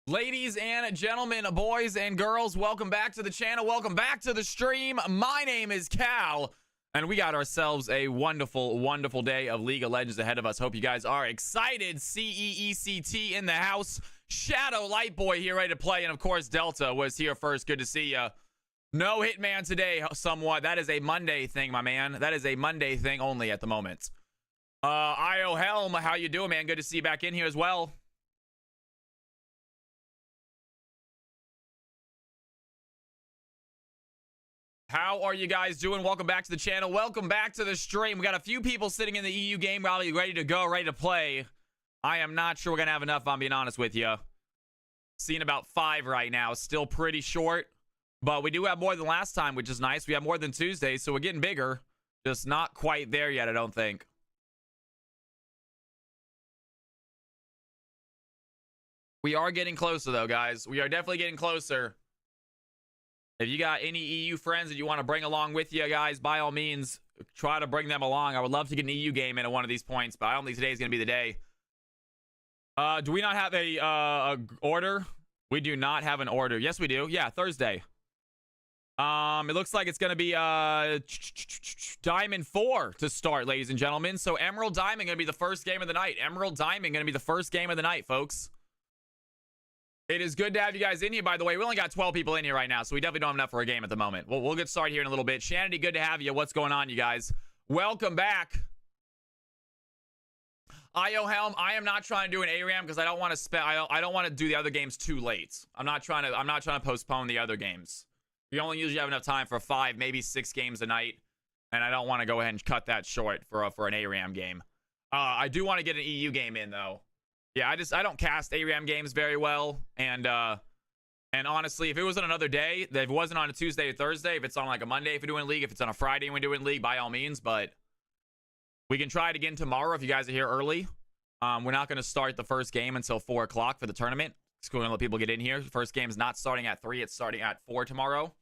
Ladies and gentlemen, boys and girls, welcome back to the channel. Welcome back to the stream. My name is Cal, and we got ourselves a wonderful, wonderful day of League of Legends ahead of us. Hope you guys are excited. CEECT in the house. Shadow Lightboy here ready to play, and of course, Delta was here first. Good to see you. No Hitman today, somewhat. That is a Monday thing, my man. That is a Monday thing only at the moment. IO Helm, how you doing, man? Good to see you back in here as well. How are you guys doing? Welcome back to the channel. Welcome back to the stream. We got a few people sitting in the EU game rally ready to go, ready to play. I am not sure we're going to have enough, I'm being honest with you. Seeing about 5 right now. Still pretty short. But we do have more than last time, which is nice. We have more than Tuesday, so we're getting bigger. Just not quite there yet, I don't think. We are getting closer, though, guys. We are definitely getting closer. If you got any EU friends that you want to bring along with you, guys, by all means, try to bring them along. I would love to get an EU game in at one of these points, but I don't think today is going to be the day. Do we not have a order? We do not have an order. Yes, we do. Yeah, Thursday. It looks like it's going to be Diamond 4 to start, ladies and gentlemen. So Emerald Diamond going to be the first game of the night. Emerald Diamond going to be the first game of the night, folks. It is good to have you guys in here, by the way. We only got 12 people in here right now, so we definitely don't have enough for a game at the moment. We'll get started here in a little bit. Shanity, good to have you. What's going on, you guys? Welcome back. IO Helm, I am not trying to do an ARAM because I don't want to spend. I don't want to do the other games too late. I'm not trying to postpone the other games. We only usually have enough time for 5, maybe 6 games a night, and I don't want to go ahead and cut that short for an ARAM game. I do want to get an EU game in though. Yeah, I don't cast ARAM games very well, and honestly, if it was on another day, if it wasn't on a Tuesday or Thursday, if it's on like a Monday, if we're doing League, if it's on a Friday and we're doing League, by all means, but we can try it again tomorrow if you guys are here early. We're not going to start the first game until 4 o'clock for the tournament. Just going to let people get in here. The first game is not starting at 3, it's starting at 4 tomorrow.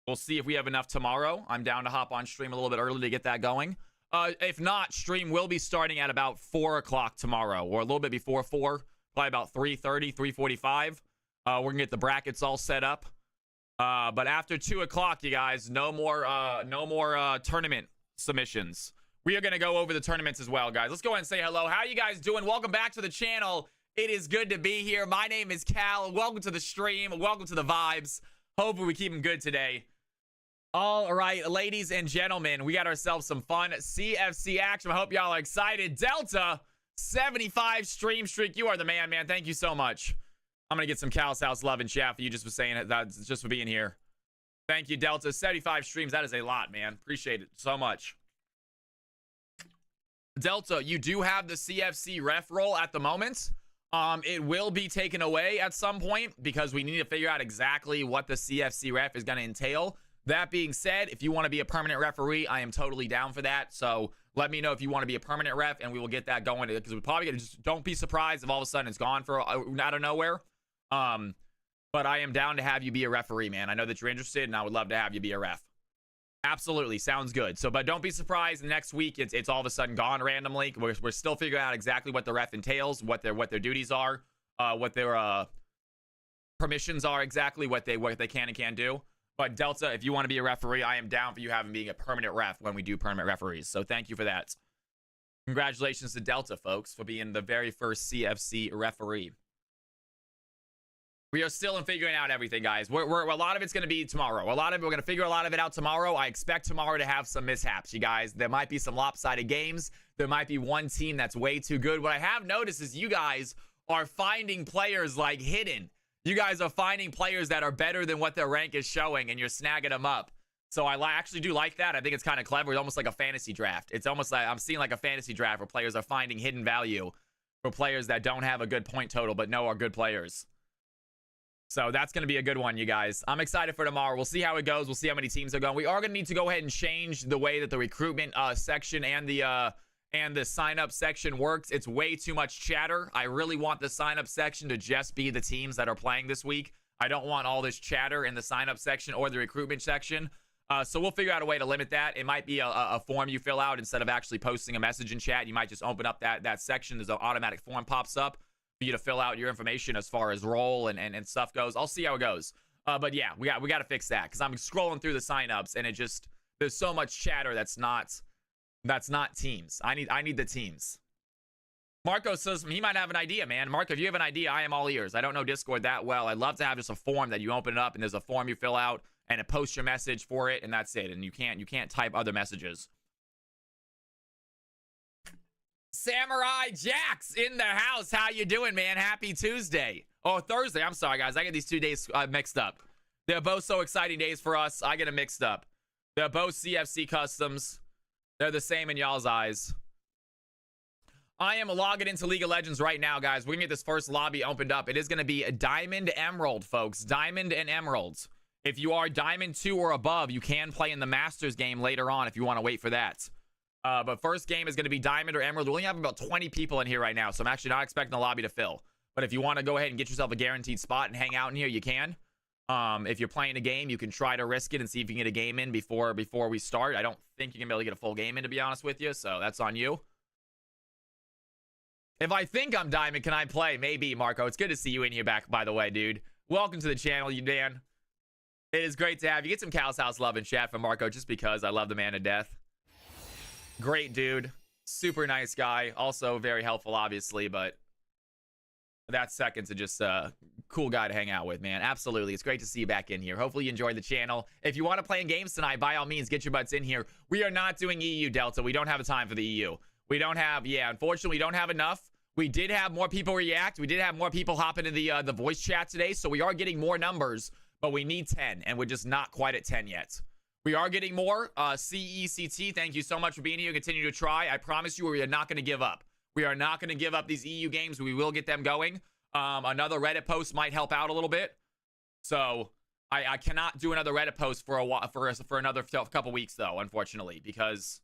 We'll see if we have enough tomorrow. I'm down to hop on stream a little bit early to get that going. If not, stream will be starting at about 4 o'clock tomorrow, or a little bit before 4, probably about 3:30, 3:45. We're gonna get the brackets all set up. But after 2 o'clock, you guys, no more tournament submissions. We are gonna go over the tournaments as well, guys. Let's go ahead and say hello. How you guys doing? Welcome back to the channel. It is good to be here. My name is Cal. Welcome to the stream. Welcome to the vibes. Hopefully we keep them good today. All right, ladies and gentlemen, we got ourselves some fun CFC action. I hope y'all are excited. Delta, 75 stream streak. You are the man, man. Thank you so much. I'm going to get some Cal's House love and chat for you just for saying it. That's just for being here. Thank you, Delta. 75 streams. That is a lot, man. Appreciate it so much. Delta, you do have the CFC ref role at the moment. It will be taken away at some point because we need to figure out exactly what the CFC ref is going to entail. That being said, if you want to be a permanent referee, I am totally down for that. So let me know if you want to be a permanent ref, and we will get that going. Because we probably just don't be surprised if all of a sudden it's gone for out of nowhere. But I am down to have you be a referee, man. I know that you're interested, and I would love to have you be a ref. Absolutely, sounds good. So, but don't be surprised. Next week, it's all of a sudden gone randomly. We're still figuring out exactly what the ref entails, what their duties are, what their permissions are, exactly what they can and can't do. But Delta, if you want to be a referee, I am down for you having being a permanent ref when we do permanent referees. So thank you for that. Congratulations to Delta, folks, for being the very first CFC referee. We are still in figuring out everything, guys. A lot of it's going to be tomorrow. We're going to figure a lot of it out tomorrow. I expect tomorrow to have some mishaps, you guys. There might be some lopsided games. There might be one team that's way too good. What I have noticed is you guys are finding players like hidden. You guys are finding players that are better than what their rank is showing, and you're snagging them up. So I actually do like that. I think it's kind of clever. It's almost like a fantasy draft. It's almost like I'm seeing like a fantasy draft where players are finding hidden value for players that don't have a good point total but know are good players. So that's going to be a good one, you guys. I'm excited for tomorrow. We'll see how it goes. We'll see how many teams are going. We are going to need to go ahead and change the way that the recruitment section and the sign-up section works. It's way too much chatter. I really want the sign-up section to just be the teams that are playing this week. I don't want all this chatter in the sign-up section or the recruitment section. So we'll figure out a way to limit that. It might be a form you fill out instead of actually posting a message in chat. You might just open up that section. There's an automatic form pops up. for you to fill out your information as far as role and stuff goes. I'll see how it goes. But yeah, we got to fix that because I'm scrolling through the signups and it just there's so much chatter that's not teams. I need the teams. Marco says he might have an idea, man. Marco, if you have an idea, I am all ears. I don't know Discord that well. I'd love to have just a form that you open it up and there's a form you fill out and it posts your message for it and that's it. And you can't type other messages. Samurai Jax in the house. How you doing, man? Happy Tuesday. Oh, Thursday. I'm sorry, guys. I get these 2 days mixed up. They're both so exciting days for us. I get them mixed up. They're both CFC customs. They're the same in y'all's eyes. I am logging into League of Legends right now, guys. We're going to get this first lobby opened up. It is going to be a Diamond Emerald, folks. Diamond and Emeralds. If you are Diamond 2 or above, you can play in the Masters game later on if you want to wait for that. But first game is going to be Diamond or Emerald. We only have about 20 people in here right now, so I'm actually not expecting the lobby to fill. But if you want to go ahead and get yourself a guaranteed spot and hang out in here, you can. If you're playing a game, you can try to risk it and see if you can get a game in before we start. I don't think you can be able to get a full game in, to be honest with you, so that's on you. If I think I'm Diamond, can I play? Maybe, Marco. It's good to see you in here back, by the way, dude. Welcome to the channel, you Dan. It is great to have you. Get some Cal's House love in chat from Marco just because I love the man to death. Great dude. Super nice guy. Also very helpful, obviously, but that's second to just a cool guy to hang out with, man. Absolutely. It's great to see you back in here. Hopefully you enjoyed the channel. If you want to play in games tonight, by all means, get your butts in here. We are not doing EU, Delta. We don't have the time for the EU. We don't have, unfortunately, we don't have enough. We did have more people react. We did have more people hop into the voice chat today, so we are getting more numbers, but we need 10, and we're just not quite at 10 yet. We are getting more. CECT, thank you so much for being here. Continue to try. I promise you we are not going to give up. We are not going to give up these EU games. We will get them going. Another Reddit post might help out a little bit. So I cannot do another Reddit post for a while, for another couple weeks, though, unfortunately, because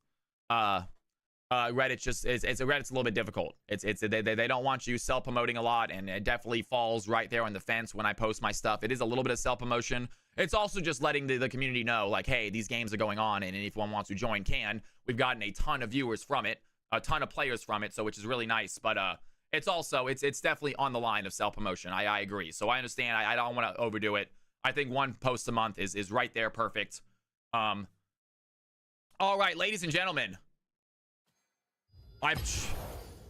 Reddit just Reddit's a little bit difficult. They don't want you self-promoting a lot, and it definitely falls right there on the fence when I post my stuff. It is a little bit of self-promotion. It's also just letting the community know, like, hey, these games are going on, and if one wants to join, can. We've gotten a ton of viewers from it, a ton of players from it, so which is really nice. But it's also it's definitely on the line of self-promotion. I agree. So I understand. I don't want to overdo it. I think one post a month is right there, perfect. All right, ladies and gentlemen.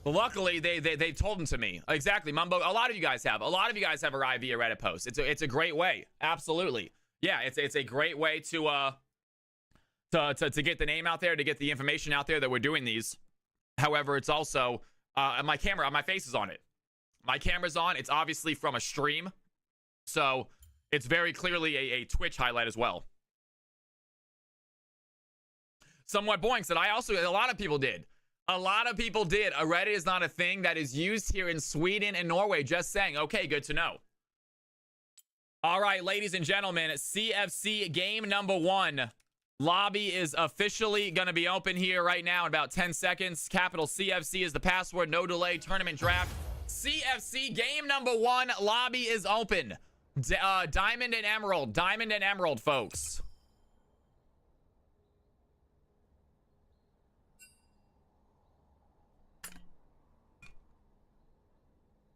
Luckily they told them to me. Exactly, Mumbo. A lot of you guys have. A lot of you guys have arrived via Reddit post. It's a great way. Absolutely. Yeah, it's a great way to get the name out there, to get the information out there that we're doing these. However, it's also my face is on it. My camera's on. It's obviously from a stream. So it's very clearly a Twitch highlight as well. Somewhat boring said a lot of people did. A lot of people did. A Reddit is not a thing that is used here in Sweden and Norway. Just saying. Okay, good to know. All right, ladies and gentlemen, CFC game number 1. Lobby is officially going to be open here right now in about 10 seconds. Capital CFC is the password. No delay. Tournament draft. CFC game number 1. Lobby is open. Diamond and Emerald. Diamond and Emerald, folks.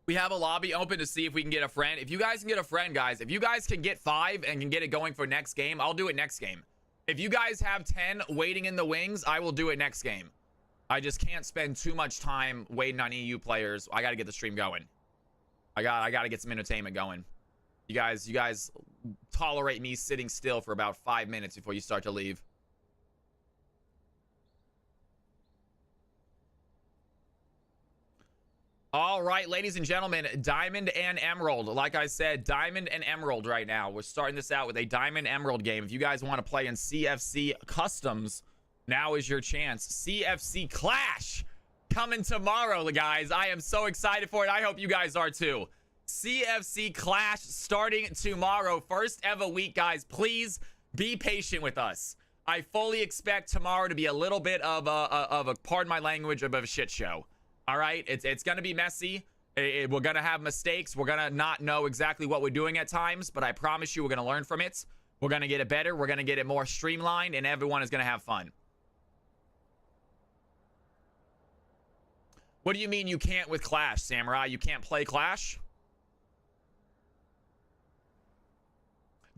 We have a lobby open to see if we can get a friend. If you guys can get a friend, guys, if you guys can get 5 and can get it going for next game, I'll do it next game. If you guys have 10 waiting in the wings, I will do it next game. I just can't spend too much time waiting on EU players. I got to get the stream going. I got to get some entertainment going. You guys tolerate me sitting still for about 5 minutes before you start to leave. All right, ladies and gentlemen, Diamond and Emerald. Like I said, Diamond and Emerald right now. We're starting this out with a Diamond Emerald game. If you guys want to play in CFC Customs, now is your chance. CFC Clash coming tomorrow, guys. I am so excited for it. I hope you guys are too. CFC Clash starting tomorrow. First ever week, guys. Please be patient with us. I fully expect tomorrow to be a little bit of a pardon my language, of a shit show. All right, it's going to be messy. We're going to have mistakes. We're going to not know exactly what we're doing at times, but I promise you we're going to learn from it. We're going to get it better. We're going to get it more streamlined, and everyone is going to have fun. What do you mean you can't with Clash, Samurai? You can't play Clash?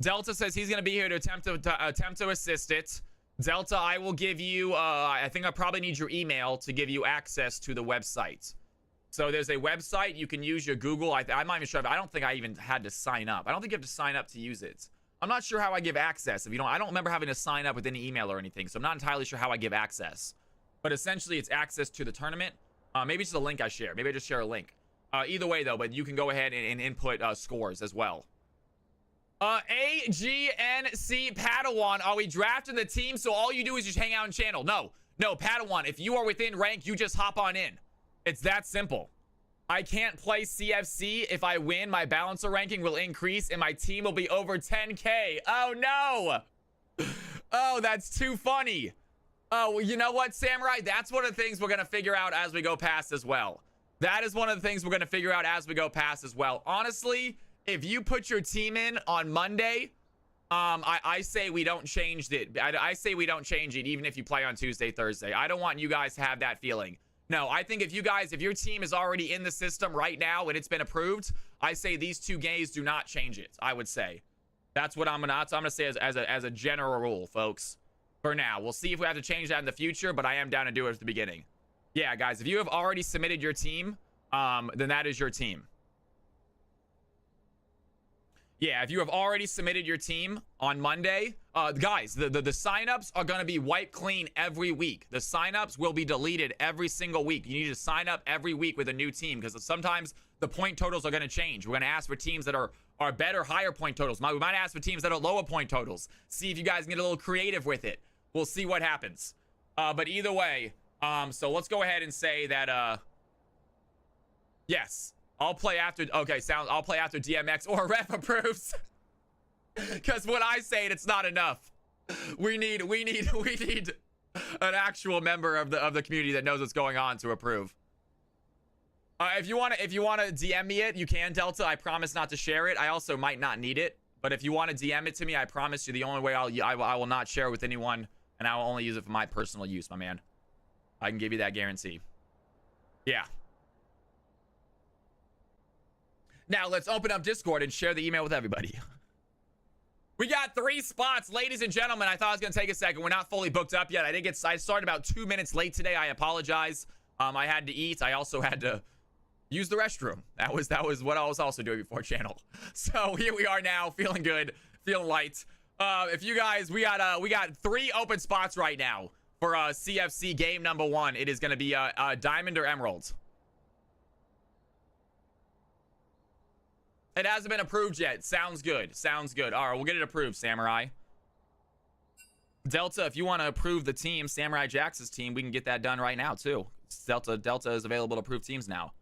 Delta says he's going to be here to attempt to assist it. Delta, I will give you, I think I probably need your email to give you access to the website. So there's a website. You can use your Google. I'm not even sure. I don't think I even had to sign up. I don't think you have to sign up to use it. I'm not sure how I give access. If you don't, I don't remember having to sign up with any email or anything. So I'm not entirely sure how I give access. But essentially, it's access to the tournament. Maybe it's just a link I share. Maybe I just share a link. Either way, though, but you can go ahead and input scores as well. AGNC Padawan, are we drafting the team so all you do is just hang out and channel? No, Padawan, if you are within rank, you just hop on in. It's that simple. I can't play CFC. If I win, my balancer ranking will increase and my team will be over 10K. Oh, no. Oh, that's too funny. Oh, well, you know what, Samurai? That's one of the things we're going to figure out as we go past as well. That is one of the things we're going to figure out as we go past as well. Honestly, if you put your team in on Monday, I say we don't change it. I say we don't change it even if you play on Tuesday, Thursday. I don't want you guys to have that feeling. No, I think if your team is already in the system right now and it's been approved, I say these 2 games do not change it. I would say that's what I'm gonna say as a general rule, folks. For now, we'll see if we have to change that in the future, but I am down to do it at the beginning. Yeah, guys, if you have already submitted your team, then that is your team. Yeah, if you have already submitted your team on Monday, guys, the signups are going to be wiped clean every week. The signups will be deleted every single week. You need to sign up every week with a new team because sometimes the point totals are going to change. We're going to ask for teams that are better, higher point totals. We might ask for teams that are lower point totals. See if you guys can get a little creative with it. We'll see what happens. But either way, so let's go ahead and say that, yes. I'll play after, okay, I'll play after DMX or ref approves. Because when I say it, it's not enough. We need an actual member of the community that knows what's going on to approve. If you want to DM me it, you can, Delta. I promise not to share it. I also might not need it. But if you want to DM it to me, I promise you the only way I will not share it with anyone, and I will only use it for my personal use, my man. I can give you that guarantee. Yeah. Now, let's open up Discord and share the email with everybody. We got 3 spots, ladies and gentlemen. I thought it was going to take a second. We're not fully booked up yet. I started about 2 minutes late today. I apologize. I had to eat. I also had to use the restroom. That was what I was also doing before channel. So here we are now, feeling good, feeling light. If you guys, we got 3 open spots right now for CFC game number 1. It is going to be Diamond or Emerald. It hasn't been approved yet. Sounds good. Sounds good. All right, we'll get it approved, Samurai. Delta, if you want to approve the team, Samurai Jax's team, we can get that done right now, too. Delta is available to approve teams now.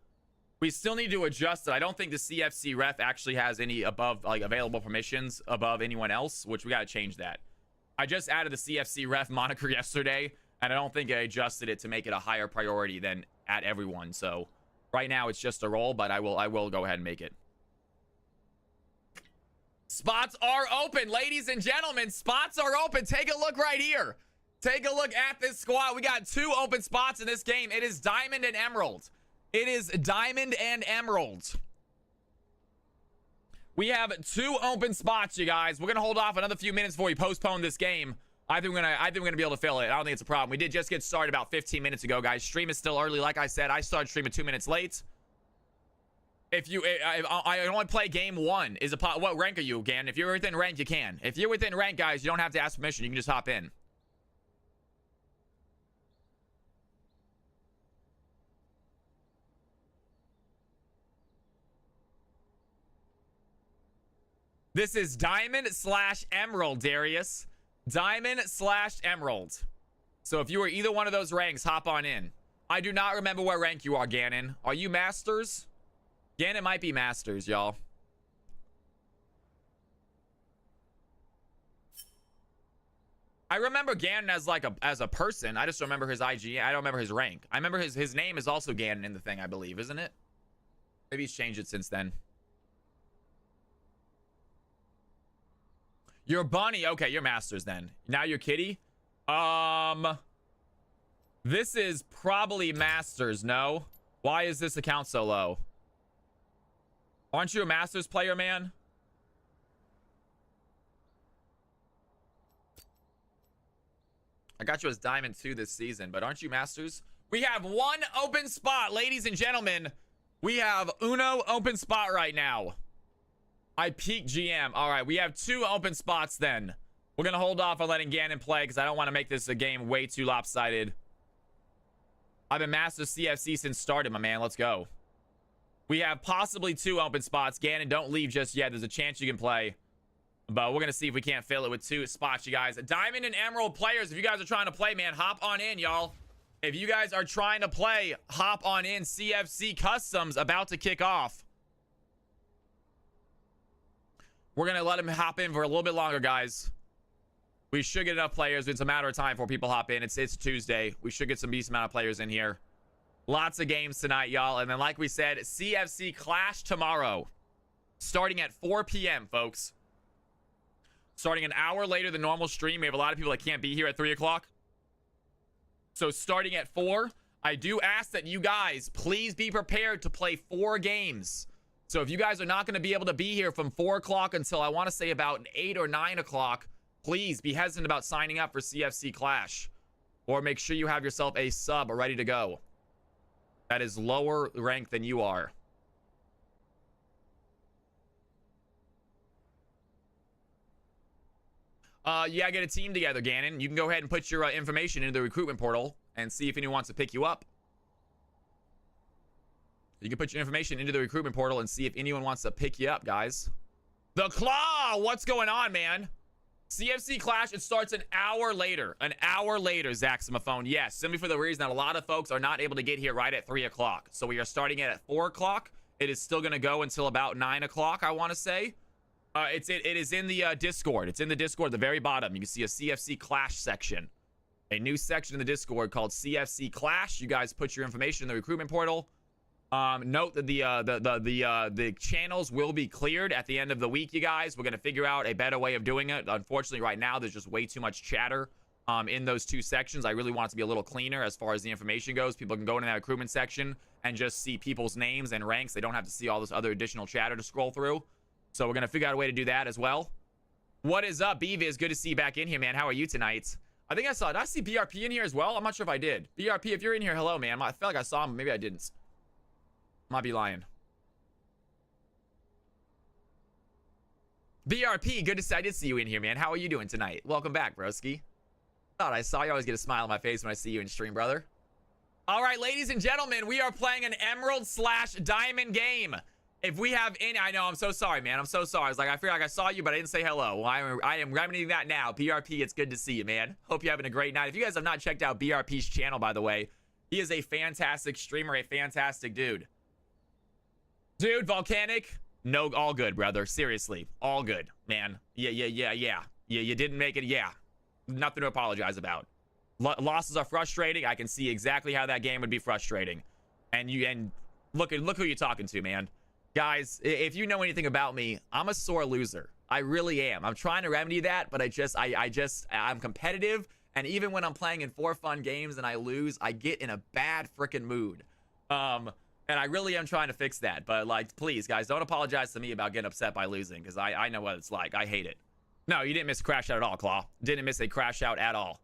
We still need to adjust it. I don't think the CFC ref actually has any available permissions above anyone else, which we got to change that. I just added the CFC ref moniker yesterday, and I don't think I adjusted it to make it a higher priority than at everyone. So right now it's just a role, but I will go ahead and make it. Spots are open, ladies and gentlemen. Spots are open. Take a look right here. Take a look at this squad. We got 2 open spots in this game. It is Diamond and Emerald. It is Diamond and Emerald. We have 2 open spots, you guys. We're gonna hold off another few minutes before we postpone this game. I think we're gonna be able to fill it. I don't think it's a problem. We did just get started about 15 minutes ago, guys. Stream is still early. Like I said, I started streaming 2 minutes late. I only play game 1. What rank are you, Gan? If you're within rank, you can. If you're within rank, guys, you don't have to ask permission. You can just hop in. This is Diamond/Emerald, Darius. Diamond/Emerald. So if you are either one of those ranks, hop on in. I do not remember what rank you are, Ganon. Are you Masters? Ganon might be Masters, y'all. I remember Ganon as a person. I just don't remember his IG. I don't remember his rank. I remember his name is also Ganon in the thing, I believe, isn't it? Maybe he's changed it since then. You're Bunny. Okay, you're Masters then. Now you're Kitty. This is probably Masters, no? Why is this account so low? Aren't you a Masters player, man? I got you as Diamond 2 this season, but aren't you Masters? We have one open spot, ladies and gentlemen. We have uno open spot right now. I peaked GM. All right, we have 2 open spots then. We're going to hold off on letting Gannon play because I don't want to make this a game way too lopsided. I've been Master CFC since started, my man. Let's go. We have possibly 2 open spots. Gannon, don't leave just yet. There's a chance you can play. But we're going to see if we can't fill it with 2 spots, you guys. Diamond and Emerald players, if you guys are trying to play, man, hop on in, y'all. If you guys are trying to play, hop on in. CFC Customs about to kick off. We're going to let him hop in for a little bit longer, guys. We should get enough players. It's a matter of time before people hop in. It's Tuesday. We should get some decent amount of players in here. Lots of games tonight, y'all. And then, like we said, CFC Clash tomorrow. Starting at 4 p.m., folks. Starting an hour later than normal stream. We have a lot of people that can't be here at 3 o'clock. So starting at 4, I do ask that you guys please be prepared to play 4 games. So if you guys are not going to be able to be here from 4 o'clock until I want to say about 8 or 9 o'clock, please be hesitant about signing up for CFC Clash. Or make sure you have yourself a sub ready to go. That is lower rank than you are. Yeah, get a team together, Gannon. You can go ahead and put your information into the recruitment portal and see if anyone wants to pick you up. You can put your information into the recruitment portal and see if anyone wants to pick you up, guys. The Claw! What's going on, man? CFC Clash, it starts an hour later. An hour later, Zaximophone. Yes, simply for the reason that a lot of folks are not able to get here right at 3 o'clock. So we are starting it at 4 o'clock. It is still going to go until about 9 o'clock, I want to say. It is in the Discord. It's in the Discord at the very bottom. You can see a CFC Clash section. A new section in the Discord called CFC Clash. You guys put your information in the recruitment portal. Note that the channels will be cleared at the end of the week, you guys. We're going to figure out a better way of doing it. Unfortunately, right now, there's just way too much chatter in those 2 sections. I really want it to be a little cleaner as far as the information goes. People can go into that recruitment section and just see people's names and ranks. They don't have to see all this other additional chatter to scroll through. So we're going to figure out a way to do that as well. What is up, Beaviz? Good to see you back in here, man. How are you tonight? I think I saw, did I see BRP in here as well? I'm not sure if I did. BRP, if you're in here, hello, man. I feel like I saw him. Maybe I didn't. Might be lying. BRP, good to see. I did see you in here, man. How are you doing tonight? Welcome back, broski. Thought I saw you. Always get a smile on my face when I see you in stream, brother. All right, ladies and gentlemen, we are playing an Emerald/Diamond game. If we have any, I know, I'm so sorry, man. I'm so sorry. I was like, I feel like I saw you, but I didn't say hello. Well, I am remedying that now. BRP, it's good to see you, man. Hope you're having a great night. If you guys have not checked out BRP's channel, by the way, he is a fantastic streamer, a fantastic dude. Dude, Volcanic, no, all good, brother. Seriously, all good, man. Yeah. You didn't make it, yeah. Nothing to apologize about. Losses are frustrating. I can see exactly how that game would be frustrating. And look who you're talking to, man. Guys, if you know anything about me, I'm a sore loser. I really am. I'm trying to remedy that, but I'm competitive, and even when I'm playing in 4 fun games and I lose, I get in a bad freaking mood. And I really am trying to fix that. But, like, please, guys, don't apologize to me about getting upset by losing, because I know what it's like. I hate it. No, you didn't miss a crash out at all, Claw. Didn't miss a crash out at all.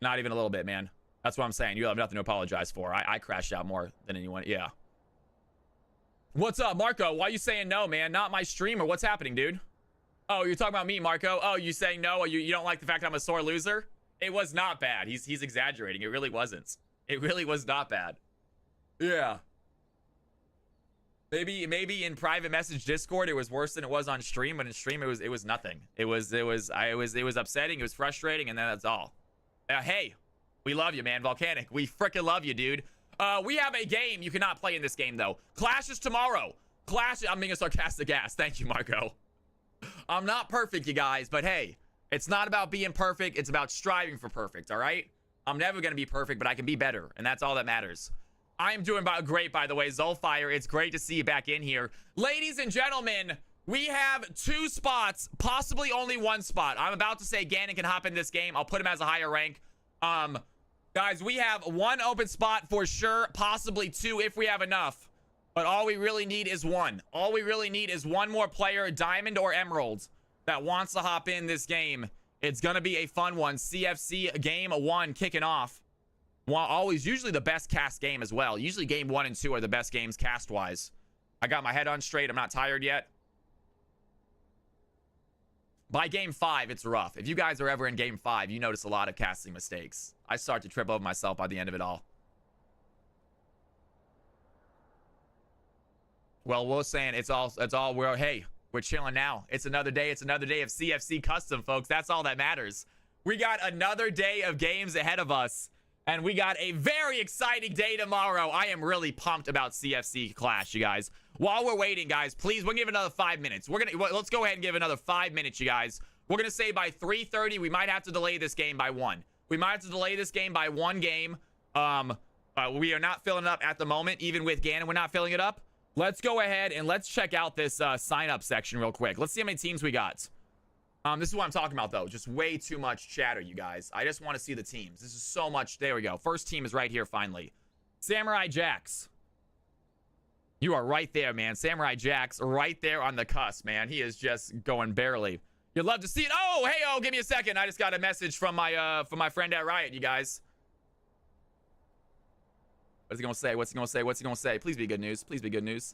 Not even a little bit, man. That's what I'm saying. You have nothing to apologize for. I crashed out more than anyone. Yeah. What's up, Marco? Why are you saying no, man? Not my streamer. What's happening, dude? Oh, you're talking about me, Marco? Oh, you saying no? Or you don't like the fact I'm a sore loser? It was not bad. He's exaggerating. It really wasn't. It really was not bad. Yeah. Maybe in private message Discord it was worse than it was on stream, but in stream it was nothing. It was upsetting. It was frustrating, and then that's all. Hey, we love you, man. Volcanic. We freaking love you, dude. We have a game. You cannot play in this game, though. Clash is tomorrow. Clash. I'm being a sarcastic ass. Thank you, Marco. I'm not perfect, you guys, but hey, it's not about being perfect. It's about striving for perfect, all right? I'm never going to be perfect, but I can be better, and that's all that matters. I am doing great, by the way. Zolfire, it's great to see you back in here. Ladies and gentlemen, we have 2 spots, possibly only 1 spot. I'm about to say Gannon can hop in this game. I'll put him as a higher rank. Guys, we have one open spot for sure, possibly two if we have enough. But all we really need is one. All we really need is one more player, Diamond or Emerald, that wants to hop in this game. It's going to be a fun one. CFC game 1 kicking off. Well, always usually the best cast game as well. Usually game 1 and 2 are the best games cast-wise. I got my head on straight. I'm not tired yet. By game 5, it's rough. If you guys are ever in game 5, you notice a lot of casting mistakes. I start to trip over myself by the end of it all. Well, we're saying we're chilling now. It's another day. It's another day of CFC custom, folks. That's all that matters. We got another day of games ahead of us, and we got a very exciting day tomorrow. I am really pumped about CFC Clash, you guys. While we're waiting, guys, please, we'll give another 5 minutes. Let's go ahead and give another 5 minutes, you guys. We're gonna say by 3:30, we might have to delay this game by 1. We might have to delay this game by 1 game. We are not filling it up at the moment. Even with Ganon, we're not filling it up. Let's go ahead and let's check out this sign up section real quick. Let's see how many teams we got. This is what I'm talking about, though. Just way too much chatter, you guys. I just want to see the teams. This is so much. There we go. First team is right here, finally. Samurai Jax. You are right there, man. Samurai Jax right there on the cusp, man. He is just going barely. You'd love to see it. Oh, hey, give me a second. I just got a message from my friend at Riot, you guys. What's he gonna say? What's he gonna say? What's he gonna say? Please be good news. Please be good news.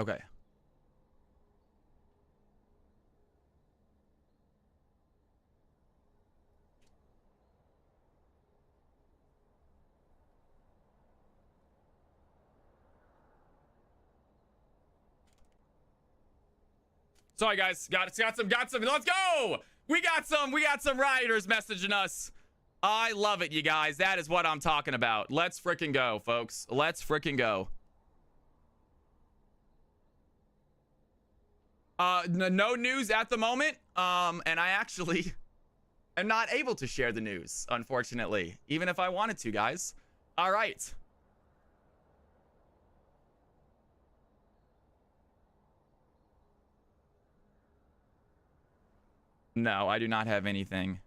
Okay. Sorry, guys. Got some. Let's go. We got some rioters messaging us. I love it, you guys. That is what I'm talking about. Let's freaking go, folks. Let's freaking go. No news at the moment. And I actually am not able to share the news, unfortunately, even if I wanted to, guys. All right. No, I do not have anything.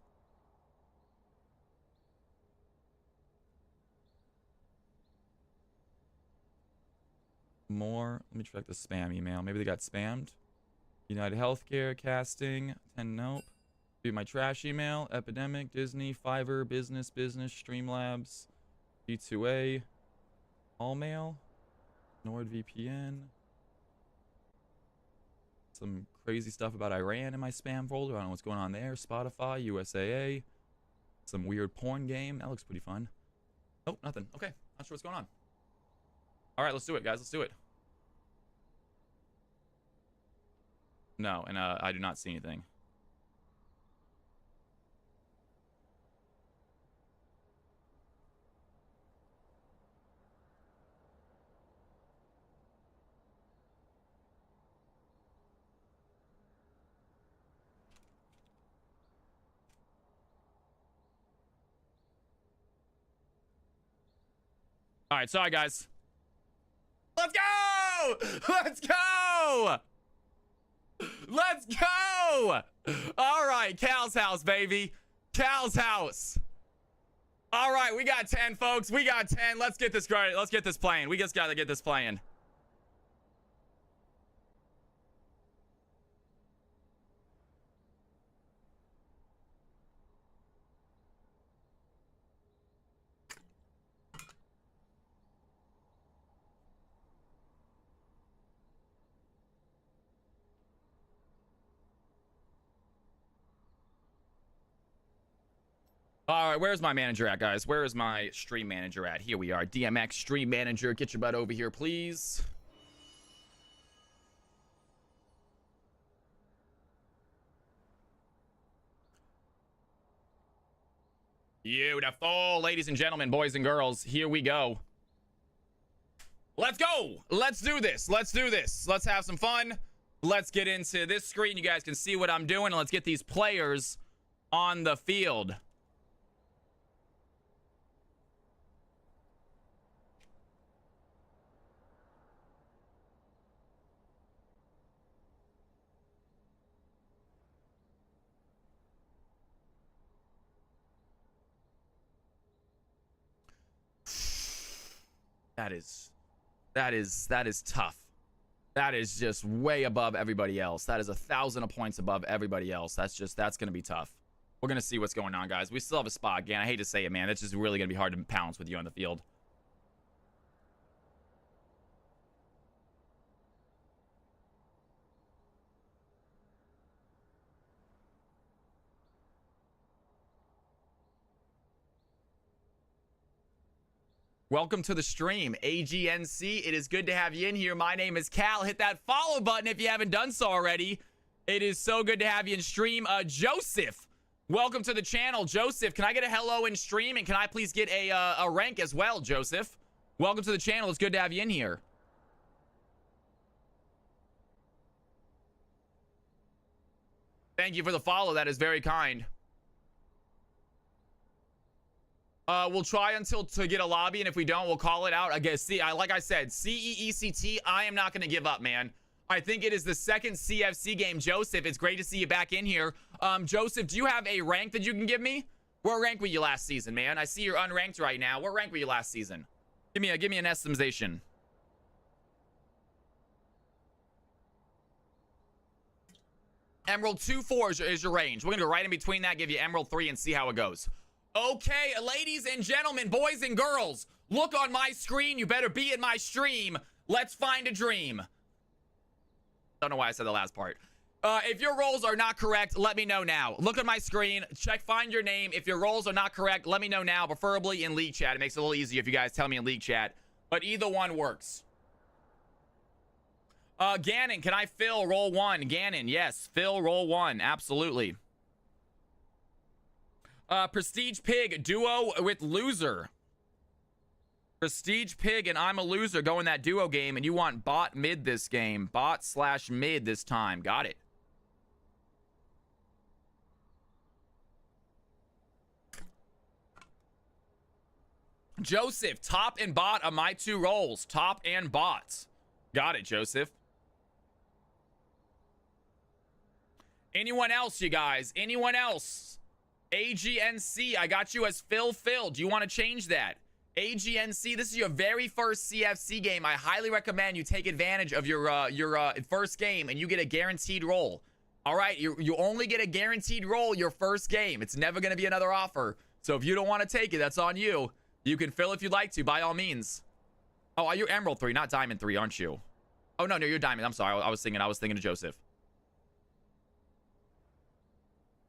More. Let me check the spam email. Maybe they got spammed. United Healthcare, casting, 10 nope. Do my trash email, Epidemic, Disney, Fiverr, Business, Streamlabs, B2A, All Mail, NordVPN. Some crazy stuff about Iran in my spam folder. I don't know what's going on there. Spotify, USAA. Some weird porn game. That looks pretty fun. Oh, nothing. Okay. Not sure what's going on. All right, let's do it, guys. Let's do it. No, and I do not see anything. All right, sorry, guys. Let's go! Let's go! Let's go! All right, Cal's house, baby. Cal's house. All right, we got 10, folks. We got 10. Let's get this started. Let's get this playing. We just got to get this playing. All right, where's my manager at, guys? Where is my stream manager at? Here we are. DMX stream manager. Get your butt over here, please. Beautiful. Ladies and gentlemen, boys and girls, here we go. Let's go. Let's do this. Let's do this. Let's have some fun. Let's get into this screen. You guys can see what I'm doing. And let's get these players on the field. That is tough. That is just way above everybody else. That is 1,000 points above everybody else. That's going to be tough. We're going to see what's going on, guys. We still have a spot. Again, I hate to say it, man. It's just really going to be hard to pounce with you on the field. Welcome to the stream, AGNC. It is good to have you in here. My name is Cal. Hit that follow button if you haven't done so already. It is so good to have you in stream. Joseph, welcome to the channel. Joseph, can I get a hello in stream? And can I please get a rank as well, Joseph? Welcome to the channel. It's good to have you in here. Thank you for the follow. That is very kind. We'll try until to get a lobby, and if we don't, we'll call it out. I guess, like I said, CEECT, I am not going to give up, man. I think it is the second CFC game. Joseph, it's great to see you back in here. Joseph, do you have a rank that you can give me? What rank were you last season, man? I see you're unranked right now. What rank were you last season? Give me an estimation. Emerald 2-4 is your range. We're going to go right in between that, give you Emerald 3, and see how it goes. Okay, ladies and gentlemen, boys and girls, look on my screen. You better be in my stream. Let's find a dream. Don't know why I said the last part. If your roles are not correct, let me know now. Look at my screen. Find your name. If your roles are not correct, let me know now, preferably in league chat. It makes it a little easier if you guys tell me in league chat. But either one works. Gannon, can I fill role 1? Gannon, yes. Fill role 1. Absolutely. Prestige Pig, duo with loser. Prestige Pig and I'm a loser go in that duo game, and you want bot mid this game. Bot/mid this time. Got it. Joseph, top and bot are my 2 roles. Top and bot. Got it, Joseph. Anyone else, you guys? Anyone else? AGNC, I got you as Phil. Do you want to change that? AGNC, this is your very first CFC game. I highly recommend you take advantage of your first game, and you get a guaranteed role. All right, you only get a guaranteed role your first game. It's never going to be another offer. So if you don't want to take it, that's on you. You can fill if you'd like to, by all means. Oh, you're Emerald 3, not Diamond 3, aren't you? Oh, no, you're Diamond. I'm sorry. I was thinking of Joseph.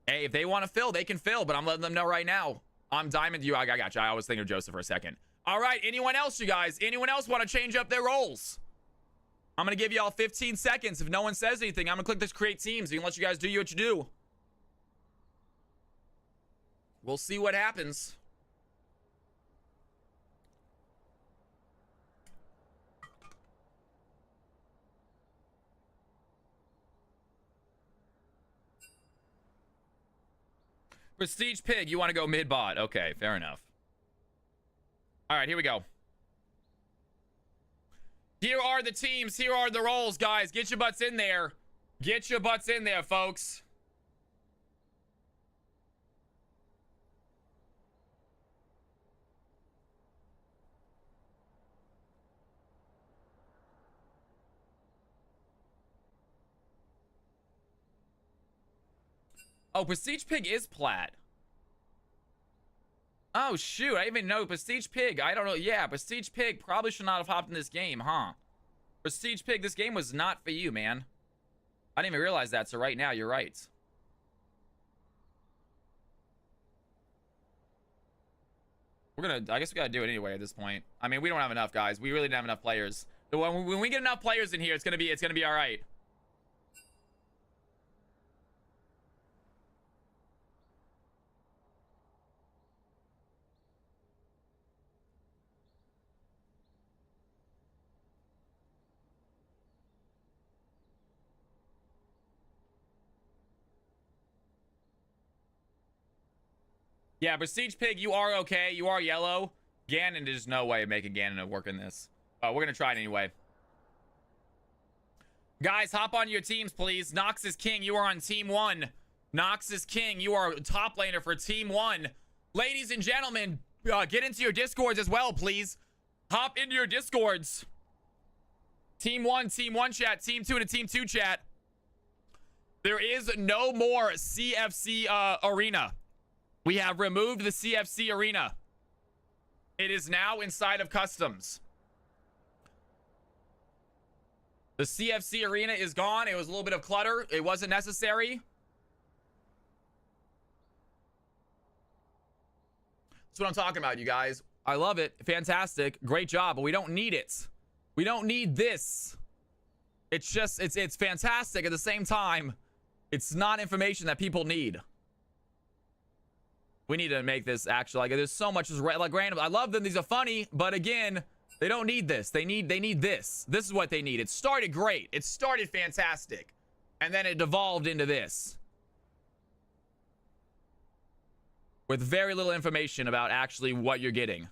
Hey, if they want to fill, they can fill, but I'm letting them know right now. I'm Diamond. I got you. I was thinking of Joseph for a second. All right, anyone else, you guys? Anyone else want to change up their roles? I'm going to give y'all 15 seconds. If no one says anything, I'm going to click this create teams. You can let you guys do what you do. We'll see what happens. Prestige Pig, you want to go mid-bot. Okay, fair enough. All right, here we go. Here are the teams. Here are the roles, guys. Get your butts in there. Get your butts in there, folks. Oh, Prestige Pig is plat. Oh, shoot. I didn't even know. Prestige Pig. I don't know. Yeah, Prestige Pig probably should not have hopped in this game, huh? Prestige Pig, this game was not for you, man. I didn't even realize that, so right now, you're right. I guess we gotta do it anyway at this point. I mean, we don't have enough, guys. We really didn't have enough players. When we get enough players in here, it's gonna be all right. Yeah, Prestige Pig, you are okay. You are yellow. Ganon, there's no way of making Ganon work in this. We're gonna try it anyway. Guys, hop on your teams, please. Nox is king. You are on team 1. Nox is king. You are top laner for team 1. Ladies and gentlemen, get into your discords as well, please. Hop into your discords. Team 1 chat. Team 2 to team 2 chat. There is no more CFC arena. We have removed the CFC arena. It is now inside of customs. The CFC arena is gone. It was a little bit of clutter. It wasn't necessary. That's what I'm talking about, you guys. I love it. Fantastic. Great job. But we don't need it. We don't need this. It's just, it's fantastic. At the same time, it's not information that people need. We need to make this actual, like, there's so much just like random. I love them. These are funny, but again, they don't need this. They need this. This is what they need. It started great. It started fantastic. And then it devolved into this. With very little information about actually what you're getting.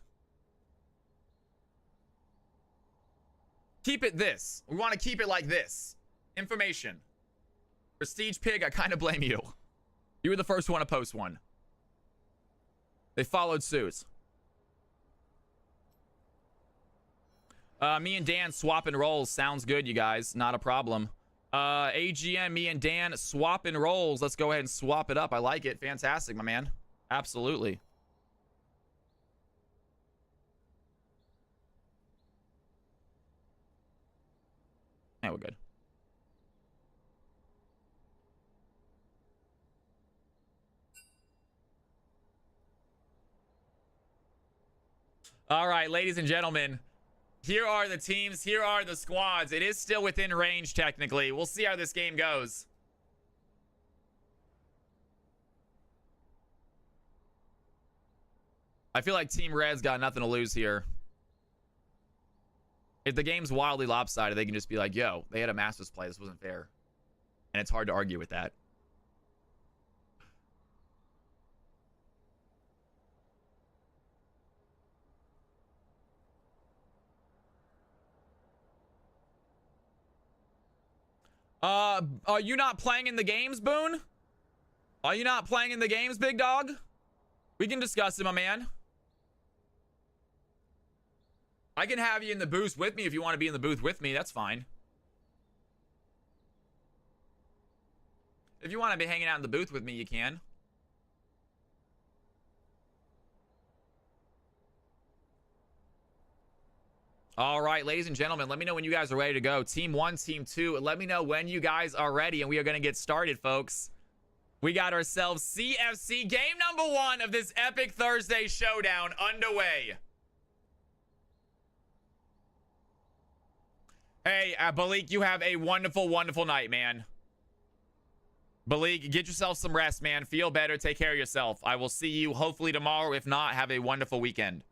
Keep it this. We want to keep it like this. Information. Prestige Pig, I kind of blame you. You were the first one to post one. They followed suit. Me and Dan swapping roles. Sounds good, you guys. Not a problem. AGM, me and Dan swapping roles. Let's go ahead and swap it up. I like it. Fantastic, my man. Absolutely. Yeah, we're good. All right, ladies and gentlemen. Here are the teams. Here are the squads. It is still within range, technically. We'll see how this game goes. I feel like Team Red's got nothing to lose here. If the game's wildly lopsided, they can just be like, yo, they had a Masters play. This wasn't fair. And it's hard to argue with that. Are you not playing in the games, Boone? Are you not playing in the games, big dog? We can discuss it, my man. I can have you in the booth with me if you want to be in the booth with me. That's fine. If you want to be hanging out in the booth with me, you can. All right, ladies and gentlemen, let me know when you guys are ready to go. Team 1, Team 2, let me know when you guys are ready, and we are going to get started, folks. We got ourselves CFC game number 1 of this epic Thursday showdown underway. Hey, Balik, you have a wonderful, wonderful night, man. Balik, get yourself some rest, man. Feel better. Take care of yourself. I will see you hopefully tomorrow. If not, have a wonderful weekend.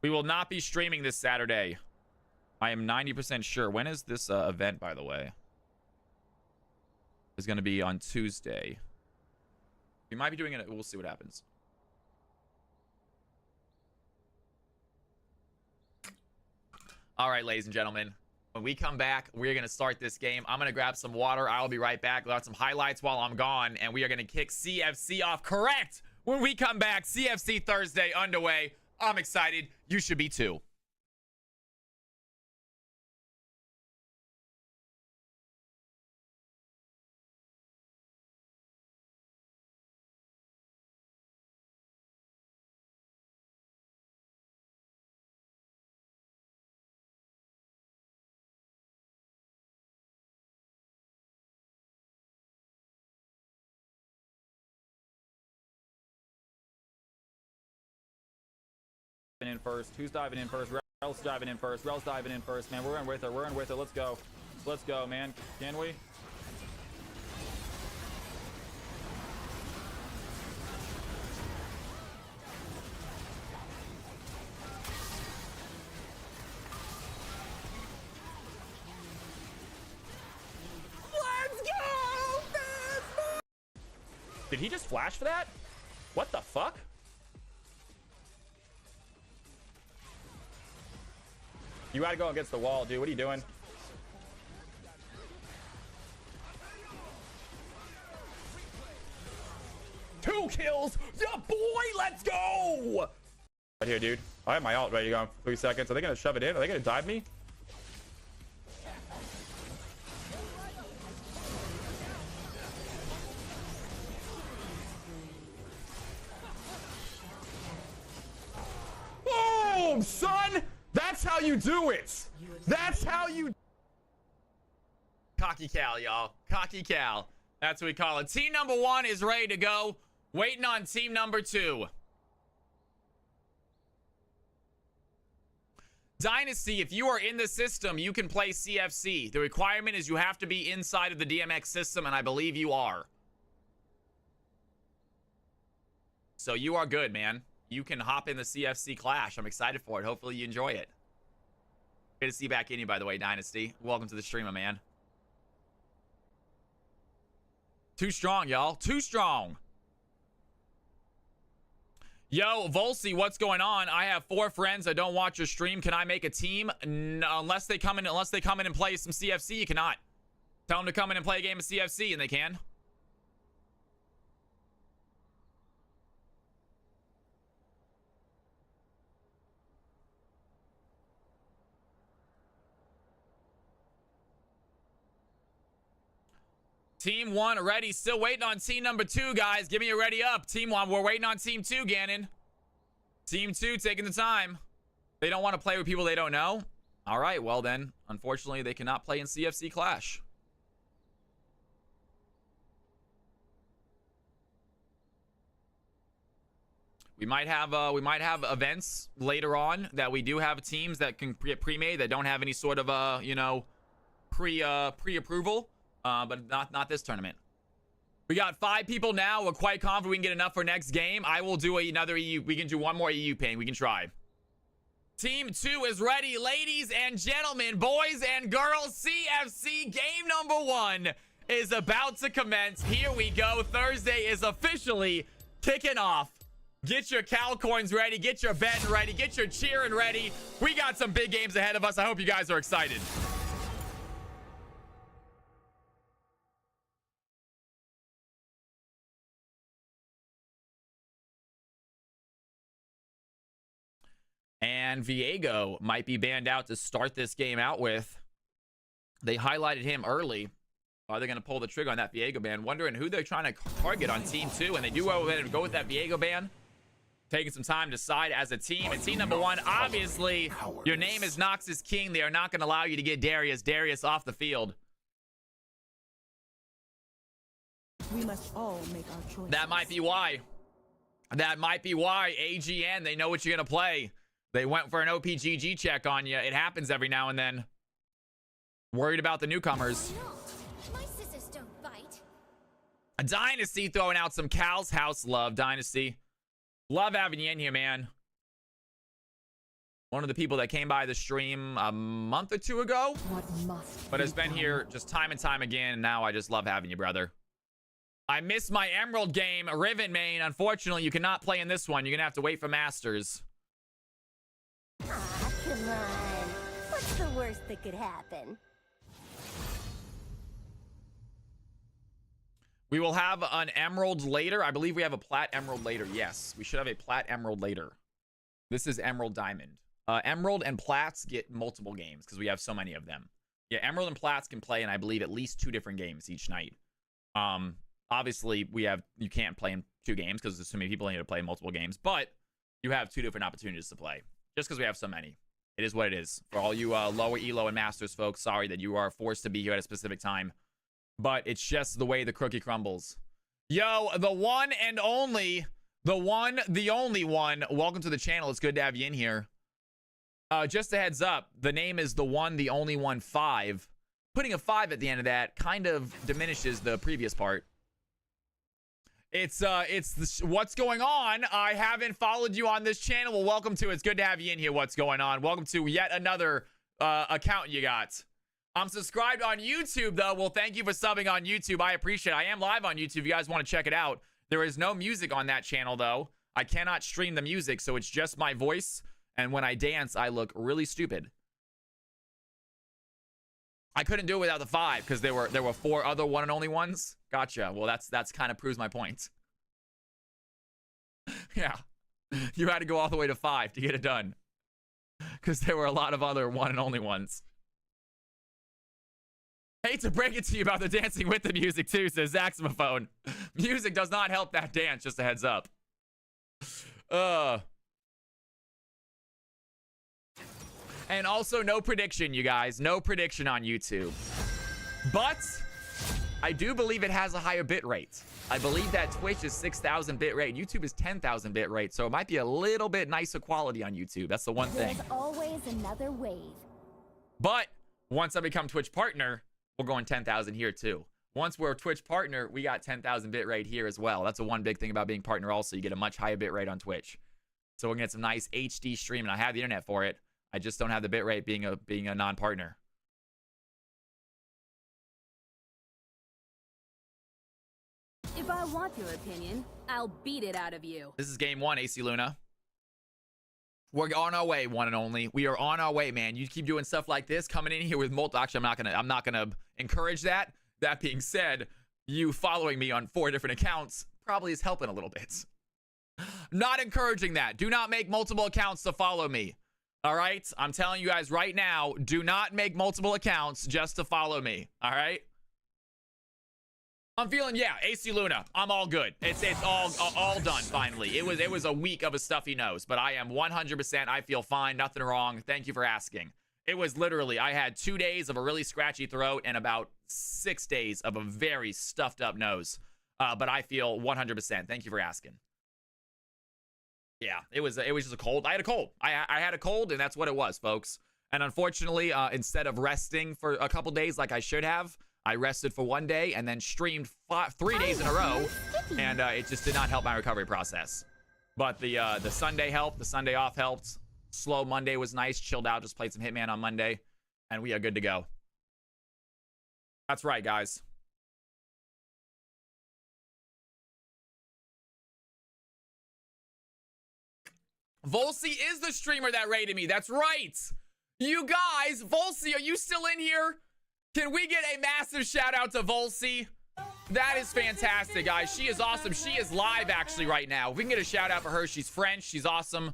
We will not be streaming this Saturday. I am 90% sure. When is this event, by the way? It's going to be on Tuesday. We might be doing it. We'll see what happens. All right, ladies and gentlemen. When we come back, we're going to start this game. I'm going to grab some water. I'll be right back. We'll have some highlights while I'm gone. And we are going to kick CFC off correct when we come back. CFC Thursday underway. I'm excited. You should be too. in first. Tues diving in first. Rel's diving in first. Rel's diving in first. Man, we're in with her. We're in with her. Let's go. Let's go, man. Can we? Did he just flash for that? What the fuck? You gotta go against the wall, dude. What are you doing? Two kills! Yeah, boy! Let's go! Right here, dude. I have my ult ready to go in 3 seconds. Are they gonna shove it in? Are they gonna dive me? Son, that's how you do it. That's how you. Cocky Cal, y'all. Cocky Cal. That's what we call it. Team number 1 is ready to go. Waiting on team number 2. Dynasty, if you are in the system, you can play CFC. The requirement is you have to be inside of the DMX system, and I believe you are. So you are good, man. You can hop in the CFC Clash. I'm excited for it. Hopefully you enjoy it. Good to see you back in you, by the way, Dynasty. Welcome to the stream, my man. Too strong, y'all. Too strong. Yo, Volsey, what's going on? I have 4 friends that don't watch your stream. Can I make a team? Unless they come in and play some CFC, you cannot. Tell them to come in and play a game of CFC, and they can. Team 1 ready. Still waiting on team number 2, guys. Give me a ready up. Team 1, we're waiting on team 2, Gannon. Team 2 taking the time. They don't want to play with people they don't know. All right, well then, unfortunately, they cannot play in CFC Clash. We might have events later on that we do have teams that can get pre-made that don't have any sort of you know, pre-approval. But not this tournament. We got 5 people now. We're quite confident we can get enough for next game. I will do another EU. We can do one more EU pain. We can try. Team 2 is ready. Ladies and gentlemen, boys and girls, CFC game number 1 is about to commence. Here we go. Thursday is officially kicking off. Get your Cal coins ready. Get your betting ready. Get your cheering ready. We got some big games ahead of us. I hope you guys are excited. And Viego might be banned out to start this game out with. They highlighted him early. Are they going to pull the trigger on that Viego ban? Wondering who they're trying to target on team 2. And they do go with that Viego ban. Taking some time to decide as a team. And team number 1, obviously, your name is Noxus King. They are not going to allow you to get Darius off the field. We must all make our choices. That might be why. That might be why. AGN, they know what you're going to play. They went for an OPGG check on you. It happens every now and then. Worried about the newcomers. My sisters don't bite. A Dynasty throwing out some Cal's House love. Dynasty. Love having you in here, man. One of the people that came by the stream a month or 2 ago. But has been here just time and time again. And now I just love having you, brother. I missed my Emerald game. Riven main. Unfortunately, you cannot play in this one. You're going to have to wait for Masters. Ah, come on. What's the worst that could happen? We will have an Emerald later. I believe we have a Plat Emerald later. Yes, we should have a Plat Emerald later. This is Emerald Diamond. Emerald and Plats get multiple games because we have so many of them. Yeah, Emerald and Plats can play in, I believe, at least 2 different games each night. Obviously, you can't play in 2 games because there's so many people need to play multiple games, but you have 2 different opportunities to play. Just because we have so many. It is what it is. For all you lower Elo and Masters folks, sorry that you are forced to be here at a specific time. But it's just the way the cookie crumbles. Yo, the one and only The one, the only one. Welcome to the channel. It's good to have you in here. Just a heads up, the name is the one, the only one 5. Putting a 5 at the end of that kind of diminishes the previous part. It's what's going on. I haven't followed you on this channel. Well, welcome to it. It's good to have you in here. What's going on? Welcome to yet another account you got. I'm subscribed on YouTube, though. Well, thank you for subbing on YouTube. I appreciate it. I am live on YouTube if you guys want to check it out. There is no music on that channel, though. I cannot stream the music, so it's just my voice. And when I dance, I look really stupid. I couldn't do it without the 5 because there were 4 other one and only ones. Gotcha. Well, that's kind of proves my point. Yeah. You had to go all the way to 5 to get it done. Because there were a lot of other one and only ones. Hate to break it to you about the dancing with the music too, says Saxophone. Music does not help that dance, just a heads up. And also no prediction, you guys. No prediction on YouTube. But I do believe it has a higher bit rate. I believe that Twitch is 6,000 bit rate. YouTube is 10,000 bit rate. So it might be a little bit nicer quality on YouTube. That's the one thing. There's always another wave. But once I become Twitch partner, we're going 10,000 here too. Once we're a Twitch partner, we got 10,000 bit rate here as well. That's the one big thing about being partner also. You get a much higher bit rate on Twitch. So we're gonna get some nice HD stream, and I have the internet for it. I just don't have the bit rate being a non-partner. If I want your opinion, I'll beat it out of you. This is game 1, AC Luna. We're on our way, one and only. We are on our way, man. You keep doing stuff like this, coming in here with multiple. Actually, I'm not gonna encourage that. That being said, you following me on 4 different accounts probably is helping a little bit. Not encouraging that. Do not make multiple accounts to follow me. All right? I'm telling you guys right now, do not make multiple accounts just to follow me. All right? I'm feeling, yeah, AC Luna. I'm all good. It's all done finally. It was a week of a stuffy nose, but I am 100%. I feel fine. Nothing wrong. Thank you for asking. It was literally, I had 2 days of a really scratchy throat and about 6 days of a very stuffed up nose. But I feel 100%. Thank you for asking. Yeah, it was just a cold. I had a cold. I had a cold, and that's what it was, folks. And unfortunately, instead of resting for a couple days like I should have, I rested for 1 day and then streamed 3 days in a row, and it just did not help my recovery process. But the Sunday helped. The Sunday off helped. Slow Monday was nice. Chilled out. Just played some Hitman on Monday, and we are good to go. That's right, guys. Volsey is the streamer that rated me. That's right. You guys, Volsey, are you still in here? Can we get a massive shout out to Volsey? That is fantastic, guys. She is awesome. She is live actually right now. If we can get a shout out for her. She's French. She's awesome.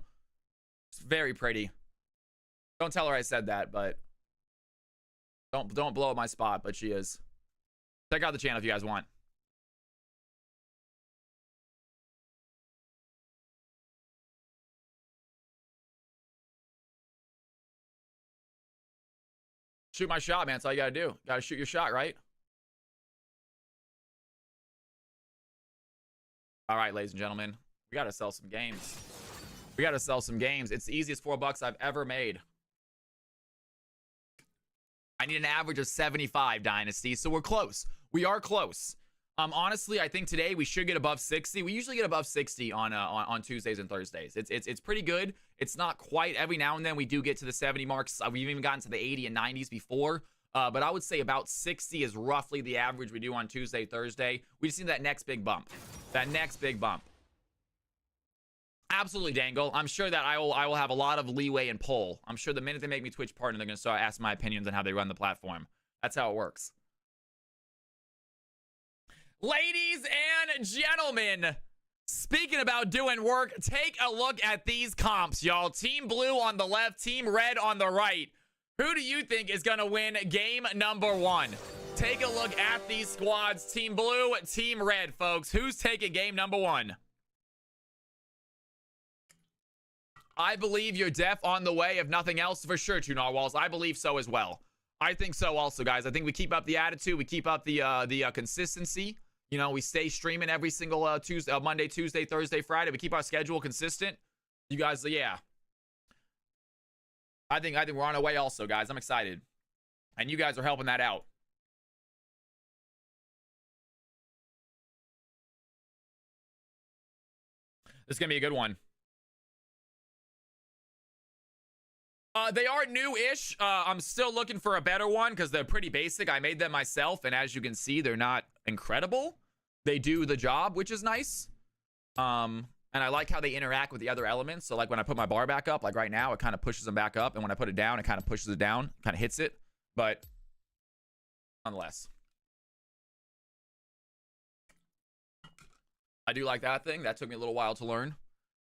She's very pretty. Don't tell her I said that, but don't blow up my spot, but she is. Check out the channel if you guys want. Shoot my shot, man. That's all you gotta do. Gotta shoot your shot, right? All right, ladies and gentlemen. We gotta sell some games. We gotta sell some games. It's the easiest $4 I've ever made. I need an average of 75, Dynasty, so we're close. We are close. Honestly, I think today we should get above 60. We usually get above 60 on Tuesdays and Thursdays. It's pretty good. It's not quite. Every now and then we do get to the 70 marks. We've even gotten to the 80 and 90s before. But I would say about 60 is roughly the average we do on Tuesday, Thursday. We just need that next big bump. That next big bump. Absolutely, Dangle. I'm sure that I will have a lot of leeway and pull. I'm sure the minute they make me Twitch partner, they're going to start asking my opinions on how they run the platform. That's how it works. Ladies and gentlemen, speaking about doing work, take a look at these comps, y'all. Team Blue on the left, Team Red on the right. Who do you think is going to win game number 1? Take a look at these squads. Team Blue, Team Red, folks. Who's taking game number 1? I believe you're deaf on the way, if nothing else, for sure, Two Narwhals. I believe so as well. I think so also, guys. I think we keep up the attitude. We keep up the consistency. You know, we stay streaming every single Tuesday, Monday, Tuesday, Thursday, Friday. We keep our schedule consistent. You guys, yeah. I think we're on our way also, guys. I'm excited. And you guys are helping that out. This is going to be a good one. They are new-ish. I'm still looking for a better one because they're pretty basic. I made them myself, and as you can see, they're not incredible. They do the job, which is nice. And I like how they interact with the other elements. So, like, when I put my bar back up, like right now, it kind of pushes them back up. And when I put it down, it kind of pushes it down, kind of hits it. But nonetheless, I do like that thing. That took me a little while to learn.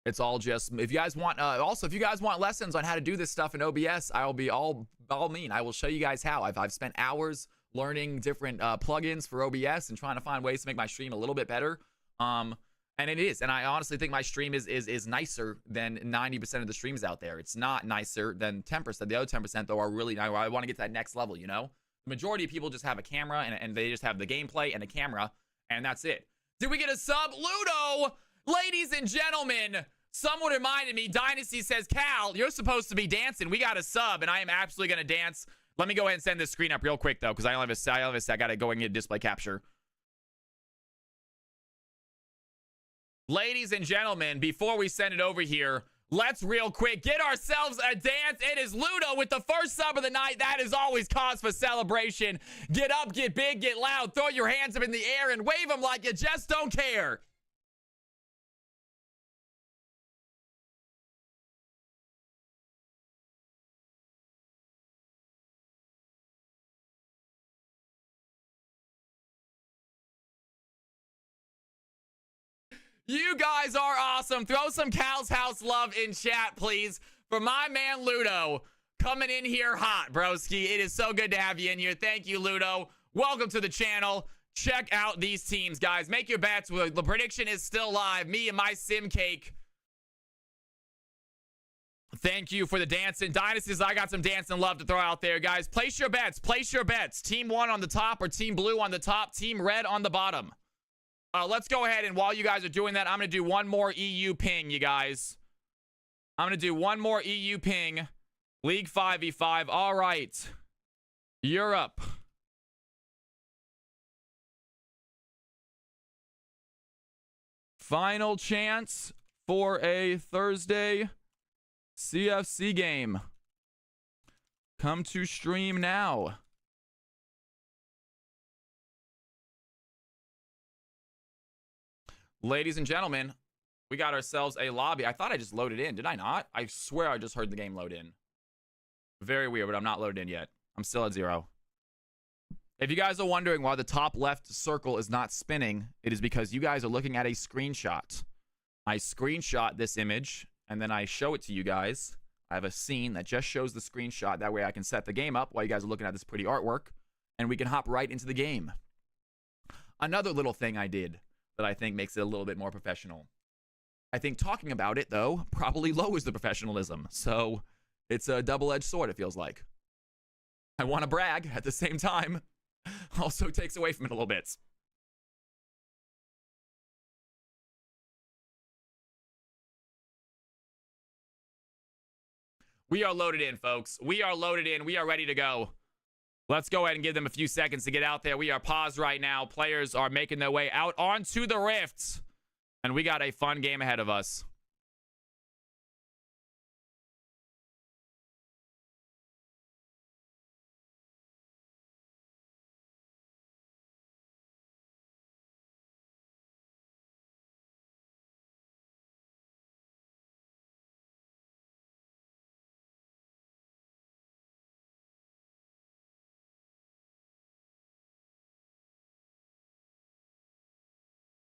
It's all just, if you guys want, also, if you guys want lessons on how to do this stuff in OBS, I will be all mean. I will show you guys how. I've spent hours learning different plugins for OBS and trying to find ways to make my stream a little bit better. And it is. And I honestly think my stream is nicer than 90% of the streams out there. It's not nicer than 10%. The other 10%, though, are really, I want to get to that next level, you know? The majority of people just have a camera and they just have the gameplay and a camera, and that's it. Did we get a sub? Ludo! Ladies and gentlemen, someone reminded me, Dynasty says, Cal, you're supposed to be dancing. We got a sub, and I am absolutely going to dance. Let me go ahead and send this screen up real quick, though, because I got to go and get display capture. Ladies and gentlemen, before we send it over here, let's real quick get ourselves a dance. It is Ludo with the first sub of the night. That is always cause for celebration. Get up, get big, get loud. Throw your hands up in the air and wave them like you just don't care. You guys are awesome. Throw some Cal's House love in chat, please, for my man Ludo coming in here hot, broski. It is so good to have you in here. Thank you, Ludo. Welcome to the channel. Check out these teams, guys. Make your bets. The prediction is still live. Me and my sim cake. Thank you for the dancing. Dynasties, I got some dancing love to throw out there, guys. Place your bets. Place your bets. Team 1 on the top or Team Blue on the top. Team Red on the bottom. Let's go ahead, and while you guys are doing that, I'm going to do one more EU ping, you guys. I'm going to do one more EU ping. League 5v5. All right. Europe. Final chance for a Thursday CFC game. Come to stream now. Ladies and gentlemen, we got ourselves a lobby. I thought I just loaded in. Did I not? I swear I just heard the game load in. Very weird, but I'm not loaded in yet. I'm still at 0. If you guys are wondering why the top left circle is not spinning, it is because you guys are looking at a screenshot. I screenshot this image, and then I show it to you guys. I have a scene that just shows the screenshot. That way I can set the game up while you guys are looking at this pretty artwork, and we can hop right into the game. Another little thing I did that I think makes it a little bit more professional. I think talking about it, though, probably lowers the professionalism. So it's a double-edged sword, it feels like. I want to brag at the same time. Also takes away from it a little bit. We are loaded in, folks. We are loaded in. We are ready to go. Let's go ahead and give them a few seconds to get out there. We are paused right now. Players are making their way out onto the rifts. And we got a fun game ahead of us.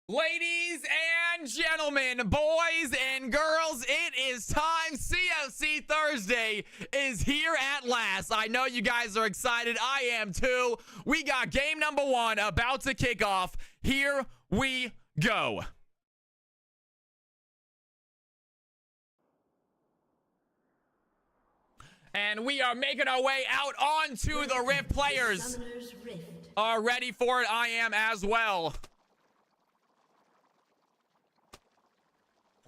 Ladies and gentlemen, boys and girls, it is time. CFC Thursday is here at last. I know you guys are excited. I am too. We got game number 1 about to kick off. Here we go. And we are making our way out onto the Rift. Players are ready for it. I am as well.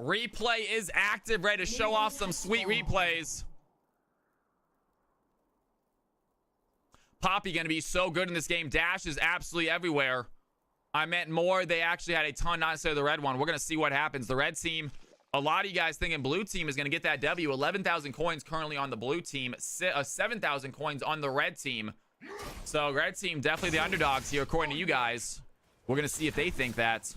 Replay is active, ready to show off some sweet replays. Poppy gonna be so good in this game. Dash is absolutely everywhere. I meant more. They actually had a ton, not necessarily the red one. We're gonna see what happens. The red team, a lot of you guys thinking blue team is gonna get that W. 11,000 coins currently on the blue team, 7,000 coins on the red team. So red team definitely the underdogs here according to you guys. We're gonna see if they think that.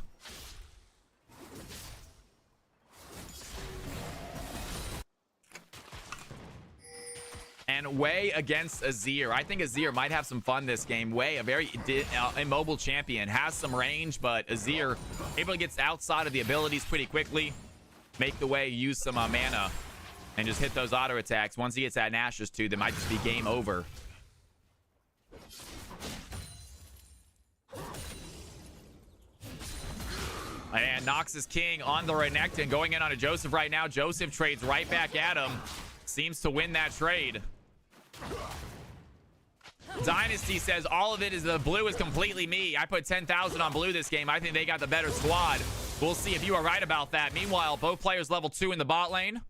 And Wei against Azir. I think Azir might have some fun this game. Wei, a very immobile champion, has some range, but Azir able to get outside of the abilities pretty quickly. Make the Wei use some mana and just hit those auto attacks. Once he gets that Nashor's too, they might just be game over. And Nox is king on the Renekton, going in on a Joseph right now. Joseph trades right back at him. Seems to win that trade. Dynasty says all of it is the blue is completely me. I put 10,000 on blue this game. I think they got the better squad. We'll see if you are right about that. Meanwhile, both players level 2 in the bot lane.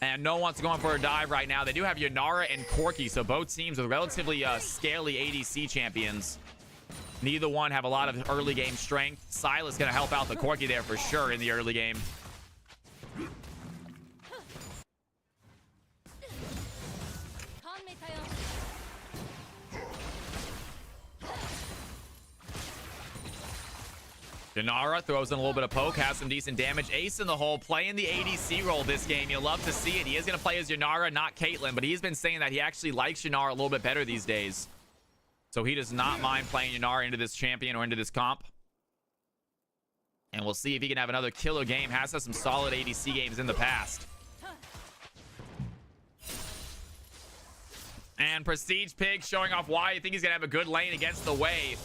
And no one's going for a dive right now. They do have Yanara and Corki, so both teams with relatively scaly ADC champions. Neither one have a lot of early game strength. Silas going to help out the Corki there for sure in the early game. Yanara throws in a little bit of poke, has some decent damage. Ace in the hole, playing the ADC role this game. You'll love to see it. He is going to play as Yanara, not Caitlyn, but he's been saying that he actually likes Yanara a little bit better these days. So he does not mind playing Yanara into this champion or into this comp. And we'll see if he can have another killer game. Has had some solid ADC games in the past. And Prestige Pig showing off why I think he's going to have a good lane against the Wei.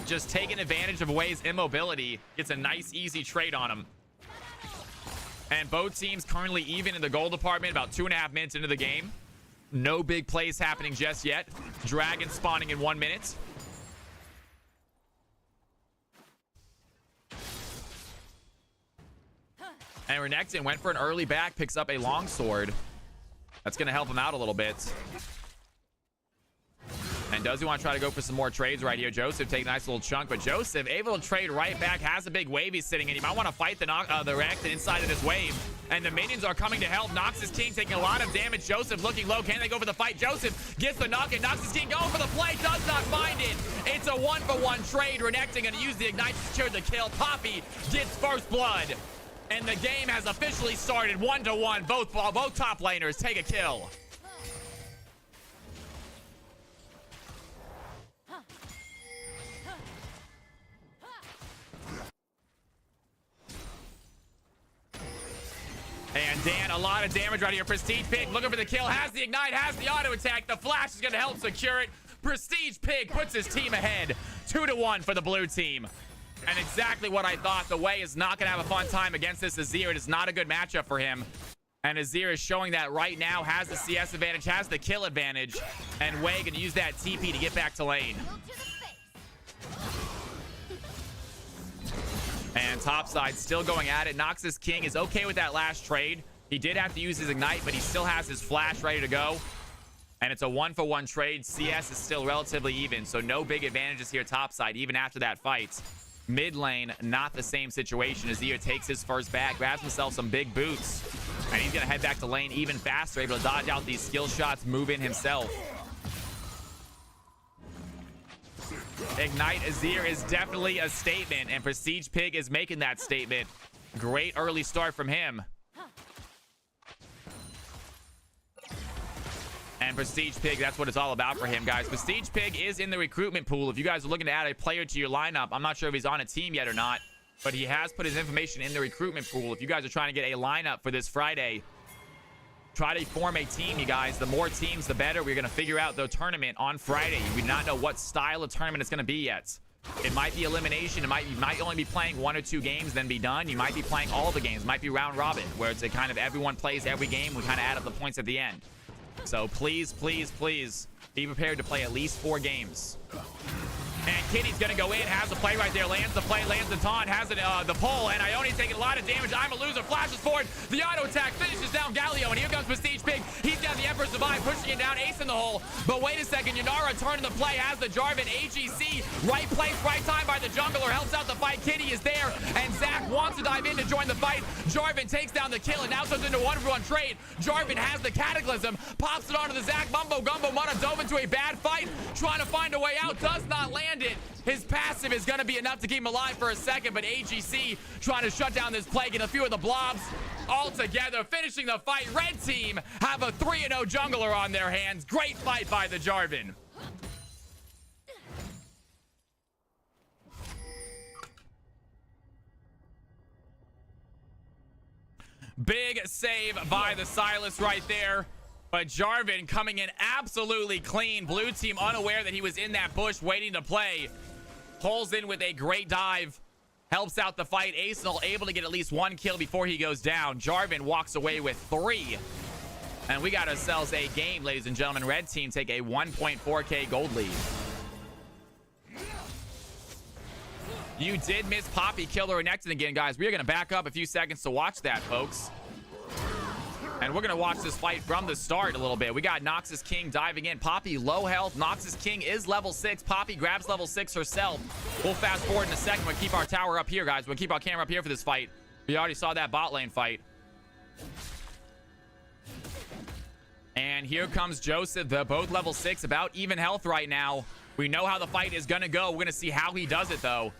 Just taking advantage of Wei's immobility. Gets a nice, easy trade on him. And both teams currently even in the gold department, about 2.5 minutes into the game. No big plays happening just yet. Dragon spawning in 1 minute. And Renekton went for an early back, picks up a longsword. That's going to help him out a little bit. And does he want to try to go for some more trades right here? Joseph take a nice little chunk, but Joseph able to trade right back, has a big wave he's sitting in. He might want to fight the Renekton inside of this wave. And the minions are coming to help. Noxus King taking a lot of damage. Joseph looking low. Can they go for the fight? Joseph gets the knock, and Noxus King going for the play. Does not find it. It's a 1-for-1 trade. Renekton going to use the Ignite to secure the kill. Poppy gets first blood. And the game has officially started 1-to-1. Both top laners take a kill. And Dan, a lot of damage right here. Prestige Pig looking for the kill. Has the Ignite, has the auto attack. The flash is going to help secure it. Prestige Pig puts his team ahead. 2-to-1 for the blue team. And exactly what I thought. The Wei is not going to have a fun time against this Azir. It is not a good matchup for him. And Azir is showing that right now. Has the CS advantage, has the kill advantage. And Wei can use that TP to get back to lane. And topside still going at it. Noxus King is okay with that last trade. He did have to use his Ignite, but he still has his flash ready to go. And it's a 1-for-1 trade. CS is still relatively even, so no big advantages here topside, even after that fight. Mid lane, not the same situation. Azir takes his first back, grabs himself some big boots, and he's going to head back to lane even faster, able to dodge out these skill shots, move in himself. Ignite Azir is definitely a statement, and Prestige Pig is making that statement. Great early start from him. And Prestige Pig, that's what it's all about for him, guys. Prestige Pig is in the recruitment pool. If you guys are looking to add a player to your lineup, I'm not sure if he's on a team yet or not, but he has put his information in the recruitment pool. If you guys are trying to get a lineup for this Friday, try to form a team, you guys. The more teams, the better. We're going to figure out the tournament on Friday. We do not know what style of tournament it's going to be yet. It might be elimination. You might only be playing 1 or 2 games, then be done. You might be playing all the games. It might be round robin, where it's a kind of everyone plays every game. We kind of add up the points at the end. So please, please, please be prepared to play at least 4 games. And Kitty's gonna go in, has the play right there, lands the play, lands the taunt, has it, the pull, and Ioni's taking a lot of damage. I'm a loser, flashes forward, the auto attack finishes down Galio, and here comes Prestige Pig. He's got the Emperor Survive, pushing it down, ace in the hole. But wait a second, Yanara turning the play, has the Jarvan, AGC, right place, right time by the jungler, helps out the fight. Kitty is there, and Zach wants to dive in to join the fight. Jarvan takes down the kill, and now turns into a 1-for-1 trade. Jarvan has the Cataclysm, pops it onto the Zach. Mumbo Gumbo Mudda dove into a bad fight, trying to find a way out, does not land it. His passive is going to be enough to keep him alive for a second, but AGC trying to shut down this play, get a few of the blobs all together, finishing the fight. Red team have a 3-0 jungler on their hands. Great fight by the Jarvan. Big save by the Silas right there. But Jarvan coming in absolutely clean. Blue team unaware that he was in that bush waiting to play. Pulls in with a great dive. Helps out the fight. Asenal able to get at least 1 kill before he goes down. Jarvan walks away with 3. And we got ourselves a game, ladies and gentlemen. Red team take a 1.4k gold lead. You did miss Poppy, Killer, and Nexon again, guys. We are going to back up a few seconds to watch that, folks. And we're going to watch this fight from the start a little bit. We got Noxus King diving in. Poppy low health. Noxus King is level 6. Poppy grabs level 6 herself. We'll fast forward in a second. We'll keep our tower up here, guys. We'll keep our camera up here for this fight. We already saw that bot lane fight. And here comes Joseph. They're both level 6, about even health right now. We know how the fight is going to go. We're going to see how he does it, though.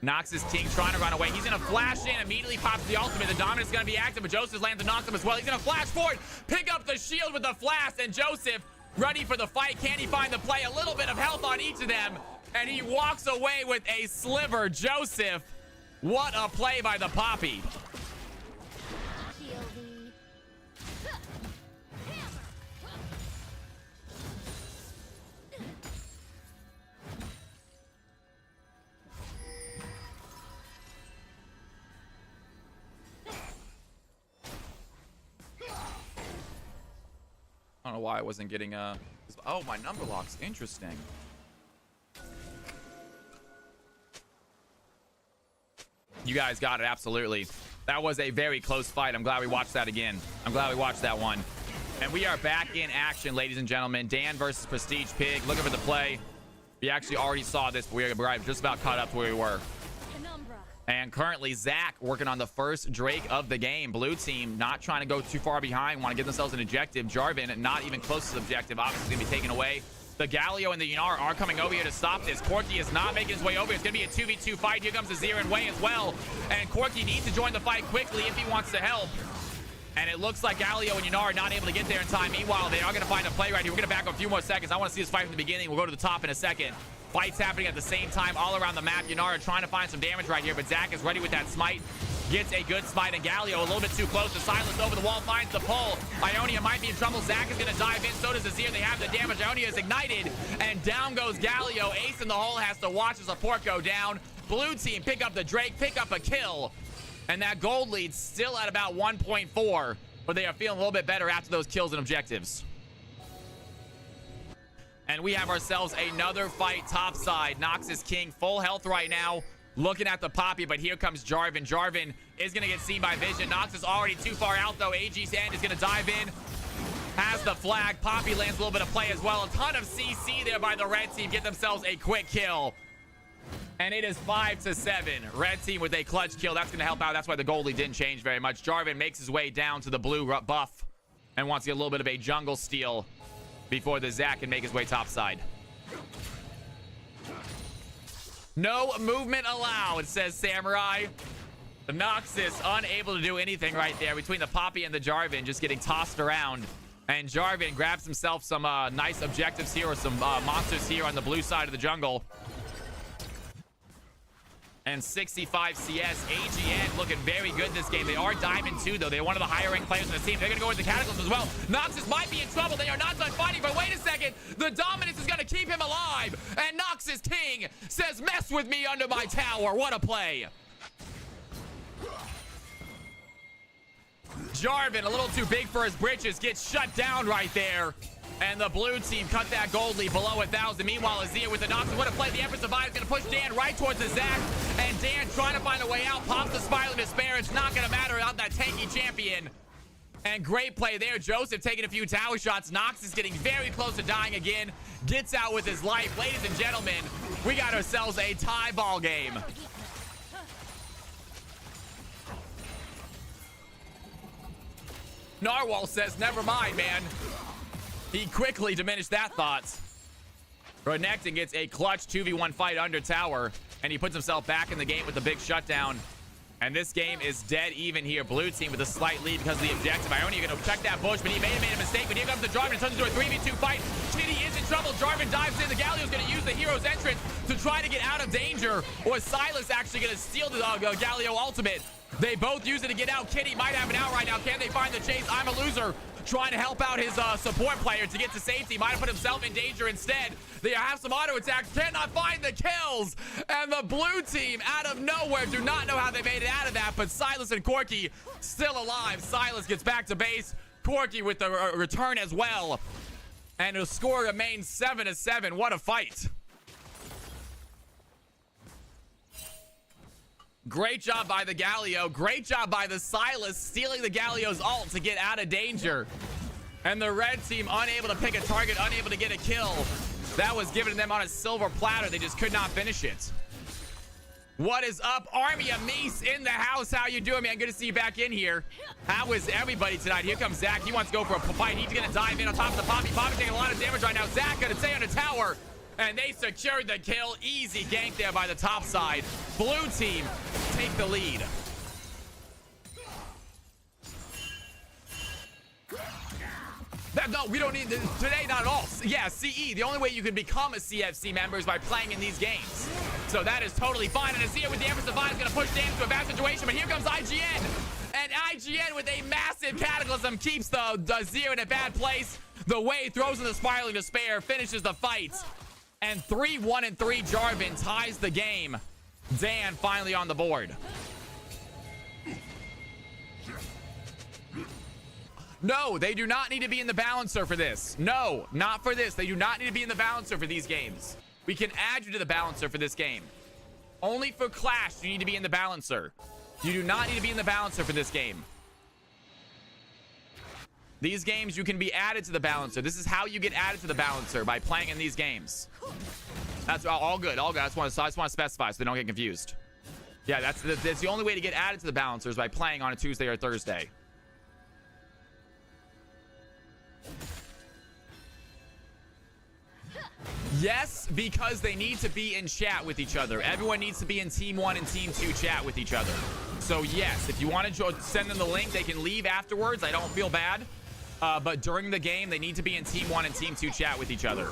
Noxus King trying to run away. He's going to flash in, immediately pops the ultimate. The Dominus is going to be active, but Joseph lands the Noxus as well. He's going to flash forward, pick up the shield with the flash, and Joseph ready for the fight. Can he find the play? A little bit of health on each of them, and he walks away with a sliver. Joseph, what a play by the Poppy. I don't know why I wasn't getting oh, my number locks. Interesting. You guys got it, absolutely. That was a very close fight. I'm glad we watched that again. I'm glad we watched that one. And we are back in action, ladies and gentlemen. Dan versus Prestige Pig. Looking for the play. We actually already saw this, but we're just about caught up to where we were. And currently, Zach working on the first Drake of the game. Blue team not trying to go too far behind. Want to get themselves an objective. Jarvan not even close to the objective. Obviously, going to be taken away. The Galio and the Yanara are coming over here to stop this. Corki is not making his way over. It's going to be a 2v2 fight. Here comes the Zero and Way as well. And Corki needs to join the fight quickly if he wants to help. And it looks like Galio and Yanara are not able to get there in time. Meanwhile, they are going to find a play right here. We're going to back up a few more seconds. I want to see this fight from the beginning. We'll go to the top in a second. Fights happening at the same time all around the map. Yanara trying to find some damage right here, but Zach is ready with that smite. Gets a good smite, and Galio a little bit too close. The Silence over the wall finds the pull. Ionia might be in trouble. Zach is going to dive in. So does Azir. They have the damage. Ionia is ignited, and down goes Galio. Ace in the hole has to watch the support go down. Blue team pick up the Drake, pick up a kill, and that gold lead still at about 1.4, but they are feeling a little bit better after those kills and objectives. And we have ourselves another fight topside. Noxus King full health right now. Looking at the Poppy, but here comes Jarvan. Jarvan is going to get seen by Vision. Nox is already too far out, though. AG's end is going to dive in. Has the flag. Poppy lands a little bit of play as well. A ton of CC there by the red team. Get themselves a quick kill. And it is 5-7. Red team with a clutch kill. That's going to help out. That's why the goalie didn't change very much. Jarvan makes his way down to the blue buff and wants to get a little bit of a jungle steal before the Zach can make his way topside. No movement allowed, says Samurai. The Noxus unable to do anything right there between the Poppy and the Jarvan, just getting tossed around. And Jarvan grabs himself some nice objectives here, or some monsters here on the blue side of the jungle. And 65 CS. AGN looking very good this game. They are Diamond 2, though. They're one of the higher ranked players in the team. They're going to go with the Cataclysm as well. Noxus might be in trouble. They are not done fighting, but wait a second. The Dominus is going to keep him alive. And Noxus King says, mess with me under my tower. What a play. Jarvan, a little too big for his britches, gets shut down right there. And the blue team cut that gold lead below 1,000. Meanwhile, Azir with the knocks. What a play. The Empress Survive is going to push Dan right towards the Zac. And Dan trying to find a way out. Pops the Spiral Despair. It's not going to matter without that tanky champion. And great play there. Joseph taking a few tower shots. Nox is getting very close to dying again. Gets out with his life. Ladies and gentlemen, we got ourselves a tie ball game. Narwhal says, never mind, man. He quickly diminished that thought. Renekton gets a clutch 2v1 fight under tower, and he puts himself back in the game with the big shutdown. And this game is dead even here. Blue team with a slight lead because of the objective. Ionia going to check that bush, but he made a mistake. But here comes the Jarvan. It turns into a 3v2 fight. Kitty is in trouble. Jarvan dives in. The Galio's going to use the hero's entrance to try to get out of danger. Or Silas actually going to steal the Galio ultimate. They both use it to get out. Kitty might have an out right now. Can they find the chase? I'm a loser. Trying to help out his support player to get to safety. Might have put himself in danger instead. They have some auto attacks. Cannot find the kills. And the blue team out of nowhere do not know how they made it out of that. But Silas and Corki still alive. Silas gets back to base. Corki with the return as well. And the score remains 7-7. What a fight. Great job by the Galio. Great job by the Silas stealing the Galio's ult to get out of danger. And the red team unable to pick a target, unable to get a kill. That was given to them on a silver platter. They just could not finish it. What is up, Army of Meese in the house? How you doing, man? Good to see you back in here. How is everybody tonight? Here comes Zac. He wants to go for a fight. He's going to dive in on top of the Poppy. Poppy taking a lot of damage right now. Zac going to stay on the tower. And they secured the kill. Easy gank there by the top side. Blue team take the lead. No, we don't need this today, not at all. Yeah, CE. The only way you can become a CFC member is by playing in these games. So that is totally fine. And Azir with the Empress Divine is going to push Dan into a bad situation. But here comes IGN. And IGN with a massive cataclysm keeps the Azir in a bad place. The Way throws in the Spiraling Despair, finishes the fight. And 3-1-3 Jarvan ties the game. Dan finally on the board. No, they do not need to be in the balancer for this. No, not for this. They do not need to be in the balancer for these games. We can add you to the balancer for this game. Only for Clash, you need to be in the balancer. You do not need to be in the balancer for this game. These games, you can be added to the balancer. This is how you get added to the balancer, by playing in these games. That's all good. All good. I just want to specify so they don't get confused. Yeah, that's the only way to get added to the balancers, by playing on a Tuesday or Thursday. Yes, because they need to be in chat with each other. Everyone needs to be in Team 1 and Team 2 chat with each other. So yes, if you want to send them the link, they can leave afterwards. I don't feel bad. But during the game, they need to be in Team 1 and Team 2 chat with each other.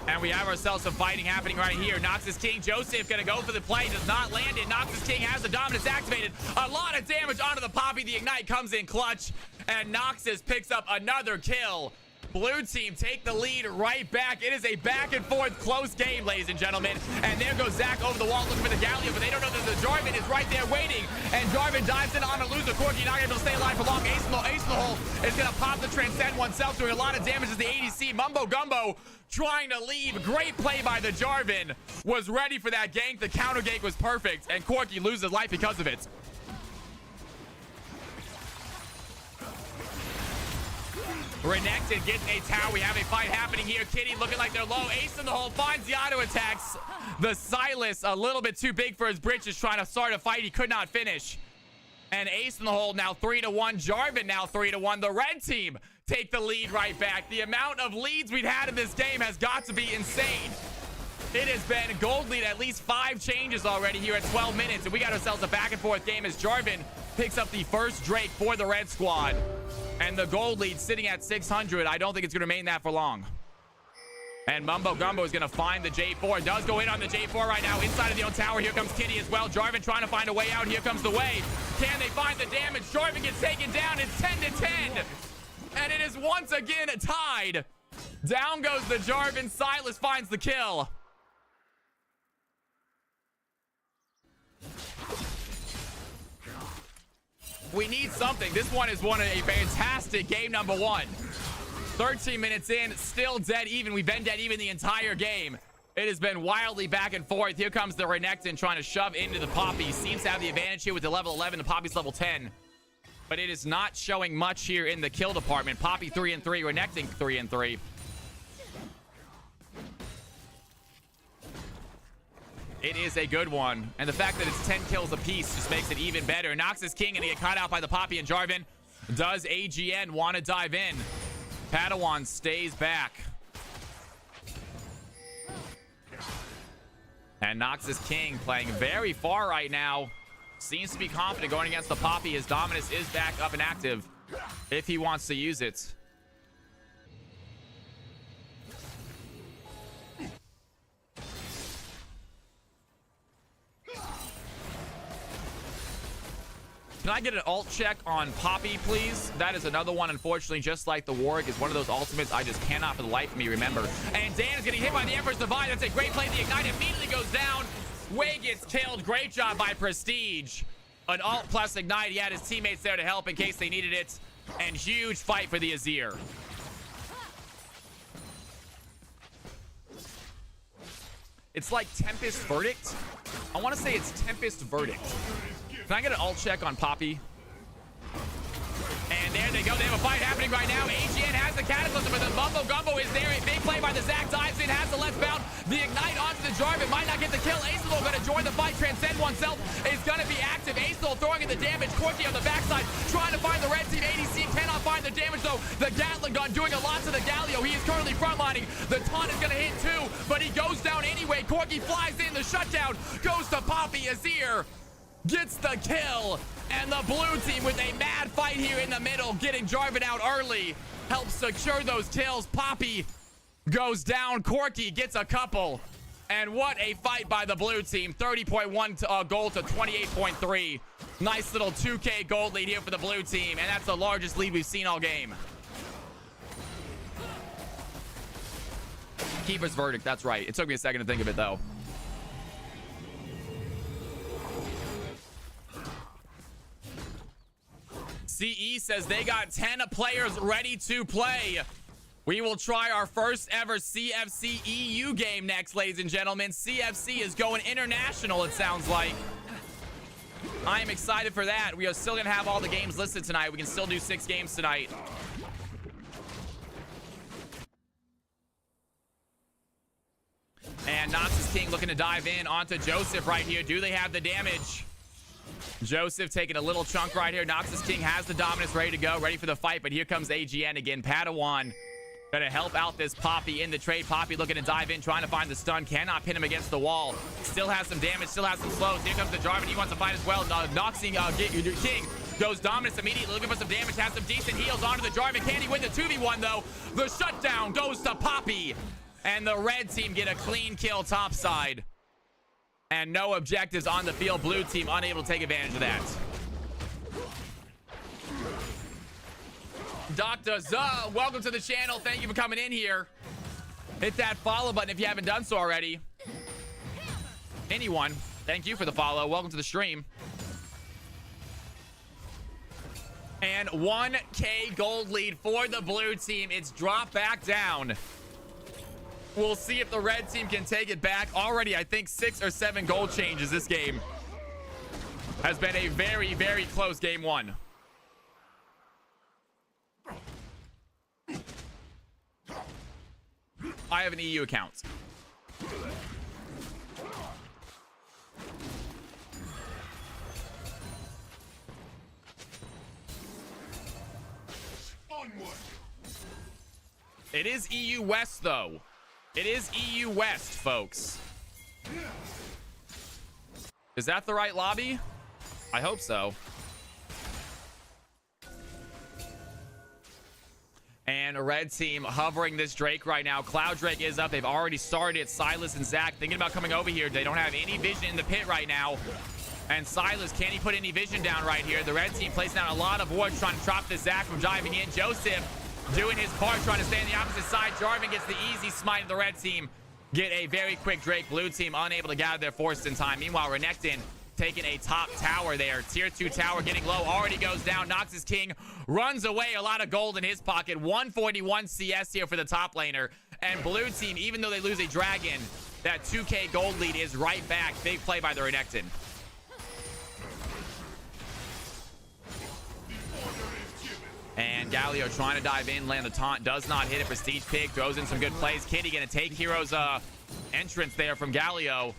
And we have ourselves some fighting happening right here. Noxus King, Joseph gonna go for the play, does not land it. Noxus King has the dominance activated. A lot of damage onto the Poppy. The Ignite comes in clutch. And Noxus picks up another kill. Blue team take the lead right back. It is a back and forth close game, ladies and gentlemen. And there goes Zac over the wall looking for the Galio, but they don't know that the Jarvan is right there waiting. And Jarvan dives in on a loser. Corki not able to stay alive for long. Ace in the hole is going to pop the Transcend oneself, doing a lot of damage as the ADC. Mumbo Gumbo trying to leave. Great play by the Jarvan. Was ready for that gank. The counter gank was perfect. And Corki loses life because of it. Renekton gets a tower. We have a fight happening here. Kitty looking like they're low. Ace in the hole finds the auto attacks. The Silas a little bit too big for his britches, trying to start a fight he could not finish. And Ace in the hole now 3-1. Jarvan now 3-1. The red team take the lead right back. The amount of leads we've had in this game has got to be insane. It has been a gold lead, at least 5 changes already here at 12 minutes. And we got ourselves a back and forth game as Jarvan picks up the first Drake for the red squad. And the gold lead sitting at 600. I don't think it's going to remain that for long. And Mumbo Gumbo is going to find the J4. Does go in on the J4 right now inside of the own tower. Here comes Kitty as well. Jarvan trying to find a way out. Here comes the Way. Can they find the damage? Jarvan gets taken down. It's 10-10. And it is once again tied. Down goes the Jarvan. Silas finds the kill. We need something. This one is a fantastic game number 1. 13 minutes in, still dead even. We've been dead even the entire game. It has been wildly back and forth. Here comes the Renekton trying to shove into the Poppy. Seems to have the advantage here with the level 11. The Poppy's level 10. But it is not showing much here in the kill department. Poppy 3-3, Renekton 3-3. It is a good one. And the fact that it's 10 kills apiece just makes it even better. Noxus King gonna get caught out by the Poppy and Jarvan. Does AGN want to dive in? Padawan stays back. And Noxus King playing very far right now. Seems to be confident going against the Poppy. His Dominus is back up and active if he wants to use it. Can I get an ult check on Poppy, please? That is another one, unfortunately, just like the Warwick, is one of those ultimates I just cannot for the life of me remember. And Dan is getting hit by the Emperor's Divide. That's a great play. The Ignite immediately goes down. Wei gets killed. Great job by Prestige. An ult plus Ignite. He had his teammates there to help in case they needed it. And huge fight for the Azir. It's like Tempest Verdict. I want to say it's Tempest Verdict. Can I get an ult check on Poppy? And there they go. They have a fight happening right now. AGN has the Cataclysm, but the Mumbo Gumbo is there. A big play by the Zac. Dives in, has the left bound. The Ignite onto the Jarvan. Might not get the kill. Acelol going to join the fight. Transcend oneself is going to be active. Acelol throwing in the damage. Corki on the backside. Trying to find the red team. ADC cannot find the damage, though. The Gatling gun doing a lot to the Galio. He is currently frontlining. The taunt is going to hit too, but he goes down anyway. Corki flies in. The shutdown goes to Poppy. Azir gets the kill, and the blue team with a mad fight here in the middle, getting Jarvan out early, helps secure those kills. Poppy goes down. Corki gets a couple, and what a fight by the blue team. 30.1 gold to 28.3. Nice little 2k gold lead here for the blue team, and that's the largest lead we've seen all game. Keeper's Verdict, that's right. It took me a second to think of it, though. CE says they got 10 players ready to play. We will try our first ever CFC EU game next, ladies and gentlemen. CFC is going international, it sounds like. I am excited for that. We are still going to have all the games listed tonight. We can still do 6 games tonight. And Noxus King looking to dive in onto Joseph right here. Do they have the damage? Joseph taking a little chunk right here. Noxus King has the Dominus ready to go, ready for the fight, but here comes AGN again. Padawan gonna help out this Poppy in the trade. Poppy looking to dive in, trying to find the stun. Cannot pin him against the wall. Still has some damage, still has some slows. Here comes the Jarvan. He wants to fight as well. Noxing King goes Dominus immediately, looking for some damage. Has some decent heals onto the Jarvan. Can he win the 2v1 though? The shutdown goes to Poppy, and the red team get a clean kill topside. And no objectives on the field. Blue team unable to take advantage of that. Dr. Zuh, welcome to the channel. Thank you for coming in here. Hit that follow button if you haven't done so already. Anyone, thank you for the follow. Welcome to the stream. And 1k gold lead for the blue team. It's dropped back down. We'll see if the red team can take it back. Already, I think 6 or 7 gold changes this game. Has been a very, very close game 1. I have an EU account. It is EU West, though. It is EU West, folks. Is that the right lobby? I hope so. And a red team hovering this Drake right now. Cloud Drake is up. They've already started. Silas and Zac thinking about coming over here. They don't have any vision in the pit right now. And Silas, can he put any vision down right here? The red team placing down a lot of wards trying to drop the Zac from diving in. Joseph doing his part, trying to stay on the opposite side. Jarvan gets the easy smite of the red team. Get a very quick Drake. Blue team unable to gather their forces in time. Meanwhile, Renekton taking a top tower there. Tier 2 tower getting low, already goes down. Noxus King runs away, a lot of gold in his pocket. 141 CS here for the top laner. And blue team, even though they lose a dragon, that 2k gold lead is right back. Big play by the Renekton. And Galio trying to dive in, land the taunt, does not hit it. Prestige Pig throws in some good plays. Kitty gonna take Hero's entrance there from Galio.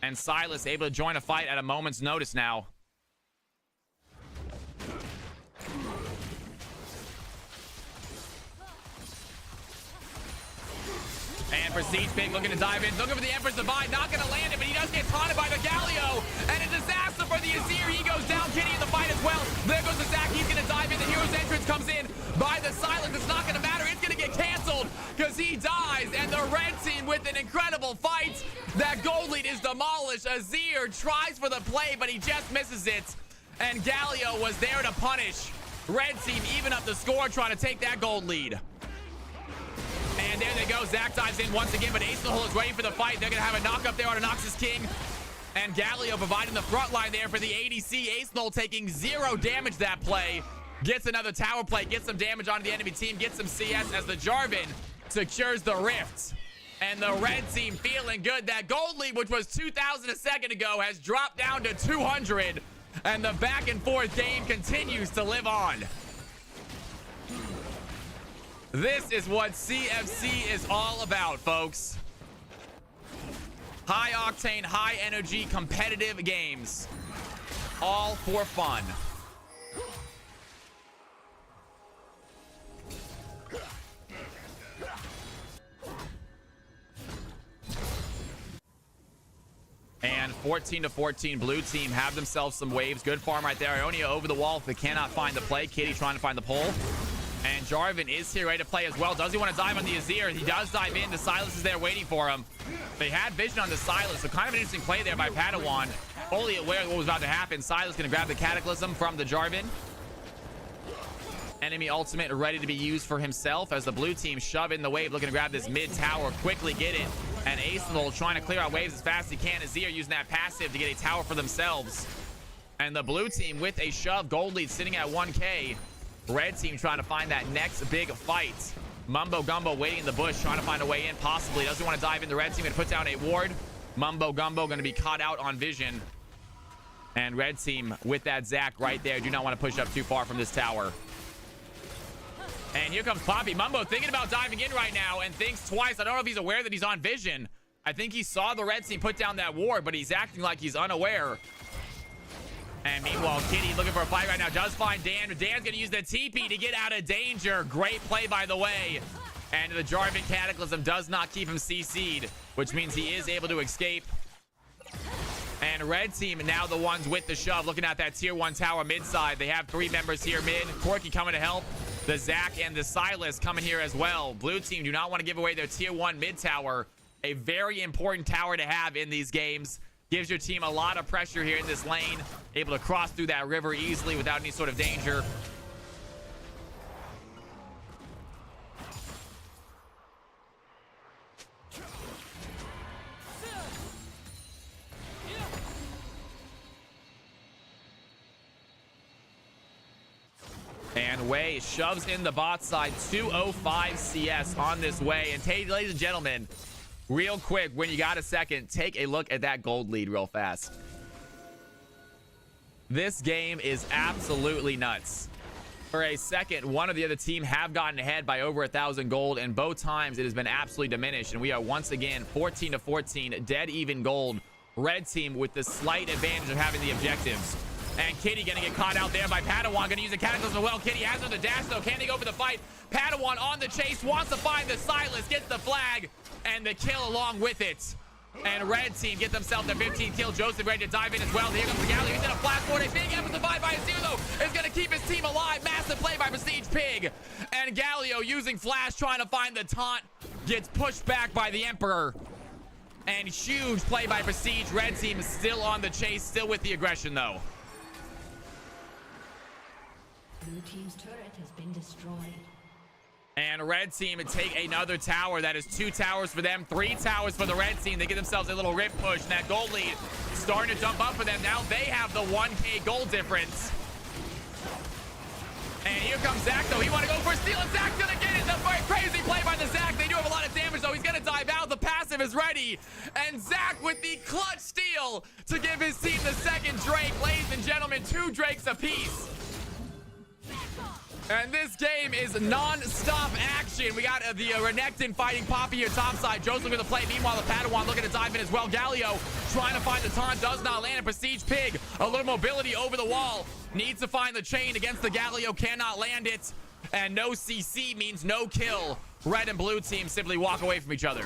And Silas able to join a fight at a moment's notice now. And Prestige Pig looking to dive in, looking for the Emperor's Divide, not gonna land it, but he does get taunted by the Galio. And a disaster for the Azir. He goes down, Kitty in the fight as well. There goes the Zac, he's gonna dive in. The Hero's entrance comes in by the Silence. It's not gonna matter, it's gonna get canceled because he dies. And the red team with an incredible fight. That gold lead is demolished. Azir tries for the play, but he just misses it. And Galio was there to punish. Red team even up the score, trying to take that gold lead. And there they go. Zac dives in once again, but Ace in the Hole is ready for the fight. They're going to have a knock up there on Noxus King. And Galio providing the front line there for the ADC. Ace in the Hole taking 0 damage that play. Gets another tower play, gets some damage onto the enemy team, gets some CS as the Jarvan secures the rift. And the red team feeling good. That gold lead, which was 2,000 a second ago, has dropped down to 200. And the back and forth game continues to live on. This is what CFC is all about, folks. High octane, high energy, competitive games. All for fun. And 14-14, blue team have themselves some waves. Good farm right there. Ionia over the wall if they cannot find the play. Kitty trying to find the pull. And Jarvan is here ready to play as well. Does he want to dive on the Azir? He does dive in. The Silas is there waiting for him. They had vision on the Silas, so kind of an interesting play there by Padawan. Fully aware of what was about to happen. Silas going to grab the Cataclysm from the Jarvan. Enemy ultimate ready to be used for himself as the blue team shove in the wave, looking to grab this mid tower, quickly get it. And Ace trying to clear out waves as fast as he can. Azir using that passive to get a tower for themselves. And the blue team with a shove, gold lead sitting at 1k. Red team trying to find that next big fight. Mumbo Gumbo waiting in the bush, trying to find a way in, possibly. Doesn't want to dive in. The red team going to put down a ward. Mumbo Gumbo going to be caught out on vision. And red team with that Zac right there. Do not want to push up too far from this tower. And here comes Poppy. Mumbo thinking about diving in right now and thinks twice. I don't know if he's aware that he's on vision. I think he saw the red team put down that ward, but he's acting like he's unaware. And meanwhile, Kitty looking for a fight right now. Does find Dan. Dan's going to use the TP to get out of danger. Great play, by the way. And the Jarvan Cataclysm does not keep him CC'd, which means he is able to escape. And red team now the ones with the shove, looking at that tier 1 tower mid side. They have 3 members here mid. Corki coming to help. The Zac and the Silas coming here as well. Blue team do not want to give away their tier 1 mid tower. A very important tower to have in these games. Gives your team a lot of pressure here in this lane. Able to cross through that river easily without any sort of danger. And Wei shoves in the bot side. 205 CS on this way. And ladies and gentlemen, real quick, when you got a second, take a look at that gold lead real fast. This game is absolutely nuts. For a second, one or the other team have gotten ahead by over 1,000 gold, and both times it has been absolutely diminished. And we are once again 14-14, dead even gold. Red team with the slight advantage of having the objectives. And Kitty gonna get caught out there by Padawan. Gonna use the Cataclysm as well. Kitty has her the dash though. Can he go for the fight? Padawan on the chase, wants to find the Silas, gets the flag, and the kill along with it. And red team get themselves the 15th kill. Joseph ready to dive in as well. Here comes the Galio. He's in a flash forward. A big effort survived by Azir though. Is gonna keep his team alive. Massive play by Prestige Pig. And Galio using flash, trying to find the taunt. Gets pushed back by the Emperor. And huge play by Prestige. Red team is still on the chase, still with the aggression though. Blue team's turret has been destroyed. And red team would take another tower. That is 2 towers for them, 3 towers for the red team. They get themselves a little rip push, and that gold lead starting to jump up for them. Now they have the 1K gold difference. And here comes Zach, though. He want to go for a steal, and Zach's going to get it. The crazy play by the Zach. They do have a lot of damage, though. He's going to dive out. The passive is ready. And Zach with the clutch steal to give his team the second Drake. Ladies and gentlemen, 2 Drakes apiece. And this game is non-stop action. We got the Renekton fighting Poppy here topside. Joseph with the play. Meanwhile, the Padawan looking to dive in as well. Galio trying to find the taunt. Does not land. And Prestige Pig, a little mobility over the wall. Needs to find the chain against the Galio. Cannot land it. And no CC means no kill. Red and blue team simply walk away from each other.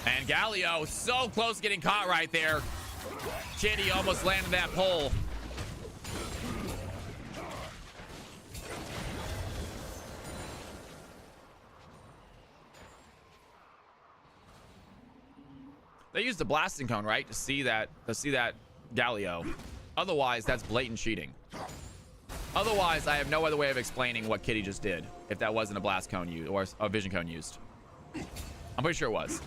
And Galio so close to getting caught right there. Kitty almost landed that pole. They used the blasting cone, right, to see that Galio. Otherwise, that's blatant cheating. Otherwise, I have no other way of explaining what Kitty just did if that wasn't a blast cone used or a vision cone used. I'm pretty sure it was.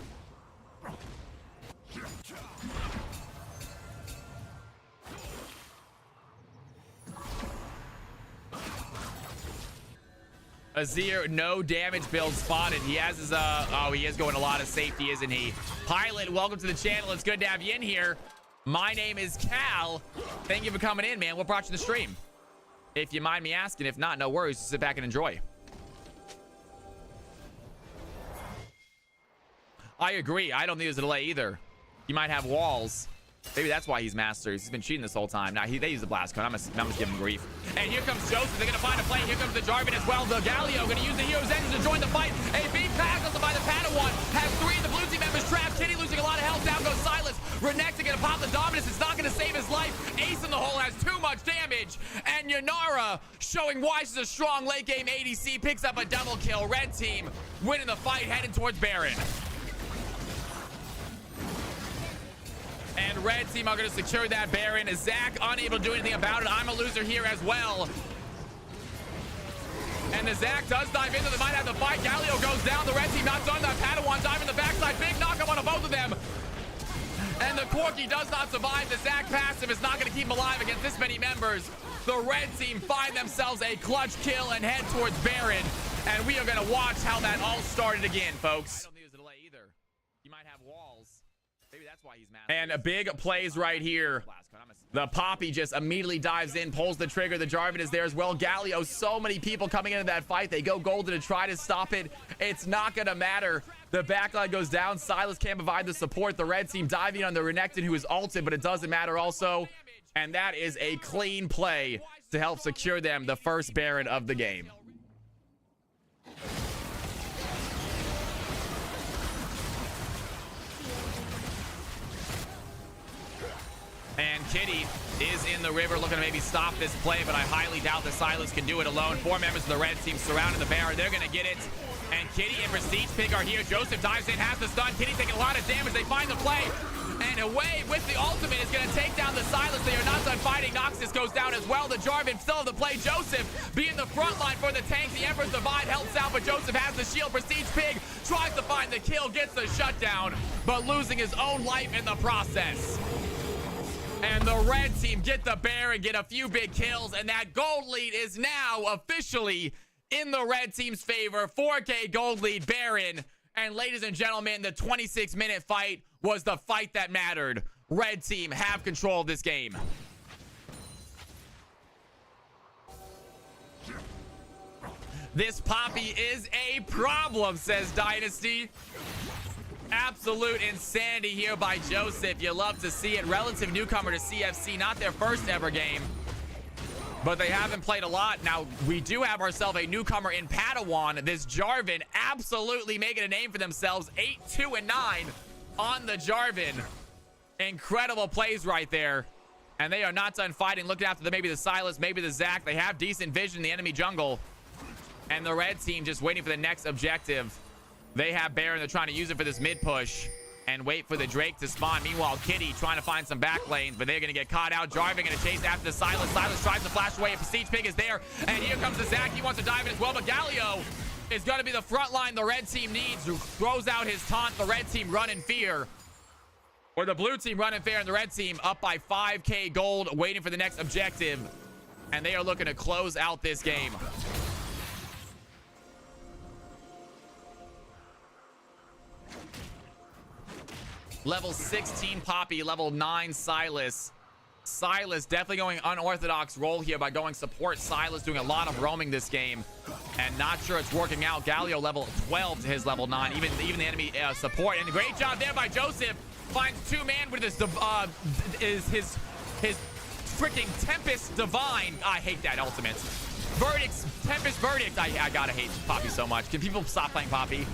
Azir, no damage build spotted. He has his, oh, he is going a lot of safety, isn't he? Pilot, welcome to the channel. It's good to have you in here. My name is Cal. Thank you for coming in, man. What brought you to the stream? If you mind me asking. If not, no worries. Just sit back and enjoy. I agree. I don't think there's a delay either. You might have walls. Maybe that's why he's masters. He's been cheating this whole time. Now, they use the blast cone. I'm just giving him grief. And here comes Joseph. They're going to find a play. Here comes the Jarvan as well. The Galio going to use the Hero's Engine to join the fight. A big pass also by the Padawan. Has 3 of the blue team members trapped. Kitty losing a lot of health. Down goes Silas. Renekton going to pop the Dominus. It's not going to save his life. Ace in the hole has too much damage. And Yanara showing why she's a strong late game ADC. Picks up a double kill. Red team winning the fight, heading towards Baron. And red team are going to secure that Baron. Zach unable to do anything about it. I'm a loser here as well. And the Zach does dive into. They might have the fight. Galio goes down. The red team not done. That Padawan dive in the backside. Big knockup on both of them. And the Corki does not survive. The Zach passive is not going to keep him alive against this many members. The red team find themselves a clutch kill and head towards Baron. And we are going to watch how that all started again, folks. I don't think there's a delay either. You might have walls. Maybe that's why he's mad. And a big plays right here. The Poppy just immediately dives in, pulls the trigger. The Jarvan is there as well. Galio, so many people coming into that fight. They go golden to try to stop it. It's not going to matter. The backline goes down. Silas can't provide the support. The red team diving on the Renekton, who is ulted, but it doesn't matter also. And that is a clean play to help secure them the first Baron of the game. And Kitty is in the river looking to maybe stop this play, but I highly doubt that Silas can do it alone. 4 members of the red team surrounding the Baron. They're going to get it. And Kitty and Prestige Pig are here. Joseph dives in, has the stun. Kitty taking a lot of damage. They find the play. And away with the ultimate is going to take down the Silas. They are not done fighting. Noxus goes down as well. The Jarvan still have the play. Joseph being the front line for the tank. The Emperor's Divide helps out, but Joseph has the shield. Prestige Pig tries to find the kill, gets the shutdown, but losing his own life in the process. And the red team get the Baron, get a few big kills, and that gold lead is now officially in the red team's favor. 4K gold lead, Baron. And ladies and gentlemen, the 26-minute fight was the fight that mattered. Red team have control of this game. This Poppy is a problem, says Dynasty. Absolute insanity here by Joseph. You love to see it. Relative newcomer to CFC, not their first ever game, but they haven't played a lot. Now, we do have ourselves a newcomer in Padawan. This Jarvan absolutely making a name for themselves. 8-2-9 on the Jarvan. Incredible plays right there. And they are not done fighting. Looking after maybe the Silas, maybe the Zach. They have decent vision in the enemy jungle. And the red team just waiting for the next objective. They have Baron. They're trying to use it for this mid push. and wait for the Drake to spawn. Meanwhile, Kitty trying to find some back lanes, but they're going to get caught out. Jarvan going to chase after the Silas. Silas tries to flash away. A Siege Pig is there, and here comes the Zac. He wants to dive in as well, but Galio is going to be the front line the red team needs, who throws out his taunt. The red team run in fear. Or the blue team run in fear, and the red team up by 5k gold, waiting for the next objective. And they are looking to close out this game. Level 16 Poppy, level 9 Silas. Silas definitely going unorthodox role here by going support. Silas doing a lot of roaming this game, and not sure it's working out. Galio level 12 to his level 9. Even the enemy support, and a great job there by Joseph. Finds 2-man with his freaking Tempest Divine. I hate that ultimate. Verdicts, Tempest Verdict. I gotta hate Poppy so much. Can people stop playing Poppy?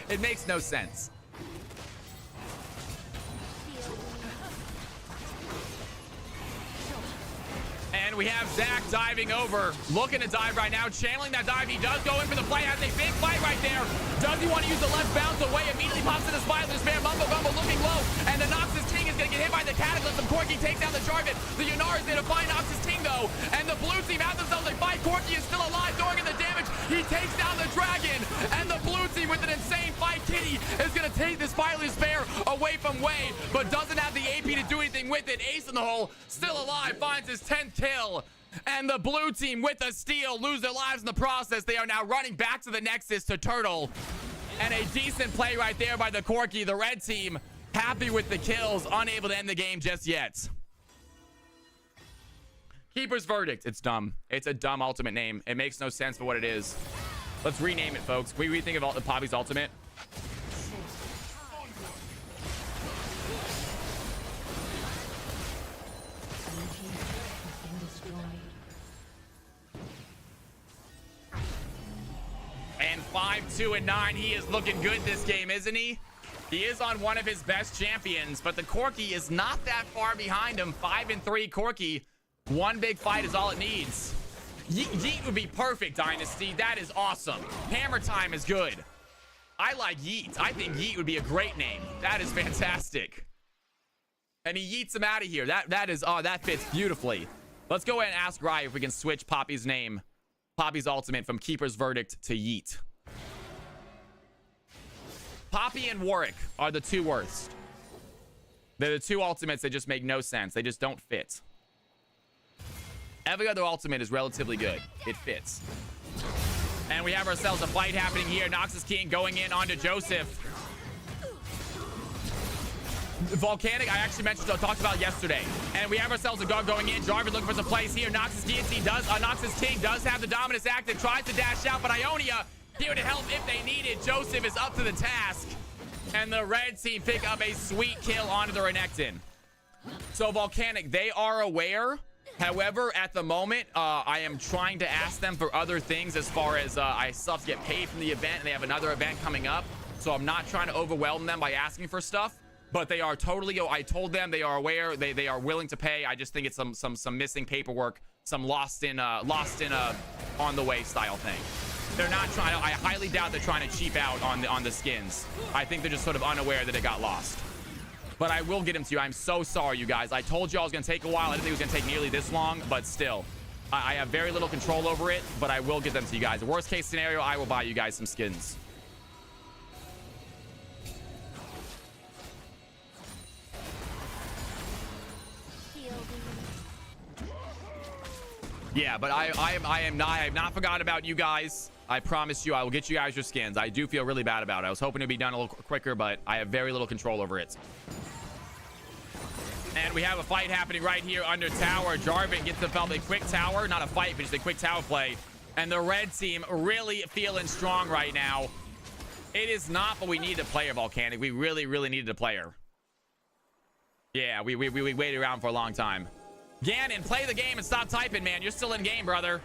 It makes no sense. And we have Zac diving over, looking to dive right now, channeling that dive. He does go in for the play, has a big fight right there. Does he want to use the left bounce away? Immediately pops in his spine. This man, Mumbo Gumbo looking low, and the Noxus King is going to get hit by the Cataclysm. Corki takes down the Jarvan. The Yunar is going to find Noxus King, though, and the blue team have themselves a fight. Corki is still alive, throwing in the damage. He takes down the Dragon, and the blue team with an insane fight. Kitty is going to take this Fiery Spare away from Wade, but doesn't have the AP to do anything with it. Ace in the hole, still alive, finds his 10th kill. And the blue team with a steal lose their lives in the process. They are now running back to the Nexus to Turtle. And a decent play right there by the Corki. The red team happy with the kills, unable to end the game just yet. Keeper's Verdict. It's dumb. It's a dumb ultimate name. It makes no sense for what it is. Let's rename it, folks. Can we rethink of Poppy's ultimate? And 5-2-9. He is looking good this game, isn't he? He is on one of his best champions, but the Corki is not that far behind him. 5-3 Corki. One big fight is all it needs. Yeet would be perfect, Dynasty. That is awesome. Hammer Time is good. I like Yeet. I think Yeet would be a great name. That is fantastic. And he yeets him out of here. That fits beautifully. Let's go ahead and ask Rye if we can switch Poppy's name. Poppy's ultimate from Keeper's Verdict to Yeet. Poppy and Warwick are the two worst. They're the two ultimates that just make no sense. They just don't fit. Every other ultimate is relatively good. It fits. And we have ourselves a fight happening here. Noxus King going in onto Joseph. Volcanic, I actually talked about yesterday. And we have ourselves a guard going in. Jarvan looking for some plays here. Noxus King does have the Dominus active. Tries to dash out, but Ionia here to help if they need it. Joseph is up to the task. And the red team pick up a sweet kill onto the Renekton. So Volcanic, they are aware. However, at the moment, I am trying to ask them for other things as far as I still have to get paid from the event, and they have another event coming up. So I'm not trying to overwhelm them by asking for stuff. But they are totally, I told them they are aware, they are willing to pay. I just think it's some missing paperwork, some lost in on the way style thing. They're not trying to, I highly doubt they're trying to cheap out on the skins. I think they're just sort of unaware that it got lost. But I will get them to you. I'm so sorry, you guys. I told you I was going to take a while. I didn't think it was going to take nearly this long, but still. I have very little control over it, but I will get them to you guys. The worst case scenario, I will buy you guys some skins. Yeah, but I have not forgotten about you guys. I promise you I will get you guys your skins. I do feel really bad about it. I was hoping to be done a little quicker, but I have very little control over it. And we have a fight happening right here under tower. Jarvan gets himself a quick tower. Not a fight, but just a quick tower play. And the red team really feeling strong right now. It is not, but we need a player, Volcanic. We really, really needed a player. Yeah, we waited around for a long time. Ganon, play the game and stop typing, man. You're still in game, brother.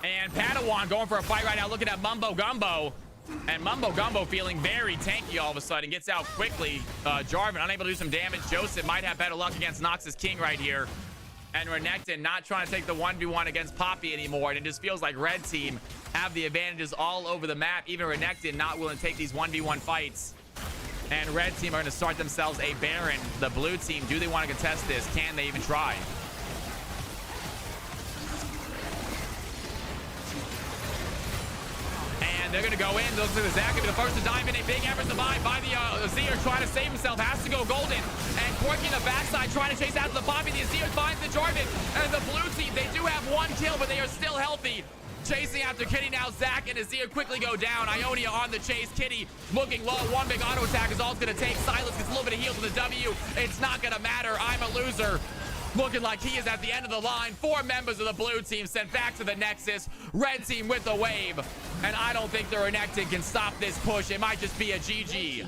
And Padawan going for a fight right now, looking at Mumbo Gumbo. And Mumbo Gumbo feeling very tanky all of a sudden. Gets out quickly. Jarvan unable to do some damage. Joseph might have better luck against Noxus King right here. And Renekton not trying to take the 1v1 against Poppy anymore. And it just feels like red team have the advantages all over the map. Even Renekton not willing to take these 1v1 fights. And red team are going to start themselves a Baron. The blue team, do they want to contest this? Can they even try? And they're going to go in. Looks like Zach will be the first to dive in. A big effort survived by the Azir trying to save himself. Has to go golden. And Corky in the backside trying to chase after the Poppy. The Azir finds the Jarvan. And the blue team, they do have one kill, but they are still healthy. Chasing after Kitty now. Zach and Azir quickly go down. Ionia on the chase. Kitty looking low. One big auto attack is all it's going to take. Silas gets a little bit of heal to the W. It's not going to matter. I'm a loser. Looking like he is at the end of the line. 4 members of the blue team sent back to the Nexus. Red team with the wave. And I don't think the Renekton can stop this push. It might just be a GG.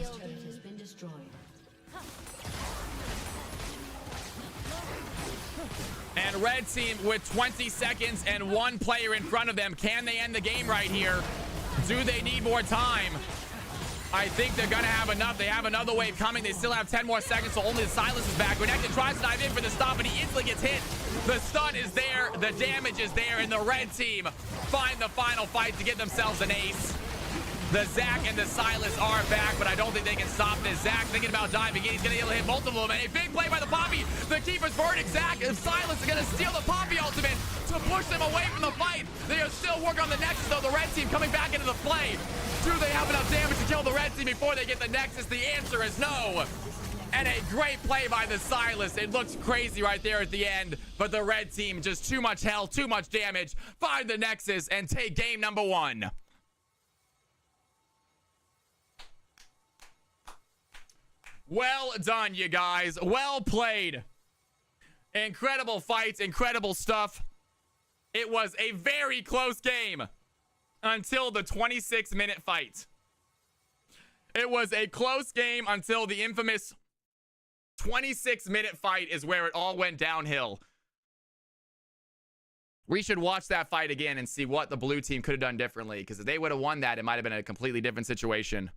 And red team with 20 seconds and 1 player in front of them. Can they end the game right here? Do they need more time? I think they're going to have enough. They have another wave coming. They still have 10 more seconds, so only the Silas is back. Renekton tries to dive in for the stop, and he instantly gets hit. The stun is there. The damage is there, and the red team find the final fight to get themselves an ace. The Zach and the Silas are back, but I don't think they can stop this. Zach thinking about diving in. He's going to be able to hit multiple of them. And a big play by the Poppy. The keeper's burning. Zach and Silas are going to steal the Poppy ultimate to push them away from the fight. They are still working on the Nexus, though. The red team coming back into the play. Do they have enough damage to kill the red team before they get the Nexus? The answer is no. And a great play by the Silas. It looks crazy right there at the end, but the red team, just too much health, too much damage. Find the Nexus and take game number 1. Well done, you guys. Well played. Incredible fights, incredible stuff. It was a very close game until the 26-minute fight. It was a close game until the infamous 26-minute fight is where it all went downhill. We should watch that fight again and see what the blue team could have done differently, because if they would have won that, it might have been a completely different situation.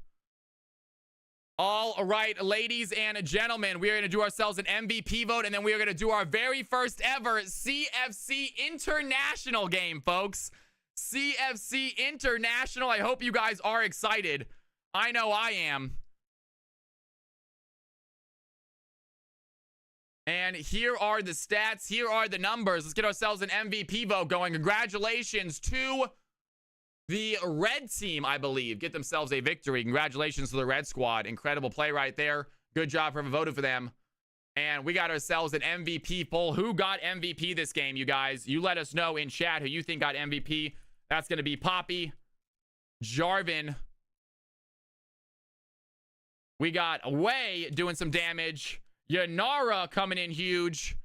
All right, ladies and gentlemen, we are going to do ourselves an MVP vote, and then we are going to do our very first ever CFC International game, folks. CFC International. I hope you guys are excited. I know I am. And here are the stats. Here are the numbers. Let's get ourselves an MVP vote going. Congratulations to the red team, I believe. Get themselves a victory. Congratulations to the red squad. Incredible play right there. Good job for voting for them. And we got ourselves an MVP poll. Who got MVP this game, you guys? You let us know in chat who you think got MVP. That's going to be Poppy, Jarvan. We got Way doing some damage. Yanara coming in huge.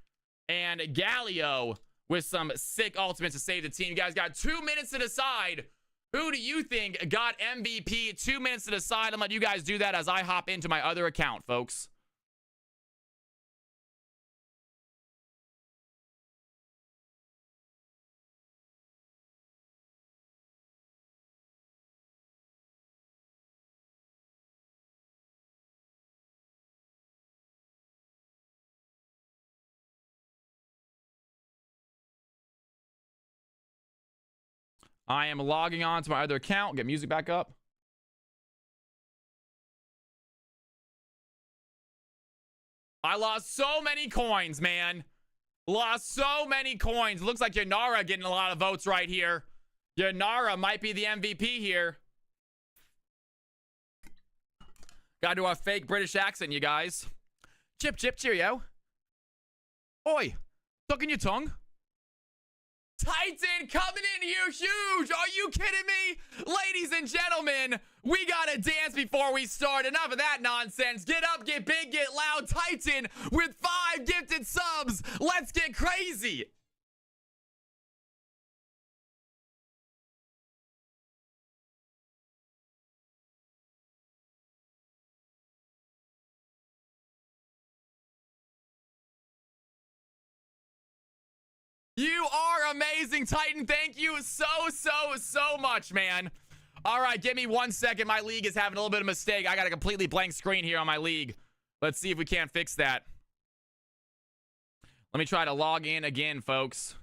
And Galio with some sick ultimates to save the team. You guys got 2 minutes to decide. Who do you think got MVP? 2 minutes to decide. I'm letting you guys do that as I hop into my other account, folks. I am logging on to my other account. Get music back up. I lost so many coins, man. Lost so many coins. Looks like Yanara getting a lot of votes right here. Yanara might be the MVP here. Gotta do our fake British accent, you guys. Chip, chip, cheerio. Oi, sucking your tongue. Titan coming in here huge. Are you kidding me? Ladies and gentlemen, we gotta dance before we start. Enough of that nonsense. Get up, get big, get loud. Titan with 5 gifted subs. Let's get crazy. You are amazing, Titan. Thank you so much, man. All right, give me 1 second. My league is having a little bit of a mistake. I got a completely blank screen here on my league. Let's see if we can't fix that. Let me try to log in again, folks.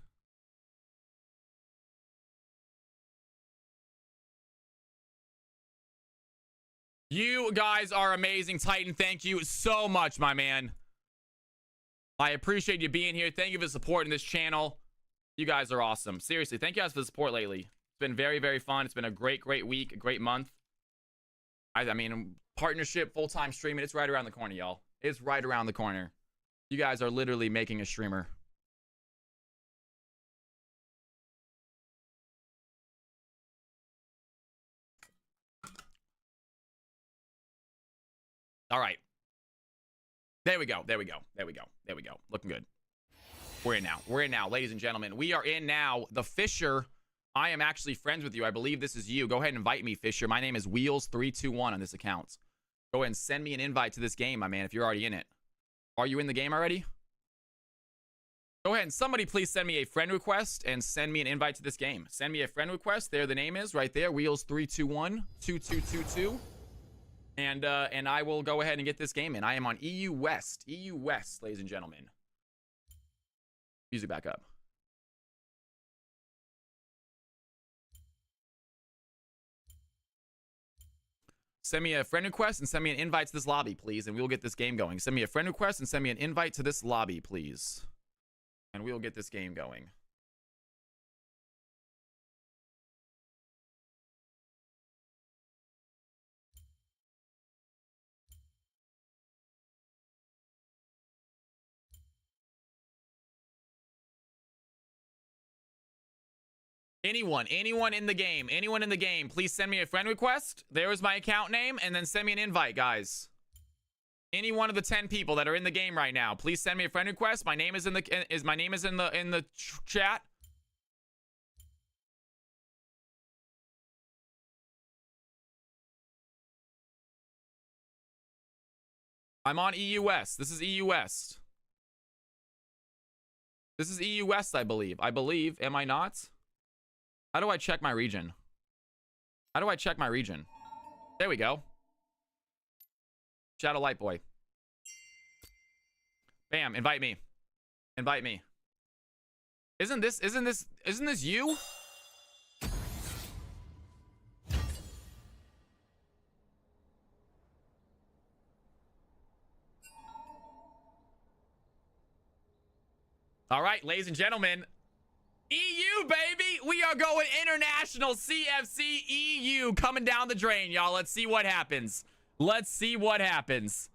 You guys are amazing, Titan. Thank you so much, my man. I appreciate you being here. Thank you for supporting this channel. You guys are awesome. Seriously, thank you guys for the support lately. It's been very, very fun. It's been a great week, a great month. I mean, partnership, full-time streaming, it's right around the corner, y'all. It's right around the corner. You guys are literally making a streamer. All right. There we go. There we go. There we go. There we go. Looking good. We're in now. We're in now, ladies and gentlemen. We are in now. The Fisher, I am actually friends with you. I believe this is you. Go ahead and invite me, Fisher. My name is Wheels321 on this account. Go ahead and send me an invite to this game, my man, if you're already in it. Are you in the game already? Go ahead and somebody please send me a friend request and send me an invite to this game. Send me a friend request. There the name is right there. Wheels321-2222. And I will go ahead and get this game in. I am on EU West. EU West, ladies and gentlemen. Music back up. Send me a friend request and send me an invite to this lobby, please, and we'll get this game going. Send me a friend request and send me an invite to this lobby, please. And we'll get this game going. Anyone in the game, please send me a friend request. There's my account name, and then send me an invite, guys. Any one of the 10 people that are in the game right now, please send me a friend request. My name is in the chat. I'm on EU West. This is EU West. This is EU West, I believe. Am I not? How do I check my region? How do I check my region? There we go. Shadow Light Boy. Bam, invite me. Invite me. Isn't this you? All right, ladies and gentlemen. EU, baby! We are going international. CFC EU coming down the drain, y'all. Let's see what happens. Let's see what happens.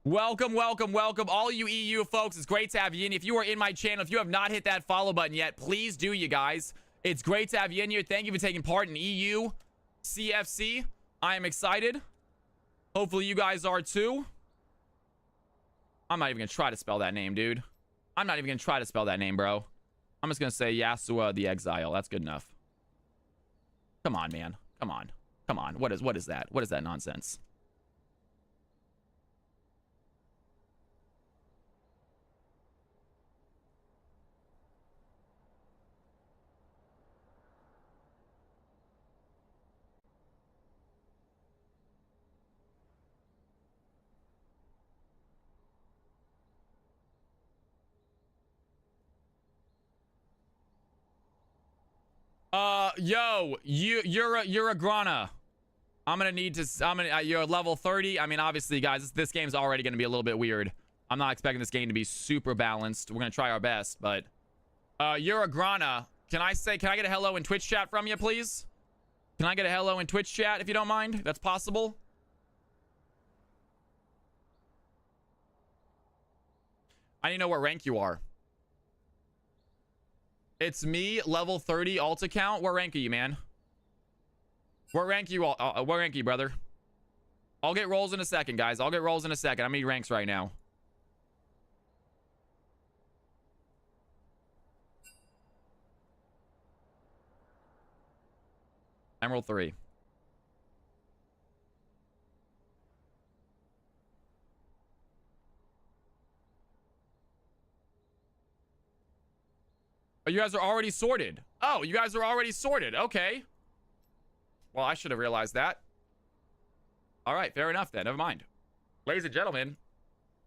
Welcome, welcome, welcome. All you EU folks, it's great to have you in. If you are in my channel, if you have not hit that follow button yet, please do, you guys. It's great to have you in here. Thank you for taking part in EU CFC. I am excited. Hopefully you guys are too. I'm not even gonna try to spell that name, dude. I'm not even gonna try to spell that name, bro. I'm just gonna say Yasua the Exile. That's good enough. Come on, man. Come on. Come on. What is that? What is that nonsense? Yo, you're a Grana. I'm gonna need to. You're level 30. I mean, obviously, guys, this game's already gonna be a little bit weird. I'm not expecting this game to be super balanced. We're gonna try our best, but you're a Grana. Can I get a hello in Twitch chat from you, please? Can I get a hello in Twitch chat if you don't mind? That's possible. I need to know what rank you are. It's me, level 30 alt account. What rank are you, man? What rank you all? What rank are you, brother? I'll get rolls in a second, guys. I'll get rolls in a second. I'm in ranks right now. Emerald 3. Oh, you guys are already sorted. Oh, you guys are already sorted. Okay. Well, I should have realized that. All right, fair enough then. Never mind. Ladies and gentlemen,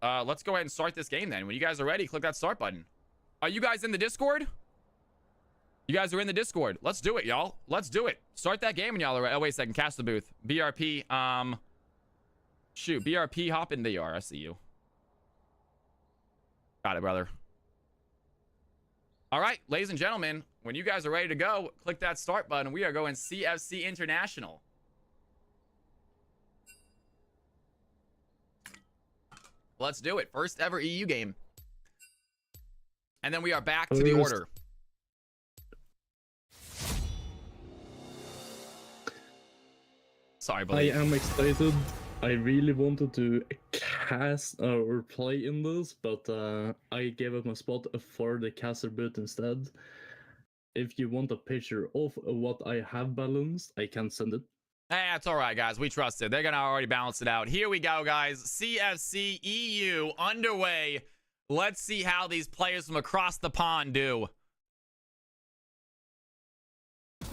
let's go ahead and start this game then. When you guys are ready, click that start button. Are you guys in the Discord? You guys are in the Discord. Let's do it, y'all. Let's do it. Start that game when y'all are ready. Oh, wait a second. Cast the booth. BRP. Shoot. BRP, hop in the ER. I see you. Got it, brother. All right, ladies and gentlemen, when you guys are ready to go, click that start button. We are going CFC International. Let's do it. First ever EU game. And then we are back to the order. Sorry, buddy. I am excited. I really wanted to cast or play in this, but I gave up my spot for the caster boot instead. If you want a picture of what I have balanced, I can send it. That's all right, guys. We trust it. They're going to already balance it out. Here we go, guys. CFC EU underway. Let's see how these players from across the pond do.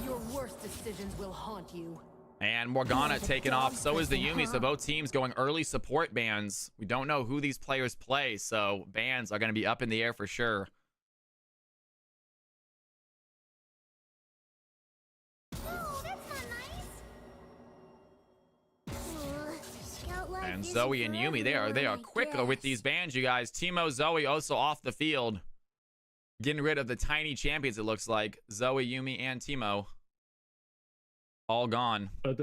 Your worst decisions will haunt you. And Morgana taking off. So is the Yumi. So both teams going early support bans. We don't know who these players play, so bans are going to be up in the air for sure. And Zoe and Yumi, they are quicker with these bans, you guys. Timo, Zoe also off the field. Getting rid of the tiny champions, it looks like. Zoe, Yumi, and Timo. All gone. But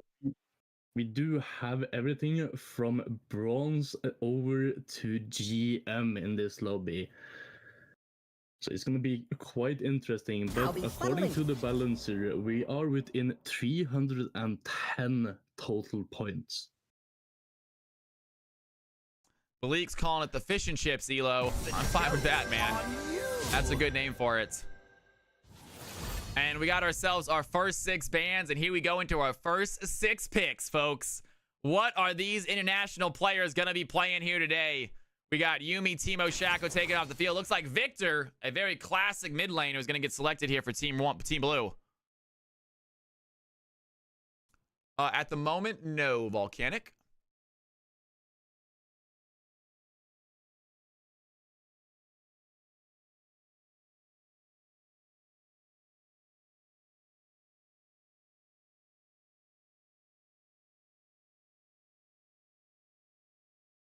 we do have everything from bronze over to GM in this lobby. So it's going to be quite interesting. But according to the balancer, we are within 310 total points. Bleak's calling it the fish and chips, Elo. I'm fine with that, man. That's a good name for it. And we got ourselves our first 6 bans, and here we go into our first 6 picks, folks. What are these international players going to be playing here today? We got Yumi, Timo, Shaco taking off the field. Looks like Victor, a very classic mid laner, is going to get selected here for Team Blue. At the moment, no, Volcanic.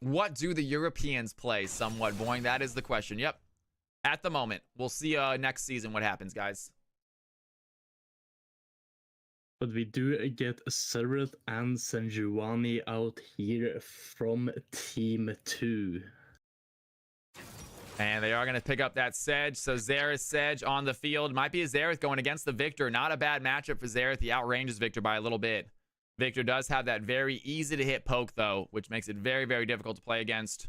What do the Europeans play? Somewhat boring. That is the question. Yep. At the moment. We'll see next season what happens, guys. But we do get Sereth and Sanjuani out here from Team 2. And they are going to pick up that Sedge. So Xerath, Sedge on the field. Might be a Xerath going against the Victor. Not a bad matchup for Xerath. He outranges Victor by a little bit. Victor does have that very easy to hit poke, though, which makes it very, very difficult to play against.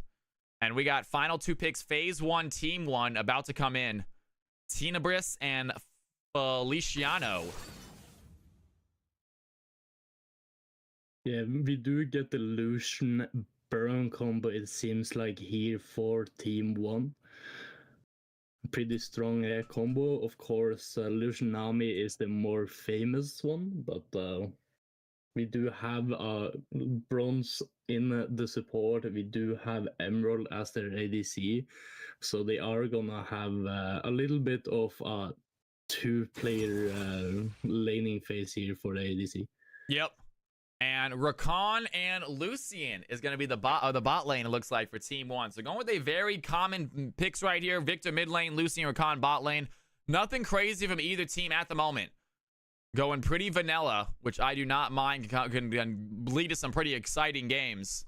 And we got final 2 picks. Phase 1, Team 1 about to come in. Tenebris and Feliciano. Yeah, we do get the Lucian Burn combo, it seems like, here for Team 1. Pretty strong combo. Of course, Lucian Nami is the more famous one, but we do have bronze in the support. We do have Emerald as their ADC. So they are gonna have a little bit of a 2-player laning phase here for the ADC. Yep. And Rakan and Lucian is going to be the bot lane, it looks like, for Team 1. So going with a very common picks right here. Victor mid lane, Lucian, Rakan bot lane. Nothing crazy from either team at the moment. Going pretty vanilla, which I do not mind, can lead to some pretty exciting games.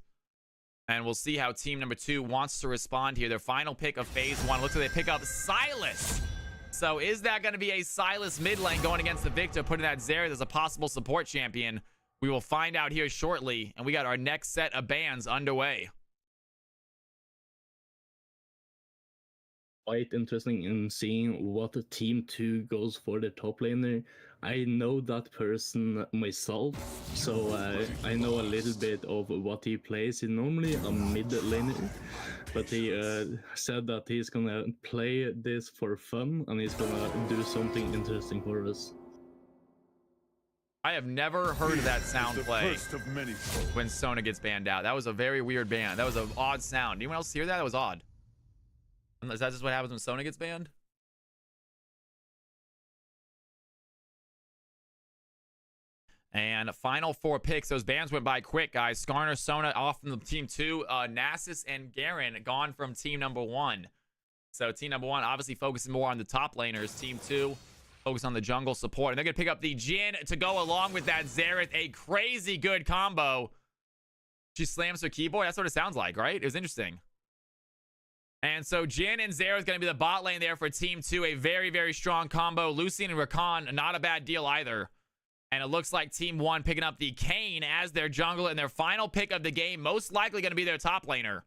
And we'll see how team number 2 wants to respond here. Their final pick of phase 1. Looks like they pick up Silas. So is that going to be a Silas mid lane going against the Victor, putting that Xerath as a possible support champion? We will find out here shortly. And we got our next set of bans underway. Quite interesting in seeing what the team 2 goes for the top laner. I know that person myself, so I know a little bit of what he plays. He's normally a mid laner, but he said that he's gonna play this for fun and he's gonna do something interesting for us. I have never heard that sound The play first of many foes. when Sona gets banned out. That was a very weird ban. That was an odd sound. Anyone else hear that? That was odd. Is that just what happens when Sona gets banned? And final 4 picks. Those bans went by quick, guys. Skarner, Sona off from the team 2. Nasus and Garen gone from team number 1. So team number 1 obviously focusing more on the top laners. Team 2 focus on the jungle support. And they're going to pick up the Jhin to go along with that Xerath. A crazy good combo. She slams her keyboard. That's what it sounds like, right? It was interesting. And so Jhin and Xerath going to be the bot lane there for team 2. A very, very strong combo. Lucian and Rakan, not a bad deal either. And it looks like Team 1 picking up the Kayn as their jungler and their final pick of the game. Most likely going to be their top laner.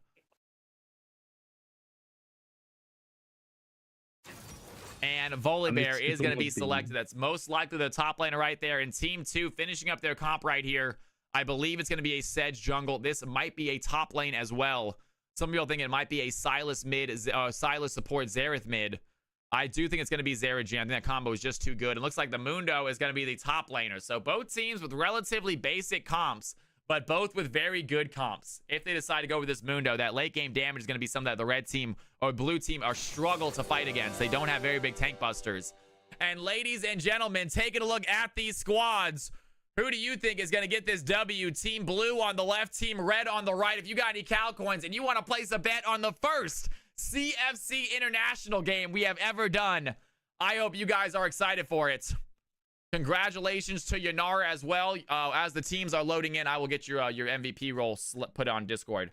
And Volibear is going to be selected. That's most likely the top laner right there. And Team 2 finishing up their comp right here. I believe it's going to be a Sedge jungle. This might be a top lane as well. Some people think it might be a Sylas mid, Sylas support Xerath mid. I do think it's going to be Xerath Jhin. I think that combo is just too good. It looks like the Mundo is going to be the top laner. So both teams with relatively basic comps, but both with very good comps. If they decide to go with this Mundo, that late game damage is going to be something that the red team or blue team are struggle to fight against. They don't have very big tank busters. And ladies and gentlemen, taking a look at these squads, who do you think is going to get this W? Team blue on the left, team red on the right. If you got any Cal coins and you want to place a bet on the first CFC international game we have ever done, I hope you guys are excited for it. Congratulations to Yanara as well. As the teams are loading in, I will get your MVP role put on Discord.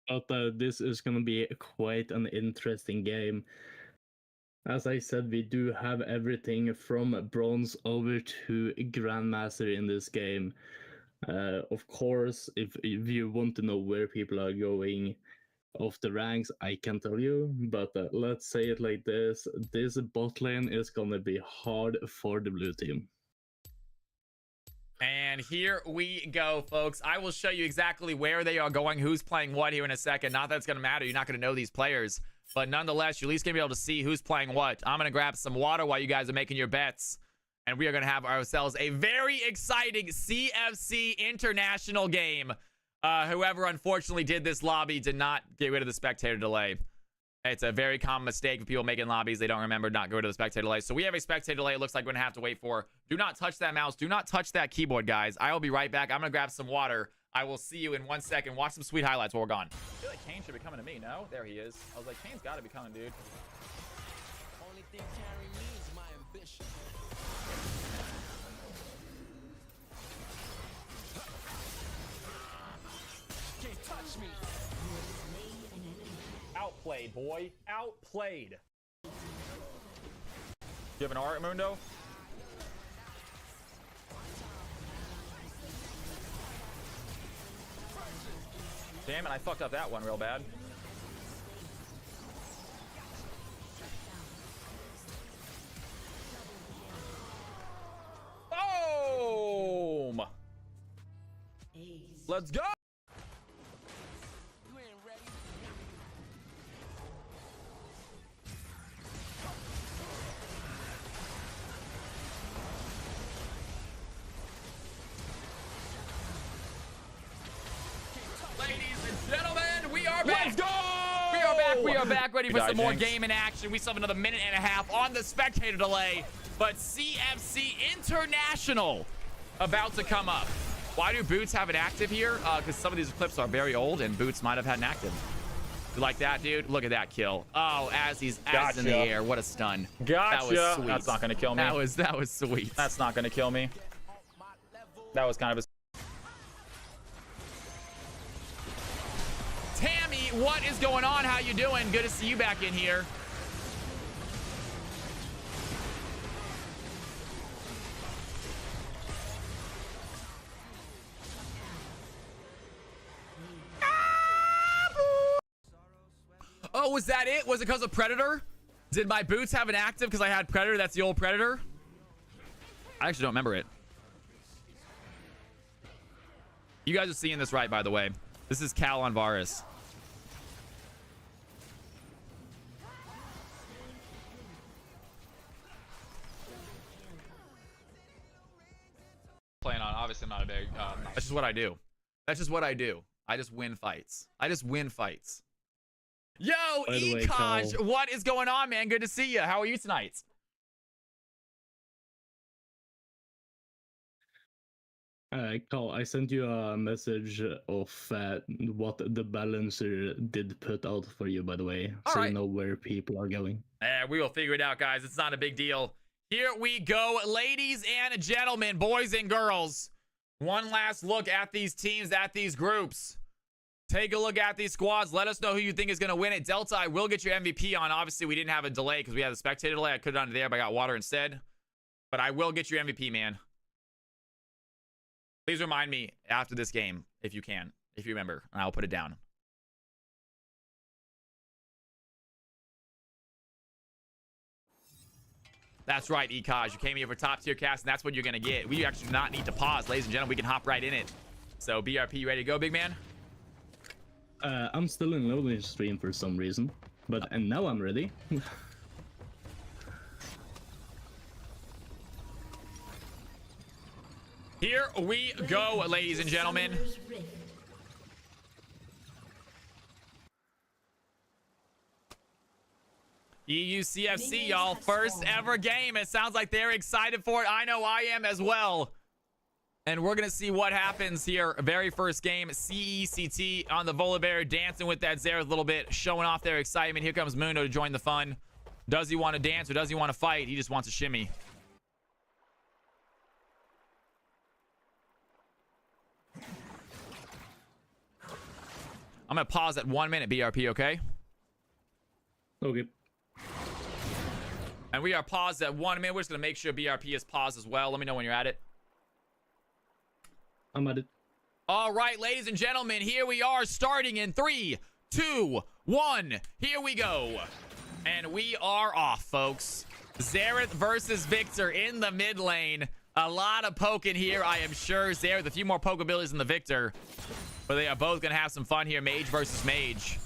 But this is going to be quite an interesting game. As I said, we do have everything from bronze over to grandmaster in this game. Of course, if you want to know where people are going off the ranks, I can tell you, but let's say it like this bot lane is gonna be hard for the blue team. And here we go, folks. I will show you exactly where they are going, who's playing what here in a second. Not that it's gonna matter, you're not gonna know these players, but nonetheless, you're at least gonna be able to see who's playing what. I'm gonna grab some water while you guys are making your bets. And we are going to have ourselves a very exciting CFC international game. Whoever unfortunately did this lobby did not get rid of the spectator delay. It's a very common mistake for people making lobbies. They don't remember not go to the spectator delay. So we have a spectator delay. It looks like we're going to have to wait for. Do not touch that mouse. Do not touch that keyboard, guys. I will be right back. I'm going to grab some water. I will see you in 1 second. Watch some sweet highlights while we're gone. I feel like Kane should be coming to me. No? There he is. I was like, Kane's got to be coming, dude. Only thing carrying me is my ambition. Can't touch me. Outplayed, boy. Outplayed. You have an art, Mundo? Damn it, I fucked up that one real bad. Boom! Let's go! You ain't ready. Ladies and gentlemen, we are back! Let's go! We are back, ready for Good some more Jinx. game in action. We still have another minute and a half on the spectator delay, but CFC International about to come up. Why do Boots have an active here? Because some of these clips are very old, and Boots might have had an active. You like that, dude? Look at that kill. Oh, as he's as in the Gotcha. air. What a stun. Gotcha. That was sweet. That's not gonna kill me. That was sweet. That's not gonna kill me. That was kind of a. Tammy, what is going on? How you doing? Good to see you back in here. Oh, was that it? Was it because of Predator? Did my Boots have an active because I had Predator? That's the old Predator? I actually don't remember it. You guys are seeing this right, by the way. This is Cal on Varus. not a big. That's just what I do. That's just what I do. I just win fights. I just win fights. Yo, By the way, Ekaj, Cal- what is going on, man? Good to see you. How are you tonight? Carl, I sent you a message of what the balancer did put out for you, by the way, All so right. you know where people are going. We will figure it out, guys. It's not a big deal. Here we go, ladies and gentlemen, boys and girls. One last look at these teams, at these groups. Take a look at these squads. Let us know who you think is going to win it. Delta, I will get your MVP on. Obviously, we didn't have a delay because we had a spectator delay. I could have done it there, but I got water instead. But I will get your MVP, man. Please remind me after this game, if you can, if you remember, and I'll put it down. That's right, Ekaj. You came here for top tier cast, and that's what you're going to get. We actually do not need to pause, ladies and gentlemen. We can hop right in it. So, BRP, you ready to go, big man? I'm still in loading stream for some reason, and now I'm ready. Here we go, ladies and gentlemen. EU CFC, y'all. First ever game. It sounds like they're excited for it. I know I am as well. And we're going to see what happens here. Very first game. CECT on the Volibear, dancing with that Xerath a little bit, showing off their excitement. Here comes Mundo to join the fun. Does he want to dance or does he want to fight? He just wants to shimmy. I'm going to pause at 1 minute, BRP, okay? Okay. And we are paused at 1 minute. We're just going to make sure BRP is paused as well. Let me know when you're at it. I'm at it. All right, ladies and gentlemen, here we are starting in 3, 2, 1. Here we go. And we are off, folks. Xerath versus Victor in the mid lane. A lot of poking here, I am sure. Xerath, a few more poke abilities than the Victor. But they are both going to have some fun here. Mage versus Mage.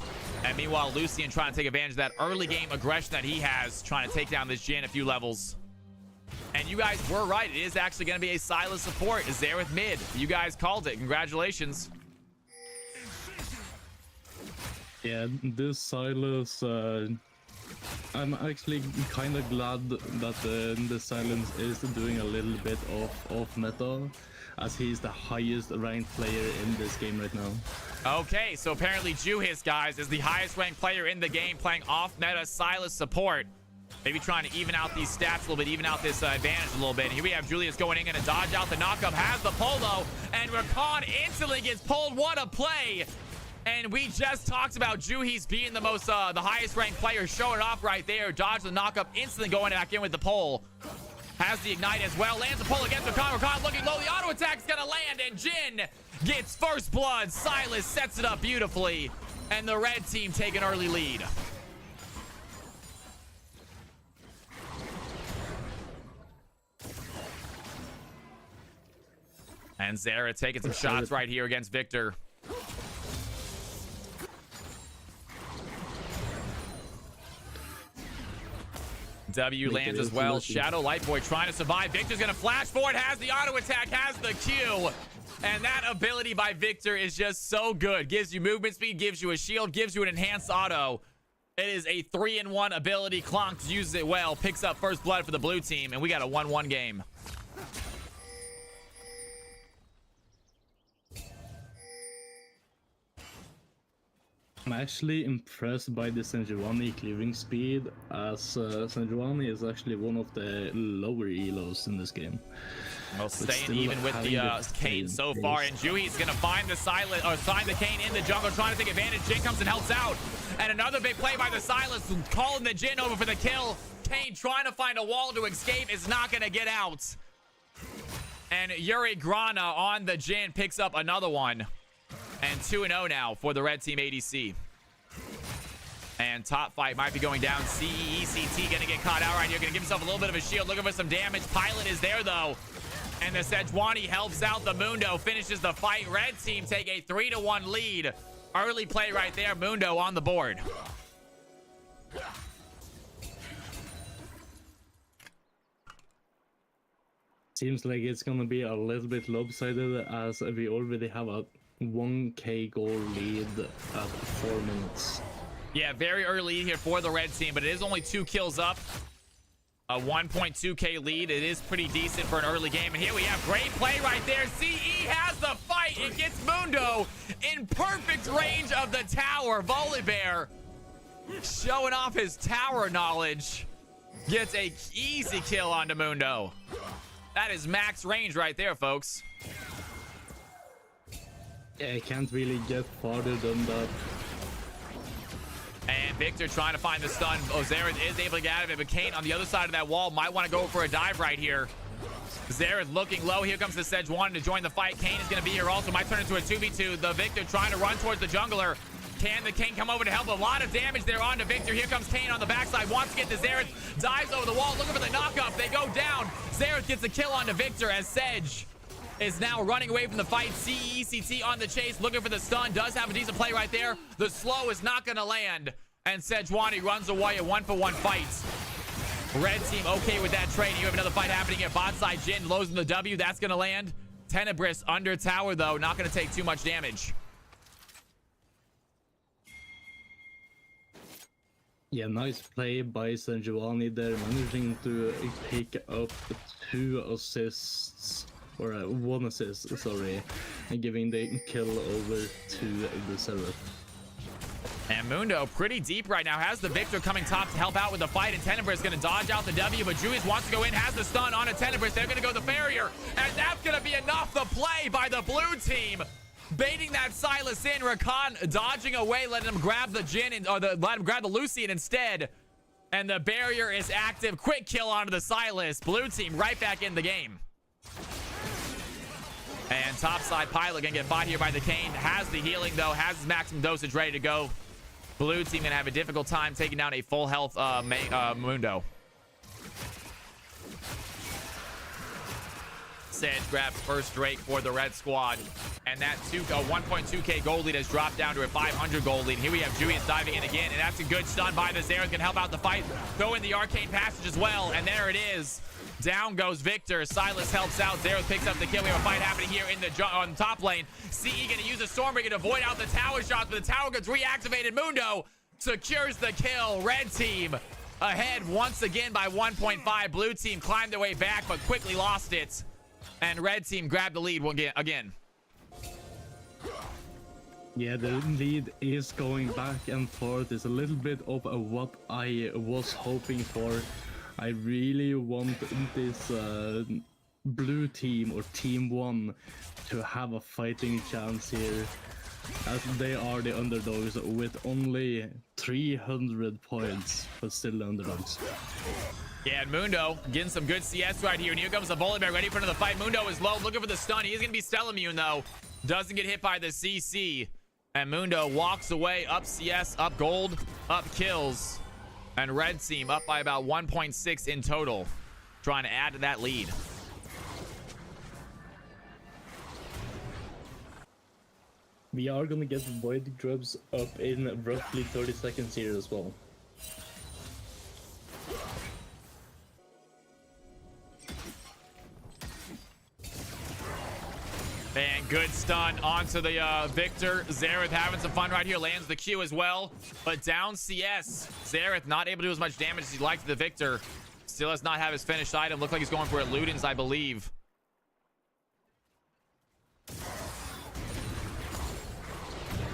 And meanwhile, Lucian trying to take advantage of that early game aggression that he has, trying to take down this Jhin a few levels. And you guys were right. It is actually going to be a Sylas support. Xerath mid. You guys called it. Congratulations. Yeah, this Sylas, I'm actually kind of glad that the Silence is doing a little bit of meta, as he's the highest ranked player in this game right now. Okay, so apparently Juhis, guys, is the highest ranked player in the game, playing off-meta Sylas support. Maybe trying to even out these stats a little bit, even out this advantage a little bit. Here we have Julius going in and dodge out the knockup, has the polo, and Rakan instantly gets pulled. What a play! And we just talked about Juhis being the highest ranked player, showing off right there. Dodge the knockup, instantly going back in with the pole. Has the ignite as well, lands the pole against Rakan. Rakan looking low, the auto attack's gonna land, and Jhin gets first blood. Sylas sets it up beautifully, and the red team take an early lead. And Xerath taking some shots right here against Victor. W lands as well. Shadow Lightboy trying to survive. Victor's gonna flash forward, has the auto attack, has the Q. And that ability by Victor is just so good. Gives you movement speed, gives you a shield, gives you an enhanced auto. It is a 3-in-1 ability. Clonks uses it well, picks up first blood for the blue team, and we got a 1-1 game. I'm actually impressed by the Sejuani cleaving speed, as Sejuani is actually one of the lower elos in this game. Well, staying even with the Kayn so far, and Juhi's gonna find the find the Kayn in the jungle, trying to take advantage. Jhin comes and helps out, and another big play by the Sylas, calling the Jhin over for the kill. Kayn trying to find a wall to escape, is not gonna get out. And Yuri Grana on the Jhin picks up another one. And 2-0 now for the red team ADC. And top fight might be going down. CECT gonna get caught out right here. Gonna give himself a little bit of a shield, looking for some damage. Pilot is there though. And the Sejuani helps out the Mundo, finishes the fight. Red team take a 3-1 lead. Early play right there. Mundo on the board. Seems like it's gonna be a little bit lopsided as we already have a 1k goal lead at 4 minutes. Yeah, very early lead here for the red team, but it is only 2 kills up. A 1.2k lead. It is pretty decent for an early game. And here we have great play right there. CE has the fight. It gets Mundo in perfect range of the tower. Volibear showing off his tower knowledge. Gets a easy kill onto Mundo. That is max range right there, folks. Yeah, I can't really get farther than that. And Victor trying to find the stun. Xerath is able to get out of it, but Kane on the other side of that wall might want to go for a dive right here. Xerath looking low. Here comes the Sedge wanting to join the fight. Kane is going to be here also. Might turn into a 2v2. The Victor trying to run towards the jungler. Can the Kane come over to help? A lot of damage there onto Victor. Here comes Kane on the backside. Wants to get to Xerath. Dives over the wall. Looking for the knockup. They go down. Xerath gets a kill onto Victor as Sedge is now running away from the fight. CECT on the chase. Looking for the stun. Does have a decent play right there. The slow is not going to land. And Sejuani runs away. A 1-for-1 fight. Red team okay with that trade. You have another fight happening at bot side. Jin lows in the W. That's going to land. Tenebris under tower, though. Not going to take too much damage. Yeah, nice play by Sejuani there, managing to pick up 2 assists, or 1 assist, sorry, and giving the kill over to the Xerath. And Mundo pretty deep right now. Has the Victor coming top to help out with the fight. And Tenebris is going to dodge out the W. But Julius wants to go in. Has the stun on a Tenebris. They're going to go the barrier. And that's going to be enough. The play by the blue team. Baiting that Silas in. Rakan dodging away. Letting him grab the Jin. Let him grab the Lucian instead. And the barrier is active. Quick kill onto the Silas. Blue team right back in the game. And topside Pilot going to get bought here by the Kane. Has the healing though. Has his maximum dosage ready to go. Blue team gonna have a difficult time taking down a full health Mundo. Sedge grabs first Drake for the red squad. And that 1.2k gold lead has dropped down to a 500 gold lead. Here we have Julius diving in again. And that's a good stun by the Xerath. Can help out the fight. Throw in the arcane passage as well. And there it is. Down goes Victor. Silas helps out. Xerath picks up the kill. We have a fight happening here in the on top lane. CE gonna use a Stormbreaker to void out the tower shots, but the tower gets reactivated. Mundo secures the kill. Red team ahead once again by 1.5. Blue team climbed their way back, but quickly lost it. And red team grabbed the lead again. Yeah, the lead is going back and forth. It's a little bit of what I was hoping for. I really want this blue team or team 1 to have a fighting chance here, as they are the underdogs with only 300 points, but still the underdogs. Yeah, and Mundo getting some good CS right here. And here comes the Volibear ready for another fight. Mundo is low, looking for the stun. He is going to be Stella immune though. Doesn't get hit by the CC. And Mundo walks away, up CS, up gold, up kills. And red team up by about 1.6 in total, trying to add to that lead. We are gonna get Void Grubs up in roughly 30 seconds here as well. And good stun onto the Victor. Xerath having some fun right here. Lands the Q as well. But down CS. Xerath not able to do as much damage as he'd like to the Victor. Still does not have his finished item. Look like he's going for a Ludens, I believe.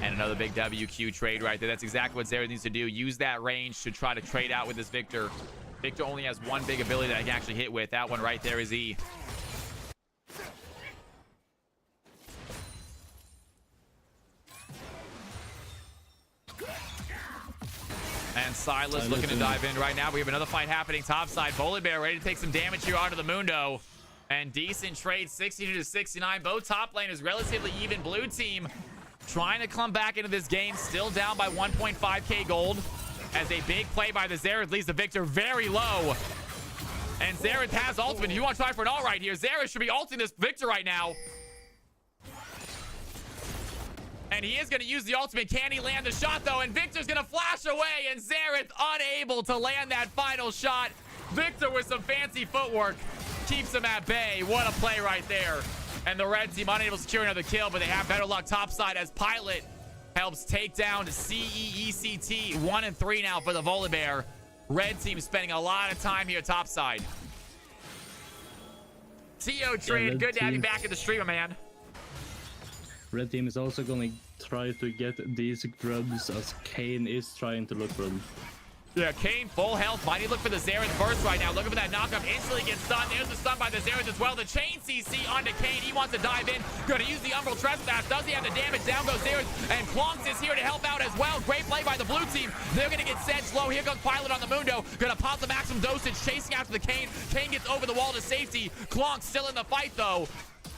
And another big WQ trade right there. That's exactly what Xerath needs to do. Use that range to try to trade out with this Victor. Victor only has one big ability that I can actually hit with. That one right there is E. And Silas looking to dive in right now. We have another fight happening topside. Volibear ready to take some damage here onto the Mundo. And decent trade, 62 to 69. Both top laners relatively even. Blue team trying to come back into this game. Still down by 1.5k gold. As a big play by the Xerath leaves the Victor very low. And Xerath has ultimate. If you want to try for an ult right here, Xerath should be ulting this Victor right now. And he is going to use the ultimate. Can he land the shot, though? And Victor's going to flash away, and Xerath unable to land that final shot. Victor with some fancy footwork keeps him at bay. What a play right there. And the red team unable to secure another kill, but they have better luck topside as Pilot helps take down CEECT. 1 and 3 now for the Volibear. Red team spending a lot of time here topside. Tio Trade, good to have you back in the stream, man. Red team is also gonna try to get these grubs as Kane is trying to look for them. Yeah, Kane full health. Might need to look for the Xerath first right now. Looking for that knockup. Instantly gets stunned. There's the stun by the Xerath as well. The chain CC onto Kane. He wants to dive in. Going to use the Umbral Trespass. Does he have the damage? Down goes Xerath. And Klonks is here to help out as well. Great play by the blue team. They're going to get Sedge low. Here comes Pilot on the Mundo. Going to pop the maximum dosage. Chasing after the Kane. Kane gets over the wall to safety. Klonks still in the fight though.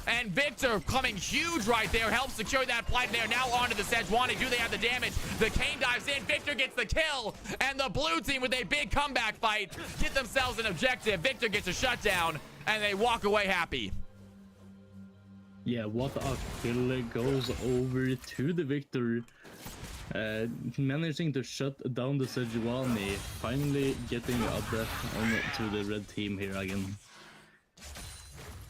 And Victor coming huge right there. Helps secure that plant there. Now onto the Sejuani. Do they have the damage? The Kane dives in. Victor gets the kill. And the blue team with a big comeback fight get themselves an objective. Victor gets a shutdown. And they walk away happy. Yeah, what a kill goes over to the Victor. Managing to shut down the Sejuani. Finally getting a death on to the red team here again.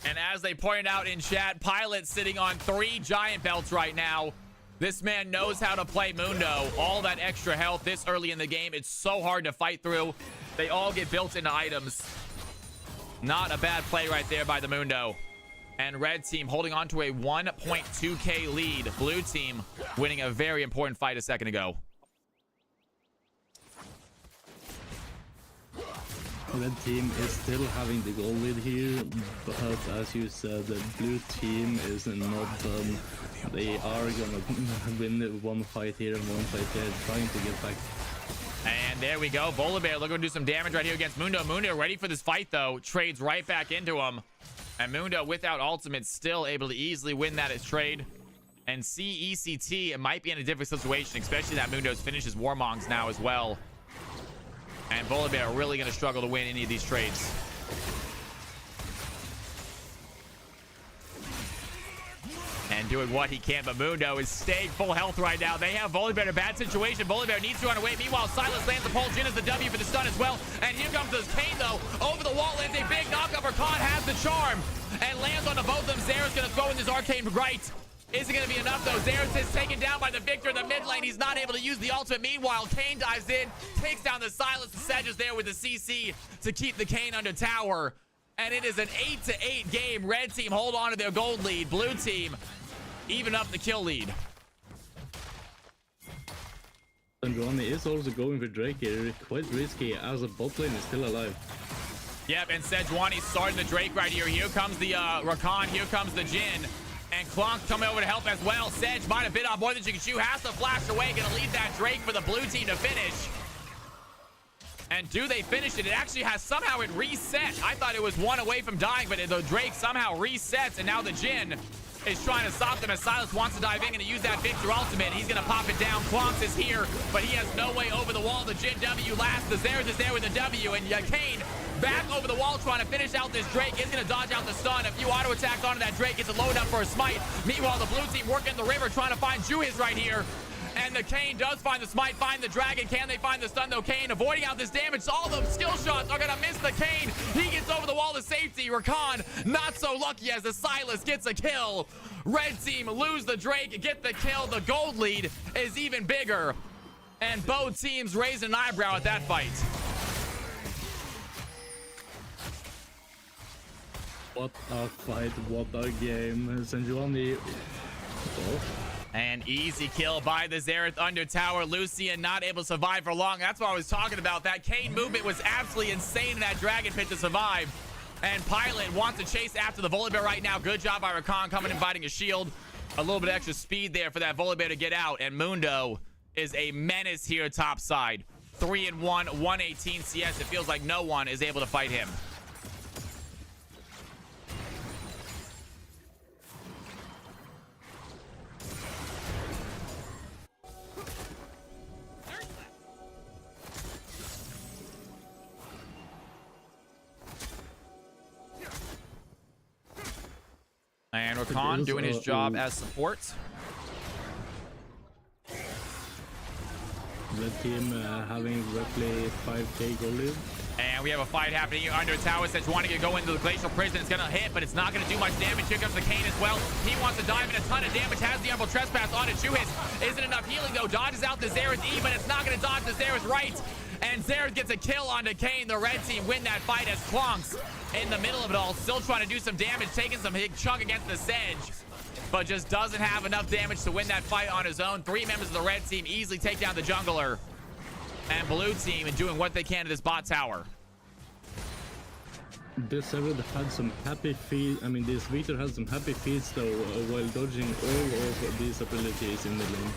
And as they pointed out in chat, Pilot sitting on 3 giant belts right now. This man knows how to play Mundo. All that extra health this early in the game. It's so hard to fight through. They all get built into items. Not a bad play right there by the Mundo. And red team holding on to a 1.2k lead. Blue team winning a very important fight a second ago. Red team is still having the goal lead here, but as you said, the blue team is not done. They are gonna win one fight here and one fight there, trying to get back. And there we go. Volibear looking to do some damage right here against Mundo. Mundo ready for this fight though. Trades right back into him. And Mundo without ultimate still able to easily win that as trade. And CECT, it might be in a different situation, especially that Mundo's finishes Warmongs now as well. And Volibear are really going to struggle to win any of these trades. And doing what he can, but Mundo is staying full health right now. They have Volibear in a bad situation. Volibear needs to run away. Meanwhile, Silas lands the pole. Jin is the W for the stun as well. And here comes this Kane, though. Over the wall lands a big knockup. Rakan has the charm and lands onto both of them. Zera's going to throw in this arcane right. Isn't going to be enough, though. Xerath is taken down by the Victor in the mid lane. He's not able to use the ultimate. Meanwhile, Kane dives in, takes down the Silas. The Sedge is there with the CC to keep the Kane under tower. And it is an 8-8 game. Red team hold on to their gold lead. Blue team even up the kill lead. And Ronnie is also going for Drake here. Quite risky as a bot lane is still alive. Yep, and Sejuani starting the Drake right here. Here comes the Rakan. Here comes the Jin. And Klonk coming over to help as well. Sedge might have bit off more than she can chew. Has to flash away. Gonna leave that Drake for the blue team to finish. And do they finish it? It actually has somehow it reset. I thought it was one away from dying, but the Drake somehow resets. And now the Jin is trying to stop them as Silas wants to dive in and use that Victor ultimate. He's gonna pop it down. Klonks is here, but he has no way over the wall. The Jin W last. The Xerath is there with the W. And Kane back over the wall trying to finish out this Drake. Is going to dodge out the stun. A few auto attacks onto that Drake. Gets a load up for a smite. Meanwhile, the blue team working the river trying to find Juhiz right here. And the Kane does find the smite, find the dragon. Can they find the stun though? Kane avoiding out this damage. All the skill shots are going to miss the Kane. He gets over the wall to safety. Rakan not so lucky as the Silas gets a kill. Red team lose the Drake, get the kill. The gold lead is even bigger. And both teams raise an eyebrow at that fight. What a fight, what a game. Sejuani. Oh. An easy kill by the Xerath under tower. Lucian not able to survive for long. That's what I was talking about. That Kane movement was absolutely insane in that dragon pit to survive. And Pilot wants to chase after the Volibear right now. Good job by Rakan coming and biting a shield. A little bit extra speed there for that Volibear to get out. And Mundo is a menace here topside. 3-1, 118 CS. It feels like no one is able to fight him. And Rakan doing his job as support. red team having roughly 5k gold lead. And we have a fight happening here under tower. Sejuani can go into the glacial prison. It's going to hit, but it's not going to do much damage. Here comes the Kane as well. He wants to dive in a ton of damage. Has the Umbral Trespass on it. Tues isn't enough healing, though. Dodges out the Xerath E, but it's not going to dodge the Xerath right. And Xerath gets a kill onto Kane. The red team win that fight as Klonks in the middle of it all. Still trying to do some damage, taking some big chunk against the Sedge, but just doesn't have enough damage to win that fight on his own. 3 members of the red team easily take down the jungler. And blue team doing what they can to this bot tower. This server had some happy feeds. I mean, this Victor had some happy feeds though, while dodging all of these abilities in the lane.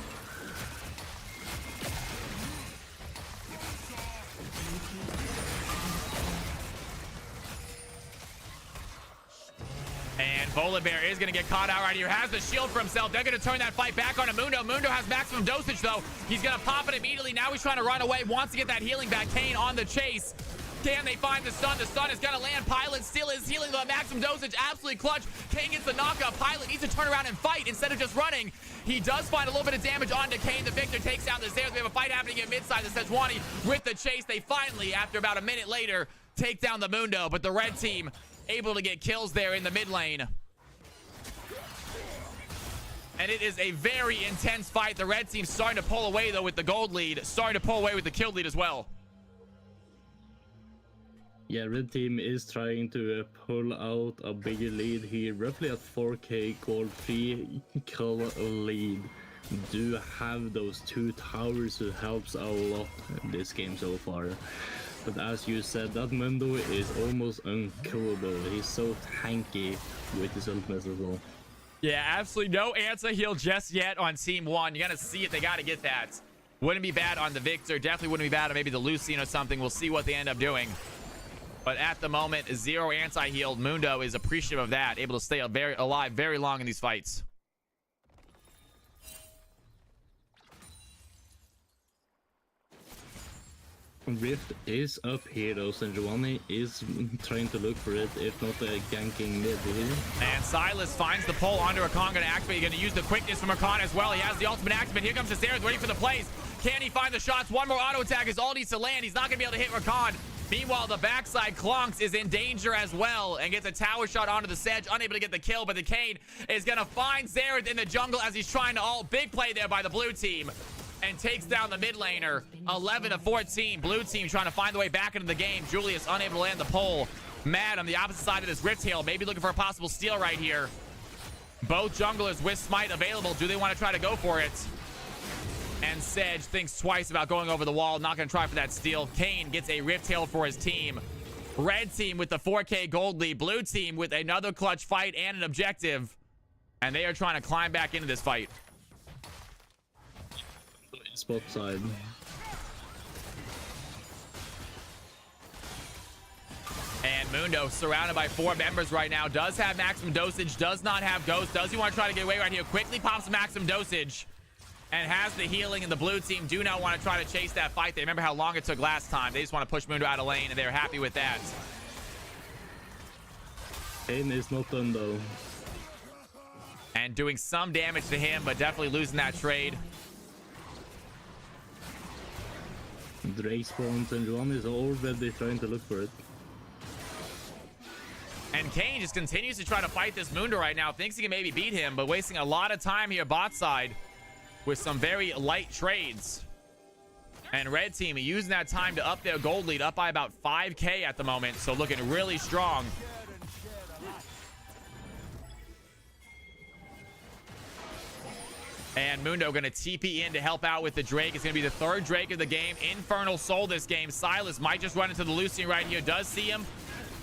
And Volibear is going to get caught out right here. Has the shield for himself. They're going to turn that fight back on Mundo. Mundo has maximum dosage, though. He's going to pop it immediately. Now he's trying to run away. Wants to get that healing back. Kane on the chase. Can they find the stun? The stun is going to land. Pilot still is healing the maximum dosage. Absolutely clutch. Kane gets the knockup. Pilot needs to turn around and fight instead of just running. He does find a little bit of damage onto Kane. The Victor takes out the Xerath. We have a fight happening at mid-side. The Sejuani with the chase. They finally, after about a minute later, take down the Mundo. But the red team able to get kills there in the mid lane. And it is a very intense fight. The red team starting to pull away, though, with the gold lead. Starting to pull away with the kill lead as well. Yeah, red team is trying to pull out a bigger lead here. Roughly at 4k gold, 3 kill lead. Do have those 2 towers who helps a lot in this game so far. But as you said, that Mundo is almost unkillable. He's so tanky with his ultimate as well. Yeah, absolutely no anti-heal just yet on Team 1. You gotta see it. They gotta get that. Wouldn't be bad on the Victor. Definitely wouldn't be bad on maybe the Lucian or something. We'll see what they end up doing. But at the moment, 0 anti-healed. Mundo is appreciative of that. Able to stay alive very long in these fights. Rift is up here though. Sejuani is trying to look for it, if not ganking mid here. And Silas finds the pull onto Rakan. Gonna activate. Gonna use the quickness from Rakan as well. He has the ultimate activate. Here comes the Xerath waiting for the plays. Can he find the shots? One more auto attack is all needs to land. He's not gonna be able to hit Rakan. Meanwhile, the backside Klonks is in danger as well and gets a tower shot onto the Sedge, unable to get the kill, but the Kane is gonna find Xerath in the jungle as he's trying to ult. Big play there by the blue team. And takes down the mid laner. 11-14. Blue team trying to find the way back into the game. Julius unable to land the pole. Mad on the opposite side of this Rift Hill. Maybe looking for a possible steal right here. Both junglers with Smite available. Do they want to try to go for it? And Sedge thinks twice about going over the wall. Not going to try for that steal. Kane gets a Rift Hill for his team. Red team with the 4k gold lead. Blue team with another clutch fight and an objective. And they are trying to climb back into this fight. Spot side. And Mundo surrounded by 4 members right now. Does have maximum dosage. Does not have ghost. Does he want to try to get away right here? Quickly pops maximum dosage. And has the healing. And the blue team do not want to try to chase that fight. They remember how long it took last time. They just want to push Mundo out of lane. And they're happy with that. Kane is not done though. And doing some damage to him. But definitely losing that trade. Drake spawns and Juan is already trying to look for it. And Kane just continues to try to fight this Mundo right now. Thinks he can maybe beat him, but wasting a lot of time here bot side with some very light trades. And red team using that time to up their gold lead, up by about 5k at the moment. So looking really strong. And Mundo going to TP in to help out with the Drake. It's going to be the 3rd Drake of the game. Infernal Soul this game. Silas might just run into the Lucian right here. Does see him.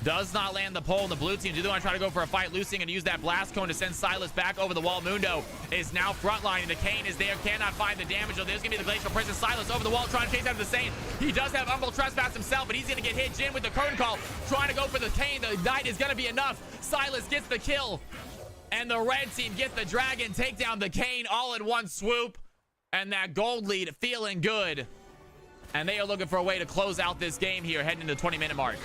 Does not land the pole. And the blue team do they want to try to go for a fight. Lucian going to use that blast cone to send Silas back over the wall. Mundo is now frontlining. The Kane is there. Cannot find the damage. Oh, there's going to be the Glacial Prison. Silas over the wall trying to chase after the Saint. He does have Umbral Trespass himself, but he's going to get hit. Jin with the curtain call. Trying to go for the Kane. The Knight is going to be enough. Silas gets the kill. And the red team gets the dragon, take down the Kane all in one swoop. And that gold lead feeling good. And they are looking for a way to close out this game here, heading into the 20-minute mark.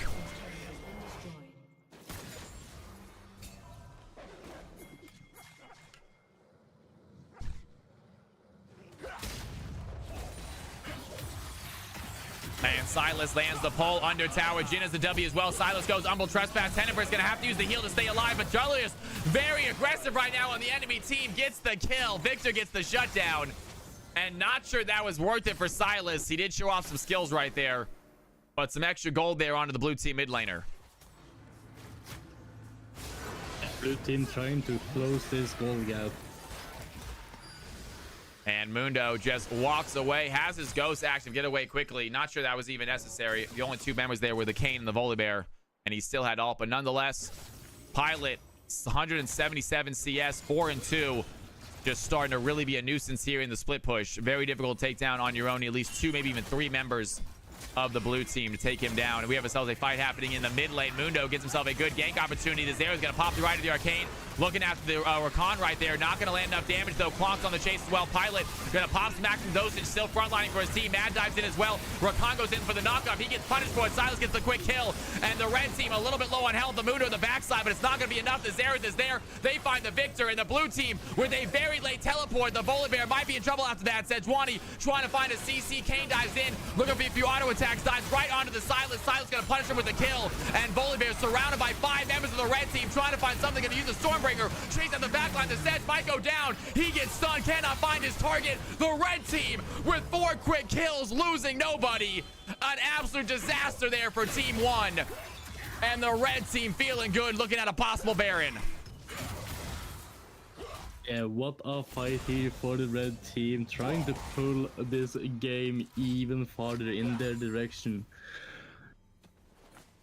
And Silas lands the pole under tower. Jin has the W as well. Silas goes Umbral Trespass. Tenebra's gonna have to use the heal to stay alive, but Julius very aggressive right now on the enemy team. Gets the kill. Victor gets the shutdown. And not sure that was worth it for Silas. He did show off some skills right there, but some extra gold there onto the blue team mid laner. Blue team trying to close this gold gap. And Mundo just walks away, has his ghost action, get away quickly. Not sure that was even necessary. The only two members there were the Kane and the Volibear, and he still had ult. But nonetheless, Pilot, 177 CS, 4-2. Just starting to really be a nuisance here in the split push. Very difficult to take down on your own. At least 2, maybe even 3 members of the blue team to take him down. And we have ourselves a fight happening in the mid lane. Mundo gets himself a good gank opportunity. The Zera's going to pop the right of the arcane. Looking after the Rakan right there. Not going to land enough damage, though. Klonk's on the chase as well. Pilot going to pop some maximum dosage. Still frontlining for his team. Mad dives in as well. Rakan goes in for the knockoff. He gets punished for it. Silas gets the quick kill. And the red team a little bit low on health. The Mundo on the backside, but it's not going to be enough. The Zerath is there. They find the Victor. And the blue team with a very late teleport. The Volibear might be in trouble after that. Sejuani trying to find a CC. Kane dives in. Looking for a few auto attacks. Dives right onto the Silas. Silas going to punish him with the kill. And Volibear surrounded by 5 members of the red team trying to find something. Going to use the Stormbringer. Chase on the backline. The Sedge might go down. He gets stunned. Cannot find his target. The red team with 4 quick kills, losing nobody. An absolute disaster there for Team 1. And the red team feeling good, looking at a possible Baron. Yeah, what a fight here for the red team, trying to pull this game even farther in their direction.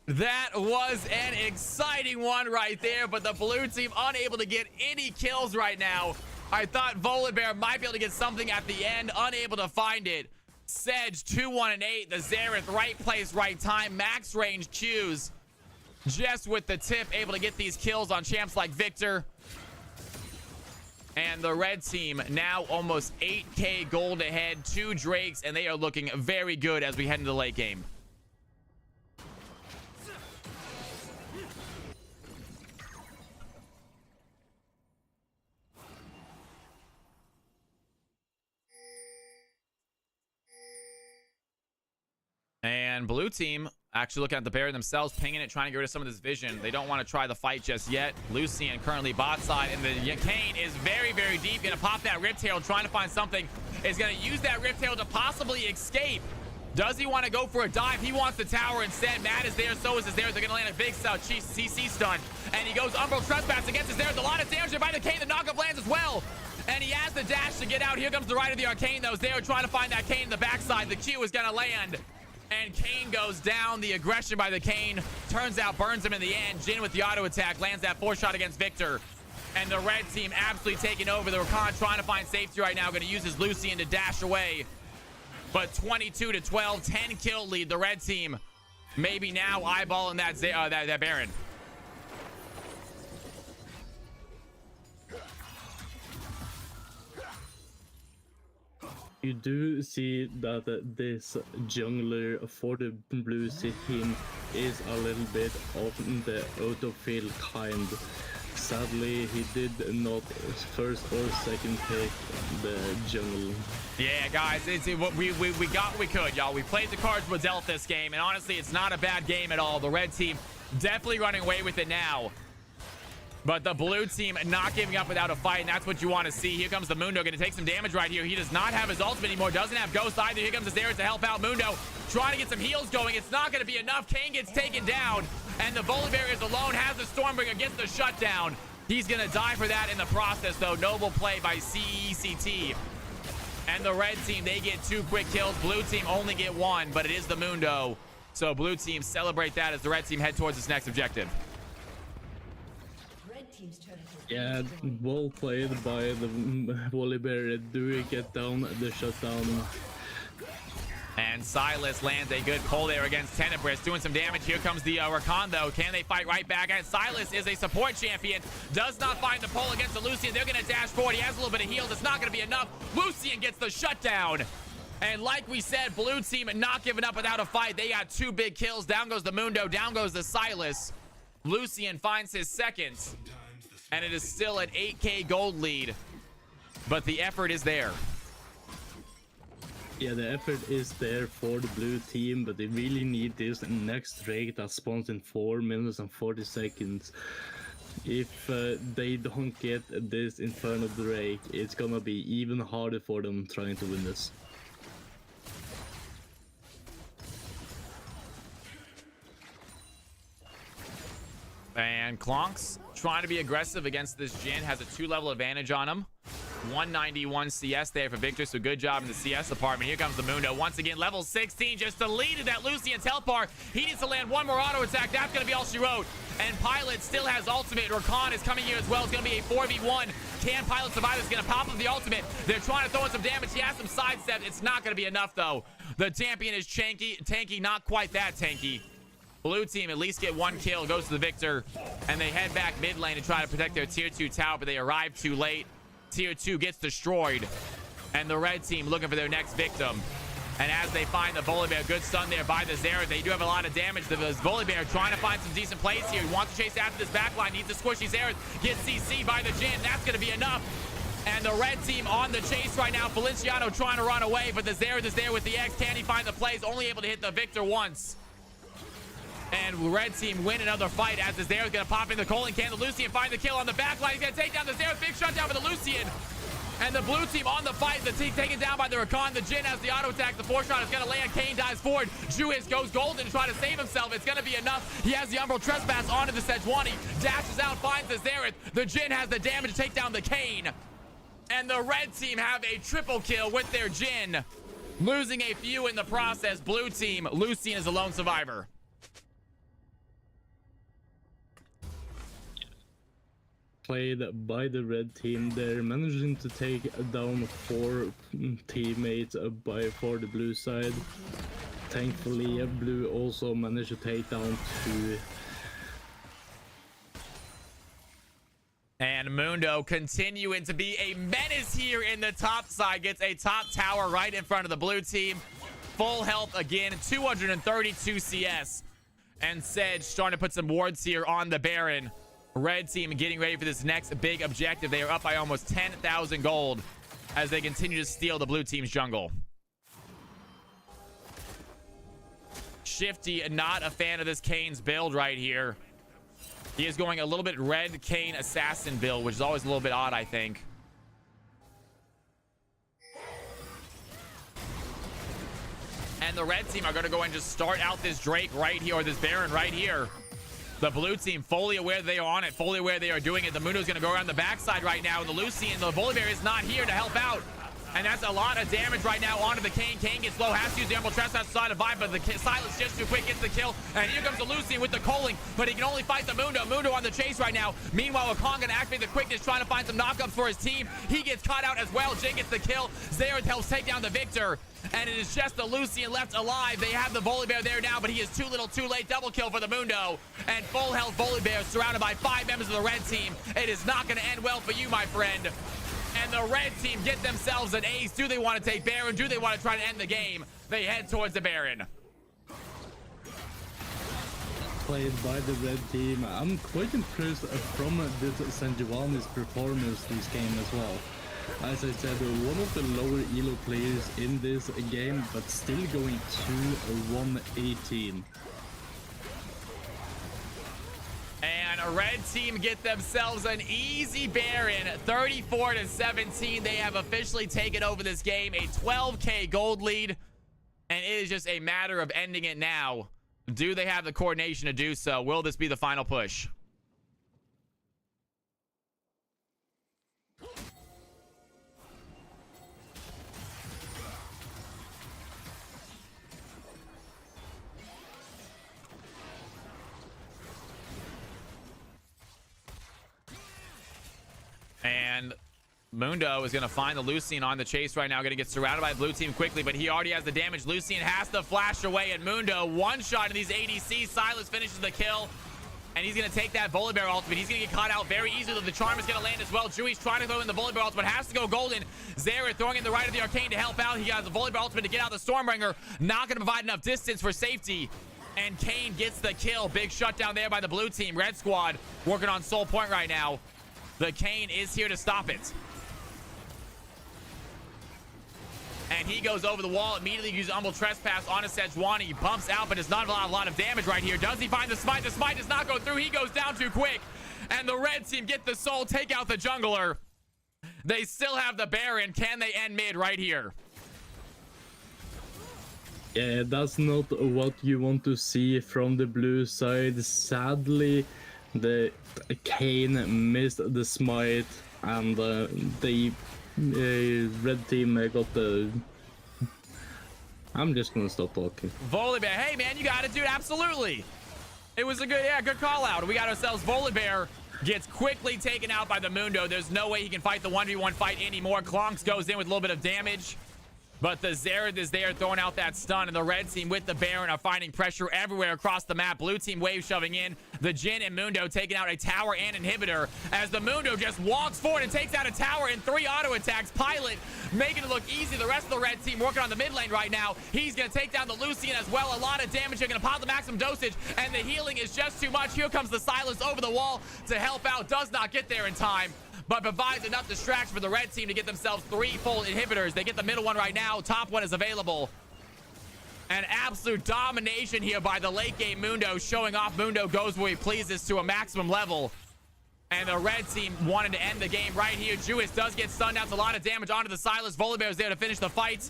That was an exciting one right there, but the blue team unable to get any kills right now. I thought Volibear might be able to get something at the end, unable to find it. Sedge 2-1-8, the Zerath right place, right time, max range Tues. Just with the tip, able to get these kills on champs like Victor. And the red team now almost 8k gold ahead, 2 Drakes, and they are looking very good as we head into the late game. And blue team actually looking at the Baron themselves, pinging it, trying to get rid of some of this vision. They don't want to try the fight just yet. Lucian currently bot side, and the Kane is very, very deep. Going to pop that Rift Tail, trying to find something. Is going to use that Rift Tail to possibly escape. Does he want to go for a dive? He wants the tower instead. Matt is there, so is his there. They're going to land a big CC stun. And he goes Umbral Trespass against his there. There's a lot of damage by the Kane. The knockup lands as well. And he has the dash to get out. Here comes the right of the arcane, though. Zero trying to find that Kane in the backside. The Q is going to land. And Kane goes down. The aggression by the Kane turns out burns him in the end. Jin with the auto attack lands that 4-shot against Victor. And the red team absolutely taking over. The Rakan trying to find safety right now. Going to use his Lucian to dash away. But 22-12, 10 kill lead. The red team maybe now eyeballing that Baron. You do see that this jungler for the blue team is a little bit of the autofill kind. Sadly, he did not first or second pick the jungle. Yeah, guys, we got what we could, y'all. We played the cards with dealt this game, and honestly, it's not a bad game at all. The red team definitely running away with it now. But the blue team not giving up without a fight, and that's what you want to see. Here comes the Mundo, going to take some damage right here. He does not have his ultimate anymore, doesn't have Ghost either. Here comes the Zerath to help out Mundo, trying to get some heals going. It's not going to be enough. Kane gets taken down, and the Volibear is alone, has the Stormbringer, gets the shutdown. He's going to die for that in the process, though. Noble play by CECT. And the red team, they get 2 quick kills. Blue team only get 1, but it is the Mundo. So blue team celebrate that as the red team head towards its next objective. Yeah, well played by the Volibear. Do we get down the shutdown? And Silas lands a good pull there against Tenebris, doing some damage. Here comes the Rakan, though. Can they fight right back? And Silas is a support champion. Does not find the pull against the Lucian. They're going to dash forward. He has a little bit of heals. It's not going to be enough. Lucian gets the shutdown. And like we said, blue team not giving up without a fight. They got 2 big kills. Down goes the Mundo. Down goes the Silas. Lucian finds his second. And it is still an 8k gold lead. But the effort is there. Yeah, the effort is there for the blue team, but they really need this next Drake that spawns in 4 minutes and 40 seconds. If they don't get this Inferno Drake, it's gonna be even harder for them trying to win this. And Clonks trying to be aggressive against this Jhin, has a 2-level advantage on him. 191 CS there for Victor, so good job in the CS department. Here comes the Mundo once again, level 16, just deleted that Lucian's health bar. He needs to land one more auto attack. That's going to be all she wrote. And Pilot still has ultimate. Rakan is coming here as well. It's going to be a 4v1. Can Pilot survive? It's going to pop up the ultimate. They're trying to throw in some damage. He has some sidestep. It's not going to be enough, though. The champion is tanky, not quite that tanky. Blue team at least get 1 kill, goes to the Victor, and they head back mid lane to try to protect their tier 2 tower, but they arrive too late. Tier 2 gets destroyed, and the red team looking for their next victim. And as they find the Volibear, good stun there by the Xerath. They do have a lot of damage. The Volibear trying to find some decent plays here. He wants to chase after this backline, needs to squishy Xerath, gets CC by the Jhin. That's going to be enough. And the red team on the chase right now. Feliciano trying to run away, but the Xerath is there with the X. Can he find the plays? Only able to hit the Victor once. And red team win another fight as the Xerath gonna pop in the Colin can. The Lucian find the kill on the back line. He's gonna take down the Xerath. Big shutdown for the Lucian. And the blue team on the fight. The team taken down by the Rakan. The Jhin has the auto attack. The 4-shot is gonna land. Kane dives forward. Tues goes golden to try to save himself. It's gonna be enough. He has the Umbral Trespass onto the Sejuani. Dashes out, finds the Xerath. The Jhin has the damage to take down the Kane. And the red team have a triple kill with their Jhin. Losing a few in the process. Blue team, Lucian is a lone survivor. Played by the red team. They're managing to take down 4 teammates for the blue side. Thankfully, blue also managed to take down 2. And Mundo continuing to be a menace here in the top side. Gets a top tower right in front of the blue team. Full health again, 232 CS. And Sedge starting to put some wards here on the Baron. Red team getting ready for this next big objective. They are up by almost 10,000 gold as they continue to steal the blue team's jungle. Shifty, not a fan of this Kane's build right here. He is going a little bit red Kane assassin build, which is always a little bit odd, I think. And the red team are going to go and just start out this Drake right here, or this Baron right here. The blue team fully aware they are on it, fully aware they are doing it. The Mundo's going to go around the backside right now, and the Lucian, the Volibear is not here to help out. And that's a lot of damage right now onto the Kane. Kane gets low, has to use the Umbral Trespass to side of Vibe, but the Silence just too quick, gets the kill. And here comes the Lucian with the Coling, but he can only fight the Mundo. Mundo on the chase right now. Meanwhile, Rakan gonna activate the quickness, trying to find some knockups for his team. He gets caught out as well. Jhin gets the kill. Xerath helps take down the Victor. And it is just the Lucian left alive. They have the Volibear there now, but he is too little too late. Double kill for the Mundo. And full health Volibear surrounded by 5 members of the red team. It is not gonna end well for you, my friend. And the red team get themselves an ace. Do they want to take Baron? Do they want to try to end the game? They head towards the Baron. Played by the red team. I'm quite impressed from this Sejuani's performance this game as well. As I said, one of the lower elo players in this game, but still going to 118. And a red team get themselves an easy Baron, 34-17. They have officially taken over this game, a 12k gold lead, and it is just a matter of ending it now. Do they have the coordination to do so? Will this be the final push? And Mundo is going to find the Lucian on the chase right now. Going to get surrounded by the blue team quickly, but he already has the damage. Lucian has to flash away, and Mundo one shot in these ADCs. Silas finishes the kill, and he's going to take that Volibear ultimate. He's going to get caught out very easily. The charm is going to land as well. Chewy's trying to throw in the Volibear ultimate, has to go golden. Xerath throwing in the right of the arcane to help out. He has the Volibear ultimate to get out the Stormbringer. Not going to provide enough distance for safety. And Kane gets the kill. Big shutdown there by the blue team. Red squad working on Soul Point right now. The Kane is here to stop it. And He goes over the wall, immediately uses Humble Trespass on a Sejuani. He bumps out, but does not a lot of damage right here. Does he find the smite? The smite does not go through. He goes down too quick. And the red team get the soul, take out the jungler. They still have the Baron. Can they end mid right here? Yeah, that's not what you want to see from the blue side. Sadly, the Kayn missed the smite, and the red team got the... I'm just gonna stop talking. Volibear, hey man, you got it, dude. Absolutely. It was a good call out. We got ourselves Volibear. Gets quickly taken out by the Mundo. There's no way he can fight the 1v1 fight anymore. Klonks goes in with a little bit of damage. But the Xerath is there throwing out that stun, and the red team with the Baron are finding pressure everywhere across the map. Blue team wave shoving in. The Jhin and Mundo taking out a tower and inhibitor as the Mundo just walks forward and takes out a tower and 3 auto attacks. Pilot making it look easy. The rest of the red team working on the mid lane right now. He's going to take down the Lucian as well. A lot of damage. They're going to pop the maximum dosage, and the healing is just too much. Here comes the Silas over the wall to help out. Does not get there in time, but provides enough distraction for the red team to get themselves 3 full inhibitors. They get the middle one right now. Top one is available. An absolute domination here by the late game Mundo, showing off Mundo goes where he pleases to a maximum level. And the red team wanted to end the game right here. Tues does get stunned out. A lot of damage onto the Silas. Volibear is there to finish the fight.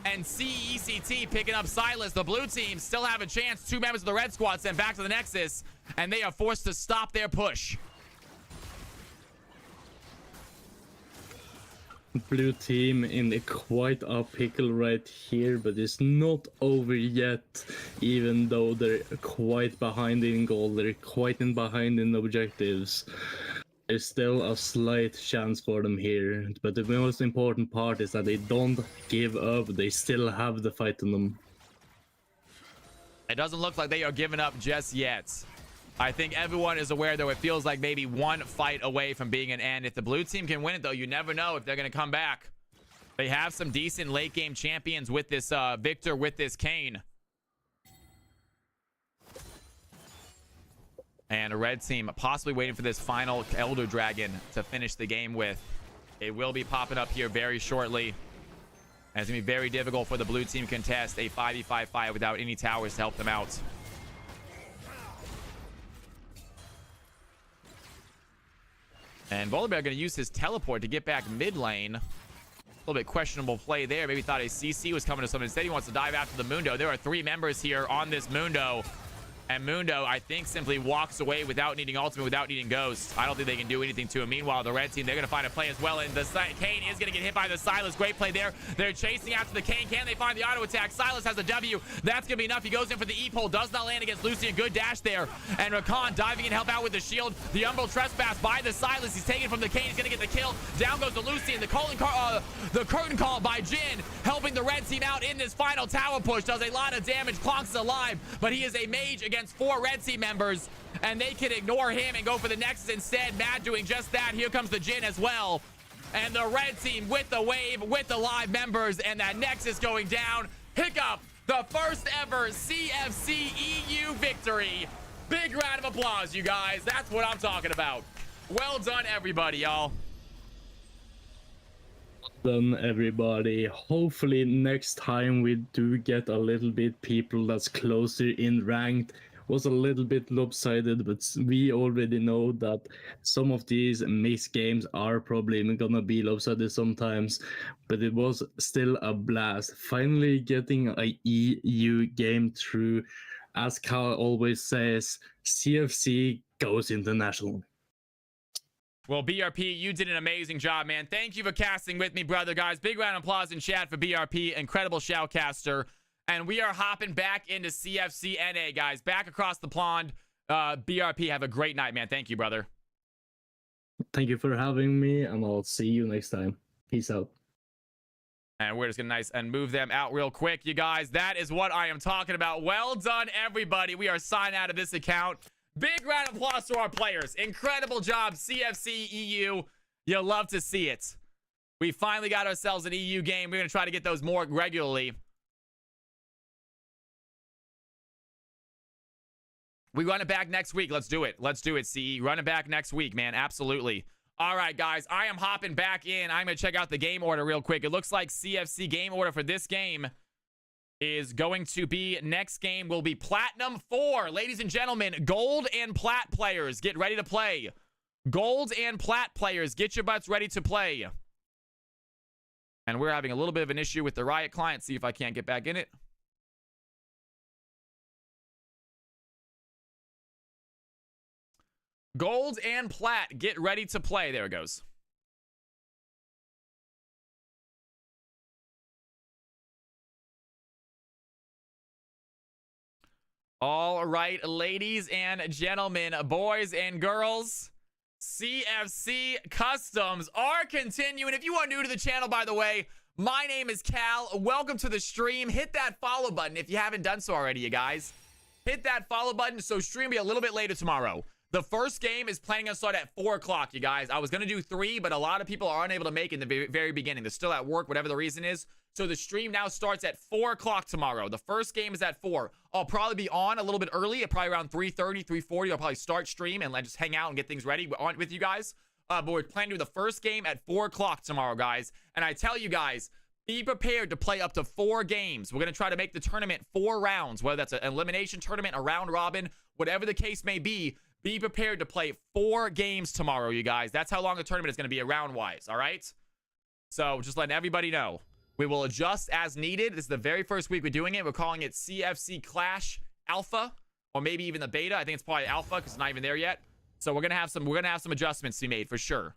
And CECT picking up Silas. The blue team still have a chance. 2 members of the red squad sent back to the Nexus, and they are forced to stop their push. Blue team in quite a pickle right here, but it's not over yet. Even though they're quite behind in gold, they're quite behind in objectives. There's still a slight chance for them here, but the most important part is that they don't give up. They still have the fight in them. It doesn't look like they are giving up just yet. I think everyone is aware, though, it feels like maybe one fight away from being an end. If the blue team can win it, though, you never know if they're going to come back. They have some decent late game champions with this Victor, with this Kayn. And a red team possibly waiting for this final Elder Dragon to finish the game with. It will be popping up here very shortly. And it's going to be very difficult for the blue team to contest a 5v5 fight without any towers to help them out. And Volibear going to use his teleport to get back mid lane. A little bit questionable play there. Maybe thought a CC was coming to someone. Instead, he wants to dive after the Mundo. There are 3 members here on this Mundo. And Mundo, I think, simply walks away without needing ultimate, without needing ghost. I don't think they can do anything to him. Meanwhile, the red team, they're going to find a play as well. And the Kayn is going to get hit by the Silas. Great play there. They're chasing after the Kayn. Can they find the auto attack? Silas has a W. That's going to be enough. He goes in for the E-pole. Does not land against Lucian. Good dash there. And Rakan diving in to help out with the shield. The Umbral Trespass by the Silas. He's taken from the Kayn. He's going to get the kill. Down goes the Lucian. The curtain call by Jhin, helping the red team out in this final tower push. Does a lot of damage. Klonks is alive, but he is a mage against 4 red team members, and they can ignore him and go for the Nexus instead. Mad doing just that. Here comes the Jhin as well, and the red team with the wave, with the live members, and that Nexus going down. Hiccup, the first ever CFC EU victory. Big round of applause, you guys. That's what I'm talking about. Well done, everybody, y'all. Done, everybody. Hopefully next time we do get a little bit people that's closer in ranked. Was a little bit lopsided, but we already know that some of these mixed games are probably gonna be lopsided sometimes, but it was still a blast. Finally getting a EU game through. As Kyle always says, CFC goes international. Well, BRP, you did an amazing job, man. Thank you for casting with me, brother, guys. Big round of applause in chat for BRP. Incredible shoutcaster. And we are hopping back into CFC NA, guys. Back across the pond. BRP, have a great night, man. Thank you, brother. Thank you for having me, and I'll see you next time. Peace out. And we're just going to move them out real quick, you guys. That is what I am talking about. Well done, everybody. We are signed out of this account. Big round of applause to our players. Incredible job, CFC EU. You'll love to see it. We finally got ourselves an EU game. We're going to try to get those more regularly. We run it back next week. Let's do it. Let's do it, CE. Run it back next week, man. Absolutely. All right, guys, I am hopping back in. I'm going to check out the game order real quick. It looks like CFC game order for this game is going to be, next game will be Platinum 4. Ladies and gentlemen, Gold and Plat players, get ready to play. Gold and Plat players, get your butts ready to play. And we're having a little bit of an issue with the Riot client. See if I can't get back in it. Gold and Plat, get ready to play. There it goes. All right, ladies and gentlemen, boys and girls, CFC Customs are continuing. If you are new to the channel, by the way, my name is Cal. Welcome to the stream. Hit that follow button if you haven't done so already, you guys. Hit that follow button. So stream will be a little bit later tomorrow. The first game is planning on start at 4 o'clock, you guys. I was going to do 3, but a lot of people are unable to make it in the very beginning. They're still at work, whatever the reason is. So the stream now starts at 4 o'clock tomorrow. The first game is at 4. I'll probably be on a little bit early, probably around 3:30, 3:40. I'll probably start stream and just hang out and get things ready with you guys. But we're planning to do the first game at 4 o'clock tomorrow, guys. And I tell you guys, be prepared to play up to 4 games. We're going to try to make the tournament 4 rounds, whether that's an elimination tournament, a round robin, whatever the case may be. Be prepared to play 4 games tomorrow, you guys. That's how long the tournament is going to be round-wise, all right? So just letting everybody know. We will adjust as needed. This is the very first week we're doing it. We're calling it CFC Clash Alpha, or maybe even the beta. I think it's probably Alpha because it's not even there yet. So we're gonna have some adjustments to be made for sure.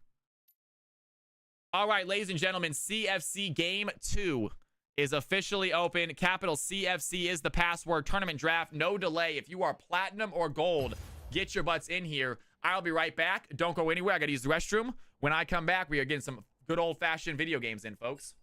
All right, ladies and gentlemen, CFC Game 2 is officially open. Capital CFC is the password. Tournament draft, no delay. If you are platinum or gold, get your butts in here. I'll be right back. Don't go anywhere. I gotta use the restroom. When I come back, we are getting some good old-fashioned video games in, folks.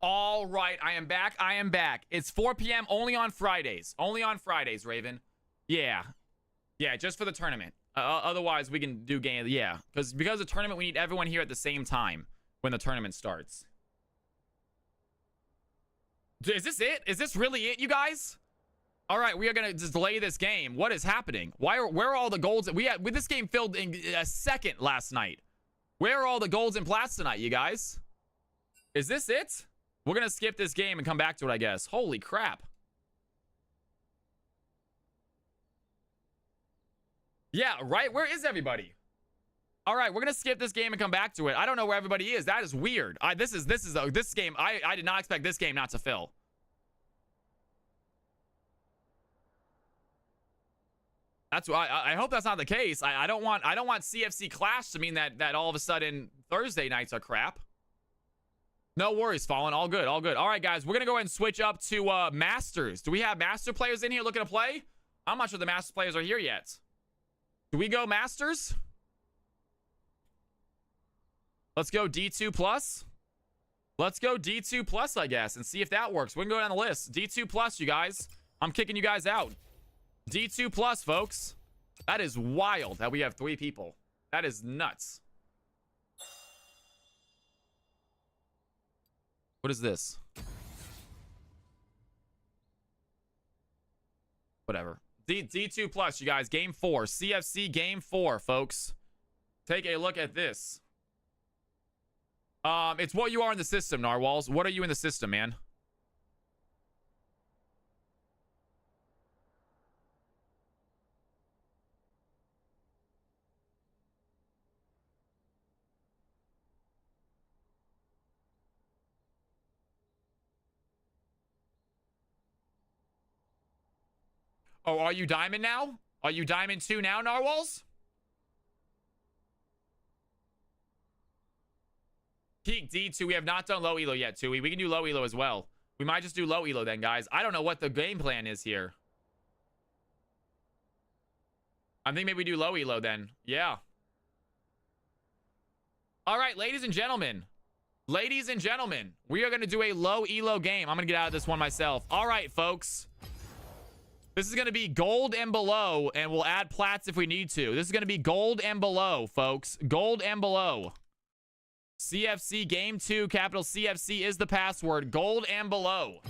All right, I am back. I am back. It's 4 p.m. only on Fridays. Only on Fridays, Raven. Yeah. Yeah, just for the tournament. Otherwise, we can do game. Yeah, because of the tournament, we need everyone here at the same time when the tournament starts. Is this it? Is this really it, you guys? All right, we are going to just delay this game. What is happening? Where are all the golds? We had with this game filled in a second last night. Where are all the golds and plats tonight, you guys? Is this it? We're going to skip this game and come back to it, I guess. Holy crap. Yeah, right? Where is everybody? All right, we're going to skip this game and come back to it. I don't know where everybody is. That is weird. This game, I did not expect this game not to fill. That's why I hope that's not the case. I don't want CFC Clash to mean that all of a sudden Thursday nights are crap. No worries, Fallen. All good, all good. All right, guys, we're going to go ahead and switch up to Masters. Do we have Master players in here looking to play? I'm not sure the Master players are here yet. Do we go Masters? Let's go D2 plus. Let's go D2 plus, I guess, and see if that works. We can go down the list. D2 plus, you guys. I'm kicking you guys out. D2 plus, folks. That is wild that we have 3 people. That is nuts. What is this? Whatever. D2 plus, you guys. Game 4. CFC game 4, folks. Take a look at this. It's what you are in the system, Narwhals. What are you in the system, man? Oh, are you diamond now? Are you diamond 2 now, Narwhals? Peak D2. We have not done low elo yet, Tui. We can do low elo as well. We might just do low elo then, guys. I don't know what the game plan is here. I think maybe we do low elo then. Yeah. All right, ladies and gentlemen. Ladies and gentlemen, we are going to do a low elo game. I'm going to get out of this one myself. All right, folks. This is going to be gold and below, and we'll add plats if we need to. This is going to be gold and below, folks. Gold and below. CFC game 2, capital CFC is the password. Gold and below.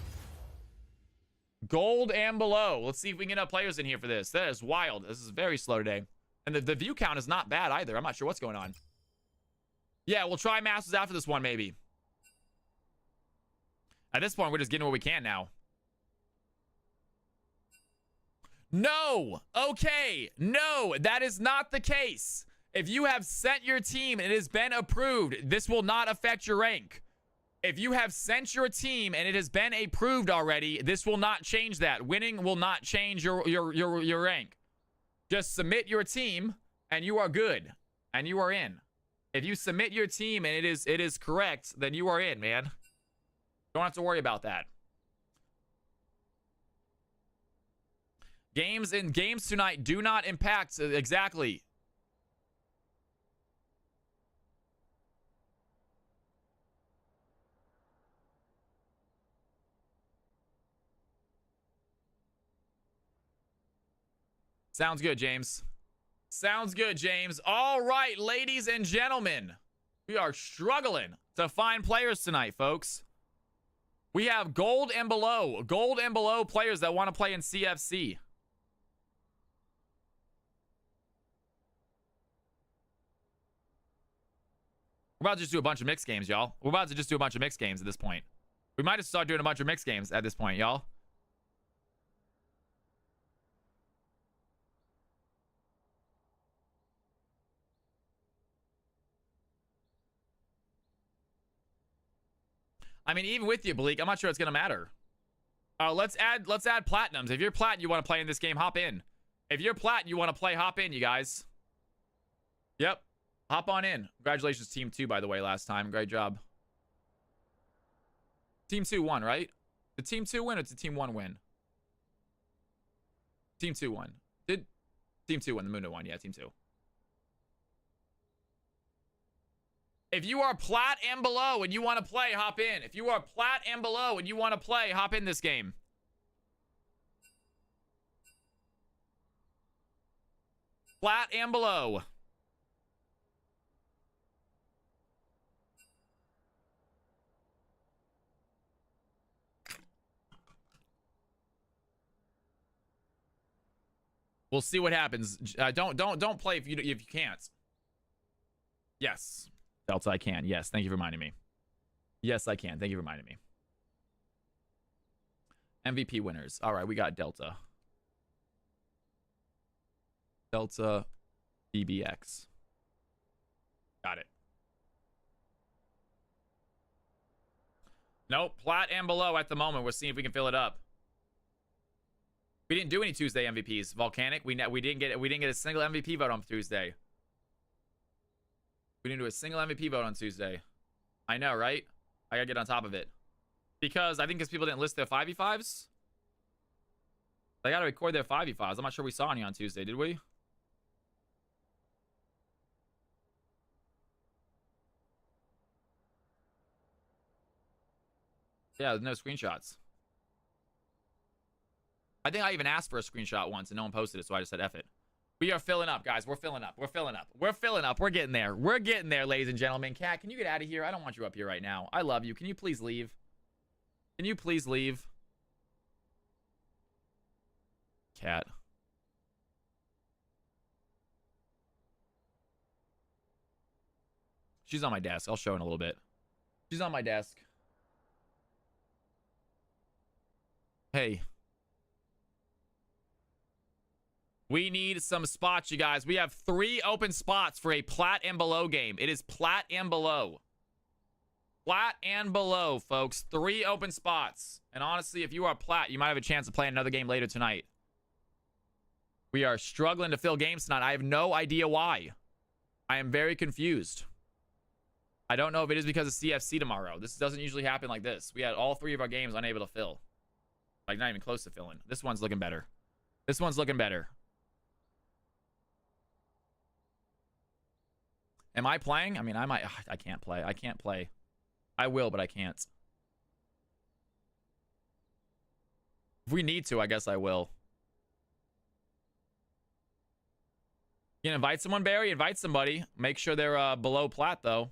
Gold and below. Let's see if we can get enough players in here for this. That is wild. This is very slow today. And the view count is not bad either. I'm not sure what's going on. Yeah, we'll try Masters after this one, maybe. At this point, we're just getting what we can now. No! Okay, no, that is not the case. If you have sent your team and it has been approved, this will not affect your rank. If you have sent your team and it has been approved already, this will not change that. Winning will not change your rank. Just submit your team and you are good. And you are in. If you submit your team and it is correct, then you are in, man. Don't have to worry about that. Games tonight do not impact exactly. Sounds good, James. Sounds good, James. All right, ladies and gentlemen. We are struggling to find players tonight, folks. We have gold and below players that want to play in CFC. We're about to just do a bunch of mixed games, y'all. We're about to just do a bunch of mixed games at this point. We might just start doing a bunch of mixed games at this point, y'all. I mean, even with you, Bleak, I'm not sure it's gonna matter. Let's add platinums. If you're plat, you want to play in this game, hop in. If you're plat, you want to play, hop in, you guys. Yep, hop on in. Congratulations, Team 2, by the way, last time. Great job. Team 2 won, right? Did Team 2 win or did Team 1 win? Team 2 won. Did Team 2 win? The Mundo won. Yeah, Team 2. If you are plat and below and you want to play, hop in. If you are plat and below and you want to play, hop in this game. Plat and below. We'll see what happens. Don't play if you can't. Yes. Delta, I can. Yes, thank you for reminding me. Yes, I can. Thank you for reminding me. MVP winners. All right, we got Delta. Delta BBX. Got it. Nope, plat and below at the moment. We're seeing if we can fill it up. We didn't do any Tuesday MVPs. Volcanic, we didn't get a single MVP vote on Tuesday. We didn't do a single MVP vote on Tuesday. I know, right? I gotta get on top of it. Because people didn't list their 5v5s. They gotta record their 5v5s. I'm not sure we saw any on Tuesday, did we? Yeah, there's no screenshots. I think I even asked for a screenshot once and no one posted it, so I just said F it. We are filling up, guys. We're filling up. We're filling up. We're filling up. We're getting there. We're getting there, ladies and gentlemen. Cat, can you get out of here? I don't want you up here right now. I love you. Can you please leave? Can you please leave? Cat. She's on my desk. I'll show in a little bit. She's on my desk. Hey. We need some spots, you guys. We have 3 open spots for a plat and below game. It is plat and below. Plat and below, folks. 3 open spots. And honestly, if you are plat, you might have a chance to play another game later tonight. We are struggling to fill games tonight. I have no idea why. I am very confused. I don't know if it is because of CFC tomorrow. This doesn't usually happen like this. We had all 3 of our games unable to fill. Like, not even close to filling. This one's looking better. This one's looking better. Am I playing? I mean, I might. I can't play. I can't play. I will, but I can't. If we need to, I guess I will. You can invite someone, Barry. Invite somebody. Make sure they're below plat, though.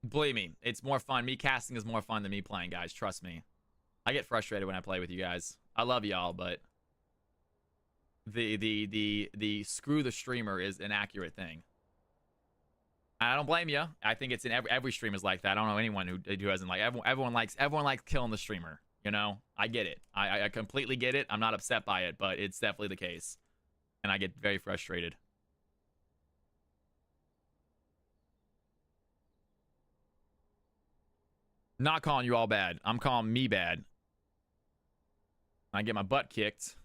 Believe me, it's more fun. Me casting is more fun than me playing, guys. Trust me. I get frustrated when I play with you guys. I love y'all, but the screw the streamer is an accurate thing. I don't blame you. I think it's in every stream is like that. I don't know anyone who doesn't like. Everyone likes killing the streamer. You know, I get it. I completely get it. I'm not upset by it, but it's definitely the case, and I get very frustrated. Not calling you all bad. I'm calling me bad. I get my butt kicked.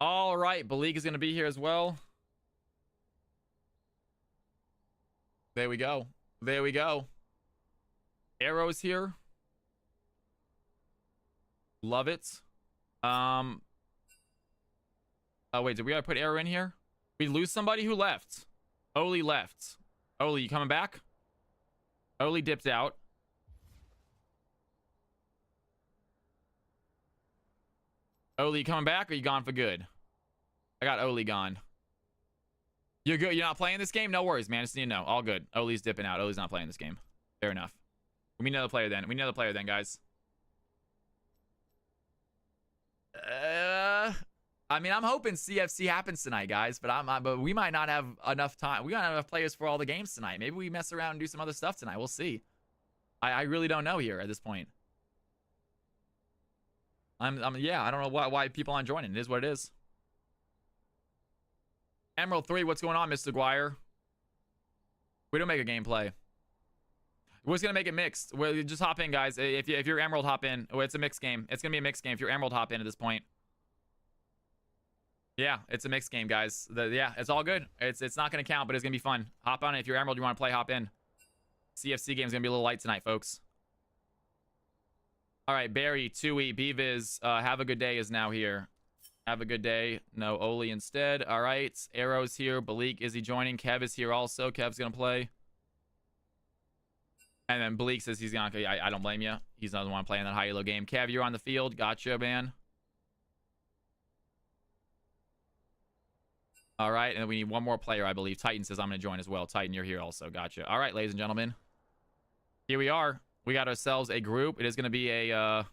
All right, Balik is going to be here as well. There we go. There we go. Arrow's here. Love it. Oh wait, did we gotta put Arrow in here? We lose somebody who left. Oli left. Oli, you coming back? Oli dipped out. Oli, you coming back or you gone for good? I got Oli gone. You're good. You're not playing this game? No worries, man. Just need to know. All good. Oli's dipping out. Oli's not playing this game. Fair enough. We need another player then. We need another player then, guys. I mean, I'm hoping CFC happens tonight, guys, but we might not have enough time. We don't have enough players for all the games tonight. Maybe we mess around and do some other stuff tonight. We'll see. I really don't know here at this point. Yeah, I don't know why people aren't joining. It is what it is. Emerald 3, what's going on, Mr. Guire? We don't make a gameplay. We're just gonna make it mixed. Well, just hop in, guys. If you're Emerald, hop in. Oh, it's a mixed game. It's gonna be a mixed game. If you're Emerald, hop in at this point. Yeah, it's a mixed game, guys. Yeah, it's all good. It's not gonna count, but it's gonna be fun. Hop on it. If you're Emerald, you want to play, hop in. CFC game's gonna be a little light tonight, folks. All right, Barry, Tui, Beaviz, have a good day is now here. Have a good day. No, Oli instead. All right, Arrow's here. Balik, is he joining? Kev is here also. Kev's gonna play. And then Bleak says he's gonna. I don't blame you. He's not the one playing that high elo game. Kev, you're on the field. Gotcha, man. All right, and then we need one more player, I believe. Titan says I'm gonna join as well. Titan, you're here also. Gotcha. All right, ladies and gentlemen, here we are. We got ourselves a group. It is gonna be a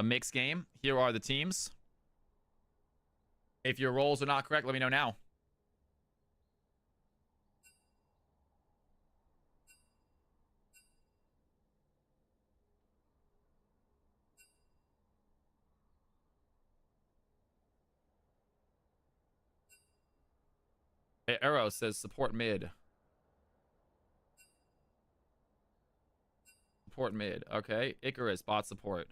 mixed game. Here are the teams. If your roles are not correct, let me know now. Hey, Arrow says support mid. Support mid. Okay. Icarus, bot support.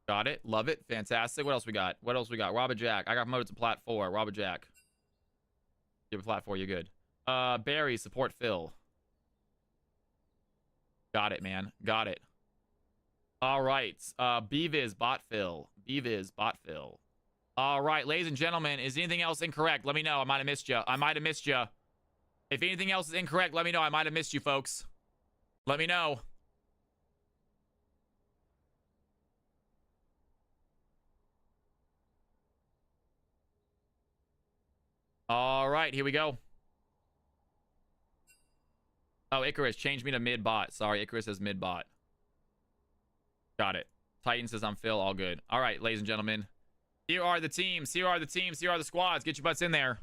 Got it. Love it. Fantastic. What else we got? What else we got? Robert Jack. I got promoted to plat 4. Robert Jack. Give a plat 4. You're good. Barry, support Phil. Got it, man. Got it. All right. Beaviz, bot Phil. Beaviz, bot Phil. All right, ladies and gentlemen, is anything else incorrect? Let me know. I might have missed you. I might have missed you. If anything else is incorrect, let me know. I might have missed you, folks. Let me know. All right, here we go. Oh, Icarus, change me to mid bot. Sorry, Icarus says mid bot. Got it. Titan says I'm Phil. All good. All right, ladies and gentlemen. Here are the teams. Here are the teams. Here are the squads. Get your butts in there.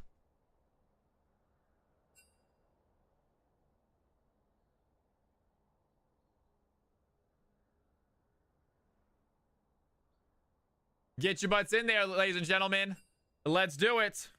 Get your butts in there, ladies and gentlemen. Let's do it.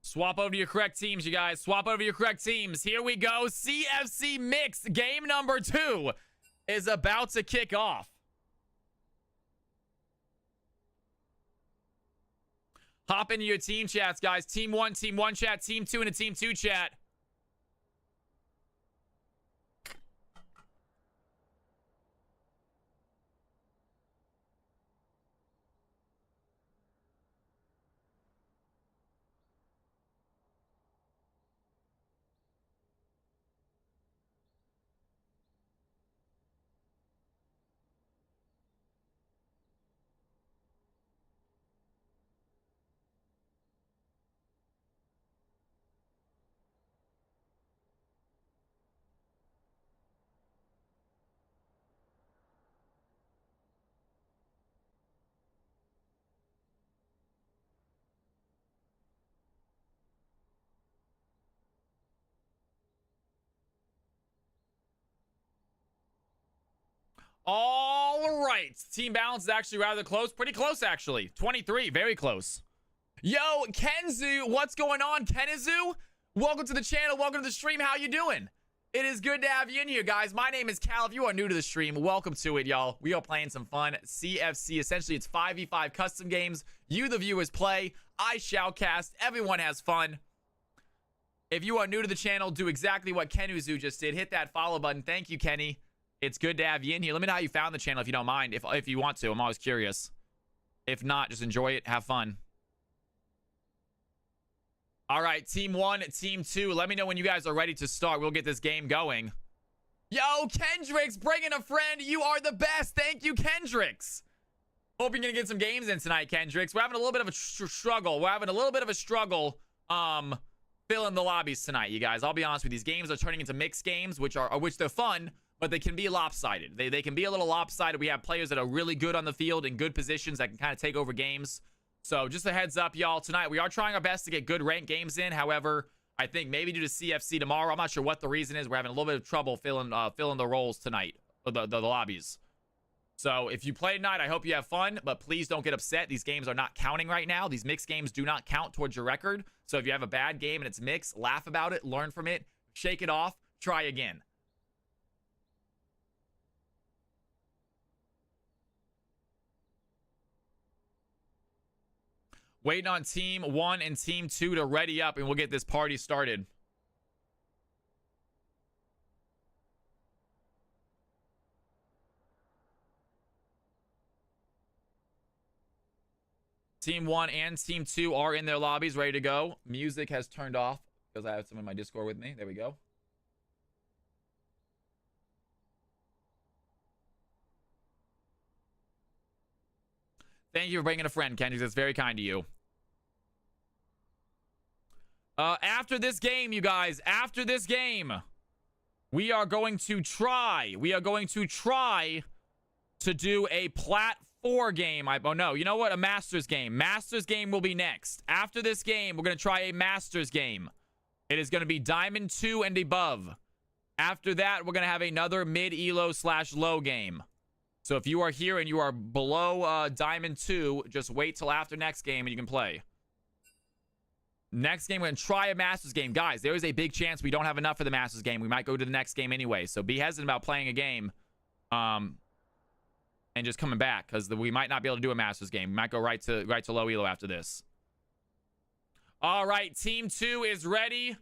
Swap over to your correct teams, you guys. Swap over to your correct teams. Here we go. CFC Mix game number 2 is about to kick off. Hop into your team chats, guys. Team 1 chat. Team 2 and a Team 2 chat. All right. Team balance is actually rather close. Pretty close, actually. 23. Very close. Yo, Kenzu. What's going on, Kenizu? Welcome to the channel. Welcome to the stream. How you doing? It is good to have you in here, guys. My name is Cal. If you are new to the stream, welcome to it, y'all. We are playing some fun CFC. Essentially, it's 5v5 custom games. You, the viewers, play. I shoutcast. Everyone has fun. If you are new to the channel, do exactly what Kenizu just did. Hit that follow button. Thank you, Kenny. It's good to have you in here. Let me know how you found the channel if you don't mind. If you want to. I'm always curious. If not, just enjoy it. Have fun. All right. Team 1, Team 2. Let me know when you guys are ready to start. We'll get this game going. Yo, Kendricks, bringing a friend. You are the best. Thank you, Kendricks. Hope you're going to get some games in tonight, Kendricks. We're having a little bit of a struggle. We're having a little bit of a struggle filling the lobbies tonight, you guys. I'll be honest with you. These games are turning into mixed games, which they're fun, but they can be lopsided. They can be a little lopsided. We have players that are really good on the field in good positions that can kind of take over games. So just a heads up, y'all. Tonight, we are trying our best to get good ranked games in. However, I think maybe due to CFC tomorrow, I'm not sure what the reason is. We're having a little bit of trouble filling the roles tonight, the lobbies. So if you play tonight, I hope you have fun, but please don't get upset. These games are not counting right now. These mixed games do not count towards your record. So if you have a bad game and it's mixed, laugh about it, learn from it, shake it off, try again. Waiting on Team 1 and Team 2 to ready up, and we'll get this party started. Team 1 and Team 2 are in their lobbies, ready to go. Music has turned off because I have some in my Discord with me. There we go. Thank you for bringing a friend, Kendrick. That's very kind of you. After this game, you guys, after this game, we are going to try to do a Plat 4 game. Oh, no. You know what? A Masters game. Masters game will be next. After this game, we're going to try a Masters game. It is going to be Diamond 2 and above. After that, we're going to have another mid-elo/low game. So if you are here and you are below Diamond 2, just wait till after next game and you can play. Next game, we're going to try a Masters game. Guys, there is a big chance we don't have enough for the Masters game. We might go to the next game anyway. So be hesitant about playing a game and just coming back because we might not be able to do a Masters game. We might go right to low elo after this. All right, Team 2 is ready.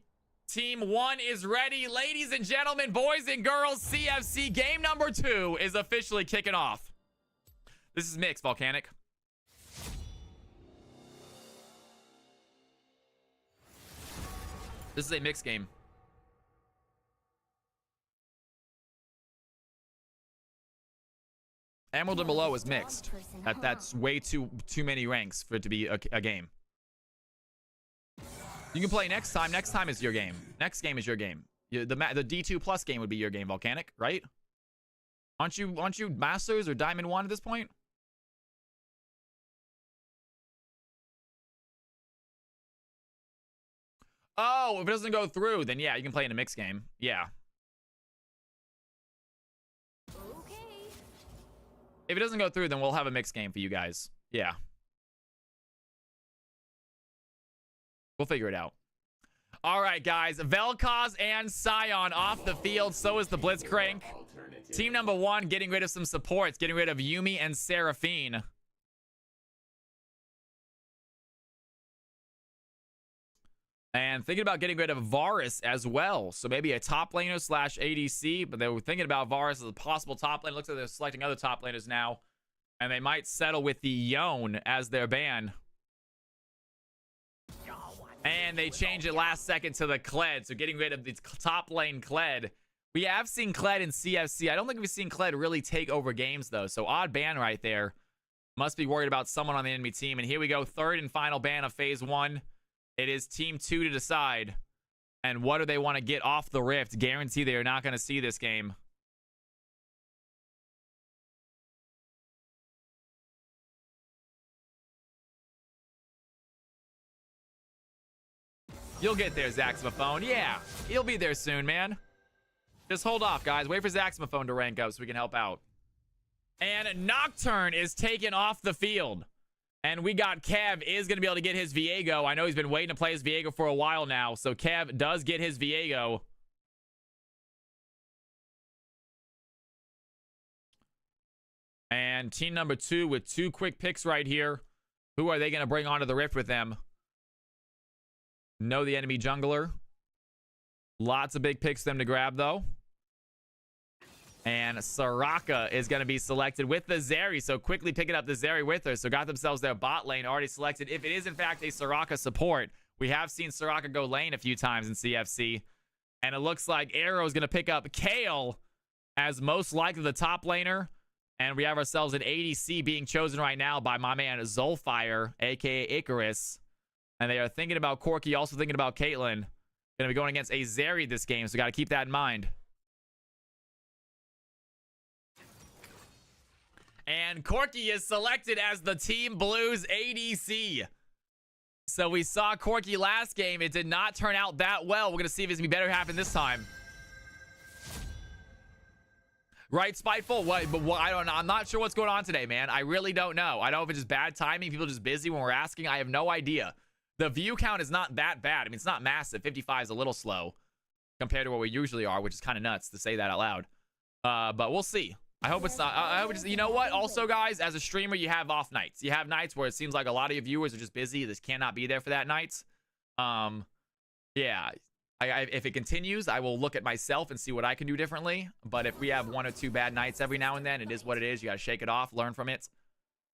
Team 1 is ready. Ladies and gentlemen, boys and girls, CFC game number 2 is officially kicking off. This is Mix, Volcanic. This is a mixed game. Emerald and below is mixed. That's way too many ranks for it to be a game. You can play next time. Next time is your game. Next game is your game. The D2 plus game would be your game, Volcanic, right? Aren't you Masters or Diamond 1 at this point? Oh, if it doesn't go through, then yeah, you can play in a mixed game. Yeah. Okay. If it doesn't go through, then we'll have a mixed game for you guys. Yeah. We'll figure it out. All right, guys. Vel'Koz and Sion off the field. So is the Blitzcrank. Team number 1 getting rid of some supports. Getting rid of Yuumi and Seraphine. And thinking about getting rid of Varus as well. So maybe a top laner slash ADC. But they were thinking about Varus as a possible top lane. Looks like they're selecting other top laners now. And they might settle with the Yone as their ban. And they change it last second to the Kled. So getting rid of the top lane Kled. We have seen Kled in CFC. I don't think we've seen Kled really take over games, though. So odd ban right there. Must be worried about someone on the enemy team. And here we go. Third and final ban of phase 1. It is team 2 to decide. And what do they want to get off the rift? Guarantee they are not going to see this game. You'll get there, Zaxmophone. Yeah, he'll be there soon, man. Just hold off, guys. Wait for Zaxmophone to rank up so we can help out. And Nocturne is taken off the field. And we got Kev is going to be able to get his Viego. I know he's been waiting to play his Viego for a while now. So Kev does get his Viego. And team number 2 with 2 quick picks right here. Who are they going to bring onto the rift with them? Know the enemy jungler. Lots of big picks for them to grab, though. And Soraka is going to be selected with the Zeri. So quickly picking up the Zeri with her. So got themselves their bot lane already selected. If it is, in fact, a Soraka support. We have seen Soraka go lane a few times in CFC. And it looks like Arrow is going to pick up Kale as most likely the top laner. And we have ourselves an ADC being chosen right now by my man Zolfire, a.k.a. Icarus. And they are thinking about Corki, also thinking about Caitlyn. Going to be going against a Zeri this game, so got to keep that in mind. And Corki is selected as the Team Blues ADC. So we saw Corki last game. It did not turn out that well. We're going to see if it's going to be better happen this time. Right, Spiteful? What? But what, I don't know. I'm not sure what's going on today, man. I really don't know. I don't know if it's just bad timing. People are just busy when we're asking. I have no idea. The view count is not that bad. I mean, it's not massive. 55 is a little slow compared to what we usually are, which is kind of nuts to say that out loud. But we'll see. I hope it's not. I hope it's, you know what? Also, guys, as a streamer, you have off nights. You have nights where it seems like a lot of your viewers are just busy. This cannot be there for that night. Yeah. If it continues, I will look at myself and see what I can do differently. But if we have 1 or 2 bad nights every now and then, it is what it is. You got to shake it off, learn from it.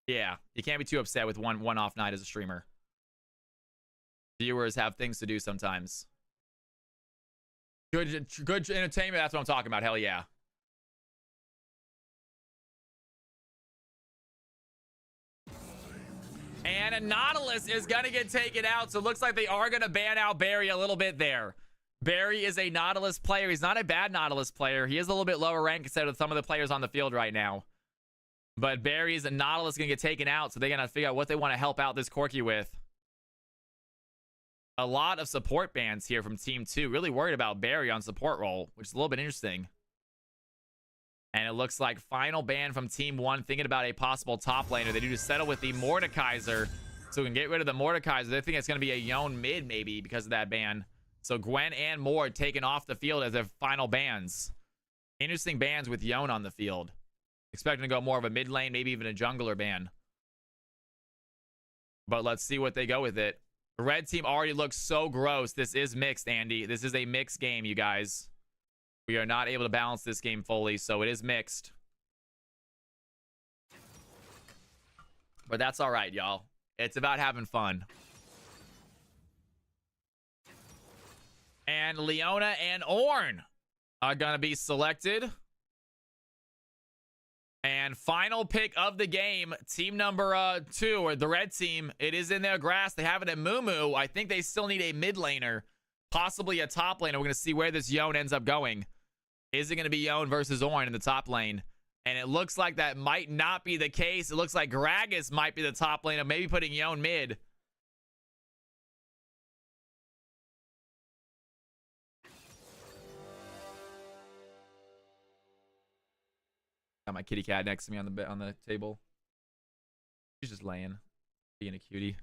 Yeah. You can't be too upset with one off night as a streamer. Viewers have things to do sometimes. Good entertainment, that's what I'm talking about. Hell yeah. And Nautilus is going to get taken out, so it looks like they are going to ban out Barry a little bit there. Barry is a Nautilus player. He's not a bad Nautilus player. He is a little bit lower rank instead of some of the players on the field right now. But Barry is a Nautilus going to get taken out, so they're going to figure out what they want to help out this Corki with. A lot of support bans here from Team 2. Really worried about Barry on support role, which is a little bit interesting. And it looks like final ban from Team 1, thinking about a possible top laner. They do to settle with the Mordekaiser. So we can get rid of the Mordekaiser. They think it's going to be a Yone mid, maybe, because of that ban. So Gwen and Mord taken off the field as their final bans. Interesting bans with Yone on the field. Expecting to go more of a mid lane, maybe even a jungler ban. But let's see what they go with it. The red team already looks so gross. This is mixed, Andy. This is a mixed game, you guys. We are not able to balance this game fully, so it is mixed. But that's all right, y'all. It's about having fun. And Leona and Ornn are going to be selected. And final pick of the game, team number 2, or the red team. It is in their grass. They have it at Moo. I think they still need a mid laner, possibly a top laner. We're going to see where this Yone ends up going. Is it going to be Yone versus Ornn in the top lane? And it looks like that might not be the case. It looks like Gragas might be the top laner, maybe putting Yone mid. Got my kitty cat next to me on the table. She's just laying, being a cutie.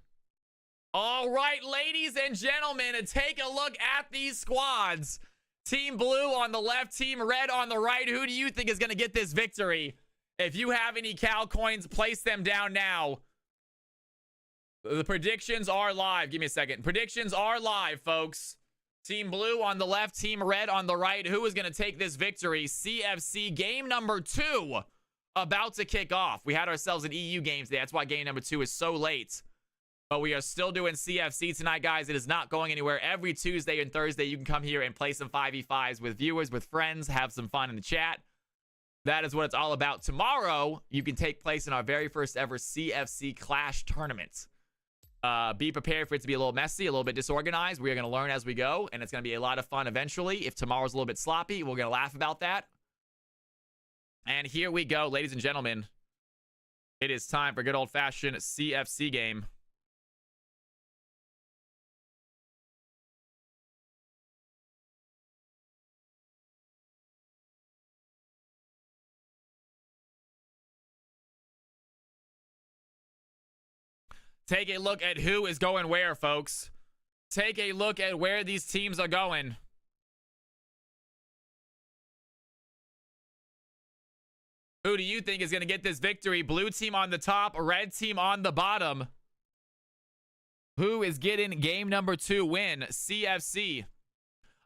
All right, ladies and gentlemen, take a look at these squads. Team blue on the left, team red on the right. Who do you think is going to get this victory? If you have any Cal coins, place them down now. The predictions are live. Give me a second. Predictions are live, folks. Team blue on the left, team red on the right. Who is going to take this victory? CFC game number 2 about to kick off. We had ourselves an EU game today. That's why game number 2 is so late. But we are still doing CFC tonight, guys. It is not going anywhere. Every Tuesday and Thursday, you can come here and play some 5v5s with viewers, with friends, have some fun in the chat. That is what it's all about. Tomorrow, you can take place in our very first ever CFC Clash tournament. Be prepared for it to be a little messy, a little bit disorganized. We are going to learn as we go, and it's going to be a lot of fun eventually. If tomorrow's a little bit sloppy, we're going to laugh about that. And here we go, ladies and gentlemen. It is time for a good old-fashioned CFC game. Take a look at who is going where, folks. Take a look at where these teams are going. Who do you think is going to get this victory? Blue team on the top, red team on the bottom. Who is getting game number 2 win? CFC.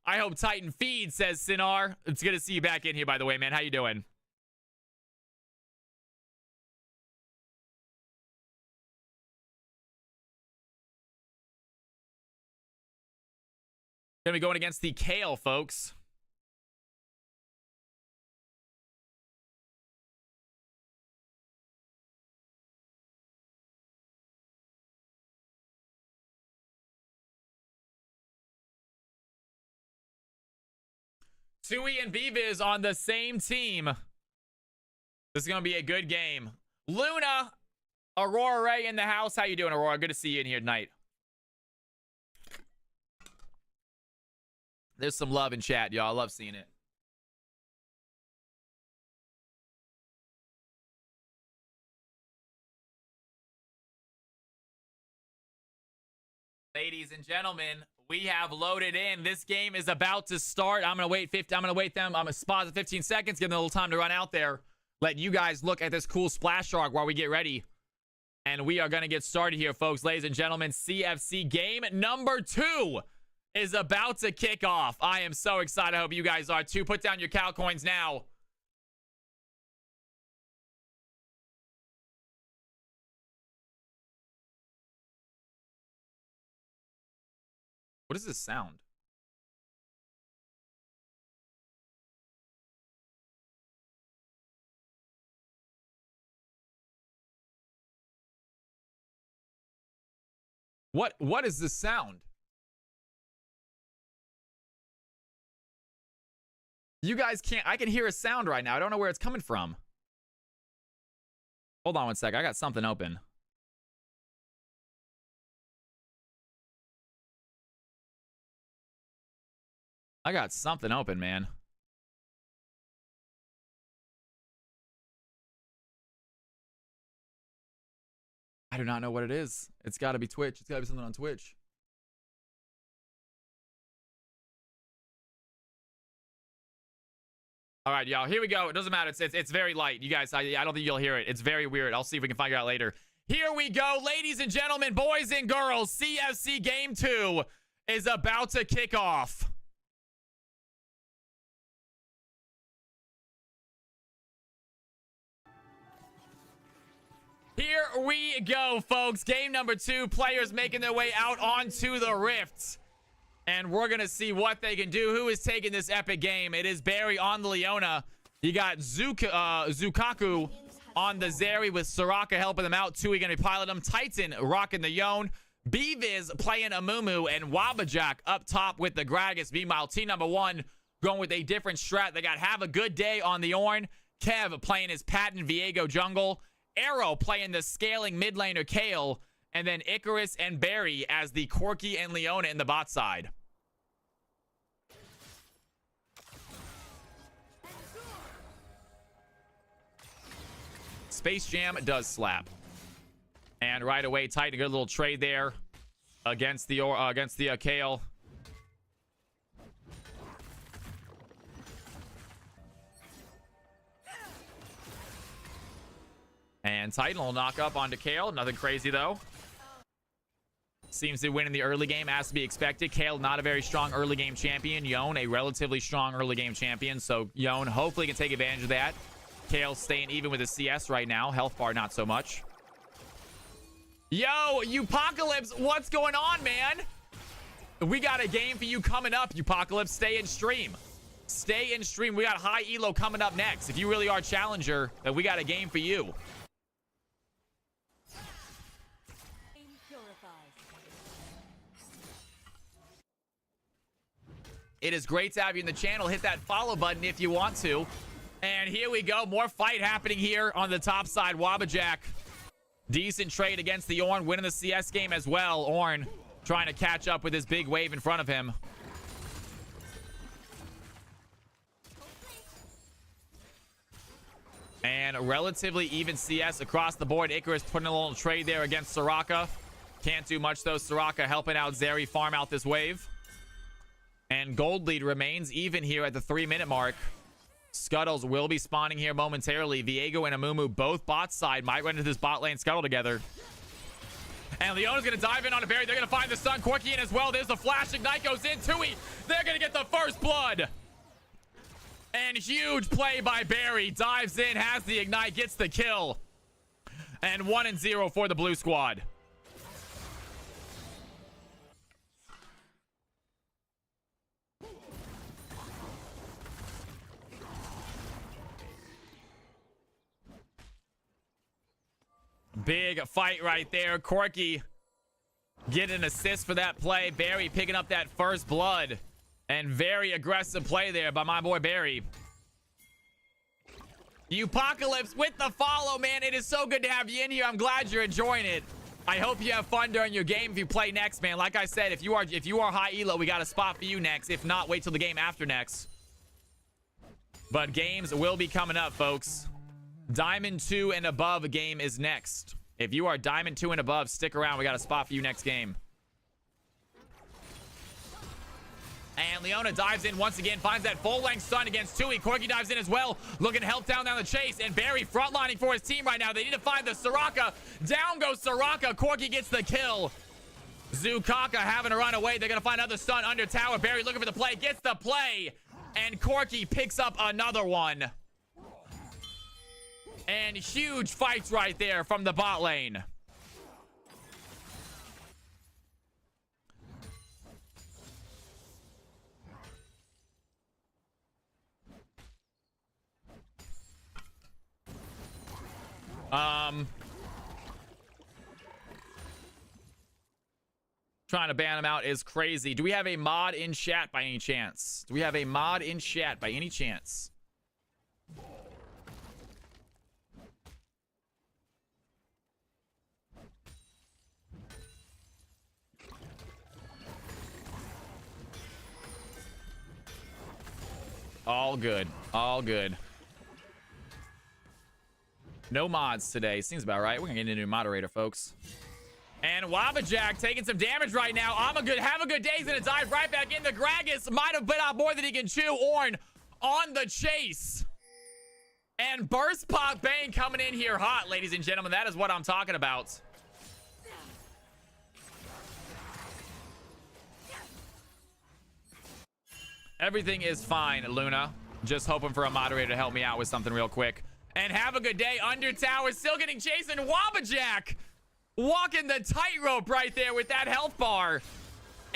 I hope Titan feeds, says Sinar. It's good to see you back in here, by the way, man. How you doing? Gonna be going against the Kale, folks. Tui and Vivis on the same team. This is gonna be a good game. Luna, Aurora Ray in the house. How you doing, Aurora? Good to see you in here tonight. There's some love in chat, y'all. I love seeing it. Ladies and gentlemen, we have loaded in. This game is about to start. I'm gonna wait 15 seconds, give them a little time to run out there. Let you guys look at this cool splash shark while we get ready. And we are gonna get started here, folks. Ladies and gentlemen, CFC game number 2 is about to kick off. I am so excited. I hope you guys are too. Put down your Cal coins now. What is this sound? What is this sound? You guys can't. I can hear a sound right now. I don't know where it's coming from. Hold on one sec. I got something open. I got something open, man. I do not know what it is. It's got to be Twitch. It's got to be something on Twitch. All right, y'all. Here we go. It doesn't matter. It's very light. You guys, I don't think you'll hear it. It's very weird. I'll see if we can figure it out later. Here we go. Ladies and gentlemen, boys and girls, CFC Game 2 is about to kick off. Here we go, folks. Game number 2. Players making their way out onto the rifts. And we're going to see what they can do. Who is taking this epic game? It is Barry on the Leona. You got Zukaku on the Zeri with Soraka helping them out. Tues going to be piloting them. Titan rocking the Yone. B-Viz playing Amumu. And Wabajak up top with the Gragas. Meanwhile, team number 1 going with a different strat. They got Have a Good Day on the Ornn. Kev playing his Patent Viego jungle. Arrow playing the scaling mid laner Kale. And then Icarus and Barry as the Corki and Leona in the bot side. Space Jam does slap. And right away, Titan, a good little trade there against the Kale. And Titan will knock up onto Kale. Nothing crazy, though. Seems to win in the early game, as to be expected. Kale, not a very strong early game champion. Yone, a relatively strong early game champion. So Yone hopefully can take advantage of that. Kale staying even with his CS right now. Health bar, not so much. Yo, Eupocalypse, what's going on, man? We got a game for you coming up, Eupocalypse. Stay in stream. Stay in stream. We got high elo coming up next. If you really are a challenger, then we got a game for you. It is great to have you in the channel. Hit that follow button if you want to. And here we go. More fight happening here on the top side. Wabajak. Decent trade against the Ornn. Winning the CS game as well. Ornn trying to catch up with his big wave in front of him. And relatively even CS across the board. Icarus putting a little trade there against Soraka. Can't do much though. Soraka helping out Zeri farm out this wave. And gold lead remains even here at the 3-minute mark. Scuttles will be spawning here momentarily. Viego and Amumu, both bot side, might run into this bot lane Scuttle together. And Leona's going to dive in on a Barry. They're going to find the Sun. Corki in as well. There's the flash. Ignite goes in. Tues, they're going to get the first blood. And huge play by Barry. Dives in, has the Ignite, gets the kill. And 1-0 for the blue squad. Big fight right there. Corki getting an assist for that play. Barry picking up that first blood. And very aggressive play there by my boy Barry. Eupocalypse with the follow, man. It is so good to have you in here. I'm glad you're enjoying it. I hope you have fun during your game if you play next, man. Like I said, if you are high elo, we got a spot for you next. If not, wait till the game after next. But games will be coming up, folks. Diamond 2 and above game is next. If you are Diamond 2 and above, stick around. We got a spot for you next game. And Leona dives in once again, finds that full-length stun against Tues. Corki dives in as well, looking to help down the chase. And Barry frontlining for his team right now. They need to find the Soraka. Down goes Soraka. Corki gets the kill. Zukaka having to run away. They're going to find another stun under tower. Barry looking for the play, gets the play. And Corki picks up another one. And huge fights right there from the bot lane. Trying to ban him out is crazy. Do we have a mod in chat by any chance? Do we have a mod in chat by any chance? All good. All good. No mods today. Seems about right. We're gonna get a new moderator, folks. And Wabajak taking some damage right now. Have a good day. He's gonna dive right back in. The Gragas might have bit out more than he can chew. Ornn on the chase. And Burst Pop Bane coming in here hot, ladies and gentlemen. That is what I'm talking about. Everything is fine, Luna. Just hoping for a moderator to help me out with something real quick. And have a good day. Under tower, still getting chased. And Wabajak walking the tightrope right there with that health bar.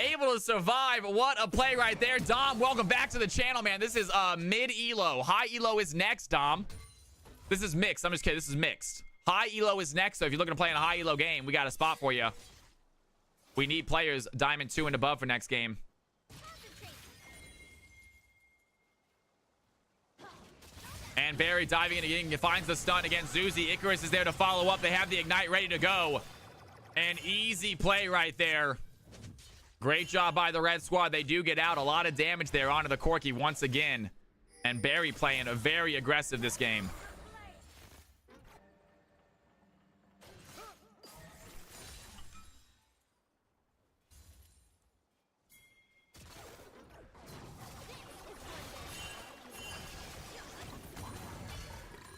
able to survive. What a play right there. Dom, welcome back to the channel, man. This is mid elo. High elo is next, Dom. This is mixed. I'm just kidding. This is mixed. High elo is next, so if you're looking to play in a high elo game, we got a spot for you. We need players diamond 2 and above for next game. And Barry diving in again, finds the stun against Zuzi. Icarus is there to follow up. They have the ignite ready to go. An easy play right there. Great job by the red squad. They do get out. A lot of damage there onto the Corki once again. And Barry playing very aggressive this game.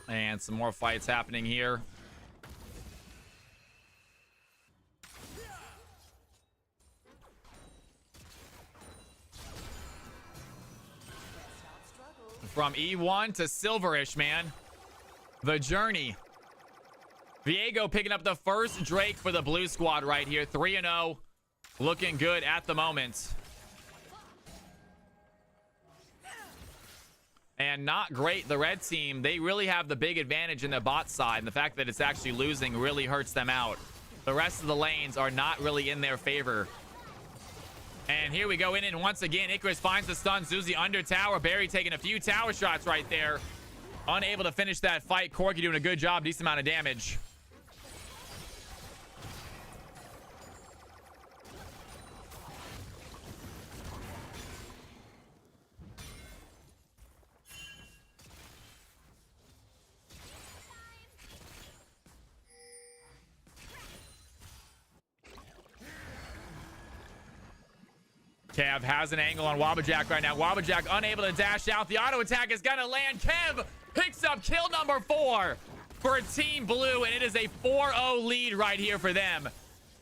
And some more fights happening here. From E1 to Silverish, man. The journey. Viego picking up the first Drake for the blue squad right here. 3-0. Looking good at the moment. And not great. The red team, they really have the big advantage in the bot side. And the fact that it's actually losing really hurts them out. The rest of the lanes are not really in their favor. And here we go in, and once again, Icarus finds the stun. Zuzi under tower. Barry taking a few tower shots right there. Unable to finish that fight. Corki doing a good job. Decent amount of damage. Kev has an angle on Wabbajack right now. Wabbajack unable to dash out. The auto attack is going to land. Kev picks up kill number 4 for Team Blue, and it is a 4-0 lead right here for them.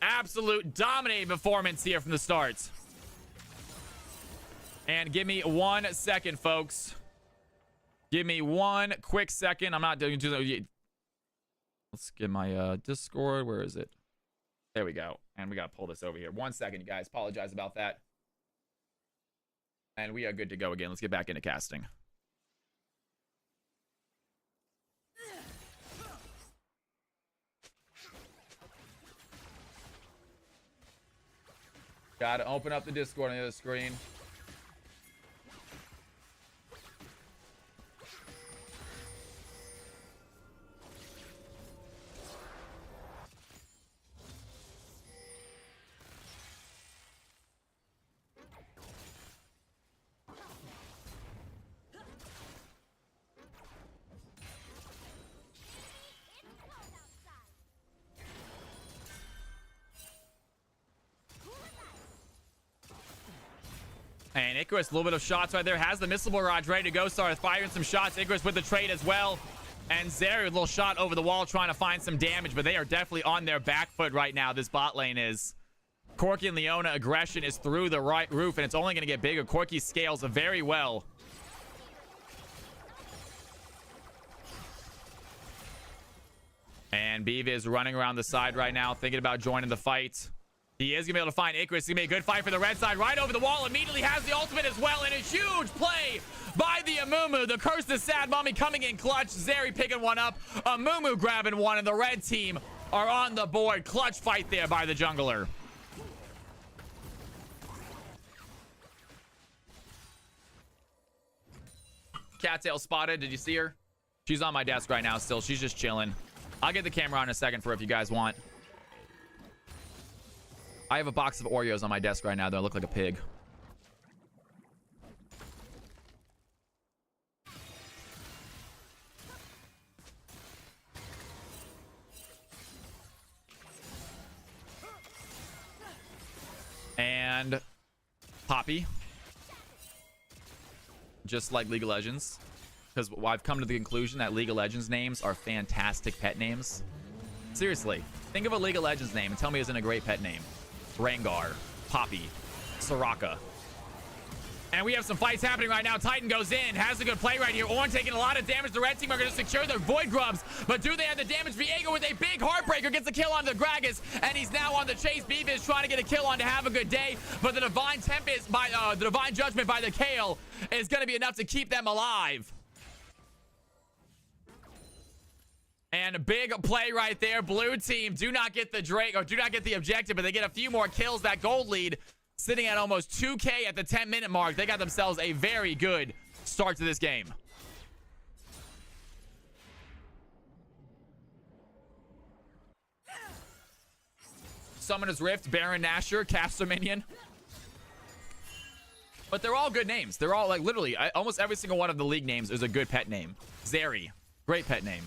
Absolute dominating performance here from the start. And give me 1 second, folks. Give me 1 quick second. I'm not doing too. Let's get my Discord. Where is it? There we go. And we got to pull this over here. 1 second, you guys. Apologize about that. And we are good to go again. Let's get back into casting. Gotta open up the Discord on the other screen. And Icarus, a little bit of shots right there. Has the missile barrage ready to go. Started firing some shots. Icarus with the trade as well. And Zeri with a little shot over the wall trying to find some damage. But they are definitely on their back foot right now. This bot lane is. Corki and Leona aggression is through the right roof. And it's only going to get bigger. Corki scales very well. And Beav is running around the side right now. Thinking about joining the fight. He is going to be able to find Icarus. It's going to be a good fight for the red side. Right over the wall. Immediately has the ultimate as well. And a huge play by the Amumu. The Curse of Sad Mommy coming in clutch. Zeri picking one up. Amumu grabbing one. And the red team are on the board. Clutch fight there by the jungler. Cattail spotted. Did you see her? She's on my desk right now still. She's just chilling. I'll get the camera on in a second for if you guys want. I have a box of Oreos on my desk right now that look like a pig. And Poppy. Just like League of Legends. Because I've come to the conclusion that League of Legends names are fantastic pet names. Seriously. Think of a League of Legends name and tell me it isn't a great pet name. Rengar, Poppy, Soraka. And we have some fights happening right now. Titan goes in, has a good play right here. Ornn taking a lot of damage. The red team are going to secure their Void Grubs, but do they have the damage? Viego with a big Heartbreaker gets a kill on the Gragas, and he's now on the chase. Beavis trying to get a kill on to have a good day, but the Divine Tempest by the Divine Judgment by the Kale is going to be enough to keep them alive. And a big play right there. Blue team do not get the Drake, or do not get the objective, but they get a few more kills. That gold lead sitting at almost 2K at the 10-minute mark. They got themselves a very good start to this game. Summoner's Rift, Baron Nashor, Caster Minion. But they're all good names. They're all, like, literally, almost every single one of the league names is a good pet name. Zeri, great pet name.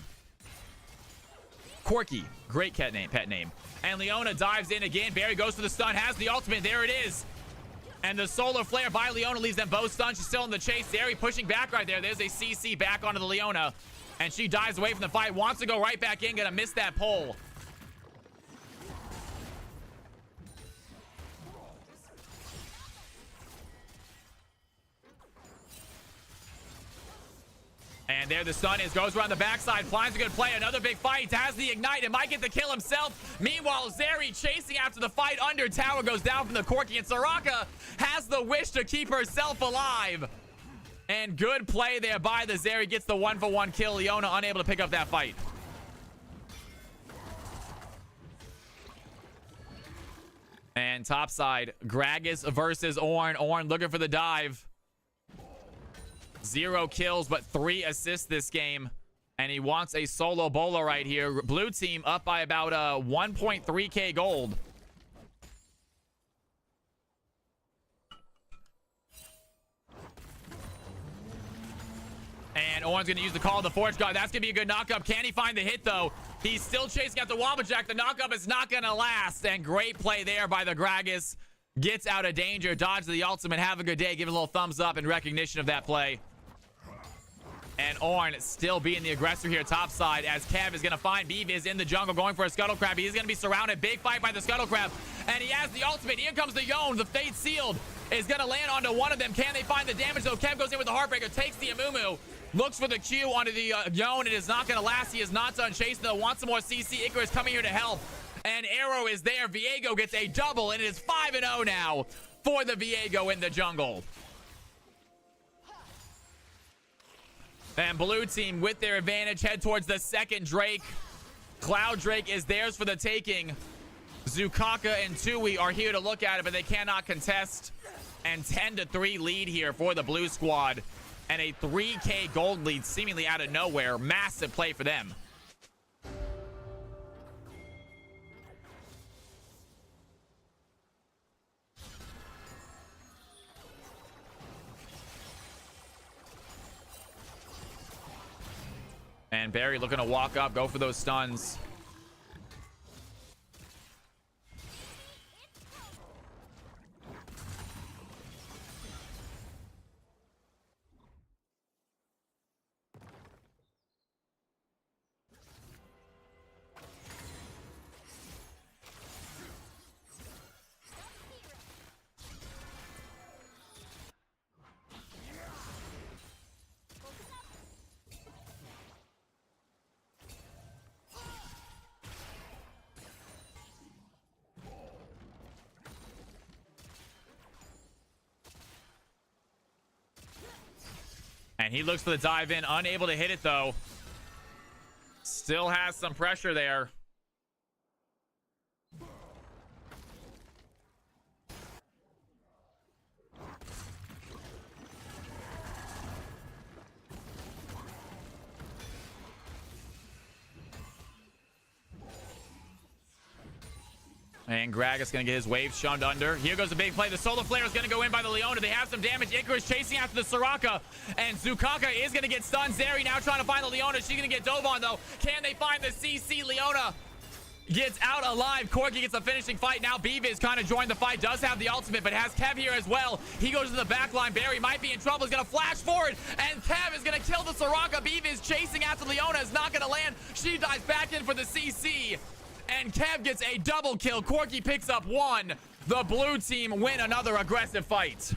Corki, great pet name. And Leona dives in again. Barry goes for the stun, has the ultimate. There it is. And the solar flare by Leona leaves them both stunned. She's still in the chase. Zeri pushing back right there. There's a CC back onto the Leona. And she dives away from the fight. Wants to go right back in. Gonna miss that pull. And there the stun is. Goes around the backside. Finds a good play. Another big fight. Has the ignite. It might get the kill himself. Meanwhile, Zeri chasing after the fight. Under tower goes down from the Corki. And Soraka has the wish to keep herself alive. And good play there by the Zeri. Gets the 1-for-1 kill. Leona unable to pick up that fight. And topside, Gragas versus Ornn. Ornn looking for the dive. 0 kills, but 3 assists this game. And he wants a solo bolo right here. Blue team up by about 1.3k gold. And Ornn's going to use the Call of the Forge God. That's going to be a good knockup. Can he find the hit, though? He's still chasing out the Wabbajack. The knockup is not going to last. And great play there by the Gragas. Gets out of danger. Dodge the ultimate. Have a good day. Give a little thumbs up in recognition of that play. And Ornn still being the aggressor here topside as Kev is going to find Beavis in the jungle going for a Scuttle Crab. He's going to be surrounded. Big fight by the Scuttle Crab. And he has the ultimate. Here comes the Yone. The Fate Sealed is going to land onto one of them. Can they find the damage? Though Kev goes in with the Heartbreaker. Takes the Amumu. Looks for the Q onto the Yone. It is not going to last. He is not done chasing though. Wants some more CC. Icarus coming here to help. And Arrow is there. Viego gets a double. And it is 5-0 now for the Viego in the jungle. And blue team with their advantage head towards the second Drake. Cloud Drake is theirs for the taking. Zukaka and Tui are here to look at it, but they cannot contest. And 10-3 lead here for the blue squad. And a 3k gold lead seemingly out of nowhere. Massive play for them. And Barry looking to walk up, go for those stuns. And he looks for the dive in, unable to hit it though. Still has some pressure there. And Gragas going to get his wave shunned under. Here goes the big play. The Solar Flare is going to go in by the Leona. They have some damage. Icarus chasing after the Soraka. And Zukaka is going to get stunned. Zeri now trying to find the Leona. She's going to get dove on, though. Can they find the CC? Leona gets out alive. Corki gets a finishing fight. Now Beavis kind of joined the fight. Does have the ultimate, but has Kev here as well. He goes to the back line. Barry might be in trouble. He's going to flash forward. And Kev is going to kill the Soraka. Beavis chasing after Leona is not going to land. She dives back in for the CC. And Kev gets a double kill. Corki picks up 1. The blue team win another aggressive fight.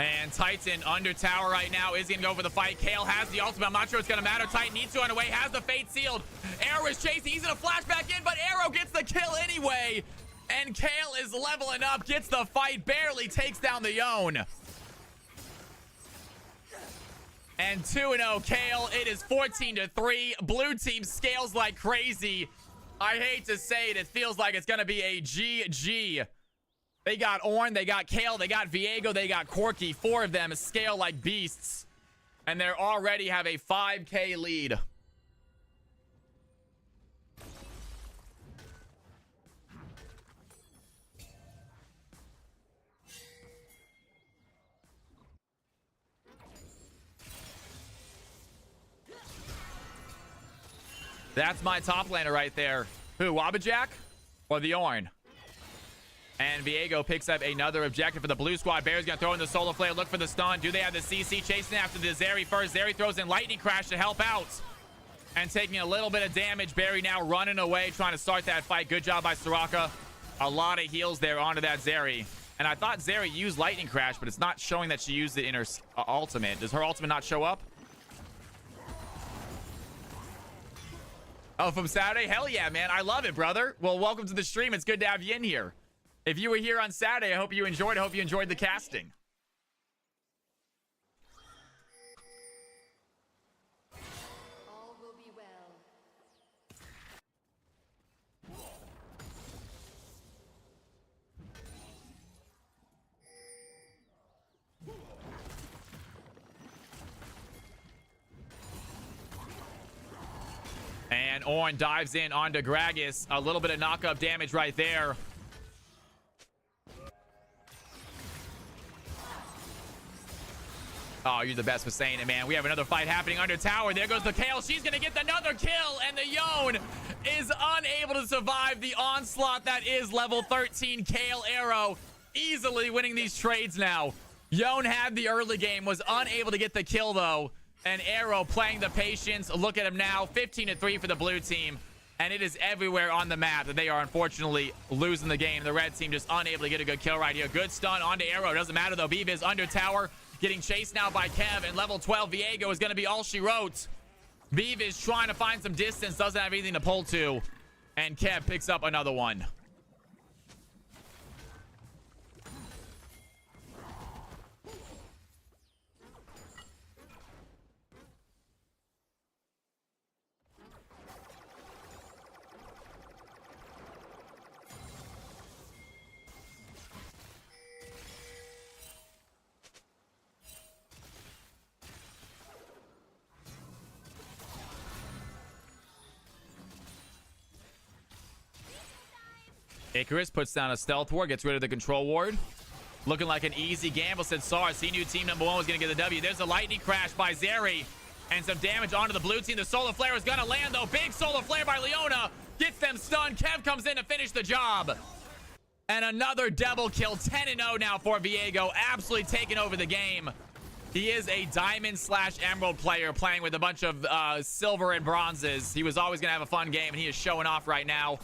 And Titan under tower right now is going to go for the fight. Kale has the ultimate. I'm not sure it's going to matter. Titan needs to run away. Has the fate sealed. Arrow is chasing. He's going to flash back in, but Arrow gets the kill anyway. And Kale is leveling up. Gets the fight. Barely takes down the Yone. And 2-0 Kale. It is 14-3. Blue team scales like crazy. I hate to say it. It feels like it's going to be a GG. They got Ornn, they got Kale, they got Viego, they got Corky. 4 of them scale like beasts. And they already have a 5K lead. That's my top laner right there. Who, Wabbajack or the Ornn? And Viego picks up another objective for the blue squad. Bear's gonna throw in the solar flare, look for the stun. Do they have the CC chasing after the Zeri first? Zeri throws in lightning crash to help out. And taking a little bit of damage. Barry now running away, trying to start that fight. Good job by Soraka. A lot of heals there onto that Zeri. And I thought Zeri used lightning crash, but it's not showing that she used it in her ultimate. Does her ultimate not show up? Oh, from Saturday? Hell yeah, man. I love it, brother. Well, welcome to the stream. It's good to have you in here. If you were here on Saturday, I hope you enjoyed. I hope you enjoyed the casting. All will be well. And Ornn dives in onto Gragas. A little bit of knock-up damage right there. Oh, you're the best for saying it, man. We have another fight happening under tower. There goes the Kale. She's going to get another kill. And the Yone is unable to survive the onslaught that is level 13 Kale Arrow. Easily winning these trades now. Yone had the early game. Was unable to get the kill, though. And Arrow playing the patience. Look at him now. 15-3 for the blue team. And it is everywhere on the map that they are unfortunately losing the game. The red team just unable to get a good kill right here. Good stun onto Arrow. Doesn't matter, though. Viv is under tower. Getting chased now by Kev, and level 12 Viego is going to be all she wrote. Viv is trying to find some distance, doesn't have anything to pull to, and Kev picks up another one. Icarus puts down a stealth ward, gets rid of the control ward. Looking like an easy gamble, said Sars. He knew team number 1 was going to get the W. There's a lightning crash by Zeri. And some damage onto the blue team. The solar flare is going to land, though. Big solar flare by Leona. Gets them stunned. Kev comes in to finish the job. And another double kill. 10-0 now for Viego. Absolutely taking over the game. He is a diamond/emerald player playing with a bunch of silver and bronzes. He was always going to have a fun game, and he is showing off right now.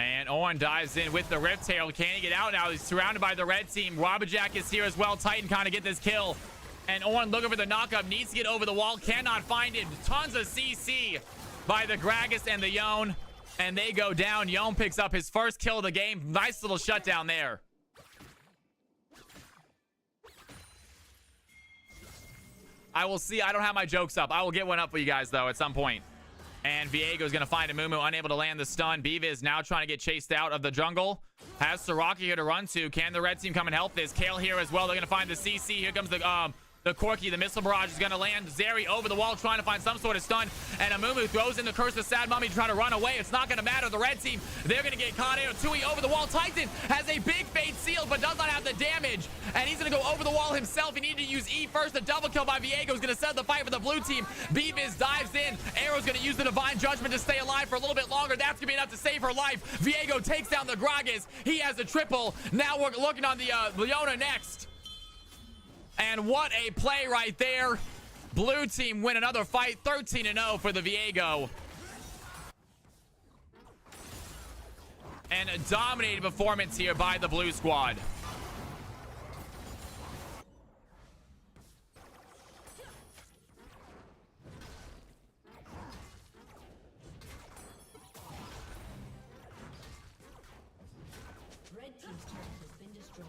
And Ornn dives in with the Rift Tail. Can he get out now? He's surrounded by the red team. Wabbajack is here as well. Titan kind of get this kill. And Ornn looking for the knockup. Needs to get over the wall. Cannot find it. Tons of CC by the Gragas and the Yone. And they go down. Yone picks up his first kill of the game. Nice little shutdown there. I will see. I don't have my jokes up. I will get one up for you guys, though, at some point. And Viego's going to find a Mumu, unable to land the stun. Beavis now trying to get chased out of the jungle. Has Soraka here to run to. Can the red team come and help this? Kale here as well. They're going to find the CC. Here comes the Corki. The missile barrage is going to land. Zeri over the wall trying to find some sort of stun. And Amumu throws in the Curse of Sad Mummy trying to run away. It's not going to matter. The red team, they're going to get caught here. Tui over the wall. Titan has a big fade seal, but does not have the damage. And he's going to go over the wall himself. He needed to use E first. The double kill by Viego is going to set the fight for the blue team. Beavis dives in. Arrow's going to use the Divine Judgment to stay alive for a little bit longer. That's going to be enough to save her life. Viego takes down the Gragas. He has a triple. Now we're looking on the Leona next. And what a play right there. Blue team win another fight. 13-0 for the Viego. And a dominating performance here by the blue squad. Red team's turret has been destroyed.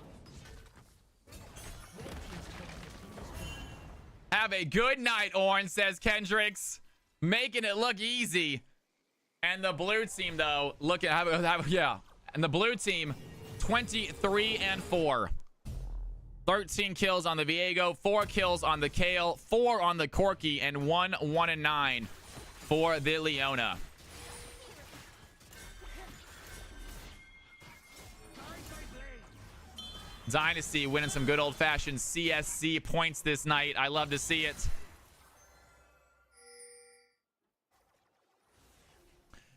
Have a good night, Orange, says Kendricks. Making it look easy. And the blue team, though, look at yeah. And the blue team, 23-4. 13 kills on the Viego, 4 kills on the Kale, 4 on the Corki, and 1-9 for the Leona. Dynasty winning some good old-fashioned CFC points this night. I love to see it.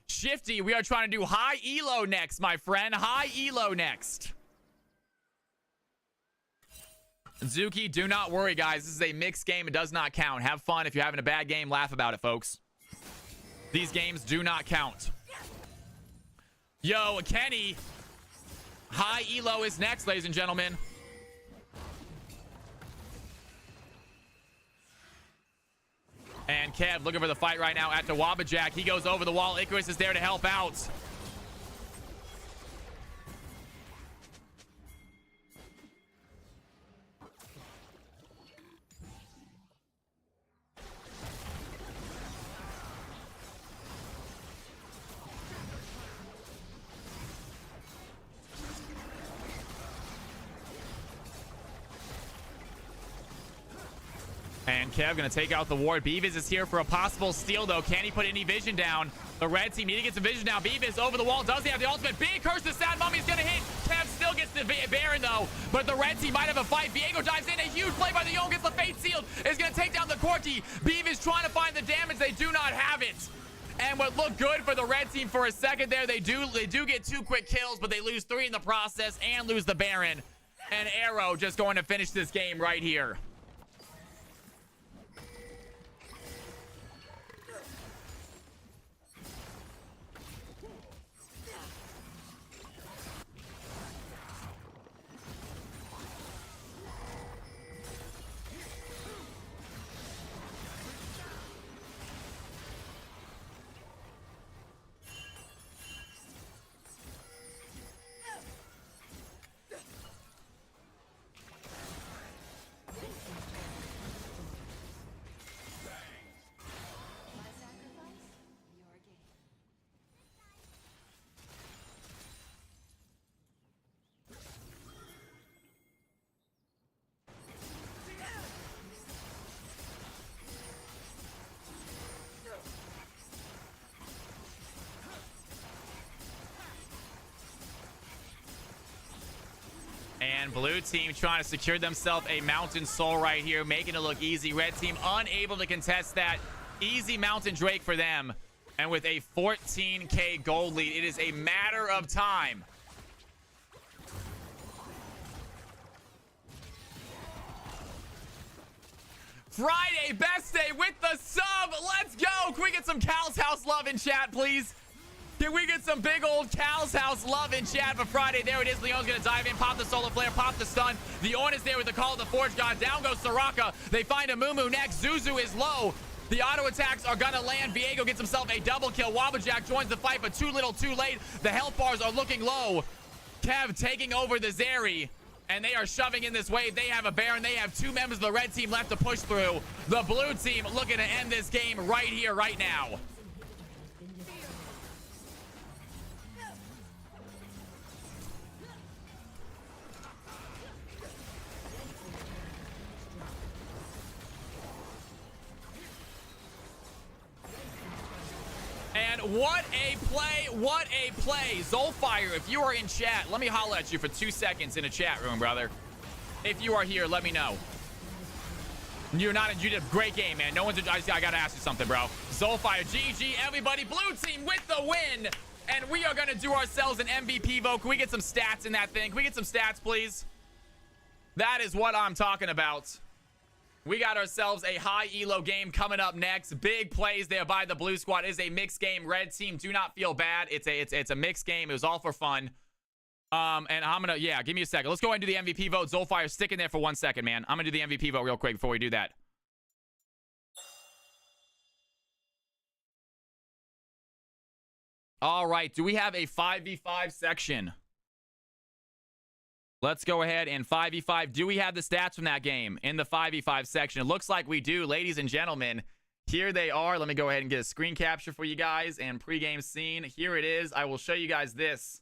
Shifty, we are trying to do high elo next, my friend. High elo next. Zuki, do not worry, guys. This is a mixed game. It does not count. Have fun. If you're having a bad game, laugh about it, folks. These games do not count. Yo, Kenny. High elo is next, ladies and gentlemen. And Kev looking for the fight right now at the Wabajack. He goes over the wall. Icarus is there to help out. And Kev gonna take out the ward. Beavis is here for a possible steal, though. Can he put any vision down? The red team need to get some vision down. Beavis over the wall. Does he have the ultimate? Big curse to Sad Mummy's gonna hit. Kev still gets the Baron, though. But the red team might have a fight. Viego dives in. A huge play by the Young. Gets the fate sealed. Is gonna take down the Corki. Beavis trying to find the damage. They do not have it. And what looked good for the red team for a second there, they do get 2 quick kills, but they lose 3 in the process and lose the Baron. And Arrow just going to finish this game right here. And blue team trying to secure themselves a mountain soul right here, making it look easy. Red team unable to contest that. Easy mountain Drake for them. And with a 14k gold lead, it is a matter of time. Friday, best day with the sub. Let's go. Can we get some Cal's House love in chat, please? Can we get some big old Cal's House love in chat for Friday? There it is. Leon's going to dive in, pop the solar flare, pop the stun. The Ornn is there with the call of the Forge God. Down goes Soraka. They find a Mumu next. Zuzu is low. The auto attacks are going to land. Viego gets himself a double kill. Wabajack joins the fight, but too little too late. The health bars are looking low. Kev taking over the Zeri. And they are shoving in this wave. They have a Baron. They have 2 members of the red team left to push through. The blue team looking to end this game right here, right now. And what a play, what a play. Zolfire, if you are in chat, let me holler at you for 2 seconds in a chat room, brother. If you are here, let me know. You did a great game, man. No one's, I gotta ask you something, bro. Zolfire, GG, everybody. Blue team with the win. And we are gonna do ourselves an MVP vote. Can we get some stats in that thing? Can we get some stats, please? That is what I'm talking about. We got ourselves a high elo game coming up next. Big plays there by the blue squad. It is a mixed game. Red team, do not feel bad. It's a mixed game. It was all for fun. And I'm gonna, yeah, give me a second. Let's go ahead and do the MVP vote. Zolfire, stick in there for 1 second, man. I'm gonna do the MVP vote real quick before we do that. All right, do we have a 5v5 section? Let's go ahead and 5v5. Do we have the stats from that game in the 5v5 section? It looks like we do, ladies and gentlemen. Here they are. Let me go ahead and get a screen capture for you guys and pregame scene. Here it is. I will show you guys this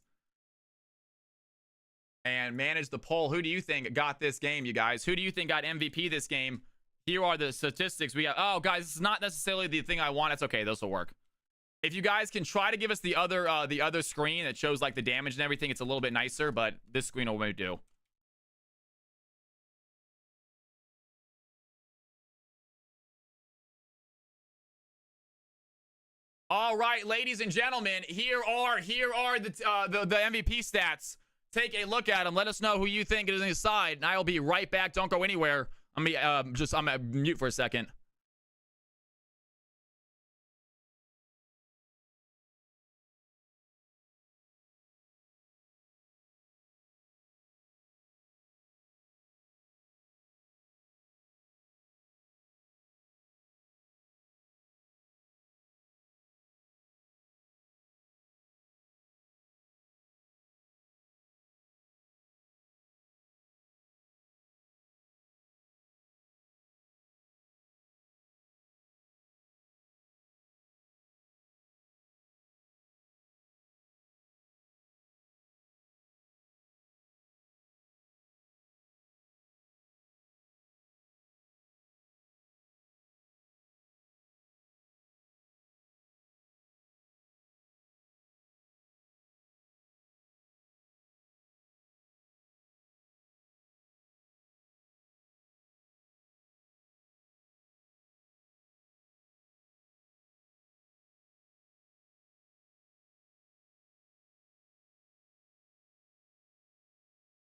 and manage the poll. Who do you think got this game, you guys? Who do you think got MVP this game? Here are the statistics we got. Oh, guys, this is not necessarily the thing I want. It's okay. This will work. If you guys can try to give us the other screen that shows like the damage and everything, it's a little bit nicer, but this screen will do. All right, ladies and gentlemen, here are the MVP stats. Take a look at them. Let us know who you think is inside, and I will be right back. Don't go anywhere. I'm gonna mute for a second.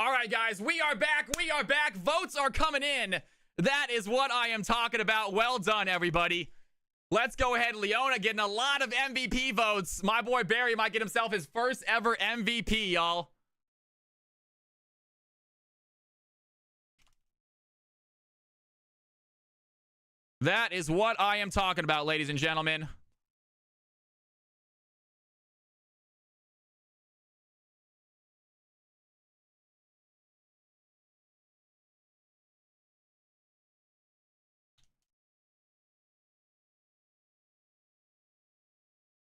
All right, guys, we are back. We are back. Votes are coming in. That is what I am talking about. Well done, everybody. Let's go ahead. Leona getting a lot of MVP votes. My boy Barry might get himself his first ever MVP, y'all. That is what I am talking about, ladies and gentlemen.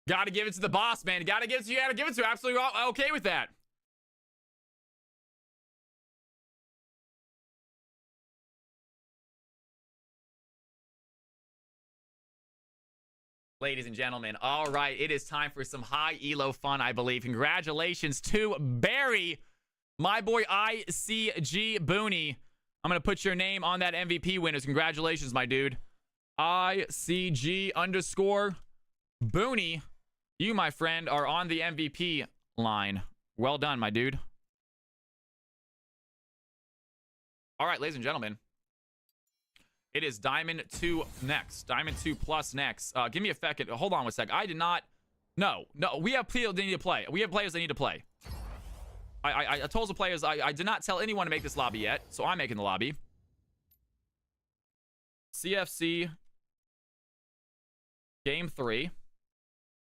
Gotta give it to the boss, man. Gotta give it to you. Gotta give it to you. Absolutely okay with that. Ladies and gentlemen, all right, it is time for some high elo fun, I believe. Congratulations to Barry, my boy ICG Booney. I'm gonna put your name on that MVP winners. Congratulations, my dude. ICG _ Booney. You, my friend, are on the MVP line. Well done, my dude. All right, ladies and gentlemen. It is Diamond 2 next. Diamond 2 plus next. Give me a second. Hold on one sec. I did not... No. We have players that need to play. We have players that need to play. I told the players I did not tell anyone to make this lobby yet, so I'm making the lobby. CFC. Game 3.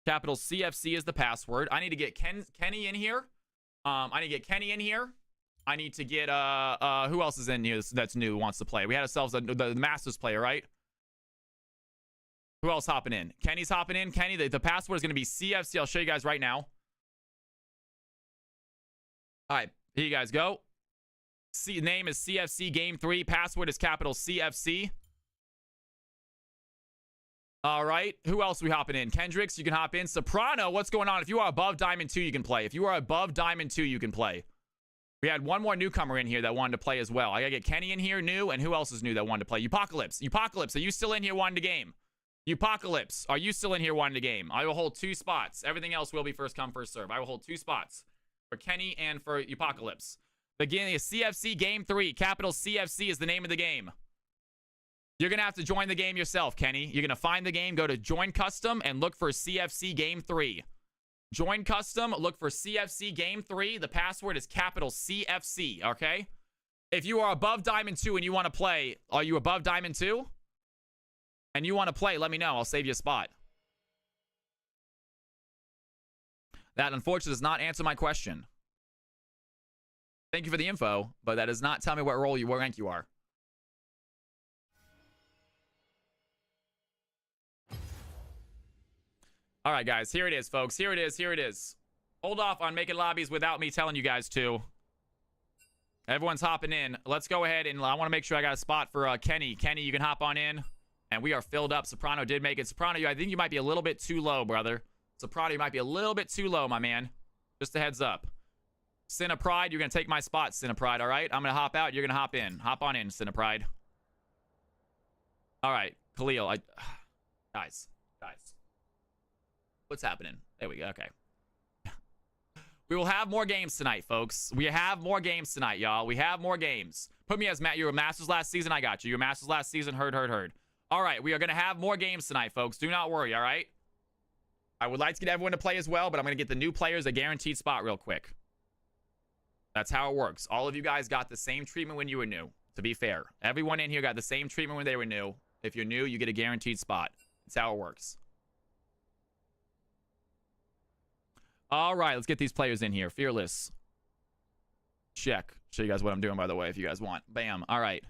Capital CFC is the password. I need to get Kenny in here. I need to get Kenny in here. I need to get who else is in here that's new wants to play? We had ourselves the Masters player, right? Who else hopping in? Kenny's hopping in. Kenny, the password is going to be CFC. I'll show you guys right now. All right, here you guys go. Name is CFC Game 3. Password is capital CFC. All right, who else are we hopping in? Kendricks, you can hop in. Soprano, what's going on? If you are above Diamond 2, you can play. If you are above Diamond 2, you can play. We had one more newcomer in here that wanted to play as well. I gotta get Kenny in here, new, and who else is new that wanted to play? Eupocalypse. Eupocalypse, are you still in here wanting to game? Eupocalypse, are you still in here wanting to game? I will hold 2 spots. Everything else will be first come, first serve. I will hold 2 spots for Kenny and for Eupocalypse. Beginning of CFC Game 3. Capital CFC is the name of the game. You're going to have to join the game yourself, Kenny. You're going to find the game, go to Join Custom, and look for CFC Game 3. Join Custom, look for CFC Game 3. The password is capital CFC, okay? If you are above Diamond 2 and you want to play, are you above Diamond 2? And you want to play, let me know. I'll save you a spot. That, unfortunately, does not answer my question. Thank you for the info, but that does not tell me what rank you are. All right, guys. Here it is, folks. Here it is. Here it is. Hold off on making lobbies without me telling you guys to. Everyone's hopping in. Let's go ahead and I want to make sure I got a spot for Kenny. Kenny, you can hop on in. And we are filled up. Soprano did make it. Soprano, I think you might be a little bit too low, brother. Soprano, you might be a little bit too low, my man. Just a heads up. Sin of Pride, you're going to take my spot, Sin of Pride, all right? I'm going to hop out. You're going to hop in. Hop on in, Sin of Pride. All right, Khalil. Guys. What's happening? There we go. Okay. We will have more games tonight, folks. We have more games tonight, y'all. We have more games. Put me as Matt. You were Masters last season. I got you. You were Masters last season. Heard. All right, we are going to have more games tonight, folks. Do not worry, all right? I would like to get everyone to play as well, but I'm going to get the new players a guaranteed spot real quick. That's how it works. All of you guys got the same treatment when you were new, to be fair. Everyone in here got the same treatment when they were new. If you're new, you get a guaranteed spot. That's how it works. All right, let's get these players in here. Fearless. Check. Show you guys what I'm doing, by the way, if you guys want. Bam. All right.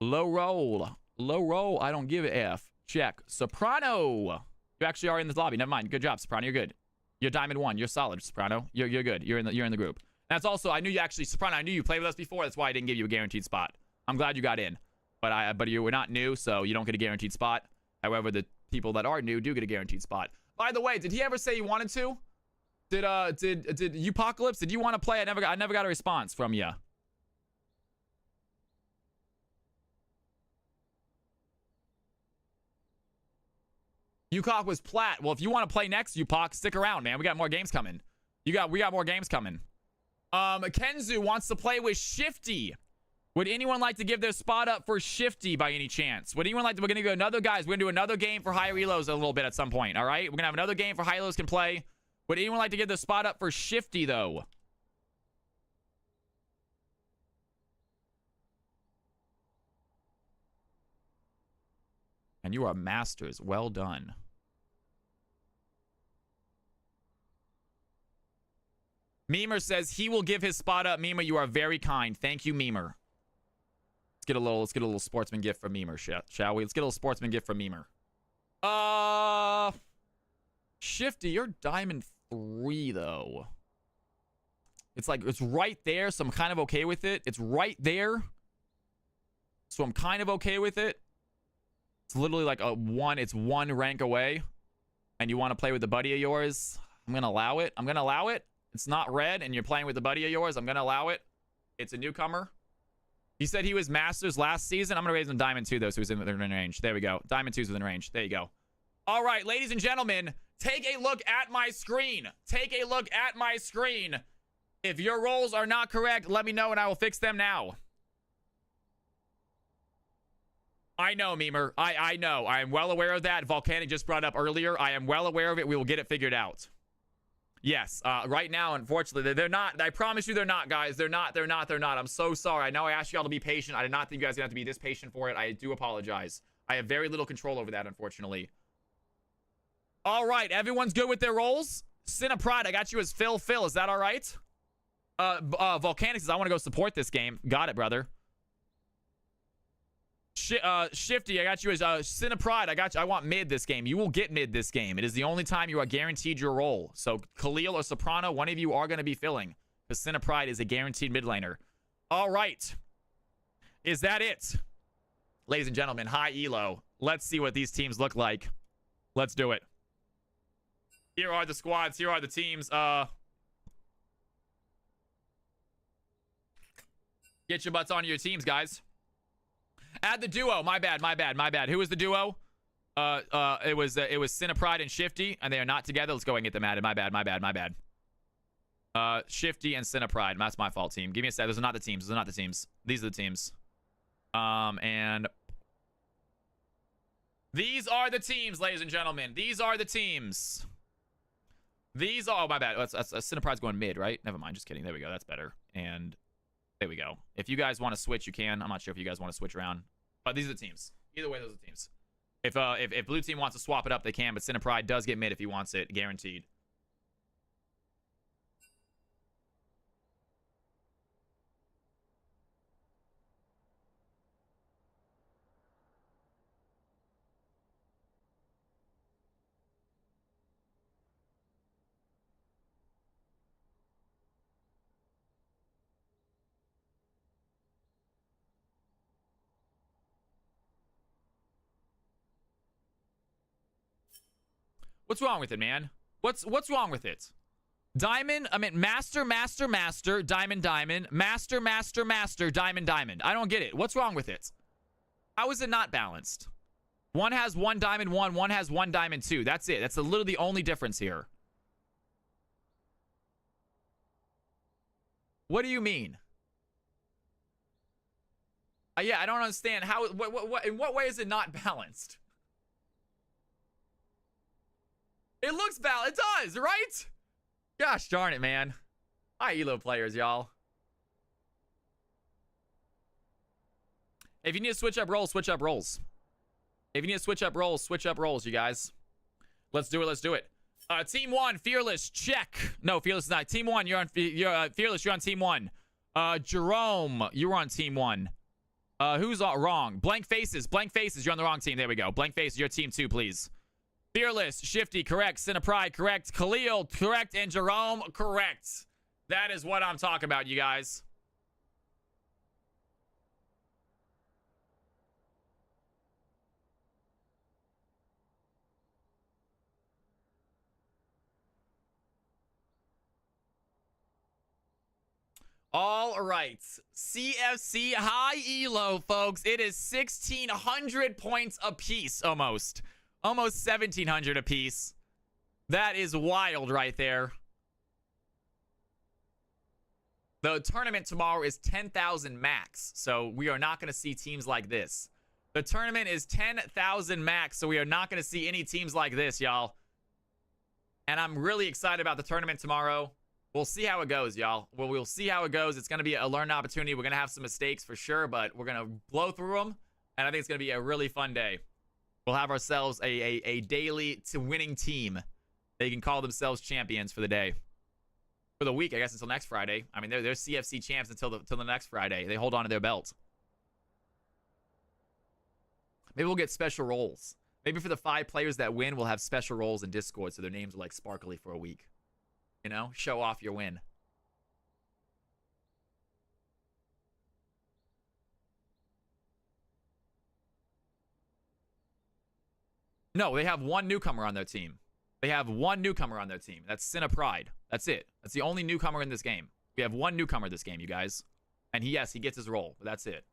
Low roll. I don't give a F. Check. Soprano. You actually are in this lobby. Never mind. Good job, Soprano. You're good. You're Diamond 1. You're solid, Soprano. You're good. You're in the group. That's also, I knew you actually, Soprano, I knew you played with us before. That's why I didn't give you a guaranteed spot. I'm glad you got in. But you were not new, so you don't get a guaranteed spot. However, the people that are new do get a guaranteed spot. By the way, did he ever say he wanted to? Did Eupocalypse, did you want to play? I never got a response from you. UCOC was plat. Well, if you want to play next, UPOC, stick around, man. We got more games coming. We got more games coming. Kenzu wants to play with Shifty. Would anyone like to give their spot up for Shifty by any chance? Would anyone like to? We're gonna do another, guys. We're gonna do another game for higher elos a little bit at some point. All right, we're gonna have another game for high elos can play. Would anyone like to give their spot up for Shifty though? And you are masters. Well done. Memer says he will give his spot up. Memer, you are very kind. Thank you, Memer. Let's get a little sportsman gift from Memer, shall we? Let's get a little sportsman gift from Memer. Shifty, you're Diamond 3 though. It's like it's right there, so I'm kind of okay with it. It's right there, so I'm kind of okay with it. It's literally like it's one rank away, and you want to play with a buddy of yours. I'm gonna allow it. It's not red, and you're playing with a buddy of yours. I'm gonna allow it. It's a newcomer. He said he was Masters last season. I'm gonna raise him Diamond 2 though, so he's within range. There we go. Diamond 2's within range. There you go. All right, ladies and gentlemen, take a look at my screen. If your roles are not correct, let me know and I will fix them now. I know, Memer. I know. I am well aware of that. Volcanic just brought up earlier. I am well aware of it. We will get it figured out. Yes. Right now, unfortunately, they're not. I promise you they're not, guys. They're not. I'm so sorry. I know I asked y'all to be patient. I did not think you guys would have to be this patient for it. I do apologize. I have very little control over that, unfortunately. All right. Everyone's good with their roles? Sin of Pride, I got you as Phil. Is that all right? Volcanic says, I want to go support this game. Got it, brother. Shifty, I got you as Sin of Pride. I got you. I want mid this game. You will get mid this game. It is the only time you are guaranteed your role. So Khalil or Soprano, one of you are going to be filling. Because Sin of Pride is a guaranteed mid laner. All right. Is that it? Ladies and gentlemen, high elo. Let's see what these teams look like. Let's do it. Here are the squads. Here are the teams. Get your butts onto your teams, guys. Add the duo. My bad. Who was the duo? It was Sin of Pride and Shifty, and they are not together. Let's go and get them added. My bad. Shifty and Sin of Pride. That's my fault, team. Give me a sec. Those are not the teams. These are the teams. And these are the teams, ladies and gentlemen. These are the teams. Oh, my bad. That's Sin of Pride's going mid, right? Never mind. Just kidding. There we go. That's better. And there we go. If you guys want to switch, you can. I'm not sure if you guys want to switch around. But these are the teams. Either way, those are the teams. If blue team wants to swap it up, they can. But Sin of Pride does get mid if he wants it. Guaranteed. What's wrong with it, man? What's wrong with it? Diamond, I mean, master, diamond, master, diamond. I don't get it. What's wrong with it? How is it not balanced? One has one diamond, one has one diamond, two. That's it. That's literally the only difference here. What do you mean? Yeah, I don't understand how. In what way is it not balanced? It looks balanced. It does, right? Gosh darn it, man. High elo players, y'all. If you need to switch up roles, switch up roles. If you need to switch up roles, you guys. Let's do it. Team 1, Fearless, check. No, Fearless is not. Team 1, Fearless, you're on Team 1. Jerome, you're on Team 1. Who's wrong? Blank Faces, you're on the wrong team. There we go. Blank Faces, you're Team 2, please. Fearless, Shifty, correct. Sin of Pride, correct. Khalil, correct. And Jerome, correct. That is what I'm talking about, you guys. All right. CFC high elo, folks. It is 1,600 points apiece, almost. Almost 1,700 apiece. That is wild right there. The tournament tomorrow is 10,000 max, so we are not going to see teams like this. The tournament is 10,000 max, so we are not going to see any teams like this, y'all. And I'm really excited about the tournament tomorrow. We'll see how it goes, y'all. Well, we'll see how it goes. It's going to be a learning opportunity. We're going to have some mistakes for sure, but we're going to blow through them, and I think it's going to be a really fun day. We'll have ourselves a daily winning team. They can call themselves champions for the day. For the week, I guess, until next Friday. I mean, they're CFC champs until the next Friday. They hold on to their belt. Maybe we'll get special roles. Maybe for the 5 players that win, we'll have special roles in Discord so their names are like sparkly for a week. You know? Show off your win. No, they have one newcomer on their team. That's Sin of Pride. That's it. That's the only newcomer in this game. We have one newcomer this game, you guys. And he gets his role, but that's it.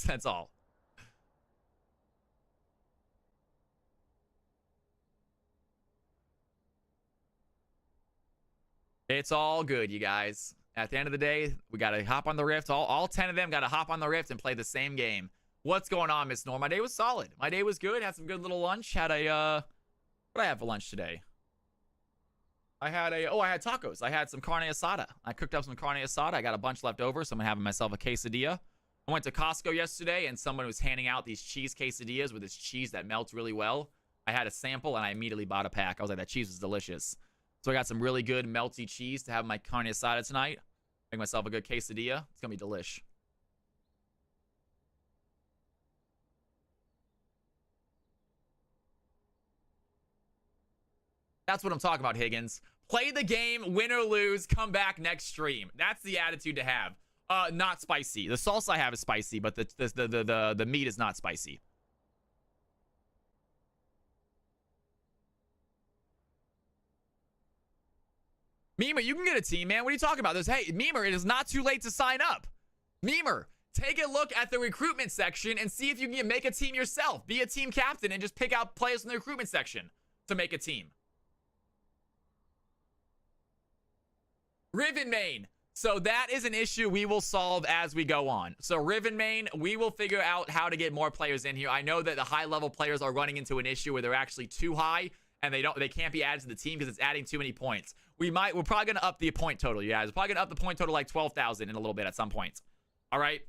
That's all. It's all good, you guys. At the end of the day, we got to hop on the Rift. All 10 of them got to hop on the Rift and play the same game. What's going on, Miss Norm? My day was solid. My day was good. Had some good little lunch. Had a, what did I have for lunch today? I had tacos. I had some carne asada. I cooked up some carne asada. I got a bunch left over, so I'm having myself a quesadilla. I went to Costco yesterday, and someone was handing out these cheese quesadillas with this cheese that melts really well. I had a sample, and I immediately bought a pack. I was like, that cheese is delicious. So I got some really good melty cheese to have my carne asada tonight. Make myself a good quesadilla. It's gonna be delish. That's what I'm talking about, Higgins. Play the game, win or lose, come back next stream. That's the attitude to have. Not spicy. The salsa I have is spicy, but the meat is not spicy. Memer, you can get a team, man. What are you talking about? Hey, Memer, it is not too late to sign up. Memer, take a look at the recruitment section and see if you can make a team yourself. Be a team captain and just pick out players from the recruitment section to make a team. Riven main. So that is an issue we will solve as we go on. So Riven main, we will figure out how to get more players in here. I know that the high level players are running into an issue where they're actually too high and they can't be added to the team because it's adding too many points. We're probably going to up the point total, you guys. We're probably going to up the point total like 12,000 in a little bit at some point. All right.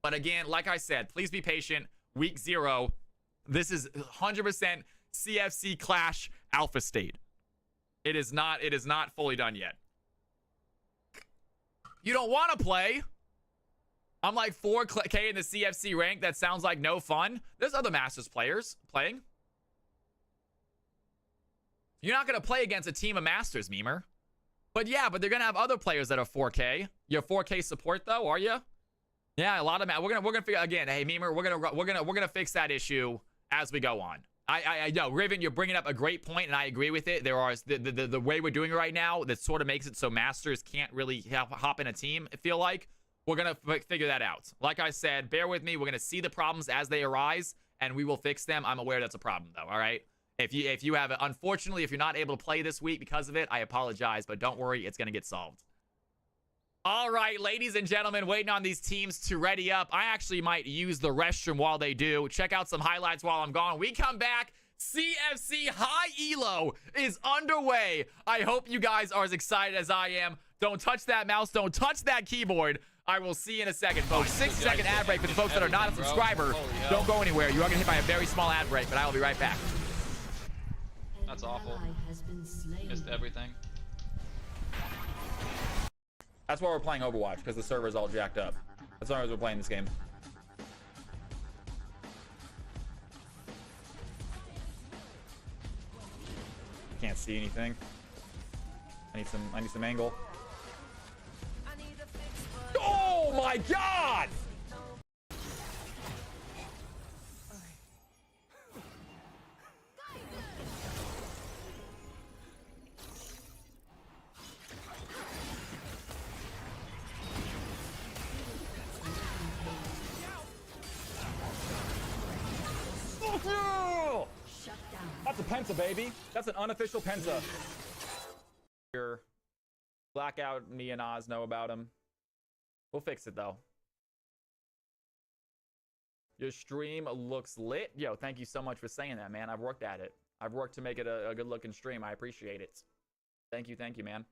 But again, like I said, please be patient. Week 0. This is 100% CFC Clash Alpha State. It is not fully done yet. You don't want to play? I'm like 4K in the CFC rank. That sounds like no fun. There's other Masters players playing. You're not going to play against a team of Masters, Memer. But yeah, but they're going to have other players that are 4K. You're 4K support though, are you? Yeah, a lot of we're gonna figure again. Hey, Memer, we're gonna fix that issue as we go on. I know, Riven, you're bringing up a great point, and I agree with it. There are the way we're doing it right now that sort of makes it so Masters can't really hop in a team. I feel like we're gonna figure that out. Like I said, bear with me. We're gonna see the problems as they arise, and we will fix them. I'm aware that's a problem, though. All right. If you have, unfortunately, if you're not able to play this week because of it, I apologize, but don't worry, it's gonna get solved. All right, ladies and gentlemen, waiting on these teams to ready up. I actually might use the restroom while they do. Check out some highlights while I'm gone. We come back. CFC High Elo is underway. I hope you guys are as excited as I am. Don't touch that mouse. Don't touch that keyboard. I will see you in a second, folks. 6-second ad break for the folks that are not a subscriber. Don't go anywhere. You are going to hit by a very small ad break, but I will be right back. That's awful. Missed everything. That's why we're playing Overwatch, because the server's all jacked up. That's why we're playing this game. Can't see anything. I need some angle. Oh my god! That's a Penta, baby. That's an unofficial Penta. Your Blackout, me and Oz know about him. We'll fix it, though. Your stream looks lit. Yo, thank you so much for saying that, man. I've worked at it. I've worked to make it a good-looking stream. I appreciate it. Thank you, man.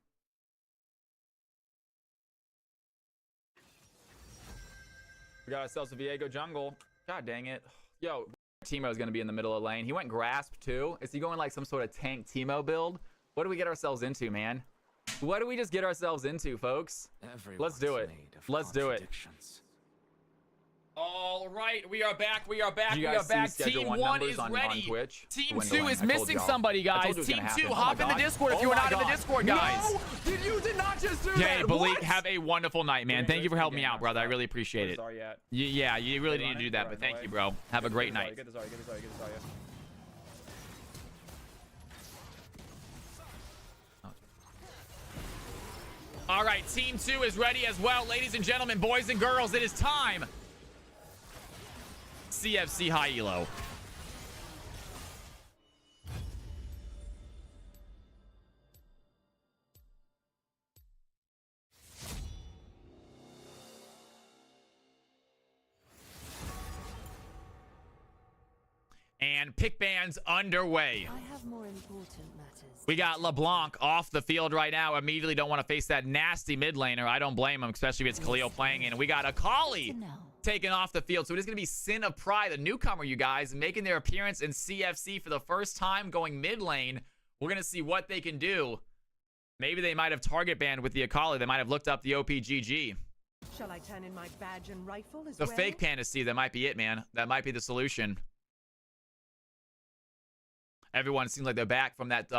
We got ourselves a Viego jungle. God dang it. Yo, Teemo is going to be in the middle of the lane. He went Grasp, too. Is he going like some sort of tank Teemo build? What do we get ourselves into, man? What do we just get ourselves into, folks? Let's do it. Let's do it. All right, we are back. We are back. We are back. Team 1 is ready. Team 2 is missing somebody, guys. Team 2, hop in the Discord if you are not in the Discord, guys. No! You did not just do Jay, that. Malik, have a wonderful night, man. Thank you for helping me out, brother. I really appreciate it. Yeah, you really need to do that, but thank you, bro. Have a great night. All right, Team 2 is ready as well. Ladies and gentlemen, boys and girls, it is time. CFC High Elo. And pick bands underway. I have more important matters. We got LeBlanc off the field right now. Immediately don't want to face that nasty mid laner. I don't blame him, especially if it's Khalil playing in. And we got Akali taken off the field. So it is going to be Sin of Pride, the newcomer, you guys, making their appearance in CFC for the first time, going mid lane. We're going to see what they can do Maybe they might have target banned with the Akali. They might have looked up the OPGG. Shall I turn in my badge and rifle as The well? fake Panacea, that might be it, man. That might be the solution. Everyone seems like they're back from that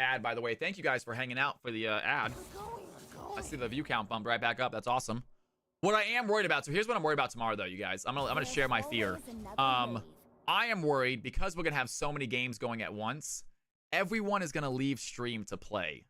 ad, by the way. Thank you guys for hanging out for the ad. I see the view count bump right back up. That's awesome. What I am worried about, so here's what I'm worried about tomorrow, though, you guys. I'm gonna share my fear. I am worried because we're gonna have so many games going at once. Everyone is gonna leave stream to play,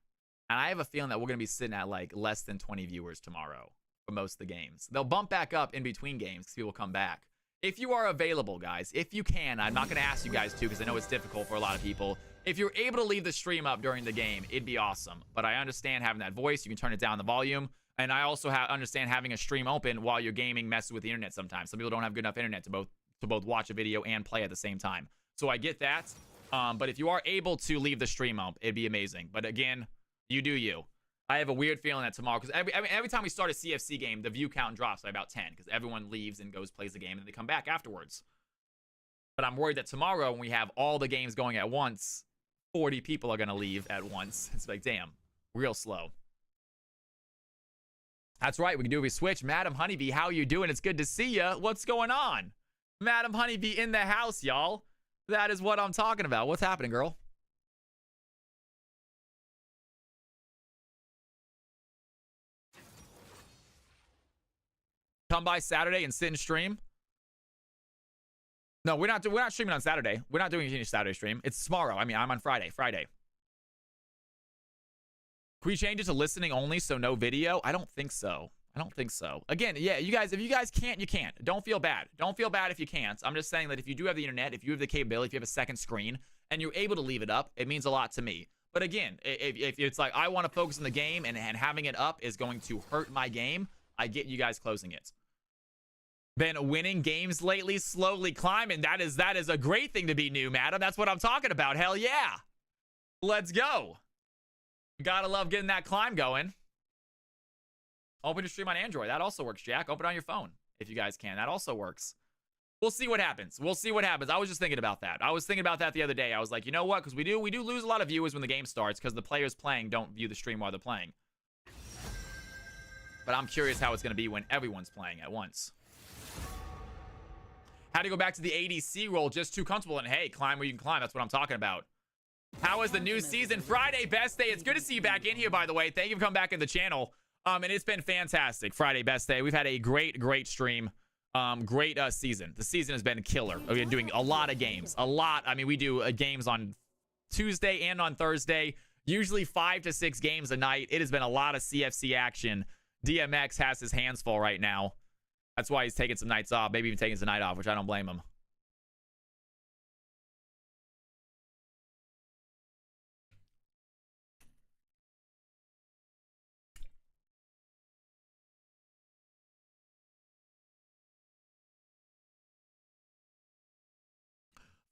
and I have a feeling that we're gonna be sitting at like less than 20 viewers tomorrow for most of the games. They'll bump back up in between games because people come back. If you are available, guys, if you can, I'm not gonna ask you guys to because I know it's difficult for a lot of people. If you're able to leave the stream up during the game, it'd be awesome. But I understand having that voice. You can turn it down the volume. And I also understand having a stream open while you're gaming messes with the internet sometimes. Some people don't have good enough internet to both watch a video and play at the same time. So I get that. But if you are able to leave the stream up, it'd be amazing. But again, you do you. I have a weird feeling that tomorrow, because every time we start a CFC game, the view count drops by about 10 because everyone leaves and goes plays the game and they come back afterwards. But I'm worried that tomorrow when we have all the games going at once, 40 people are going to leave at once. It's like, damn, real slow. That's right. We can do a switch. Madam Honeybee, how you doing? It's good to see you. What's going on? Madam Honeybee in the house, y'all. That is what I'm talking about. What's happening, girl? Come by Saturday and sit and stream. No, we're not streaming on Saturday. We're not doing any Saturday stream. It's tomorrow. I mean, I'm on Friday. Can we change it to listening only, so no video? I don't think so. Again, yeah, you guys, if you guys can't, you can't. Don't feel bad. Don't feel bad if you can't. I'm just saying that if you do have the internet, if you have the capability, if you have a second screen, and you're able to leave it up, it means a lot to me. But again, if it's like I want to focus on the game and having it up is going to hurt my game, I get you guys closing it. Been winning games lately, slowly climbing. That is a great thing to be new, madam. That's what I'm talking about. Hell yeah. Let's go. Gotta love getting that climb going. Open to stream on Android. That also works, Jack. Open on your phone if you guys can. That also works. We'll see what happens. I was just thinking about that. I was thinking about that the other day. I was like, you know what? Because we do lose a lot of viewers when the game starts because the players playing don't view the stream while they're playing. But I'm curious how it's going to be when everyone's playing at once. How to go back to the ADC role, just too comfortable. And hey, climb where you can climb. That's what I'm talking about. How is the new season? Friday, best day. It's good to see you back in here, by the way. Thank you for coming back in the channel. And it's been fantastic. Friday, best day. We've had a great stream. Great season. The season has been killer. We've been doing a lot of games. A lot. I mean, we do games on Tuesday and on Thursday. Usually 5 to 6 games a night. It has been a lot of CFC action. DMX has his hands full right now. That's why he's taking some nights off. Maybe even taking some night off, which I don't blame him.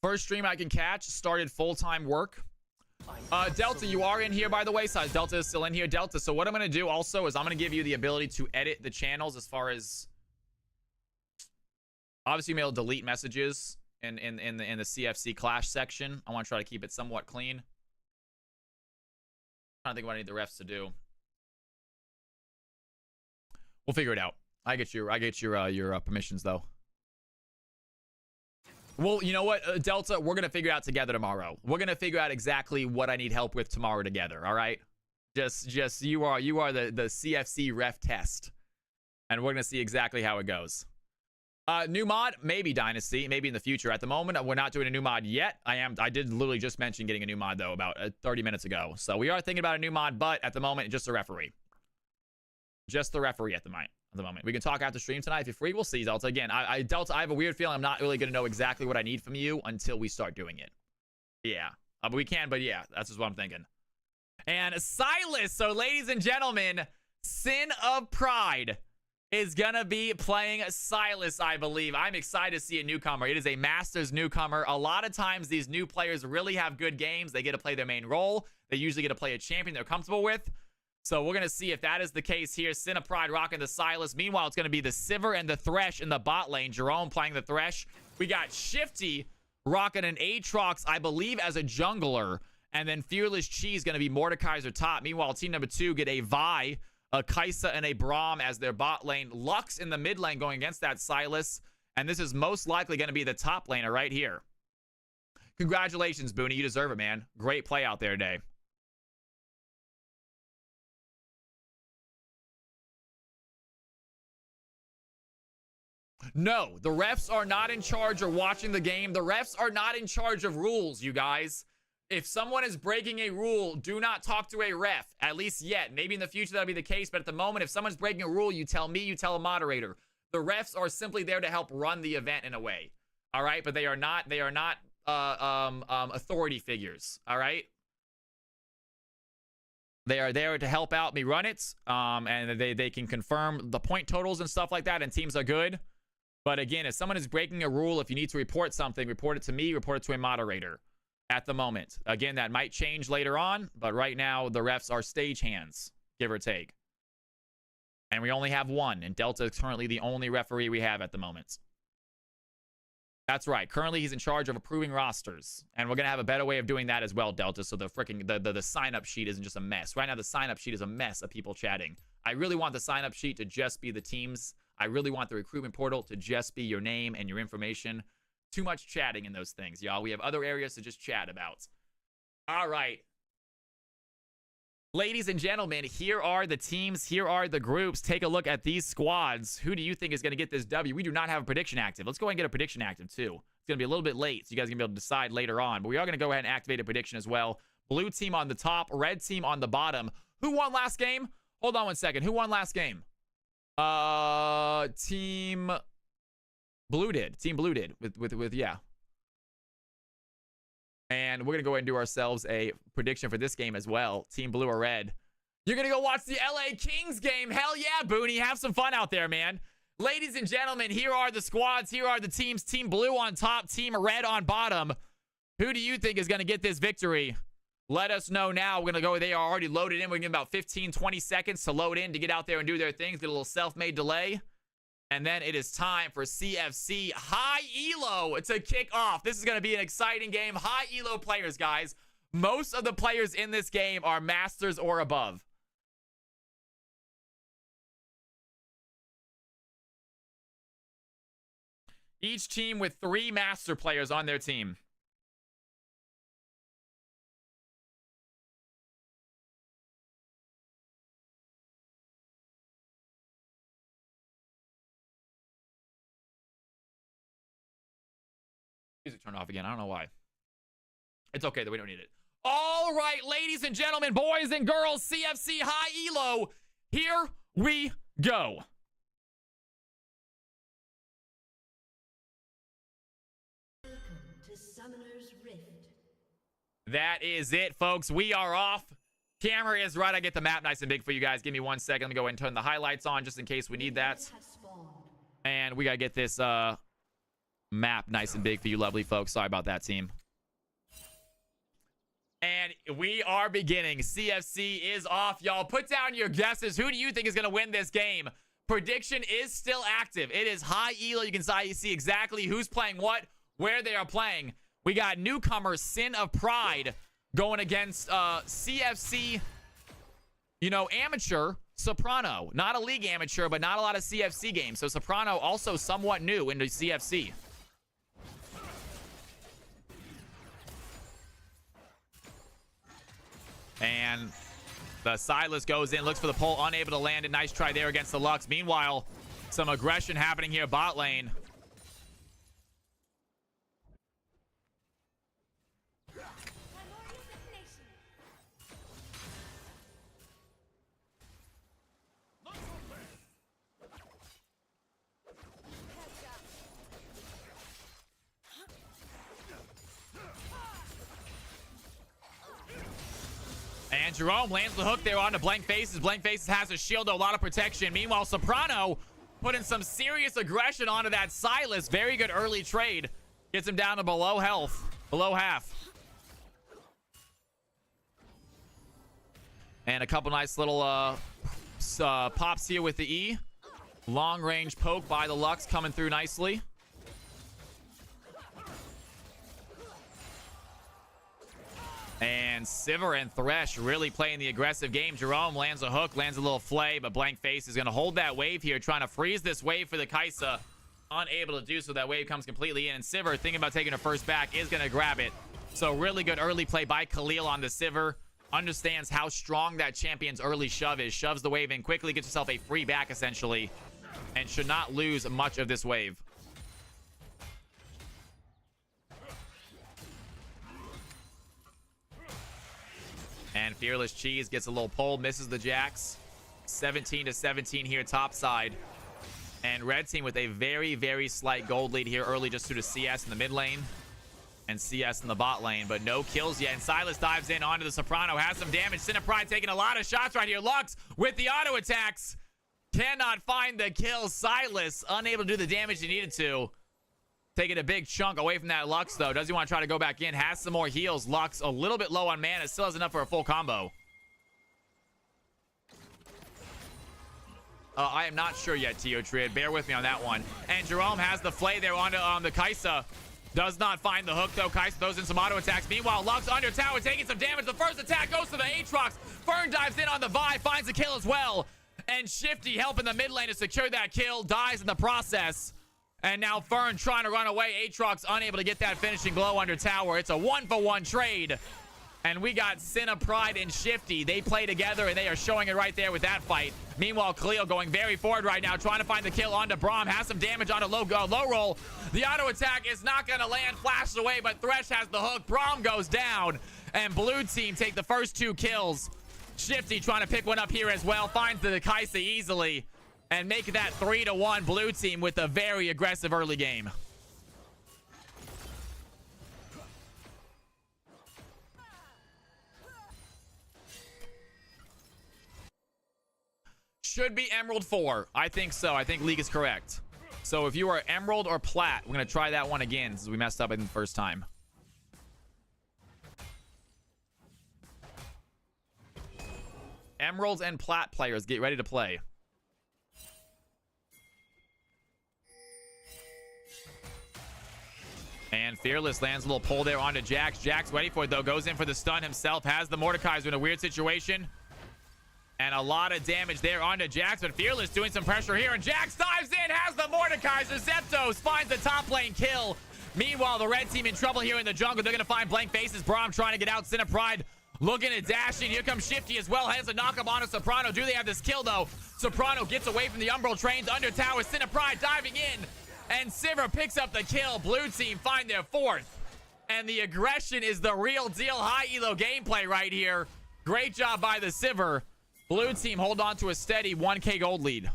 First stream I can catch. Started full-time work. Delta, you are in here, by the way. So Delta is still in here. Delta, so what I'm going to do also is I'm going to give you the ability to edit the channels as far as... Obviously, you'll be able to delete messages in the CFC Clash section. I want to try to keep it somewhat clean. I'm trying to think what I need the refs to do. We'll figure it out. I get your permissions, though. Well, you know what, Delta? We're going to figure it out together tomorrow. We're going to figure out exactly what I need help with tomorrow together, all right? Just you are the CFC ref test. And we're going to see exactly how it goes. New mod, maybe Dynasty, maybe in the future. At the moment, we're not doing a new mod yet. I did literally just mention getting a new mod, though, about 30 minutes ago. So we are thinking about a new mod, but at the moment, just a referee. Just the referee at the moment. We can talk after stream tonight if you're free. We'll see, Delta. Again, Delta, I have a weird feeling I'm not really going to know exactly what I need from you until we start doing it. Yeah. But we can, but yeah, that's just what I'm thinking. And Silas, so ladies and gentlemen, Sin of Pride is going to be playing Silas, I believe. I'm excited to see a newcomer. It is a Masters newcomer. A lot of times, these new players really have good games. They get to play their main role. They usually get to play a champion they're comfortable with. So we're going to see if that is the case here. Sin of Pride rocking the Silas. Meanwhile, it's going to be the Sivir and the Thresh in the bot lane. Jerome playing the Thresh. We got Shifty rocking an Aatrox, I believe, as a jungler. And then Fearless Chi is going to be Mordekaiser top. Meanwhile, team number 2 get a Vi, a Kaisa, and a Braum as their bot lane. Lux in the mid lane going against that Silas. And this is most likely going to be the top laner right here. Congratulations, Booney. You deserve it, man. Great play out there today. No, the refs are not in charge of watching the game. The refs are not in charge of rules, you guys. If someone is breaking a rule, do not talk to a ref, at least yet. Maybe in the future that'll be the case, but at the moment, if someone's breaking a rule, you tell me, you tell a moderator. The refs are simply there to help run the event in a way, all right? But they are not authority figures, all right? They are there to help out me run it, and they can confirm the point totals and stuff like that, and teams are good. But again, if someone is breaking a rule, if you need to report something, report it to me, report it to a moderator at the moment. Again, that might change later on, but right now the refs are stagehands, give or take. And we only have one, and Delta is currently the only referee we have at the moment. That's right. Currently, he's in charge of approving rosters, and we're going to have a better way of doing that as well, Delta, so the sign-up sheet isn't just a mess. Right now, the sign-up sheet is a mess of people chatting. I really want the sign-up sheet to just be the teams. I really want the recruitment portal to just be your name and your information. Too much chatting in those things, y'all. We have other areas to just chat about. All right. Ladies and gentlemen, here are the teams. Here are the groups. Take a look at these squads. Who do you think is going to get this W? We do not have a prediction active. Let's go ahead and get a prediction active, too. It's going to be a little bit late, so you guys are going to be able to decide later on. But we are going to go ahead and activate a prediction as well. Blue team on the top, red team on the bottom. Who won last game? Hold on one second. Who won last game? Team Blue did. Team Blue did. Yeah. And we're going to go ahead and do ourselves a prediction for this game as well. Team Blue or Red. You're going to go watch the LA Kings game. Hell yeah, Booney. Have some fun out there, man. Ladies and gentlemen, here are the squads. Here are the teams. Team Blue on top. Team Red on bottom. Who do you think is going to get this victory? Let us know now. We're going to go. They are already loaded in. We're going to give about 15, 20 seconds to load in to get out there and do their things. Get a little self-made delay. And then it is time for CFC High Elo to kick off. This is going to be an exciting game. High Elo players, guys. Most of the players in this game are masters or above. Each team with 3 master players on their team. Music turned off again. I don't know why. It's okay though. We don't need it. All right, ladies and gentlemen, boys and girls, CFC High Elo. Here we go. To Summoner's Rift. That is it, folks. We are off. Camera is right. I get the map nice and big for you guys. Give me 1 second. Let me go ahead and turn the highlights on just in case we need that. And we got to get this map nice and big for you lovely folks. Sorry about that, team. And we are beginning. CFC is off, y'all. Put down your guesses. Who do you think is going to win this game? Prediction is still active. It is High Elo. You can see exactly who's playing what, where they are playing. We got newcomer Sin of Pride going against CFC, amateur Soprano. Not a league amateur, but not a lot of CFC games. So Soprano also somewhat new into CFC. And the Silas goes in, looks for the pull, unable to land it. Nice try there against the Lux. Meanwhile, some aggression happening here bot lane. And Jerome lands the hook there onto Blank Faces. Blank Faces has a shield, a lot of protection. Meanwhile, Soprano putting some serious aggression onto that Silas. Very good early trade. Gets him down to below health, below half. And a couple nice little pops here with the E. Long range poke by the Lux coming through nicely. And Sivir and Thresh really playing the aggressive game. Jerome lands a hook, lands a little flay, but Blank Face is going to hold that wave here, trying to freeze this wave for the Kai'Sa. Unable to do so. That wave comes completely in, and Sivir, thinking about taking her first back, is going to grab it. So really good early play by Khalil on the Sivir. Understands how strong that champion's early shove is. Shoves the wave in quickly, gets herself a free back, essentially, and should not lose much of this wave. And Fearless Cheese gets a little pull, misses the Jax. 17-17 here top side. And red team with a very, very slight gold lead here early, just due to CS in the mid lane and CS in the bot lane, but no kills yet. And Silas dives in onto the Soprano, has some damage. Cinepride taking a lot of shots right here. Lux with the auto attacks cannot find the kill. Silas unable to do the damage he needed to. Taking a big chunk away from that Lux, though. Does he want to try to go back in? Has some more heals. Lux a little bit low on mana. Still has enough for a full combo. I am not sure yet, Teotriad. Bear with me on that one. And Jerome has the flay there onto the Kai'Sa. Does not find the hook, though. Kai'Sa throws in some auto attacks. Meanwhile, Lux under tower taking some damage. The first attack goes to the Aatrox. Fern dives in on the Vi, finds a kill as well. And Shifty helping the mid lane to secure that kill. Dies in the process. And now Fern trying to run away. Aatrox unable to get that finishing blow under tower. It's a 1-for-1 trade. And we got Cinna, Pride, and Shifty. They play together, and they are showing it right there with that fight. Meanwhile, Khalil going very forward right now, trying to find the kill onto Braum. Has some damage on a low roll. The auto attack is not going to land. Flashes away, but Thresh has the hook. Braum goes down, and blue team take the first 2 kills. Shifty trying to pick one up here as well. Finds the Kai'Sa easily, and make that 3-1 blue team with a very aggressive early game. Should be Emerald 4. I think so. I think League is correct. So if you are Emerald or Plat, we're going to try that one again since we messed up in the first time. Emeralds and Plat players, get ready to play. And Fearless lands a little pull there onto Jax. Jax ready for it, though. Goes in for the stun himself. Has the Mordekaiser in a weird situation. And a lot of damage there onto Jax, but Fearless doing some pressure here, and Jax dives in, has the Mordekaiser. Zeptos finds the top lane kill. Meanwhile, the red team in trouble here in the jungle. They're going to find Blank Faces. Braum trying to get out. Cinna Pride looking at dashing. Here comes Shifty as well. Has a knock-up on a Soprano. Do they have this kill, though? Soprano gets away from the Umbral trains under tower. Cinna Pride diving in, and Sivir picks up the kill. Blue team find their 4th. And the aggression is the real deal. High elo gameplay right here. Great job by the Sivir. Blue team hold on to a steady 1k gold lead.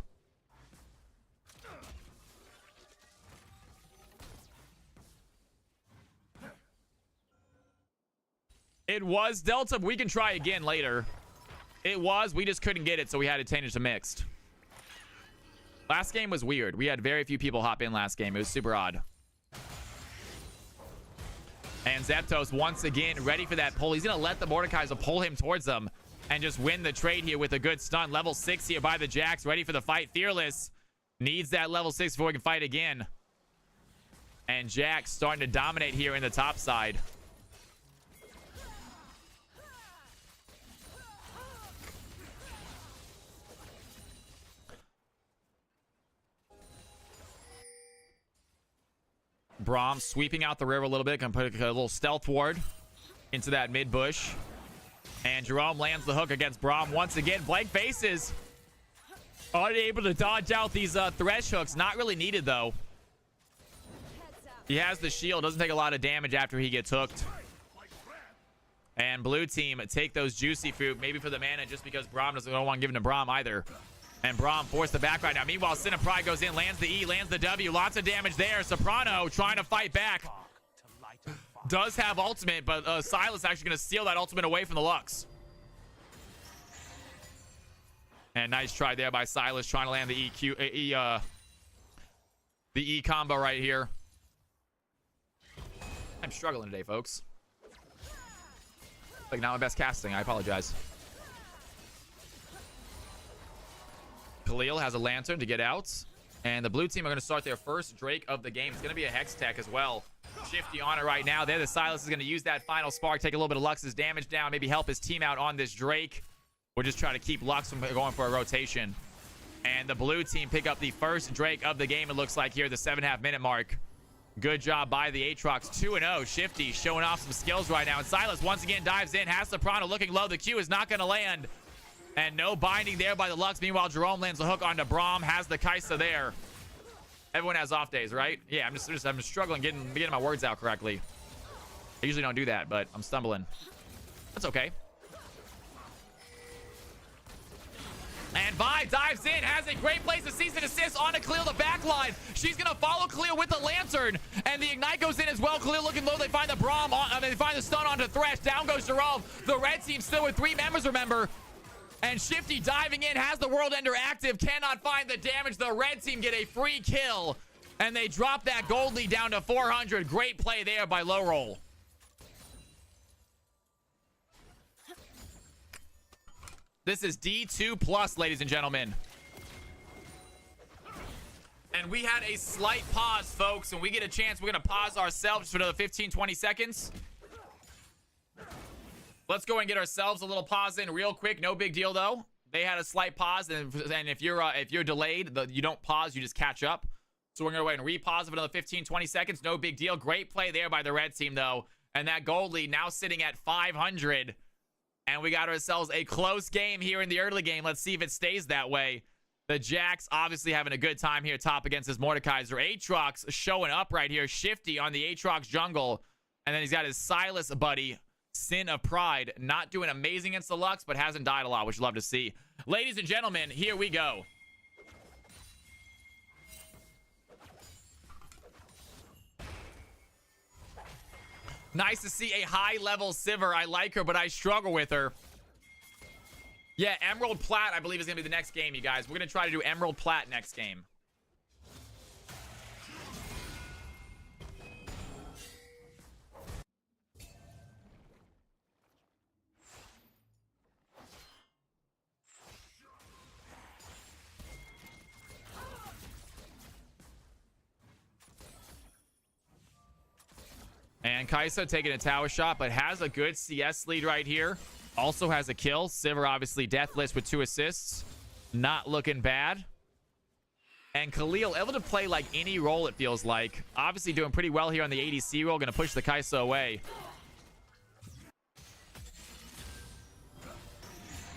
It was Delta, but we can try again later. It was, we just couldn't get it, so we had to change it to mixed. Last game was weird. We had very few people hop in last game. It was super odd. And Zeptos once again ready for that pull. He's going to let the Mordekaiser pull him towards them and just win the trade here with a good stun. Level 6 here by the Jax. Ready for the fight. Fearless needs that level 6 before he can fight again. And Jax starting to dominate here in the top side. Braum sweeping out the river a little bit. Gonna put a little stealth ward into that mid bush. And Jerome lands the hook against Braum once again. Blank Faces unable to dodge out these Thresh hooks. Not really needed, though. He has the shield. Doesn't take a lot of damage after he gets hooked. And blue team take those juicy fruit. Maybe for the mana, just because Braum doesn't want to give it to Braum either. And Braum forced the back right now. Meanwhile, Cinna Pride goes in, lands the E, lands the W. Lots of damage there. Soprano trying to fight back. Does have ultimate, but Silas actually going to steal that ultimate away from the Lux. And nice try there by Silas, trying to land the E combo right here. I'm struggling today, folks. Like, not my best casting. I apologize. Khalil has a lantern to get out. And the blue team are going to start their first Drake of the game. It's going to be a Hex Tech as well. Shifty on it right now. There, the Silas is going to use that final spark, take a little bit of Lux's damage down, maybe help his team out on this Drake. We'll just try to keep Lux from going for a rotation. And the blue team pick up the first Drake of the game, it looks like here, the 7.5 minute mark. Good job by the Aatrox. 2-0. Shifty showing off some skills right now. And Silas once again dives in. Has Soprano looking low. The Q is not going to land. And no binding there by the Lux. Meanwhile, Jerome lands the hook onto Braum. Has the Kaisa there. Everyone has off days, right? Yeah, I'm just struggling getting my words out correctly. I usually don't do that, but I'm stumbling. That's okay. And Vi dives in, has a great place to cease and desist on to Khalil, the backline. She's going to follow Khalil with the Lantern. And the Ignite goes in as well. Khalil looking low. They find the Braum. They find the stun onto Thresh. Down goes Jerome. The red team still with 3 members, remember. And Shifty diving in, has the World Ender active. Cannot find the damage. The red team get a free kill. And they drop that gold lead down to 400. Great play there by Low Roll. This is D2 plus, ladies and gentlemen. And we had a slight pause, folks. When we get a chance, we're going to pause ourselves for another 15-20 seconds. Let's go and get ourselves a little pause in real quick. No big deal, though. They had a slight pause, and if you're delayed, you don't pause, you just catch up. So we're going to go ahead and re-pause for another 15-20 seconds. No big deal. Great play there by the red team, though. And that gold lead now sitting at 500. And we got ourselves a close game here in the early game. Let's see if it stays that way. The Jax obviously having a good time here top against his Mordekaiser. Aatrox showing up right here. Shifty on the Aatrox jungle. And then he's got his Silas buddy, Sin of Pride. Not doing amazing against the Lux, but hasn't died a lot, which you'd love to see. Ladies and gentlemen, here we go. Nice to see a high-level Sivir. I like her, but I struggle with her. Yeah, Emerald Plat, I believe, is going to be the next game, you guys. We're going to try to do Emerald Plat next game. And Kaisa taking a tower shot, but has a good CS lead right here. Also has a kill. Sivir obviously deathless with 2 assists. Not looking bad. And Khalil able to play like any role, it feels like. Obviously doing pretty well here on the ADC role. Going to push the Kaisa away.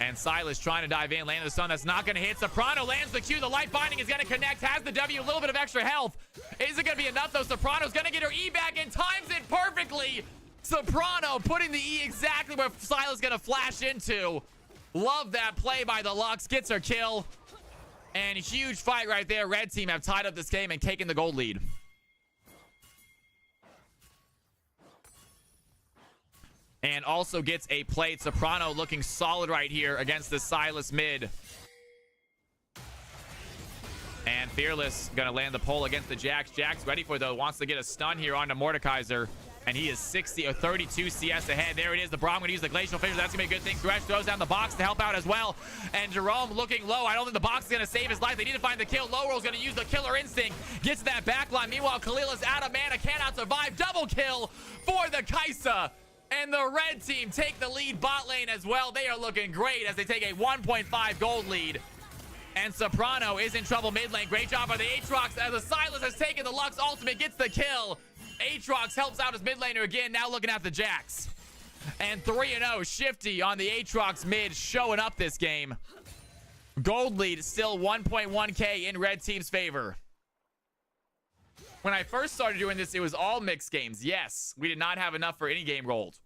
And Silas trying to dive in, land the stun. That's not going to hit. Soprano lands the Q. The light binding is going to connect. Has the W. A little bit of extra health. Is it going to be enough, though? Soprano's going to get her E back and times it perfectly. Soprano putting the E exactly where Silas is going to flash into. Love that play by the Lux. Gets her kill. And huge fight right there. Red team have tied up this game and taken the gold lead. And also gets a plate. Soprano looking solid right here against the Silas mid. And Fearless gonna land the pole against the Jax. Jax ready for it, though. Wants to get a stun here onto Mordekaiser. And he is 60 or 32 CS ahead. There it is. The Braum gonna use the Glacial Fissure. That's gonna be a good thing. Thresh throws down the box to help out as well. And Jerome looking low. I don't think the box is gonna save his life. They need to find the kill. Low Roll's gonna use the Killer Instinct. Gets to that back line. Meanwhile, Khalil is out of mana. Cannot survive. Double kill for the Kaisa. And the red team take the lead bot lane as well. They are looking great as they take a 1.5 gold lead. And Soprano is in trouble mid lane. Great job by the Aatrox as the Silas has taken the Lux ultimate, gets the kill. Aatrox helps out his mid laner again, now looking at the Jax. And 3-0, Shifty on the Aatrox mid, showing up this game. Gold lead still 1.1k in red team's favor. When I first started doing this, it was all mixed games. Yes, we did not have enough for any game rolled.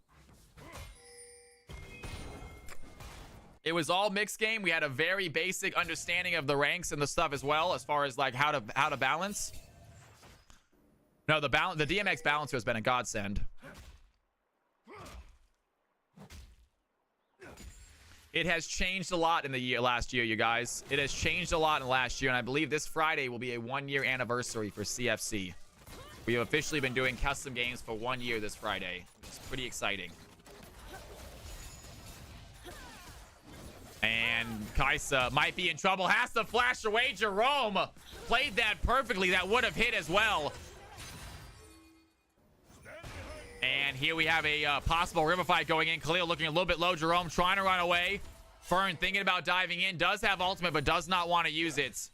It was all mixed game. We had a very basic understanding of the ranks and the stuff as well, as far as like how to balance. No, the DMX balancer has been a godsend. It has changed a lot in the last year, you guys. It has changed a lot in the last year, and I believe this Friday will be a 1-year anniversary for CFC. We have officially been doing custom games for 1 year this Friday, which is pretty exciting. And Kaisa might be in trouble. Has to flash away. Jerome played that perfectly. That would have hit as well. here we have a possible river fight going in. Khalil looking a little bit low. Jerome trying to run away. Fern thinking about diving in. Does have ultimate, but does not want to use it.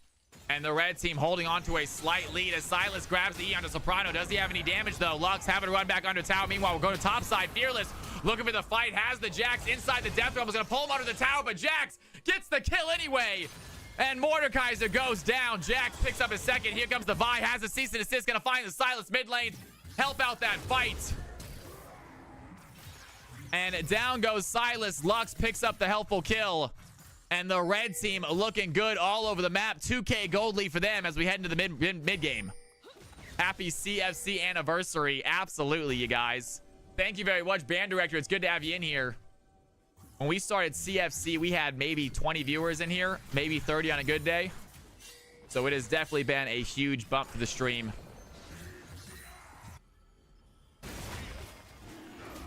And the red team holding on to a slight lead as Silas grabs the E onto Soprano. Does he have any damage, though? Lux having to run back under tower. Meanwhile, we'll go to top side. Fearless looking for the fight. Has the Jax inside the death realm. Is going to pull him under the tower, but Jax gets the kill anyway. And Mordekaiser goes down. Jax picks up his second. Here comes the Vi. Has a cease and desist. Going to find the Silas mid lane. Help out that fight. And down goes Silas. Lux picks up the helpful kill. And the red team looking good all over the map. 2K gold lead for them as we head into the mid game. Happy CFC anniversary. Absolutely, you guys. Thank you very much, band director. It's good to have you in here. When we started CFC, we had maybe 20 viewers in here, maybe 30 on a good day. So it has definitely been a huge bump to the stream.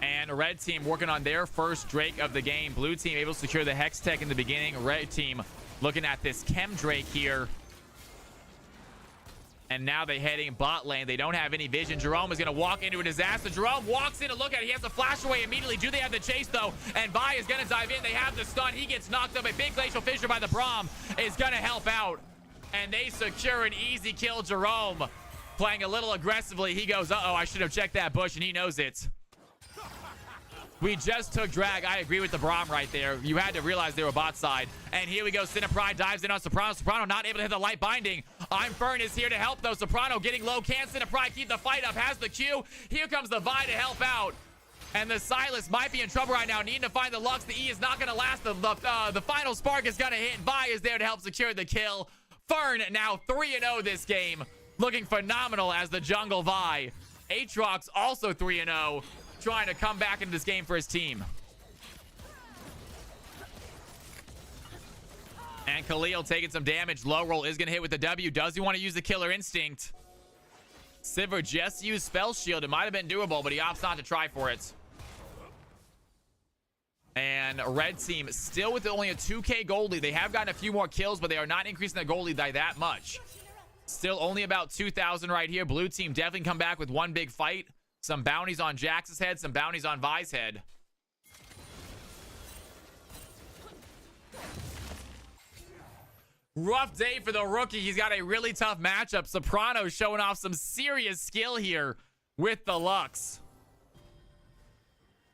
And red team working on their first Drake of the game. Blue team able to secure the Hex Tech in the beginning. Red team looking at this Chem Drake here. And now they're heading bot lane. They don't have any vision. Jerome is going to walk into a disaster. Jerome walks in to look at it. He has to flash away immediately. Do they have the chase, though? And Vi is going to dive in. They have the stun. He gets knocked up. A big glacial fissure by the Braum is going to help out. And they secure an easy kill. Jerome playing a little aggressively. He goes, uh-oh, I should have checked that bush, and he knows it. We just took drag. I agree with the Braum right there. You had to realize they were bot side. And here we go. Cinepride dives in on Soprano. Soprano not able to hit the light binding. I'm Fern is here to help, though. Soprano getting low. Can Cinepride keep the fight up? Has the Q. Here comes the Vi to help out. And the Silas might be in trouble right now. Needing to find the Lux. The E is not going to last. The final spark is going to hit. Vi is there to help secure the kill. Fern now 3-0 this game. Looking phenomenal as the jungle Vi. Aatrox also 3-0. Trying to come back into this game for his team. And Khalil taking some damage. Low roll is going to hit with the W. Does he want to use the killer instinct? Sivir just used spell shield. It might have been doable, but he opts not to try for it. And red team still with only a 2K gold lead. They have gotten a few more kills, but they are not increasing their gold lead by that much. Still only about 2,000 right here. Blue team definitely come back with one big fight. Some bounties on Jax's head, some bounties on Vi's head. Rough day for the rookie. He's got a really tough matchup. Soprano showing off some serious skill here with the Lux.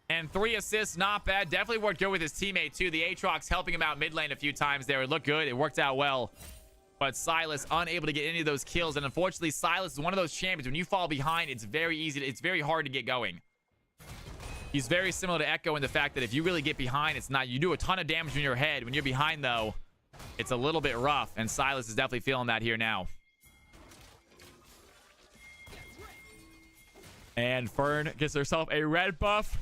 And 3 assists, not bad. Definitely worked good with his teammate, too. The Aatrox helping him out mid lane a few times there. It looked good. It worked out well. But Silas unable to get any of those kills. And unfortunately, Silas is one of those champions. When you fall behind, it's very hard to get going. He's very similar to Echo in the fact that if you really get behind, it's not, you do a ton of damage in your head. When you're behind, though, it's a little bit rough. And Silas is definitely feeling that here now. And Fern gets herself a red buff.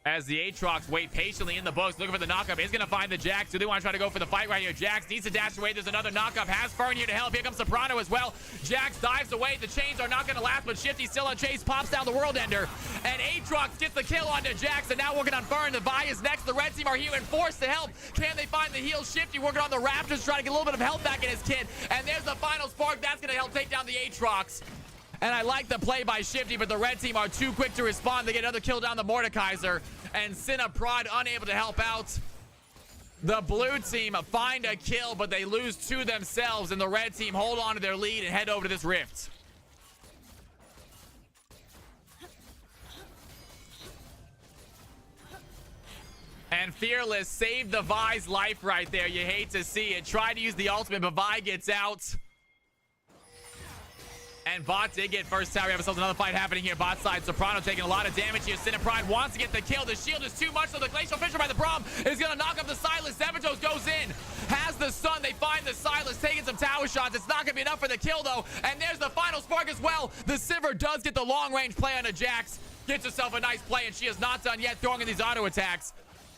As the Aatrox wait patiently in the books, looking for the knockup. Is going to find the Jax. Do they want to try to go for the fight right here? Jax needs to dash away. There's another knockup. Has Fern here to help. Here comes Soprano as well. Jax dives away. The chains are not going to last, but Shifty still on chase. Pops down the World Ender. And Aatrox gets the kill onto Jax. And now working on Fern. The Vi is next. The red team are here and forced to help. Can they find the heal? Shifty working on the Raptors, trying to get a little bit of health back in his kit. And there's the final spark. That's going to help take down the Aatrox. And I like the play by Shifty, but the red team are too quick to respond. They get another kill down the Mordekaiser. And Cinepride unable to help out. The blue team find a kill, but they lose 2 themselves. And the red team hold on to their lead and head over to this rift. And Fearless saved the Vi's life right there. You hate to see it. Tried to use the ultimate, but Vi gets out. And Bot did get first tower. We have ourselves another fight happening here. Bot side. Soprano taking a lot of damage here. Cinepride wants to get the kill. The shield is too much, so the Glacial Fissure by the Braum is going to knock up the Silas. Zavatos goes in. Has the stun. They find the Silas taking some tower shots. It's not going to be enough for the kill, though. And there's the final spark as well. The Sivir does get the long-range play on a Jax. Gets herself a nice play, and she is not done yet throwing in these auto attacks.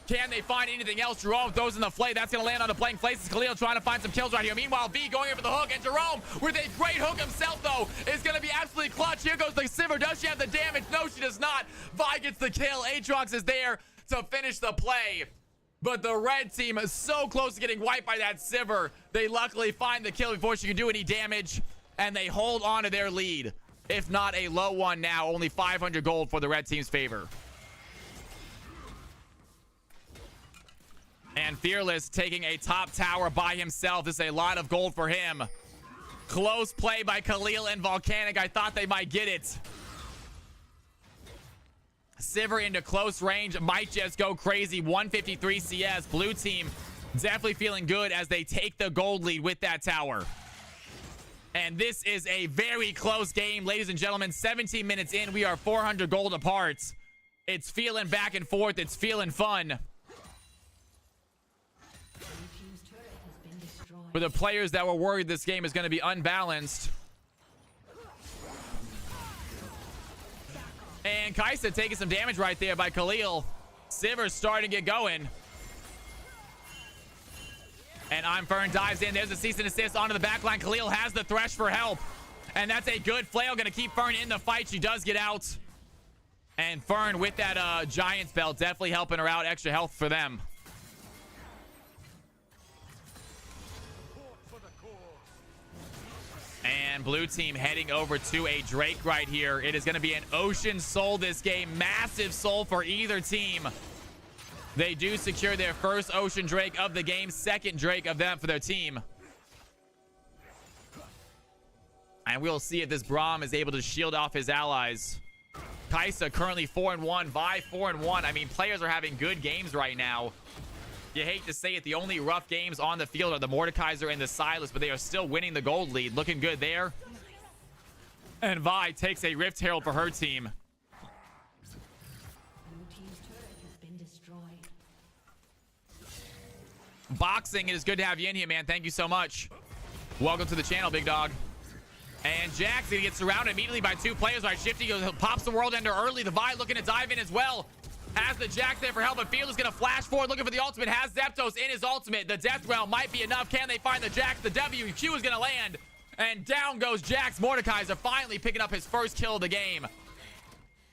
Can they find anything else? Jerome throws in the flay. That's going to land on the playing places. Khalil trying to find some kills right here. Meanwhile, V going in for the hook. And Jerome, with a great hook himself, though, is going to be absolutely clutch. Here goes the Sivir. Does she have the damage? No, she does not. Vi gets the kill. Aatrox is there to finish the play. But the red team is so close to getting wiped by that Sivir. They luckily find the kill before she can do any damage. And they hold on to their lead. if not a low one now. Only 500 gold for the red team's favor. And Fearless taking a top tower by himself. This is a lot of gold for him. Close play by Khalil and Volcanic. I thought they might get it. Sivir into close range. Might just go crazy. 153 CS. Blue team definitely feeling good as they take the gold lead with that tower. And this is a very close game, ladies and gentlemen. 17 minutes in. We are 400 gold apart. It's feeling back and forth. It's feeling fun. For the players that were worried this game is going to be unbalanced. And Kaisa taking some damage right there by Khalil. Sivir starting to get going. And Fern dives in. There's a cease and assist onto the back line. Khalil has the thresh for help. And that's a good flail. Going to keep Fern in the fight. She does get out. And Fern with that Giant spell definitely helping her out. Extra health for them. And blue team heading over to a Drake right here. It is going to be an Ocean Soul this game. Massive soul for either team. They do secure their first Ocean Drake of the game. Second Drake of them for their team. And we'll see if this Braum is able to shield off his allies. Kaisa currently 4-1. Vi 4-1. I mean, players are having good games right now. You hate to say it, the only rough games on the field are the Mordekaiser and the Silas, but they are still winning the gold lead. Looking good there. And Vi takes a Rift Herald for her team. Boxing, it is good to have you in here, man. Thank you so much. Welcome to the channel, big dog. And Jack's gonna get surrounded immediately by two players. Right, Shifty goes, pops the World Ender early. The Vi looking to dive in as well. Has the Jack there for help, but Field is going to flash forward looking for the ultimate. Has Zeptos in his ultimate. The Death Realm might be enough. Can they find the Jax? The WQ is going to land. And down goes Jax. Mordekaiser finally picking up his first kill of the game.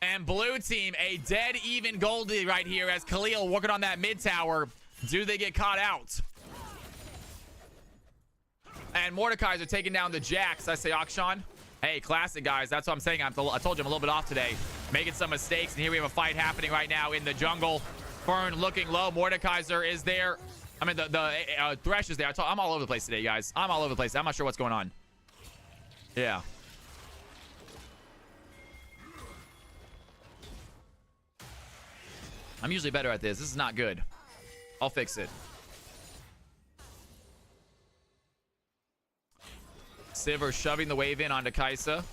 And blue team, a dead even Goldie right here as Khalil working on that mid tower. Do they get caught out? And Mordekaiser taking down the Jax. I say Akshan. Hey, classic, guys. That's what I'm saying. I told you I'm a little bit off today. Making some mistakes. And here we have a fight happening right now in the jungle. Fern looking low. Mordekaiser is there. I mean, the Thresh is there. I'm all over the place today, guys. I'm all over the place. I'm not sure what's going on. Yeah. I'm usually better at this. This is not good. I'll fix it. Sivir shoving the wave in onto Kaisa.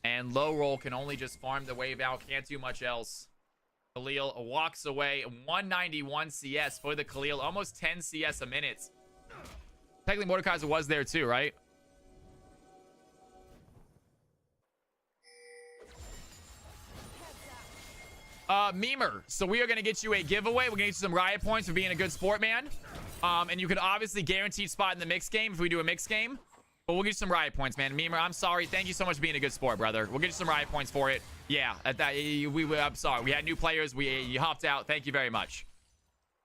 And low roll can only just farm the wave out. Can't do much else. Khalil walks away. 191 CS for the Khalil. Almost 10 CS a minute. Technically, Mordekaiser was there too, right? Memer. So we are going to get you a giveaway. We're going to get you some riot points for being a good sport, man. And you can obviously guaranteed spot in the mixed game if we do a mixed game. But we'll get you some riot points, man. Memer, I'm sorry. Thank you so much for being a good sport, brother. We'll get you some riot points for it. Yeah, I'm sorry. We had new players. You hopped out. Thank you very much.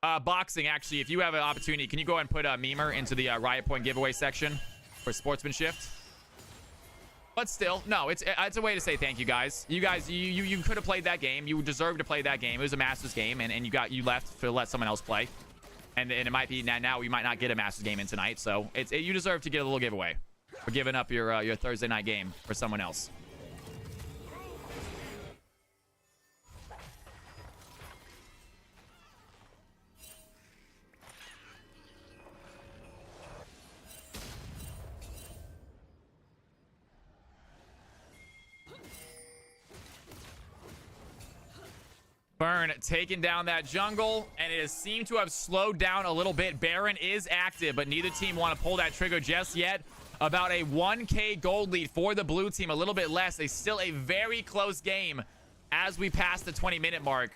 Boxing, actually, if you have an opportunity, can you go ahead and put Memer into the riot point giveaway section for sportsmanship? But still, no, it's a way to say thank you, guys. You could have played that game. You deserved to play that game. It was a Masters game, and you left to let someone else play. And it might be now we might not get a Masters game in tonight, so you deserve to get a little giveaway for giving up your Thursday night game for someone else. Burn taking down that jungle, and it has seemed to have slowed down a little bit. Baron is active, but neither team want to pull that trigger just yet. About a 1k gold lead for the blue team, a little bit less. It's still a very close game as we pass the 20-minute mark.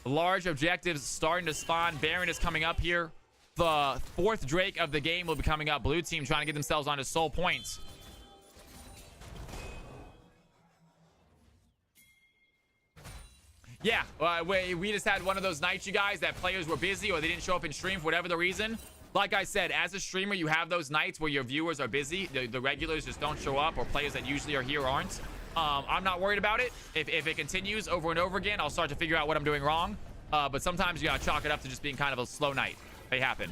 Large objectives starting to spawn. Baron is coming up here. The fourth Drake of the game will be coming up. Blue team trying to get themselves onto soul points. Yeah, we just had one of those nights, you guys, that players were busy or they didn't show up in stream for whatever the reason. like I said, as a streamer, you have those nights where your viewers are busy. The regulars just don't show up, or players that usually are here aren't. I'm not worried about it. If it continues over and over again, I'll start to figure out what I'm doing wrong. But sometimes you gotta chalk it up to just being kind of a slow night. They happen.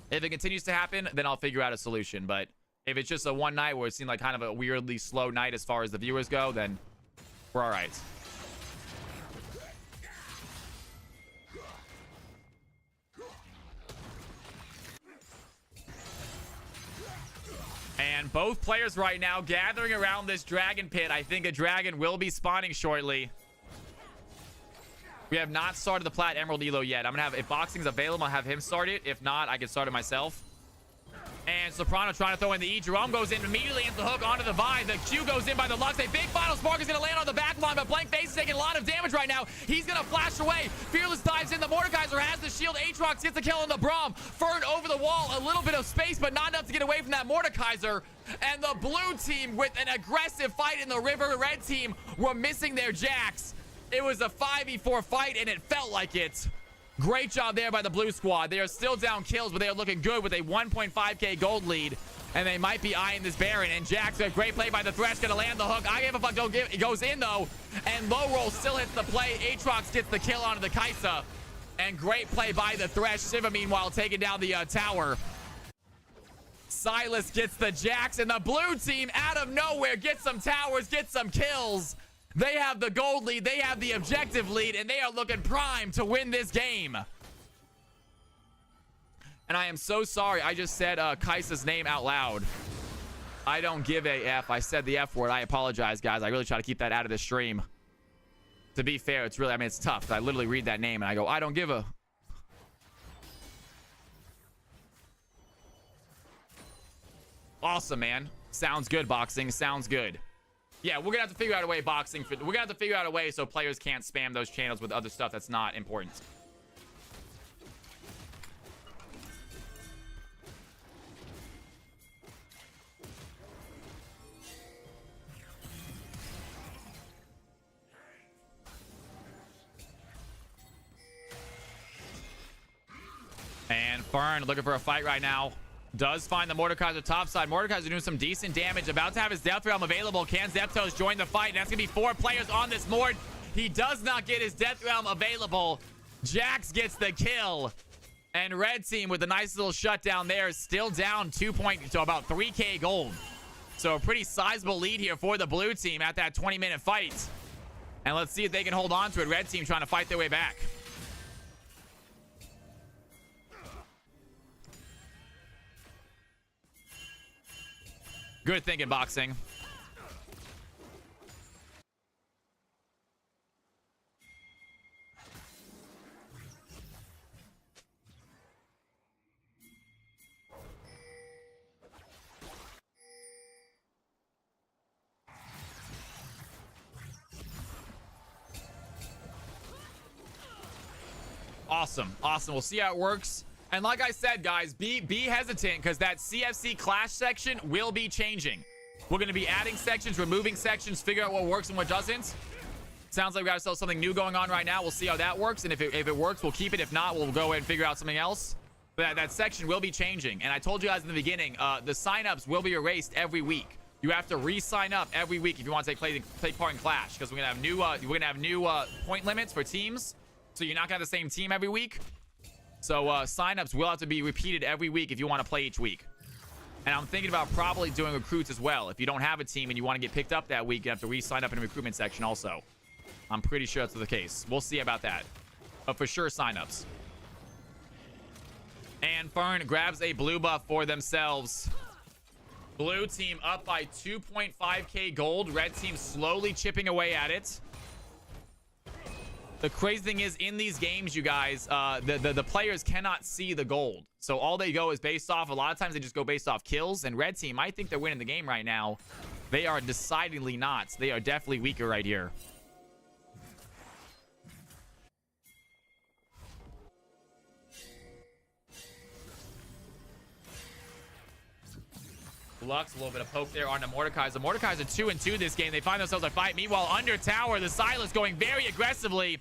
If it continues to happen, then I'll figure out a solution. But if it's just a one night where it seemed like kind of a weirdly slow night as far as the viewers go, then we're all right. And both players right now gathering around this dragon pit. I think a dragon will be spawning shortly. We have not started the Plat Emerald Elo yet. I'm gonna have, if boxing's available, I'll have him start it. If not, I can start it myself. And Soprano trying to throw in the E. Jerome goes in immediately into the hook onto the Vine. The Q goes in by the Lux. A big final spark is gonna land on the back line, but Blank Face is taking a lot of damage right now. He's gonna flash away. Fearless dives in. The Mordekaiser has the shield. Aatrox gets the kill on the Braum. Fern over the wall. A little bit of space, but not enough to get away from that Mordekaiser. And the blue team with an aggressive fight in the river. Red team were missing their Jacks. It was a 5v4 fight, and it felt like it. Great job there by the blue squad. They are still down kills, but they are looking good with a 1.5k gold lead. And they might be eyeing this Baron. And Jax, a great play by the Thresh, gonna land the hook. I give a fuck, don't give, it goes in though. And low roll still hits the play. Aatrox gets the kill onto the Kaisa. And great play by the Thresh. Siva, meanwhile, taking down the tower. Silas gets the Jax, and the blue team out of nowhere gets some towers, gets some kills. They have the gold lead, they have the objective lead, and they are looking prime to win this game. And I am so sorry, I just said Kaisa's name out loud. I don't give a F. I said the F word. I apologize, guys. I really try to keep that out of the stream. To be fair, it's really, I mean, it's tough. I literally read that name and I go, I don't give a... Awesome, man. Sounds good, boxing. Sounds good. Yeah, we're gonna have to figure out a way, boxing. We're gonna have to figure out a way so players can't spam those channels with other stuff that's not important. And Fern looking for a fight right now. Does find the Mordekaiser top side. Mordekaiser doing some decent damage. About to have his Death Realm available. Can Zeptos join the fight? And that's going to be 4 players on this Mord. He does not get his Death Realm available. Jax gets the kill. And Red Team with a nice little shutdown there. Still down 2 to about 3k gold. So a pretty sizable lead here for the blue team at that 20-minute fight. And let's see if they can hold on to it. Red Team trying to fight their way back. Good thinking, boxing. Awesome. Awesome. We'll see how it works. And like I said, guys, be hesitant because that CFC clash section will be changing. We're going to be adding sections, removing sections, figure out what works and what doesn't. Sounds like we got ourselves something new going on right now. We'll see how that works. And if it works, we'll keep it. If not, we'll go ahead and figure out something else. But that section will be changing. And I told you guys in the beginning, the signups will be erased every week. You have to re-sign up every week if you want to take part in Clash, because we're gonna have new point limits for teams. So you're not gonna have the same team every week. So signups will have to be repeated every week if you want to play each week. And I'm thinking about probably doing recruits as well. If you don't have a team and you want to get picked up that week, you have to re-sign up in the recruitment section also. I'm pretty sure that's the case. We'll see about that. But for sure, signups. And Fern grabs a blue buff for themselves. Blue team up by 2.5k gold. Red team slowly chipping away at it. The crazy thing is, in these games, you guys, the players cannot see the gold. So all they go is based off, a lot of times they just go based off kills. And Red team, I think they're winning the game right now. They are decidedly not. They are definitely weaker right here. Lux, a little bit of poke there on the Mordekaiser. Mordekaiser 2-2 this game. They find themselves a fight. Meanwhile, under tower, the Silas going very aggressively.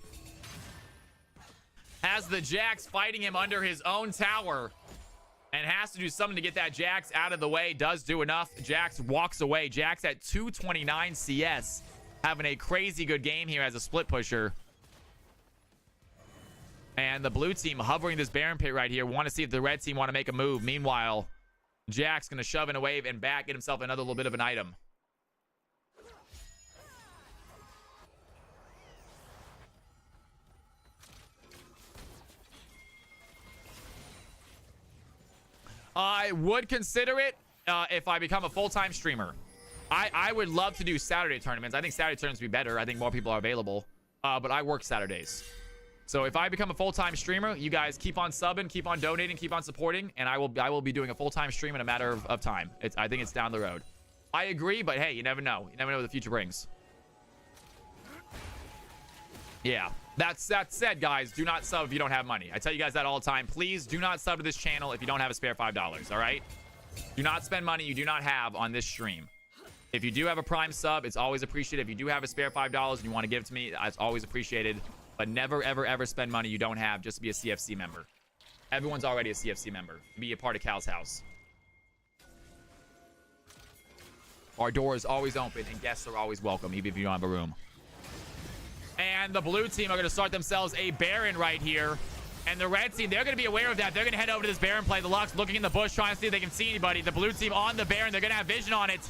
Has the Jax fighting him under his own tower and has to do something to get that Jax out of the way. Does do enough. Jax walks away. Jax at 229 CS. Having a crazy good game here as a split pusher. And the blue team hovering this Baron pit right here. Want to see if the red team want to make a move. Meanwhile, Jax going to shove in a wave and back, get himself another little bit of an item. I would consider it if I become a full-time streamer. I would love to do Saturday tournaments. I think Saturday tournaments would be better. I think more people are available. But I work Saturdays. So if I become a full-time streamer, you guys keep on subbing, keep on donating, keep on supporting, and I will be doing a full-time stream in a matter of time. I think it's down the road. I agree, but hey, you never know. You never know what the future brings. Yeah. That said, guys, do not sub if you don't have money. I tell you guys that all the time. Please do not sub to this channel if you don't have a spare $5, all right? Do not spend money you do not have on this stream. If you do have a Prime sub, it's always appreciated. If you do have a spare $5 and you want to give it to me, it's always appreciated. But never, ever, ever spend money you don't have just to be a CFC member. Everyone's already a CFC member. Be a part of Cal's house. Our door is always open and guests are always welcome, even if you don't have a room. And the blue team are going to start themselves a Baron right here. And the red team, they're going to be aware of that. They're going to head over to this Baron play. The Lux looking in the bush, trying to see if they can see anybody. The blue team on the Baron, they're going to have vision on it.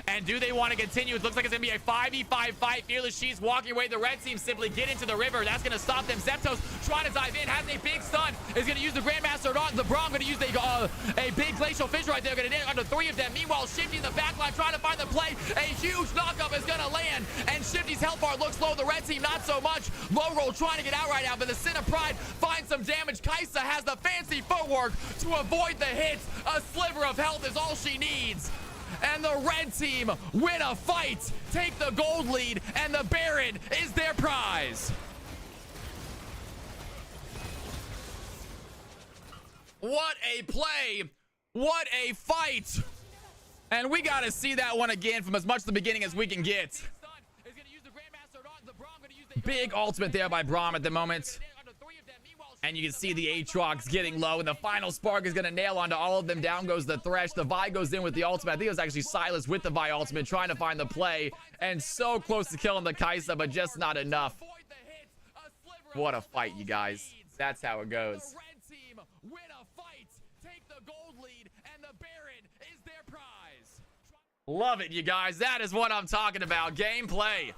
And do they want to continue? It looks like it's going to be a 5v5 fight. Fearless, she's walking away. The red team simply get into the river. That's going to stop them. Zeptos trying to dive in. Has a big stun. Is going to use the Grandmaster on the Braum. Going to use a big Glacial Fish right there. Going to hit under 3 of them. Meanwhile, Shifty in the backline trying to find the play. A huge knockup is going to land. And Shifty's health bar looks low. The red team, not so much. Low roll trying to get out right now. But the Sin of Pride finds some damage. Kaisa has the fancy footwork to avoid the hits. A sliver of health is all she needs. And the red team win a fight, take the gold lead, and the Baron is their prize. What a play. What a fight. And we got to see that one again from as much the beginning as we can get. Big ultimate there by Braum at the moment. And you can see the Aatrox getting low, and the final spark is going to nail onto all of them. Down goes the Thresh. The Vi goes in with the ultimate. I think it was actually Silas with the Vi ultimate trying to find the play, and so close to killing the Kaisa, but just not enough. What a fight, you guys. That's how it goes. Love it, you guys. That is what I'm talking about. Gameplay.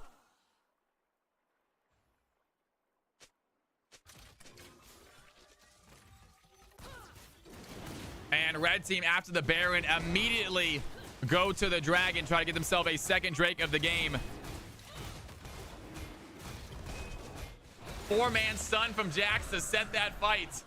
And red team, after the Baron, immediately go to the Dragon, try to get themselves a second Drake of the game. 4-man stun from Jax to set that fight.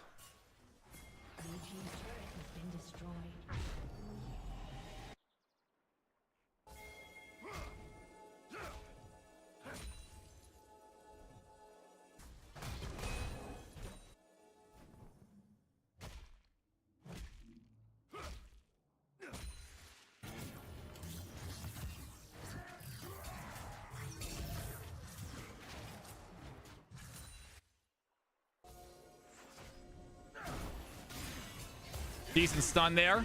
Decent stun there.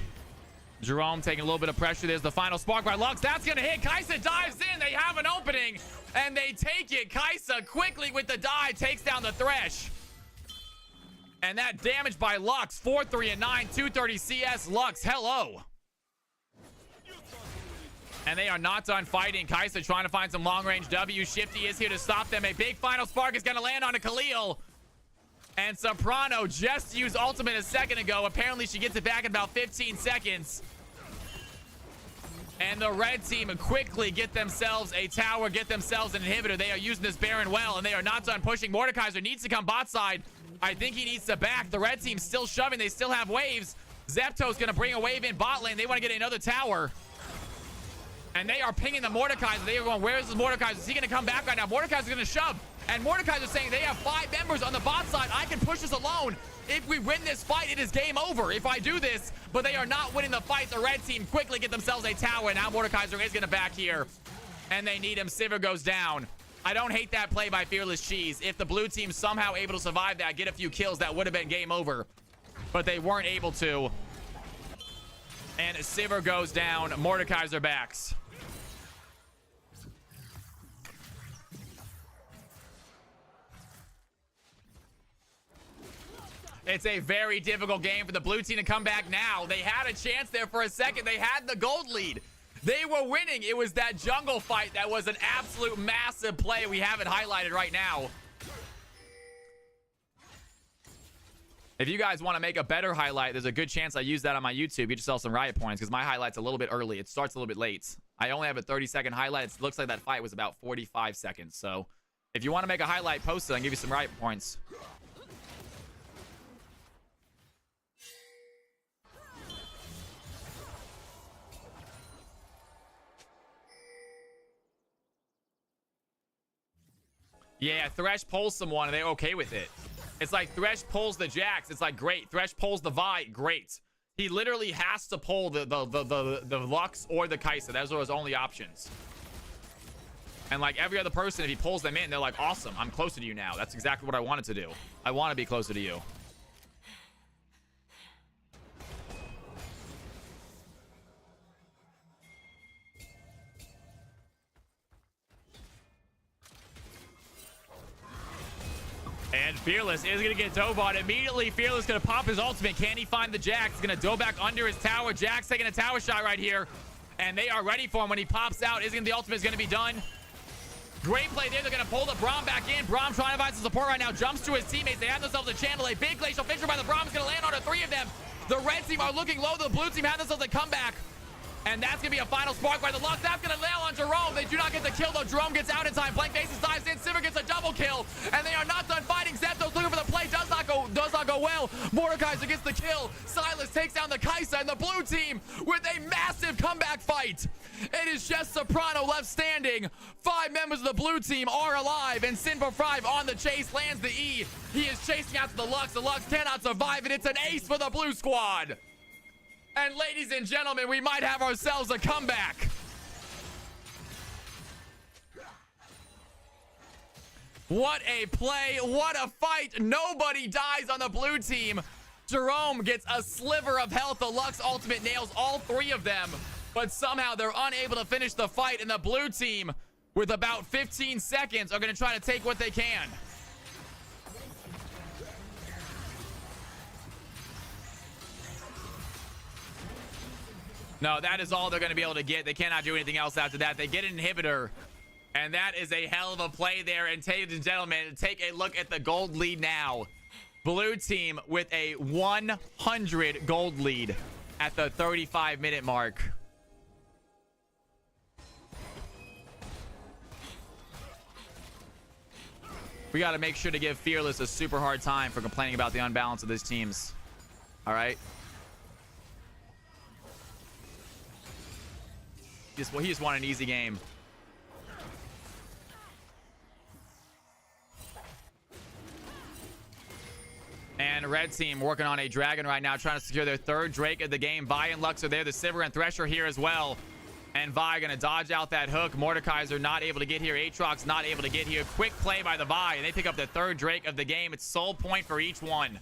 Jerome taking a little bit of pressure. There's the final spark by Lux. That's going to hit. Kaisa dives in. They have an opening, and they take it. Kaisa quickly with the dive takes down the Thresh. And that damage by Lux. 4-3 and 9. 230 CS. Lux, hello. And they are not done fighting. Kaisa trying to find some long-range W. Shifty is here to stop them. A big final spark is going to land on a Khalil. And Soprano just used ultimate a second ago. Apparently she gets it back in about 15 seconds. And the red team quickly get themselves a tower, get themselves an inhibitor. They are using this Baron well, and they are not done pushing. Mordekaiser needs to come bot side. I think he needs to back. The red team's still shoving. They still have waves. Zepto's going to bring a wave in bot lane. They want to get another tower. And they are pinging the Mordekaiser. They are going, where is this Mordekaiser? Is he going to come back right now? Mordekaiser's going to shove. And Mordekaiser's saying they have 5 members on the bot side. I can push this alone. If we win this fight, it is game over if I do this. But they are not winning the fight. The red team quickly get themselves a tower. And now Mordekaiser is going to back here. And they need him. Sivir goes down. I don't hate that play by Fearless Cheese. If the blue team somehow able to survive that, get a few kills, that would have been game over. But they weren't able to. And Sivir goes down. Mordekaiser backs. It's a very difficult game for the blue team to come back now. They had a chance there for a second. They had the gold lead. They were winning. It was that jungle fight that was an absolute massive play. We have it highlighted right now. If you guys want to make a better highlight, there's a good chance I use that on my YouTube. Get yourself some riot points because my highlight's a little bit early. It starts a little bit late. I only have a 30-second highlight. It looks like that fight was about 45 seconds. So if you want to make a highlight, post it. I'll give you some riot points. Yeah, Thresh pulls someone and they're okay with it. It's like Thresh pulls the Jax. It's like, great. Thresh pulls the Vi. Great. He literally has to pull the Lux or the Kai'Sa. Those are his only options. And like every other person, if he pulls them in, they're like, awesome. I'm closer to you now. That's exactly what I wanted to do. I want to be closer to you. And Fearless is going to get dove on. Immediately, Fearless going to pop his ultimate. Can he find the Jax? He's going to dove back under his tower. Jax taking a tower shot right here. And they are ready for him when he pops out. The ultimate is going to be done. Great play there. They're going to pull the Braum back in. Braum trying to find some support right now. Jumps to his teammates. They have themselves a channel. A big glacial fissure by the Braum is going to land on the three of them. The red team are looking low. The blue team have themselves a comeback. And that's going to be a final spark by the Lux. That's going to nail on Jerome. They do not get the kill, though. Jerome gets out in time. Blank Faces dives in. Sivir gets a double kill. And they are not done fighting. Zepto's looking for the play. Does not go well. Mordekaiser gets the kill. Silas takes down the Kai'Sa. And the blue team with a massive comeback fight. It is just Soprano left standing. 5 members of the blue team are alive. And Sin45 on the chase lands the E. He is chasing after the Lux. The Lux cannot survive. And it's an ace for the blue squad. And ladies and gentlemen, we might have ourselves a comeback. What a play. What a fight. Nobody dies on the blue team. Jerome gets a sliver of health. The Lux ultimate nails all 3 of them. But somehow they're unable to finish the fight. And the blue team, with about 15 seconds, are going to try to take what they can. No, that is all they're going to be able to get. They cannot do anything else after that. They get an inhibitor. And that is a hell of a play there. And ladies and gentlemen, take a look at the gold lead now. Blue team with a 100 gold lead at the 35-minute mark. We got to make sure to give Fearless a super hard time for complaining about the unbalance of his teams. All right? He just won an easy game. And red team working on a dragon right now, trying to secure their 3rd Drake of the game. Vi and Lux are there. The Sivir and Thresh are here as well. And Vi gonna dodge out that hook. Mordekaiser not able to get here. Aatrox not able to get here. Quick play by the Vi, and they pick up the 3rd Drake of the game. It's soul point for each one.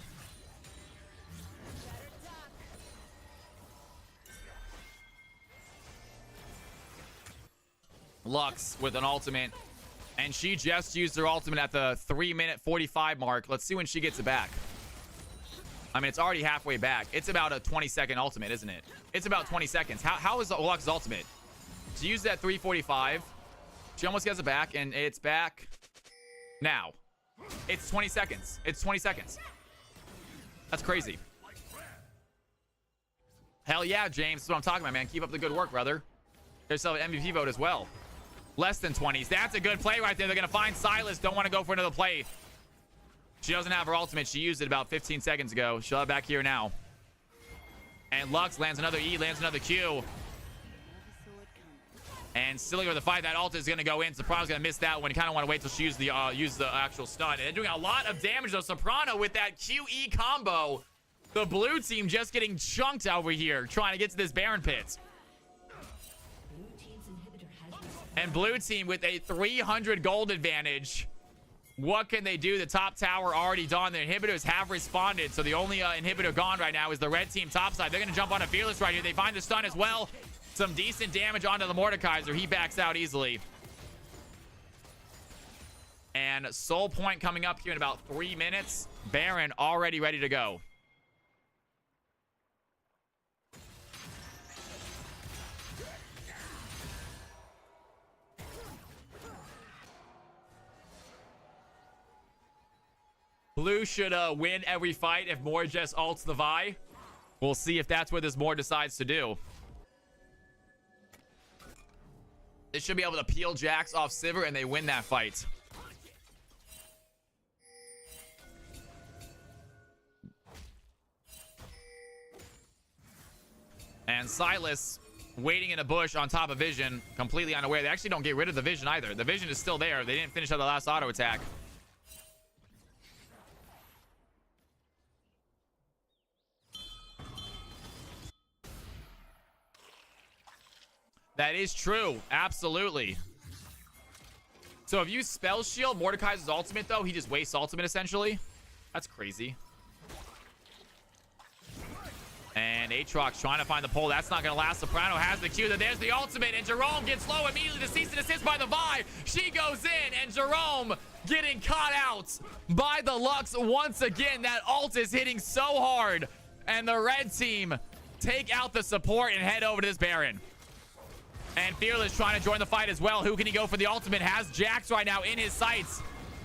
Lux with an ultimate, and she just used her ultimate at the 3-minute 45 mark. Let's see when she gets it back. I mean, it's already halfway back. It's about a 20-second ultimate, isn't it? It's about 20 seconds. How is Lux's ultimate? She used it at 3:45. She almost gets it back, and it's back now. It's 20 seconds. It's 20 seconds. That's crazy. Hell yeah, James. That's what I'm talking about, man. Keep up the good work, brother. There's an MVP vote as well. Less than 20s. That's a good play right there. They're going to find Silas. Don't want to go for another play. She doesn't have her ultimate. She used it about 15 seconds ago. She'll have it back here now. And Lux lands another E, lands another Q. And Silly with the fight. That ult is going to go in. Soprano's going to miss that one. You kind of want to wait till she uses the actual stun. And they're doing a lot of damage though. Soprano with that QE combo. The blue team just getting chunked over here trying to get to this Baron pit. And blue team with a 300 gold advantage. What can they do? The top tower already done. The inhibitors have responded. So the only inhibitor gone right now is the red team topside. They're going to jump on a Fearless right here. They find the stun as well. Some decent damage onto the Mordekaiser. He backs out easily. And Soul Point coming up here in about 3 minutes. Baron already ready to go. Blue should win every fight if Moore just ults the Vi. We'll see if that's what this Moore decides to do. They should be able to peel Jax off Sivir and they win that fight. And Silas waiting in a bush on top of Vision, completely unaware. They actually don't get rid of the Vision either. The Vision is still there. They didn't finish out the last auto attack. That is true. Absolutely. So if you spell shield Mordekaiser's ultimate, though, he just wastes ultimate, essentially. That's crazy. And Aatrox trying to find the pole. That's not going to last. Soprano has the Q. There's the ultimate, and Jerome gets low immediately. The cease and assist by the Vi. She goes in, and Jerome getting caught out by the Lux once again. That ult is hitting so hard. And the red team take out the support and head over to this Baron. And Fearless trying to join the fight as well. Who can he go for the ultimate? Has Jax right now in his sights.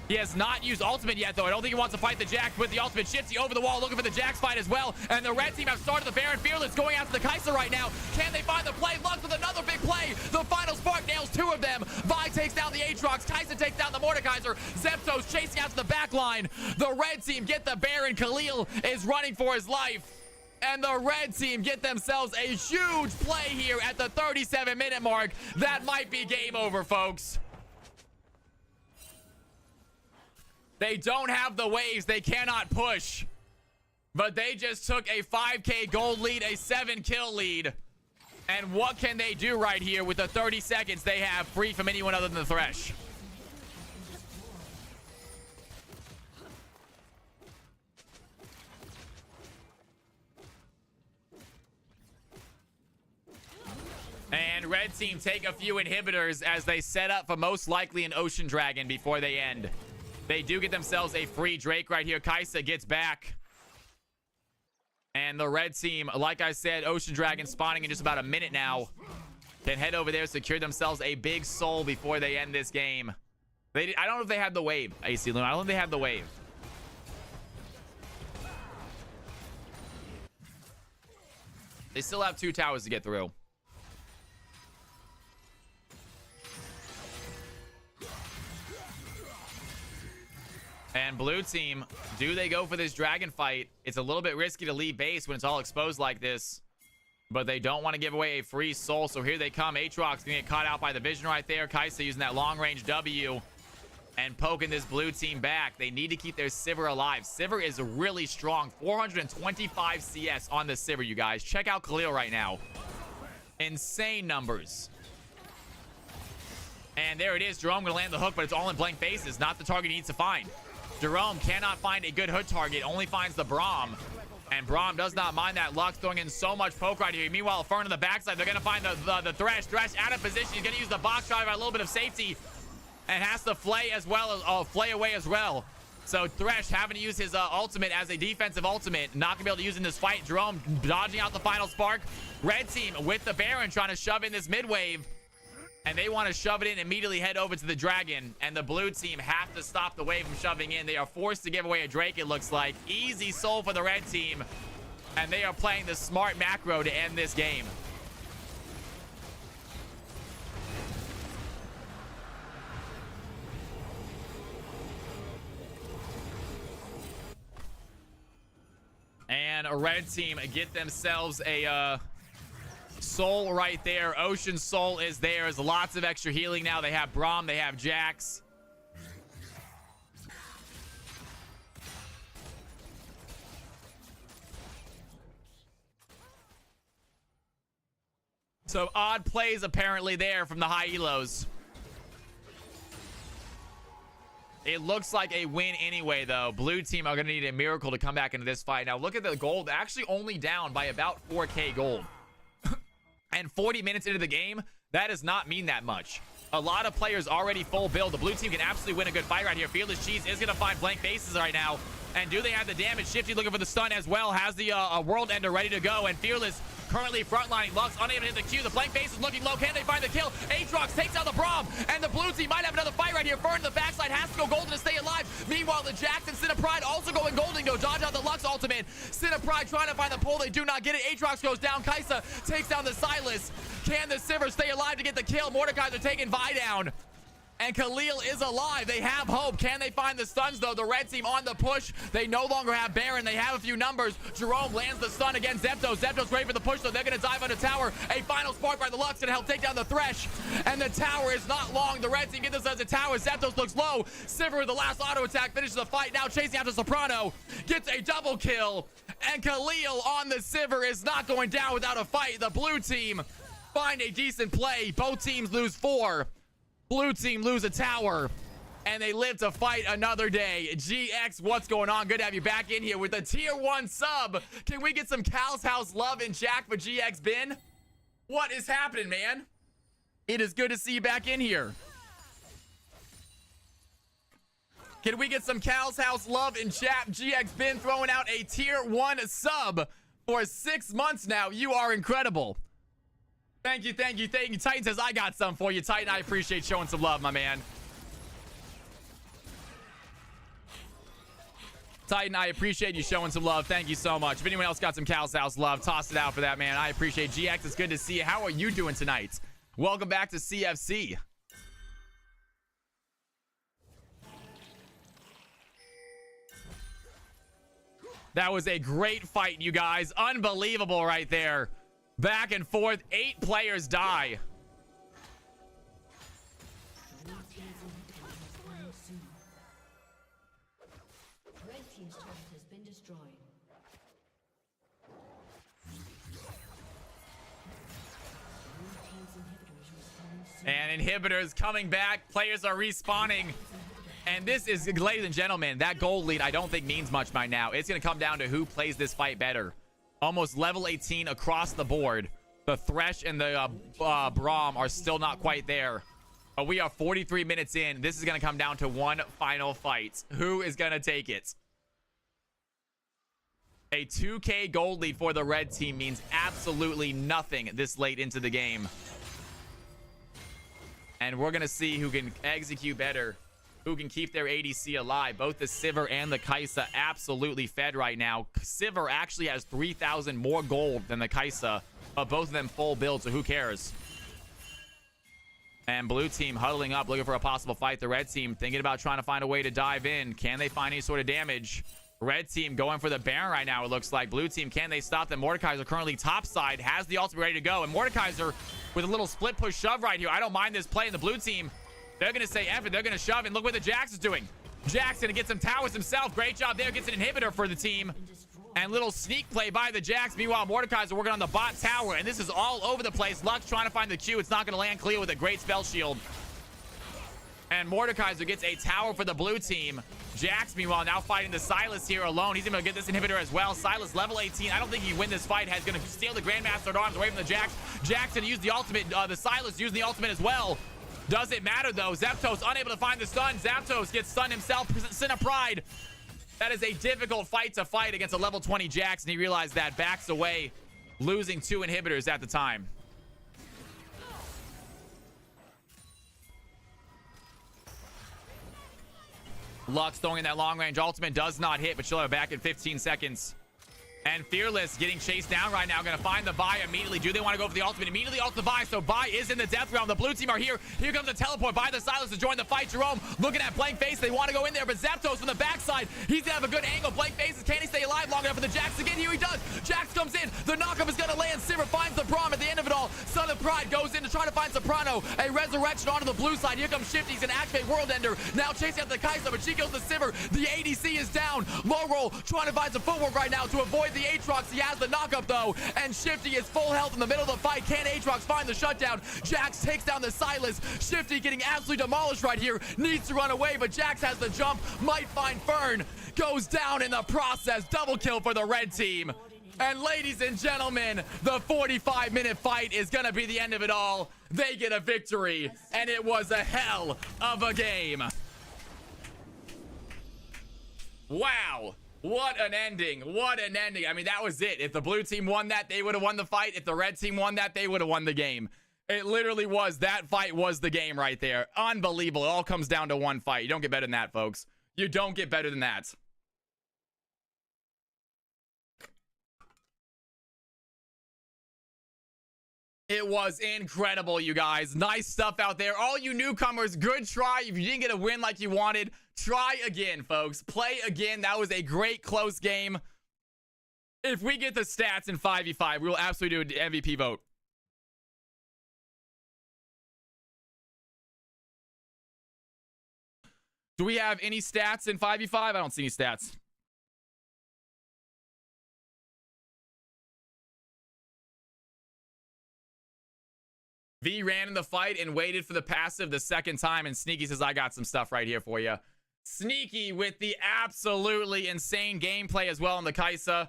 He has not used ultimate yet, though. I don't think he wants to fight the Jax with the ultimate. Shifty over the wall looking for the Jax fight as well. And the red team have started the Baron. Fearless going after the Kai'Sa right now. Can they find the play? Lux with another big play. The final spark nails 2 of them. Vi takes down the Aatrox. Kai'Sa takes down the Mordekaiser. Zepto's chasing out to the back line. The red team get the Baron. Khalil is running for his life. And the red team get themselves a huge play here at the 37-minute mark. That might be game over, folks. They don't have the waves. They cannot push. But they just took a 5k gold lead, a 7-kill lead. And what can they do right here with the 30 seconds they have free from anyone other than the Thresh? And red team take a few inhibitors as they set up for most likely an Ocean Dragon before they end. They do get themselves a free Drake right here. Kai'Sa gets back. And the red team, like I said, Ocean Dragon spawning in just about a minute now. Can head over there, secure themselves a big soul before they end this game. I don't know if they had the wave, AC Luna. I don't think they had the wave. They still have 2 towers to get through. And blue team, do they go for this dragon fight? It's a little bit risky to leave base when it's all exposed like this. But they don't want to give away a free soul. So here they come. Aatrox gonna get caught out by the Vision right there. Kai'Sa using that long-range W. And poking this blue team back. They need to keep their Sivir alive. Sivir is really strong. 425 CS on the Sivir, you guys. Check out Khalil right now. Insane numbers. And there it is. Jerome gonna land the hook, but it's all in blank faces. Not the target he needs to find. Jerome cannot find a good hood target, only finds the Braum. And Braum does not mind that. Lux throwing in so much poke right here. Meanwhile, Fern on the backside, they're going to find the Thresh. Thresh out of position. He's going to use the box shot for a little bit of safety. And has to flay as well, flay away as well. So Thresh having to use his ultimate as a defensive ultimate. Not going to be able to use in this fight. Jerome dodging out the final spark. Red team with the Baron trying to shove in this mid wave. And they want to shove it in, immediately head over to the dragon. And the blue team have to stop the wave from shoving in. They are forced to give away a Drake, it looks like. Easy soul for the red team. And they are playing the smart macro to end this game. And a red team get themselves a soul right there. Ocean soul is theirs. Lots of extra healing now. They have Braum, they have Jax. So odd plays apparently there from the high elos. It looks like a win anyway, though. Blue team are going to need a miracle to come back into this fight. Now, look at the gold. Actually only down by about 4K gold. And 40 minutes into the game, that does not mean that much. A lot of players already full build. The blue team can absolutely win a good fight right here. Fearless Cheese is going to find blank faces right now. And do they have the damage? Shifty looking for the stun as well. Has the World Ender ready to go. And Fearless currently frontlining. Lux unable to hit the Q. The blank face is looking low. Can they find the kill? Aatrox takes out the Braum. And the blue team might have another fight right here. Fern to the backside has to go golden to stay alive. Meanwhile, the Jackson Cinepride also going golden. Go dodge out the Lux ultimate. Cinepride trying to find the pull. They do not get it. Aatrox goes down. Kaisa takes down the Silas. Can the Sivir stay alive to get the kill? Mordekaiser taking Vi down. And Khalil is alive. They have hope. Can they find the stuns, though? The red team on the push. They no longer have Baron. They have a few numbers. Jerome lands the stun against Zeptos. Zeptos ready for the push, though. They're going to dive on the tower. A final spark by the Lux going to help take down the Thresh. And the tower is not long. The red team get this as a tower. Zeptos looks low. Sivir with the last auto attack finishes the fight. Now chasing after Soprano. Gets a double kill. And Khalil on the Sivir is not going down without a fight. The blue team find a decent play. Both teams lose 4. Blue team lose a tower, and they live to fight another day. GX, what's going on? Good to have you back in here with a tier 1 sub. Can we get some Cal's House love and Jack for GX Bin? What is happening, man? It is good to see you back in here. Can we get some Cal's House love and chat? GX Bin throwing out a tier 1 sub for 6 months now. You are incredible. Thank you, thank you, thank you. Titan says, I got some for you. Titan, I appreciate showing some love, my man. Titan, I appreciate you showing some love. Thank you so much. If anyone else got some Cal's House love, toss it out for that, man. I appreciate GX. It's good to see you. How are you doing tonight? Welcome back to CFC. That was a great fight, you guys. Unbelievable right there. Back and forth. 8 players die. Red team's turret has been destroyed. And inhibitors coming back. Players are respawning. And this is, ladies and gentlemen, that gold lead I don't think means much by now. It's going to come down to who plays this fight better. Almost level 18 across the board. The Thresh and the Braum are still not quite there. But we are 43 minutes in. This is going to come down to one final fight. Who is going to take it? A 2K gold lead for the red team means absolutely nothing this late into the game. And we're going to see who can execute better. Who can keep their ADC alive. Both the Sivir and the Kaisa absolutely fed right now. Sivir actually has 3,000 more gold than the Kaisa, but both of them full build, so who cares? And blue team huddling up, looking for a possible fight. The red team thinking about trying to find a way to dive in. Can they find any sort of damage? Red team going for the Baron right now, it looks like. Blue team, can they stop them? Mordekaiser currently topside, has the ultimate ready to go. And Mordekaiser with a little split push shove right here. I don't mind this play in the blue team. They're going to say F it. They're going to shove. And look what the Jax is doing. Jax going to get some towers himself. Great job there. Gets an inhibitor for the team. And little sneak play by the Jax. Meanwhile, Mordekaiser working on the bot tower. And this is all over the place. Lux trying to find the Q. It's not going to land clear with a great spell shield. And Mordekaiser gets a tower for the blue team. Jax, meanwhile, now fighting the Silas here alone. He's going to get this inhibitor as well. Silas, level 18. I don't think he can win this fight. He's going to steal the Grandmaster at Arms away from the Jax. Jax going to use the ultimate. The Silas using the ultimate as well. Doesn't matter, though. Zapdos unable to find the stun. Zapdos gets stunned himself. Sin of Pride. That is a difficult fight to fight against a level 20 Jax, and he realized that. Backs away, losing 2 inhibitors at the time. Lux throwing in that long-range ultimate. Does not hit, but she'll have it back in 15 seconds. And Fearless getting chased down right now. Going to find the Vi immediately. Do they want to go for the ultimate? Immediately ult the Vi. So Vi is in the death realm. The blue team are here. Here comes the teleport by the Silas to join the fight. Jerome looking at blank face. They want to go in there, but Zapdos from the backside. He's going to have a good angle. Blank faces. Can he stay alive long enough for the Jax to get here? He does. Jax comes in. The knockup is going to land. Sivir finds the Braum at the end of it all. Son of Pride goes in to try to find Soprano. A resurrection onto the blue side. Here comes Shifty. He's going to activate World Ender. Now chasing out the Kaisa, but she kills the Sivir. The ADC is down. Low roll trying to find some footwork right now to avoid the Aatrox. He has the knockup though, and Shifty is full health in the middle of the fight. Can Aatrox find the shutdown? Jax takes down the Silas. Shifty getting absolutely demolished right here. Needs to run away, but Jax has the jump. Might find Fern. Goes down in the process. Double kill for the red team. And ladies and gentlemen, the 45-minute fight is gonna be the end of it all. They get a victory, and it was a hell of a game. Wow. What an ending. What an ending. I mean, that was it. If the blue team won that, they would have won the fight. If the red team won that, they would have won the game. It literally was. That fight was the game right there. Unbelievable. It all comes down to one fight. You don't get better than that, folks. You don't get better than that. It was incredible, you guys. Nice stuff out there. All you newcomers, good try. If you didn't get a win like you wanted, try again, folks. Play again. That was a great close game. If we get the stats in 5v5, we will absolutely do an MVP vote. Do we have any stats in 5v5? I don't see any stats. V ran in the fight and waited for the passive the second time, and Sneaky says, I got some stuff right here for you. Sneaky with the absolutely insane gameplay as well on the Kaisa.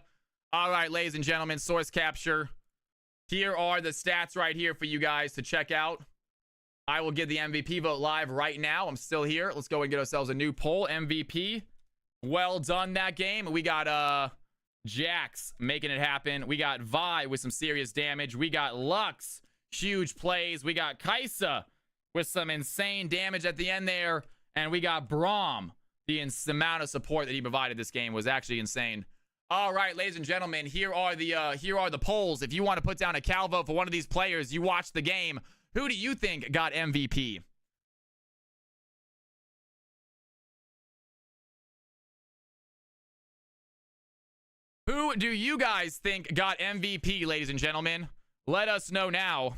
All right, ladies and gentlemen, source capture. Here are the stats right here for you guys to check out. I will give the MVP vote live right now. I'm still here. Let's go and get ourselves a new poll. MVP. Well done that game. We got Jax making it happen. We got Vi with some serious damage. We got Lux. Huge plays. We got Kaisa with some insane damage at the end there. And we got Braum. The amount of support that he provided this game was actually insane. All right, ladies and gentlemen, here are the polls. If you want to put down a Cal vote for one of these players, you watched the game. Who do you think got MVP? Who do you guys think got MVP, ladies and gentlemen? Let us know now.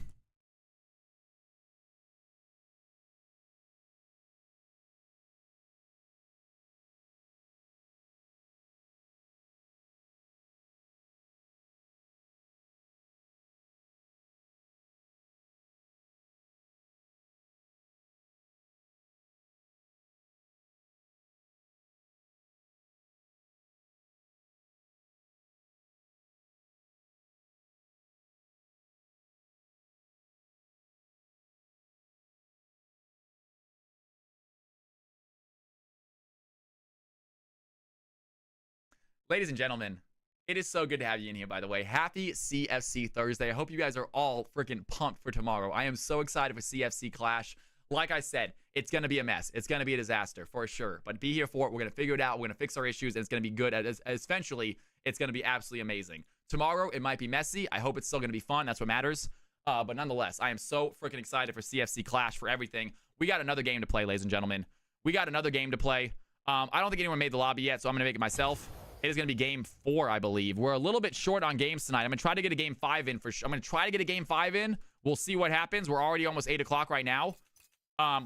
Ladies and gentlemen, it is so good to have you in here, by the way. Happy CFC Thursday. I hope you guys are all freaking pumped for tomorrow. I am so excited for CFC Clash. Like I said, it's going to be a mess. It's going to be a disaster for sure. But be here for it. We're going to figure it out. We're going to fix our issues, and it's going to be good. Eventually, it's going to be absolutely amazing. Tomorrow, it might be messy. I hope it's still going to be fun. That's what matters. But nonetheless, I am so freaking excited for CFC Clash, for everything. We got another game to play, ladies and gentlemen. We got another game to play. I don't think anyone made the lobby yet, so I'm going to make it myself. It is going to be game 4, I believe. We're a little bit short on games tonight. I'm going to try to get a game 5 in for sure. I'm going to try to get a game 5 in. We'll see what happens. We're already almost 8 o'clock right now.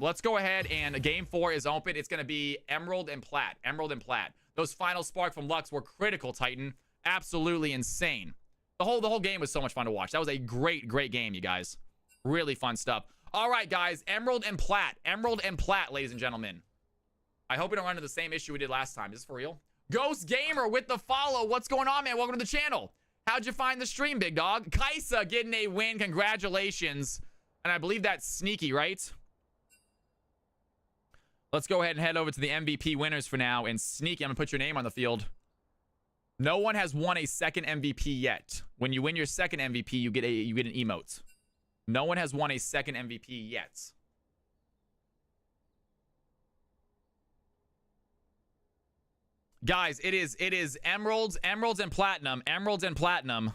Let's go ahead, and game 4 is open. It's going to be Emerald and Plat. Emerald and Plat. Those final spark from Lux were critical, Titan. Absolutely insane. The whole game was so much fun to watch. That was a great game, you guys. Really fun stuff. All right, guys. Emerald and Plat. Emerald and Plat, ladies and gentlemen. I hope we don't run into the same issue we did last time. Is this for real? Ghost Gamer with the follow. What's going on, man? Welcome to the channel. How'd you find the stream, big dog? Kaisa getting a win. Congratulations. And I believe that's Sneaky, right? Let's go ahead and head over to the MVP winners for now. And Sneaky, I'm going to put your name on the field. No one has won a second MVP yet. When you win your second MVP, you get an emote. No one has won a second MVP yet. Guys, it is emeralds and platinum. Emeralds and platinum.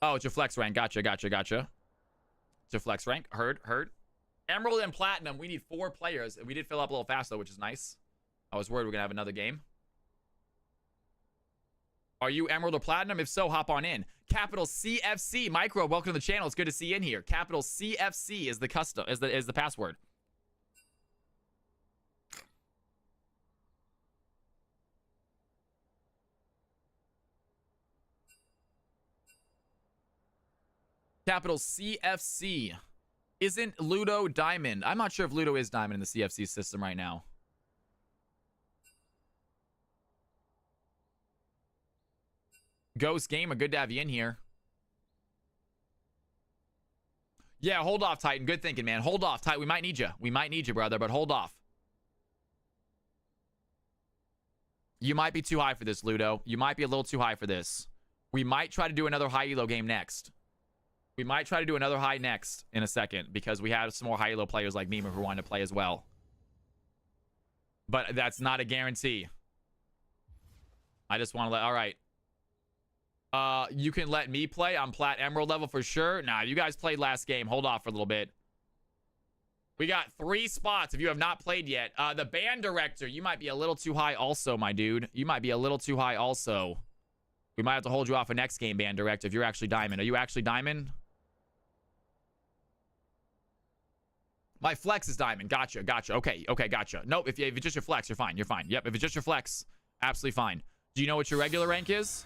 Oh, it's your flex rank. Gotcha. It's your flex rank. Heard. Emerald and platinum. We need 4 players. We did fill up a little fast, though, which is nice. I was worried we're going to have another game. Are you emerald or platinum? If so, hop on in. Capital CFC. Micro, welcome to the channel. It's good to see you in here. Capital CFC is the custom, is the password. Capital CFC. Isn't Ludo Diamond? I'm not sure if Ludo is Diamond in the CFC system right now. Ghost Gamer, good to have you in here. Yeah, hold off, Titan. Good thinking, man. Hold off, Titan. We might need you. We might need you, brother, but hold off. You might be too high for this, Ludo. You might be a little too high for this. We might try to do another high elo game next. We might try to do another high next in a second because we have some more high elo players like Mima who want to play as well. But that's not a guarantee. I just want to let... All right. You can let me play. I'm Plat Emerald level for sure. Nah, you guys played last game. Hold off for a little bit. We got 3 spots if you have not played yet. The band director, you might be a little too high also, my dude. You might be a little too high also. We might have to hold you off a next game, band director, if you're actually Diamond. Are you actually Diamond? My flex is Diamond. Gotcha, gotcha. Okay, gotcha. Nope, if it's just your flex, you're fine. You're fine. Yep, if it's just your flex, absolutely fine. Do you know what your regular rank is?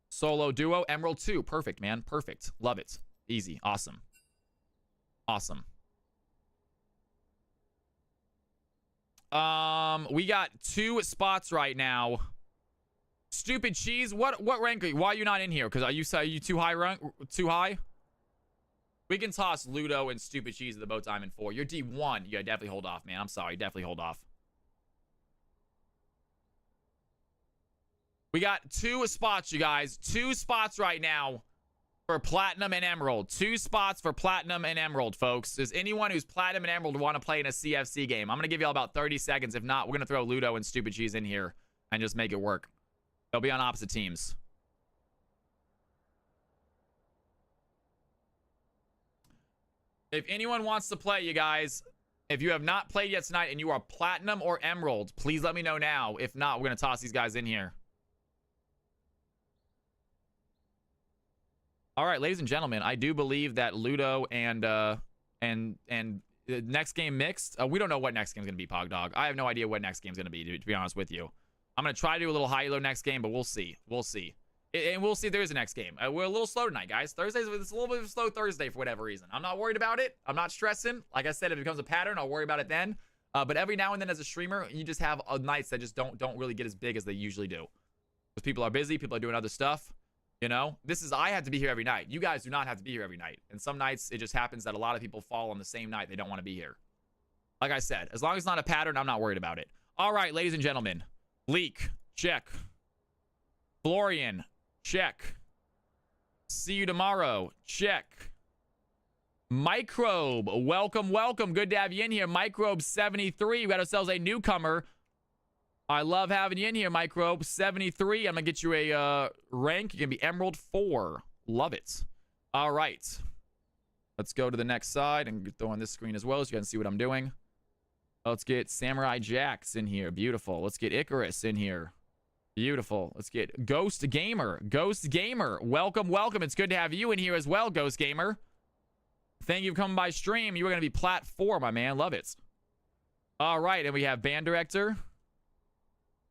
Solo duo, Emerald 2. Perfect, man. Perfect. Love it. Easy. Awesome. Awesome. We got 2 spots right now. Stupid Cheese, what rank are you? Why are you not in here? Because are you too high rank? Too high? We can toss Ludo and Stupid Cheese at the boat Diamond 4. You're D1. You gotta definitely hold off, man. I'm sorry. Definitely hold off. We got 2 spots, you guys. 2 spots right now for Platinum and Emerald. 2 spots for Platinum and Emerald, folks. Does anyone who's Platinum and Emerald want to play in a CFC game? I'm going to give you all about 30 seconds. If not, we're going to throw Ludo and Stupid Cheese in here and just make it work. They'll be on opposite teams. If anyone wants to play, you guys, if you have not played yet tonight and you are Platinum or Emerald, please let me know now. If not, we're going to toss these guys in here. All right, ladies and gentlemen, I do believe that Ludo and the next game mixed. We don't know what next game is going to be, Pogdog. I have no idea what next game is going to be, to be honest with you. I'm going to try to do a little high-elo next game, but we'll see. We'll see. And we'll see if there is a next game. We're a little slow tonight, guys. Thursdays, it's a little bit of a slow Thursday for whatever reason. I'm not worried about it. I'm not stressing. Like I said, if it becomes a pattern, I'll worry about it then. But every now and then as a streamer, you just have nights that just don't really get as big as they usually do. Because people are busy. People are doing other stuff. You know, I have to be here every night. You guys do not have to be here every night. And some nights, it just happens that a lot of people fall on the same night. They don't want to be here. Like I said, as long as it's not a pattern, I'm not worried about it. All right, ladies and gentlemen. Leak, check. Florian, check. See you tomorrow, check. Microbe, welcome, welcome. Good to have you in here. Microbe 73. We got ourselves a newcomer. I love having you in here, Microbe 73. I'm going to get you a rank. You're going to be Emerald 4. Love it. All right. Let's go to the next side and throw on this screen as well so you can see what I'm doing. Let's get Samurai Jax in here. Beautiful. Let's get Icarus in here. Beautiful. Let's get Ghost Gamer. Ghost Gamer. Welcome, welcome. It's good to have you in here as well, Ghost Gamer. Thank you for coming by stream. You were going to be Plat 4, my man. Love it. All right. And we have Band Director.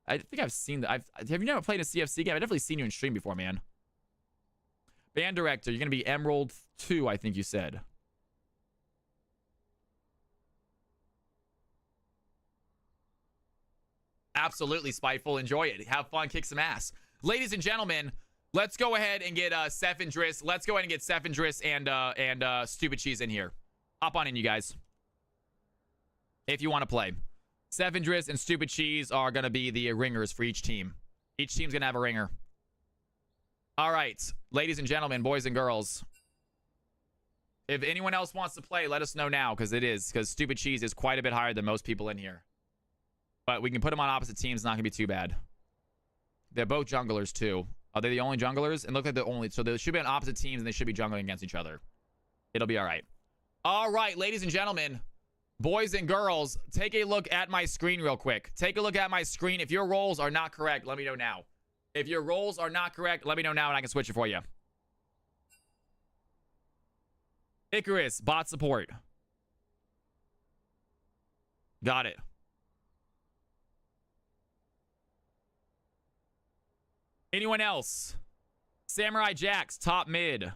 I think I've seen that. Have you never played a CFC game? I've definitely seen you in stream before, man. Band Director, you're going to be Emerald 2, I think you said. Absolutely, Spiteful. Enjoy it. Have fun. Kick some ass. Ladies and gentlemen, let's go ahead and get Seth and Driss. Let's go ahead and get Seth and Driss and Stupid Cheese in here. Hop on in, you guys. If you want to play. Seth and Driss and Stupid Cheese are going to be the ringers for each team. Each team's going to have a ringer. All right. Ladies and gentlemen, boys and girls. If anyone else wants to play, let us know now, because Stupid Cheese is quite a bit higher than most people in here. But we can put them on opposite teams. It's not going to be too bad. They're both junglers, too. Are they the only junglers? And look like the only... So they should be on opposite teams, and they should be jungling against each other. It'll be all right. All right, ladies and gentlemen, boys and girls, take a look at my screen real quick. Take a look at my screen. If your roles are not correct, let me know now. If your roles are not correct, let me know now, and I can switch it for you. Icarus, bot support. Got it. Anyone else? Samurai Jax, top mid.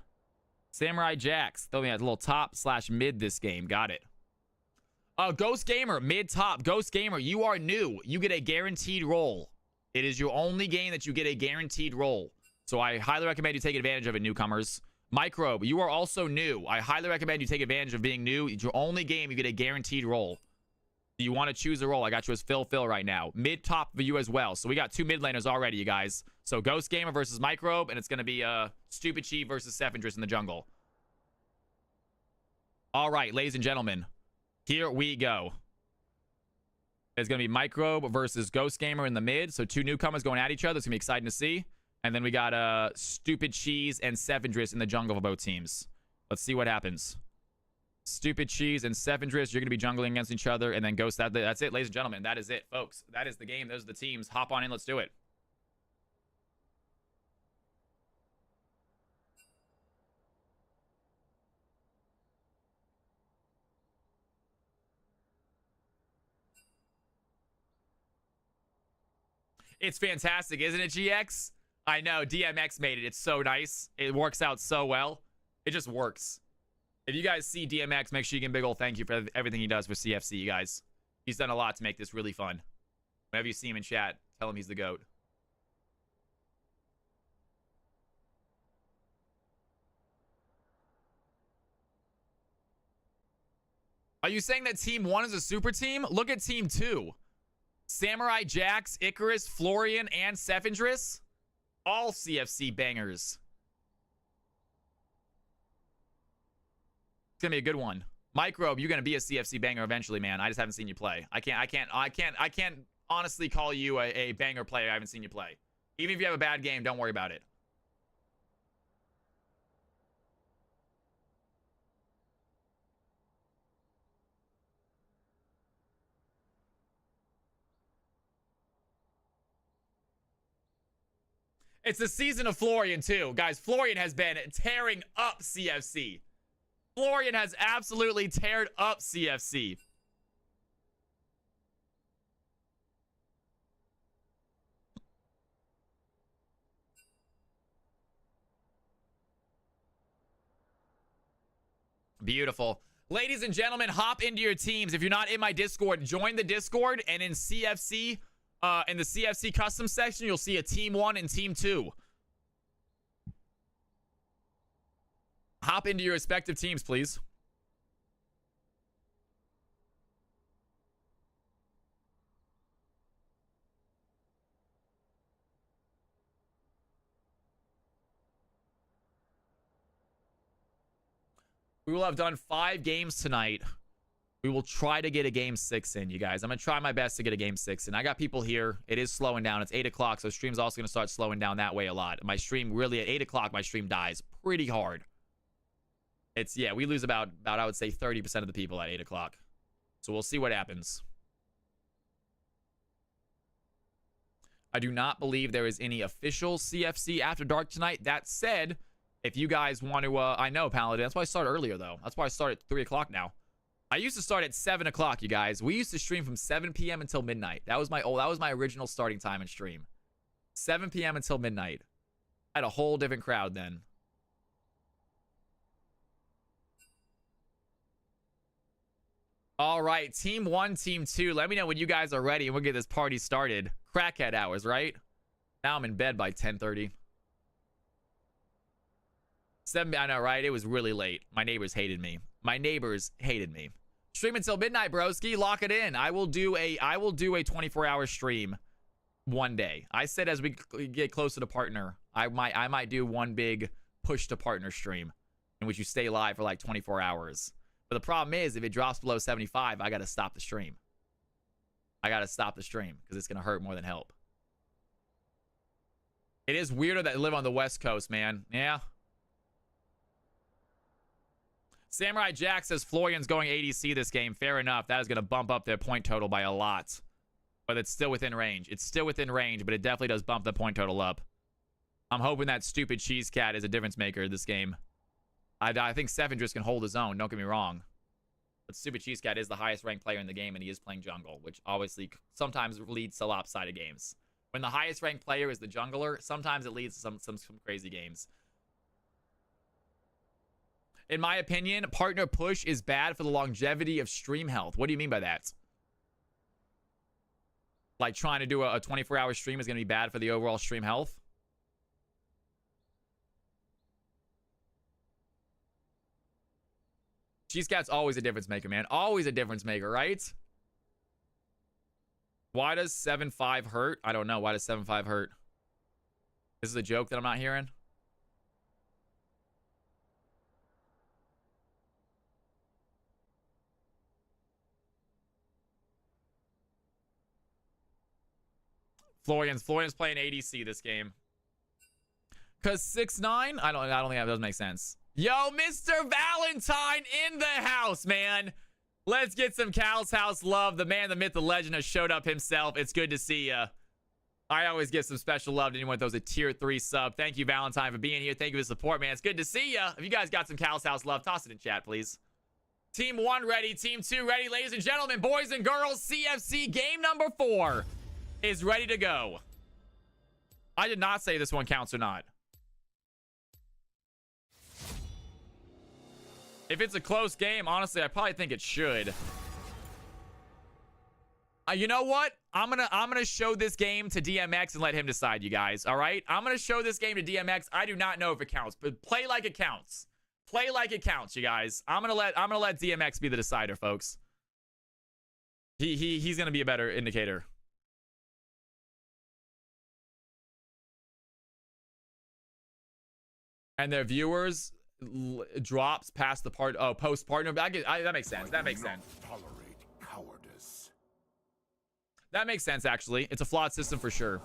Samurai Jax. Throw me a little top / mid this game. Got it. Ghost Gamer, mid top. Ghost Gamer, you are new. You get a guaranteed role. It is your only game that you get a guaranteed role. So I highly recommend you take advantage of it, newcomers. Microbe, you are also new. I highly recommend you take advantage of being new. It's your only game you get a guaranteed role. You want to choose a role? I got you as Phil right now. Mid top for you as well. So we got 2 mid laners already, you guys. So Ghost Gamer versus Microbe, and it's going to be Stupid Chi versus Sevendris in the jungle. All right, ladies and gentlemen, here we go. It's going to be Microbe versus Ghost Gamer in the mid. So 2 newcomers going at each other. It's going to be exciting to see. And then we got Stupid Cheese and Sevendris in the jungle for both teams. Let's see what happens. Stupid Cheese and Sevendris, you're going to be jungling against each other. And then Ghost, that's it, ladies and gentlemen. That is it, folks. That is the game. Those are the teams. Hop on in. Let's do it. It's fantastic, isn't it, GX? I know, DMX made it. It's so nice. It works out so well. It just works. If you guys see DMX, make sure you give him a big ol' thank you for everything he does for CFC, you guys. He's done a lot to make this really fun. Whenever you see him in chat, tell him he's the GOAT. Are you saying that Team 1 is a super team? Look at Team 2. Samurai Jax, Icarus, Florian, and Sevendris. All CFC bangers. It's gonna be a good one. Microbe, you're gonna be a CFC banger eventually, man. I just haven't seen you play. I can't honestly call you a banger player. I haven't seen you play. Even if you have a bad game, don't worry about it. It's the season of Florian, too. Guys, Florian has been tearing up CFC. Florian has absolutely teared up CFC. Beautiful. Ladies and gentlemen, hop into your teams. If you're not in my Discord, join the Discord, and in CFC... in the CFC custom section, you'll see a Team 1 and Team 2. Hop into your respective teams, please. We will have done 5 games tonight. We will try to get a game 6 in, you guys. I'm going to try my best to get a game 6 in. I got people here. It is slowing down. It's 8 o'clock, so stream's also going to start slowing down that way a lot. My stream really, at 8 o'clock, my stream dies pretty hard. It's, yeah, we lose about I would say, 30% of the people at 8 o'clock. So we'll see what happens. I do not believe there is any official CFC After Dark tonight. That said, if you guys want to, I know, Paladin. That's why I started earlier, though. That's why I started at 3 o'clock now. I used to start at 7 o'clock, you guys. We used to stream from 7 p.m. until midnight. That was my original starting time in stream. 7 p.m. until midnight. I had a whole different crowd then. All right, Team 1, Team 2. Let me know when you guys are ready and we'll get this party started. Crackhead hours, right? Now I'm in bed by 10:30. 7, I know, right? It was really late. My neighbors hated me. My neighbors hated me. Stream until midnight, broski. Lock it in. I will do a 24-hour stream one day. I said as we get closer to partner, I might do one big push to partner stream in which you stay live for like 24 hours. But the problem is, if it drops below 75, I got to stop the stream. I got to stop the stream because it's going to hurt more than help. It is weirder that I live on the West Coast, man. Yeah. Samurai Jack says Florian's going ADC this game. Fair enough. That is going to bump up their point total by a lot. But it's still within range. It's still within range, but it definitely does bump the point total up. I'm hoping that stupid cheese cat is a difference maker this game. I think Sevendris can hold his own. Don't get me wrong. But stupid cheese cat is the highest ranked player in the game, and he is playing jungle, which obviously sometimes leads to lopsided games. When the highest ranked player is the jungler, sometimes it leads to some crazy games. In my opinion, partner push is bad for the longevity of stream health. What do you mean by that? Like trying to do a 24-hour stream is going to be bad for the overall stream health? Cheese Cat's always a difference maker, man. Always a difference maker, right? Why does 7-5 hurt? I don't know. Why does 7-5 hurt? This is a joke that I'm not hearing. Florian's playing ADC this game. Cause 6-9? I don't think that doesn't make sense. Yo, Mr. Valentine in the house, man. Let's get some Cal's House love. The man, the myth, the legend has showed up himself. It's good to see ya. I always give some special love to anyone that throws a tier 3 sub. Thank you, Valentine, for being here. Thank you for the support, man. It's good to see ya. If you guys got some Cal's House love, toss it in chat, please. Team 1 ready. Team 2 ready. Ladies and gentlemen, boys and girls, CFC game number 4 is ready to go. I did not say this one counts or not. If it's a close game, honestly, I probably think it should. You know what? I'm gonna show this game to DMX and let him decide, you guys. All right? I'm gonna show this game to DMX. I do not know if it counts, but play like it counts. Play like it counts, you guys. I'm gonna let DMX be the decider, folks. He's gonna be a better indicator. And their viewers drops past the post partner. That makes sense. That makes sense. Tolerate cowardice. That makes sense, actually. It's a flawed system for sure.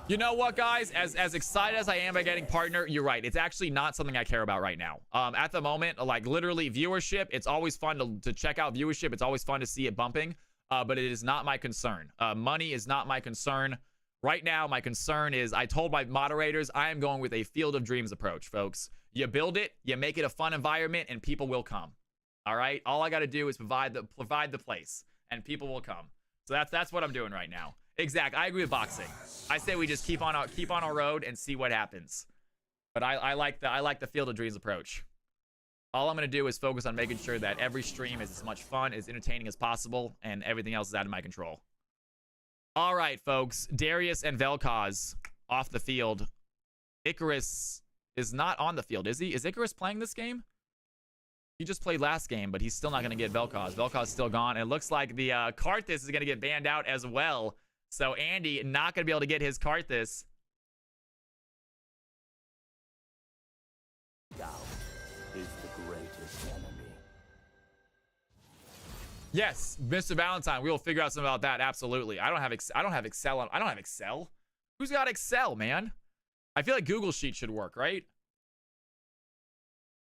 You know what, guys? As excited as I am by getting partner, you're right. It's actually not something I care about right now. At the moment, like literally viewership, it's always fun to check out viewership. It's always fun to see it bumping, but it is not my concern. Money is not my concern. Right now, my concern is I told my moderators I am going with a Field of Dreams approach, folks. You build it, you make it a fun environment, and people will come. All right? All I got to do is provide the place, and people will come. So that's what I'm doing right now. Exact. I agree with boxing. I say we just keep on our road and see what happens. But I like the Field of Dreams approach. All I'm going to do is focus on making sure that every stream is as much fun, as entertaining as possible, and everything else is out of my control. All right, folks. Darius and Vel'Koz off the field. Icarus is not on the field, is he? Is Icarus playing this game? He just played last game, but he's still not going to get Vel'Koz. Vel'Koz's still gone. And it looks like the Karthus is going to get banned out as well. So Andy not going to be able to get his Karthus. Doubt is the greatest enemy. Yes, Mr. Valentine, we will figure out something about that. Absolutely. I don't have Excel. Who's got Excel, man? I feel like Google Sheet should work, right?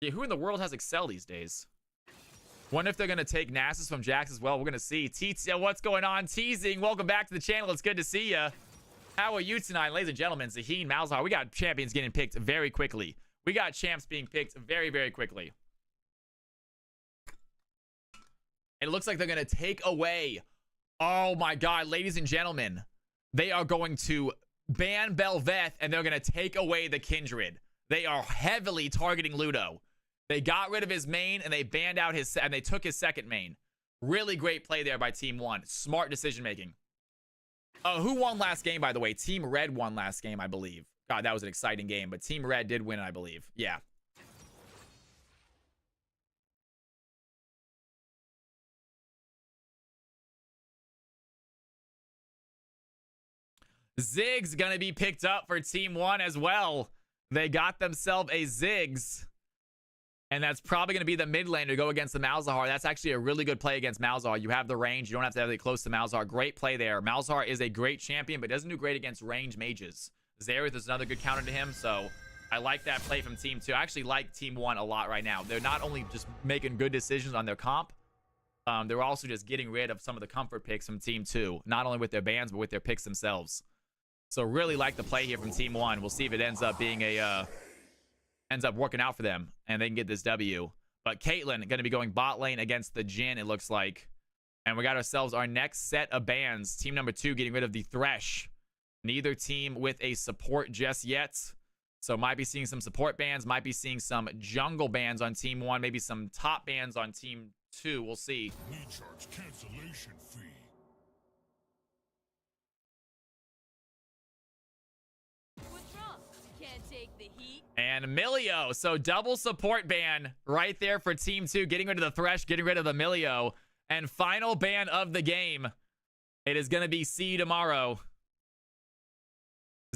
Yeah, who in the world has Excel these days? Wonder if they're going to take Nasus from Jax as well. We're going to see. What's going on? Teasing. Welcome back to the channel. It's good to see you. How are you tonight, ladies and gentlemen? Zaheen, Malzahar. We got champions getting picked very quickly. We got champs being picked very, very quickly. It looks like they're going to take away. Oh, my God. Ladies and gentlemen, they are going to ban Bel'Veth, and they're going to take away the Kindred. They are heavily targeting Ludo. They got rid of his main, and they banned out his, and they took his second main. Really great play there by Team 1. Smart decision-making. Who won last game, by the way? Team Red won last game, I believe. God, that was an exciting game, but Team Red did win, I believe. Yeah. Ziggs going to be picked up for Team 1 as well. They got themselves a Ziggs. And that's probably going to be the mid lane to go against the Malzahar. That's actually a really good play against Malzahar. You have the range. You don't have to have it close to Malzahar. Great play there. Malzahar is a great champion, but doesn't do great against range mages. Xerath is another good counter to him, so I like that play from Team 2. I actually like Team 1 a lot right now. They're not only just making good decisions on their comp, they're also just getting rid of some of the comfort picks from Team 2, not only with their bans, but with their picks themselves. So really like the play here from Team 1. We'll see if it ends up being ends up working out for them and they can get this W. But Caitlyn going to be going bot lane against the Jhin, it looks like. And we got ourselves our next set of bans. Team number 2 getting rid of the Thresh. Neither team with a support just yet. So might be seeing some support bans, might be seeing some jungle bans on team 1, maybe some top bans on team 2. We'll see. We charge cancellation fee. What's wrong? Can't take the heat. And Milio. So double support ban right there for team 2. Getting rid of the Thresh, getting rid of the Milio. And final ban of the game. It is going to be C tomorrow.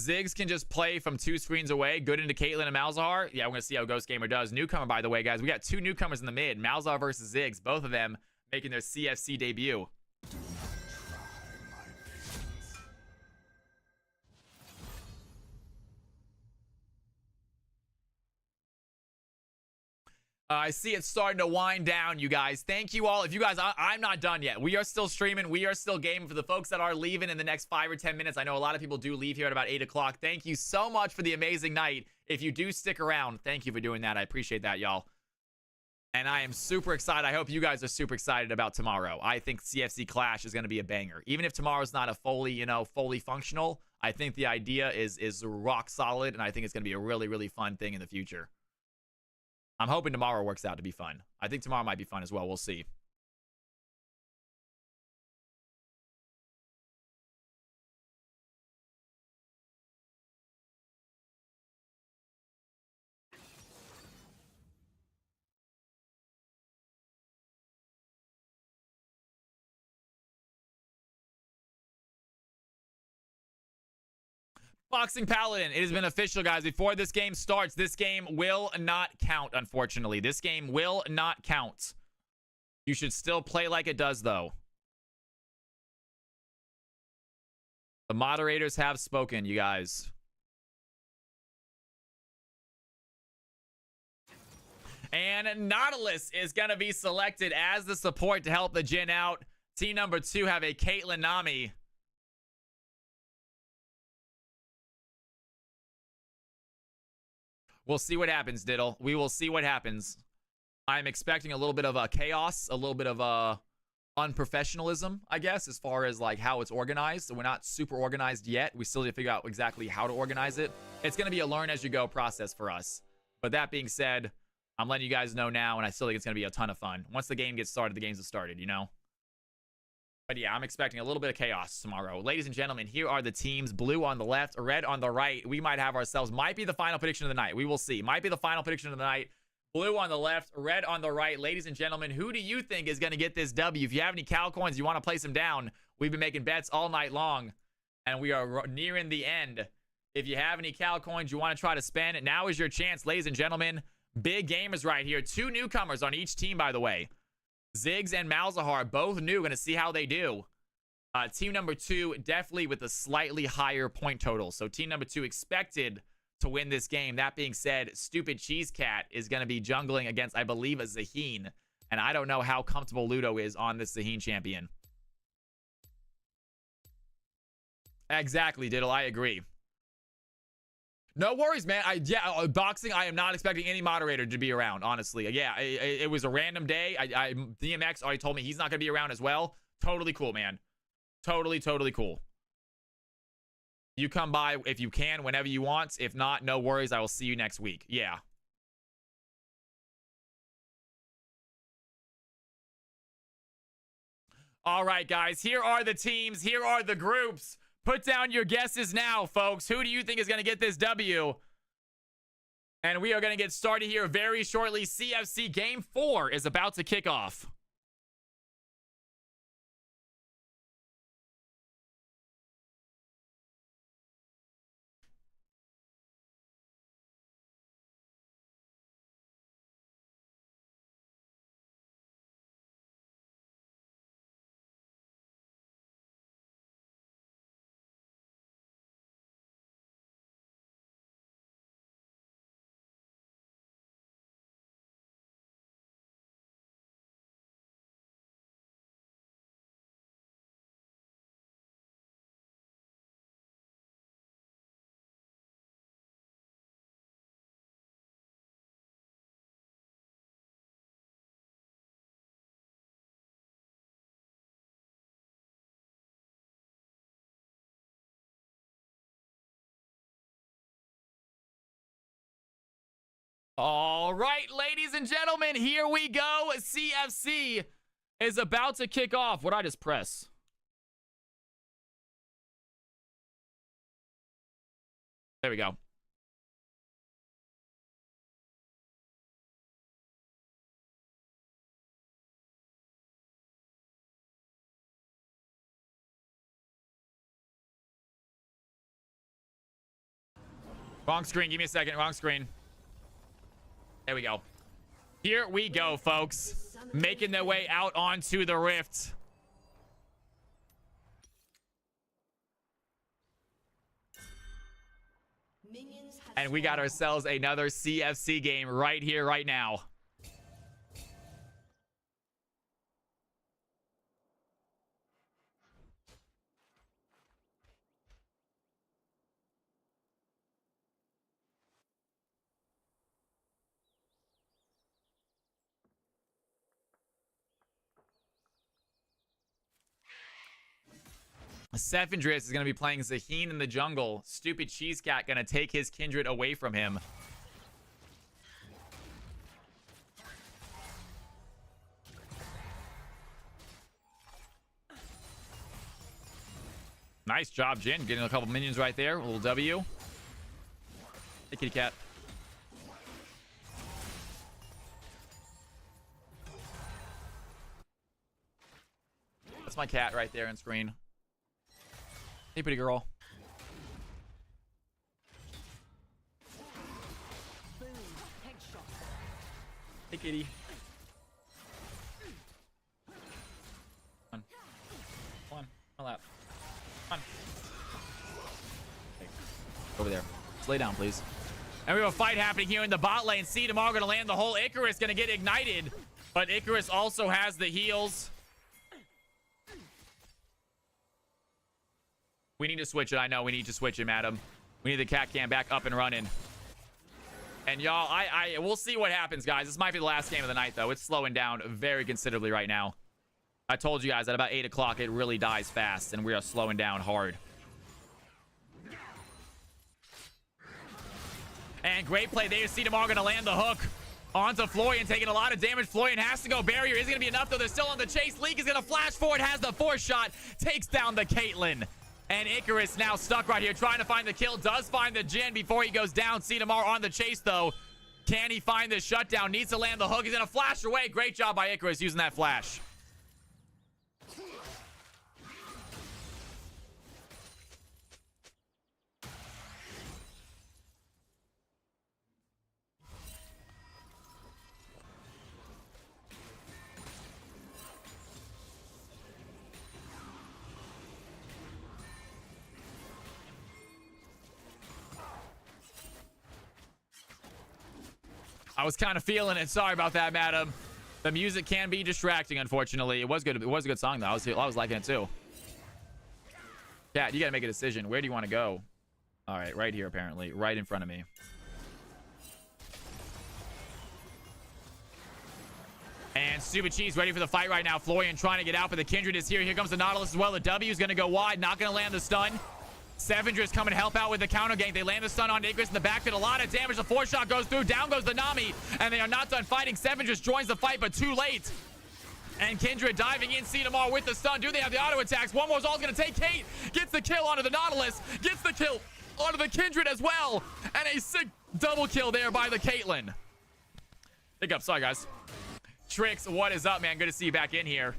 Ziggs can just play from 2 screens away. Good into Caitlyn and Malzahar. Yeah, we're going to see how Ghost Gamer does. Newcomer, by the way, guys. We got 2 newcomers in the mid. Malzahar versus Ziggs. Both of them making their CFC debut. I see it's starting to wind down, you guys. Thank you all. If you guys, I'm not done yet. We are still streaming. We are still gaming. For the folks that are leaving in the next 5 or 10 minutes, I know a lot of people do leave here at about 8 o'clock. Thank you so much for the amazing night. If you do stick around, thank you for doing that. I appreciate that, y'all. And I am super excited. I hope you guys are super excited about tomorrow. I think CFC Clash is going to be a banger. Even if tomorrow's not a fully functional, I think the idea is rock solid, and I think it's going to be a really, really fun thing in the future. I'm hoping tomorrow works out to be fun. I think tomorrow might be fun as well. We'll see. Boxing Paladin, it has been official, guys. Before this game starts, this game will not count, unfortunately. This game will not count. You should still play like it does, though. The moderators have spoken, you guys. And Nautilus is going to be selected as the support to help the Jhin out. Team number 2 have a Caitlyn Nami. We'll see what happens, Diddle. We will see what happens. I'm expecting a little bit of a chaos, a little bit of a unprofessionalism, I guess, as far as like how it's organized. We're not super organized yet. We still need to figure out exactly how to organize it. It's going to be a learn as you go process for us. But that being said, I'm letting you guys know now, and I still think it's going to be a ton of fun. Once the game gets started, the games have started, you know? But yeah, I'm expecting a little bit of chaos tomorrow. Ladies and gentlemen, here are the teams. Blue on the left, red on the right. We might have ourselves, might be the final prediction of the night. We will see. Might be the final prediction of the night. Blue on the left, red on the right. Ladies and gentlemen, who do you think is going to get this W? If you have any Cal coins, you want to place them down. We've been making bets all night long, and we are nearing the end. If you have any Cal coins you want to try to spend, now is your chance, ladies and gentlemen. Big gamers right here. 2 newcomers on each team, by the way. Ziggs and Malzahar, both new. Going to see how they do. Team number 2, definitely with a slightly higher point total. So team number 2 expected to win this game. That being said, Stupid Cheese Cat is going to be jungling against, I believe, a Zaheen. And I don't know how comfortable Ludo is on this Zaheen champion. Exactly, Diddle. I agree. No worries, man. Boxing, I am not expecting any moderator to be around, honestly. Yeah, it was a random day. DMX already told me he's not going to be around as well. Totally cool, man. Totally cool. You come by if you can, whenever you want. If not, no worries. I will see you next week. Yeah. All right, guys. Here are the teams. Here are the groups. Put down your guesses now, folks. Who do you think is going to get this W? And we are going to get started here very shortly. CFC Game 4 is about to kick off. All right, ladies and gentlemen, here we go. CFC is about to kick off. What did I just press? There we go. Wrong screen. Give me a second. Wrong screen. There we go. Here we go, folks. Making their way out onto the rift. And we got ourselves another CFC game right here, right now. Sevendris is going to be playing Zaheen in the jungle. Stupid Cheese Cat going to take his kindred away from him. Nice job, Jin. Getting a couple minions right there. A little W. Hey, kitty cat. That's my cat right there on screen. Hey, pretty girl. Hey, kitty. Come on. My lap. Come on. Okay. Over there. Just lay down, please. And we have a fight happening here in the bot lane. C tomorrow going to land the whole Icarus. Going to get ignited. But Icarus also has the heals. We need to switch it. I know we need to switch it, madam. We need the cat cam back up and running. And y'all, we'll see what happens, guys. This might be the last game of the night, though. It's slowing down very considerably right now. I told you guys at about 8 o'clock, it really dies fast, and we are slowing down hard. And great play there. See tomorrow going to land the hook onto Florian, taking a lot of damage. Florian has to go. Barrier isn't going to be enough, though. They're still on the chase. Leak is going to flash forward, has the force shot, takes down the Caitlyn. And Icarus now stuck right here, trying to find the kill. Does find the Jin before he goes down. See tomorrow on the chase, though. Can he find the shutdown? Needs to land the hook. He's going to flash away. Great job by Icarus using that flash. I was kind of feeling it. Sorry about that, madam. The music can be distracting, unfortunately. It was good. It was a good song, though. I was liking it, too. Cat, you got to make a decision. Where do you want to go? All right, right here, apparently. Right in front of me. And Stupid Cheese ready for the fight right now. Florian trying to get out, but the Kindred is here. Here comes the Nautilus as well. The W is going to go wide. Not going to land the stun. Sevendris coming to help out with the counter gank. They land the stun on Icarus in the back. Did a lot of damage. The force shot goes through. Down goes the Nami. And they are not done fighting. Sevendris joins the fight, but too late. And Kindred diving in. Cinemar with the stun. Do they have the auto attacks? One more is all going to take. Kate gets the kill onto the Nautilus. Gets the kill onto the Kindred as well. And a sick double kill there by the Caitlyn. Pick up. Sorry, guys. Trix, what is up, man? Good to see you back in here.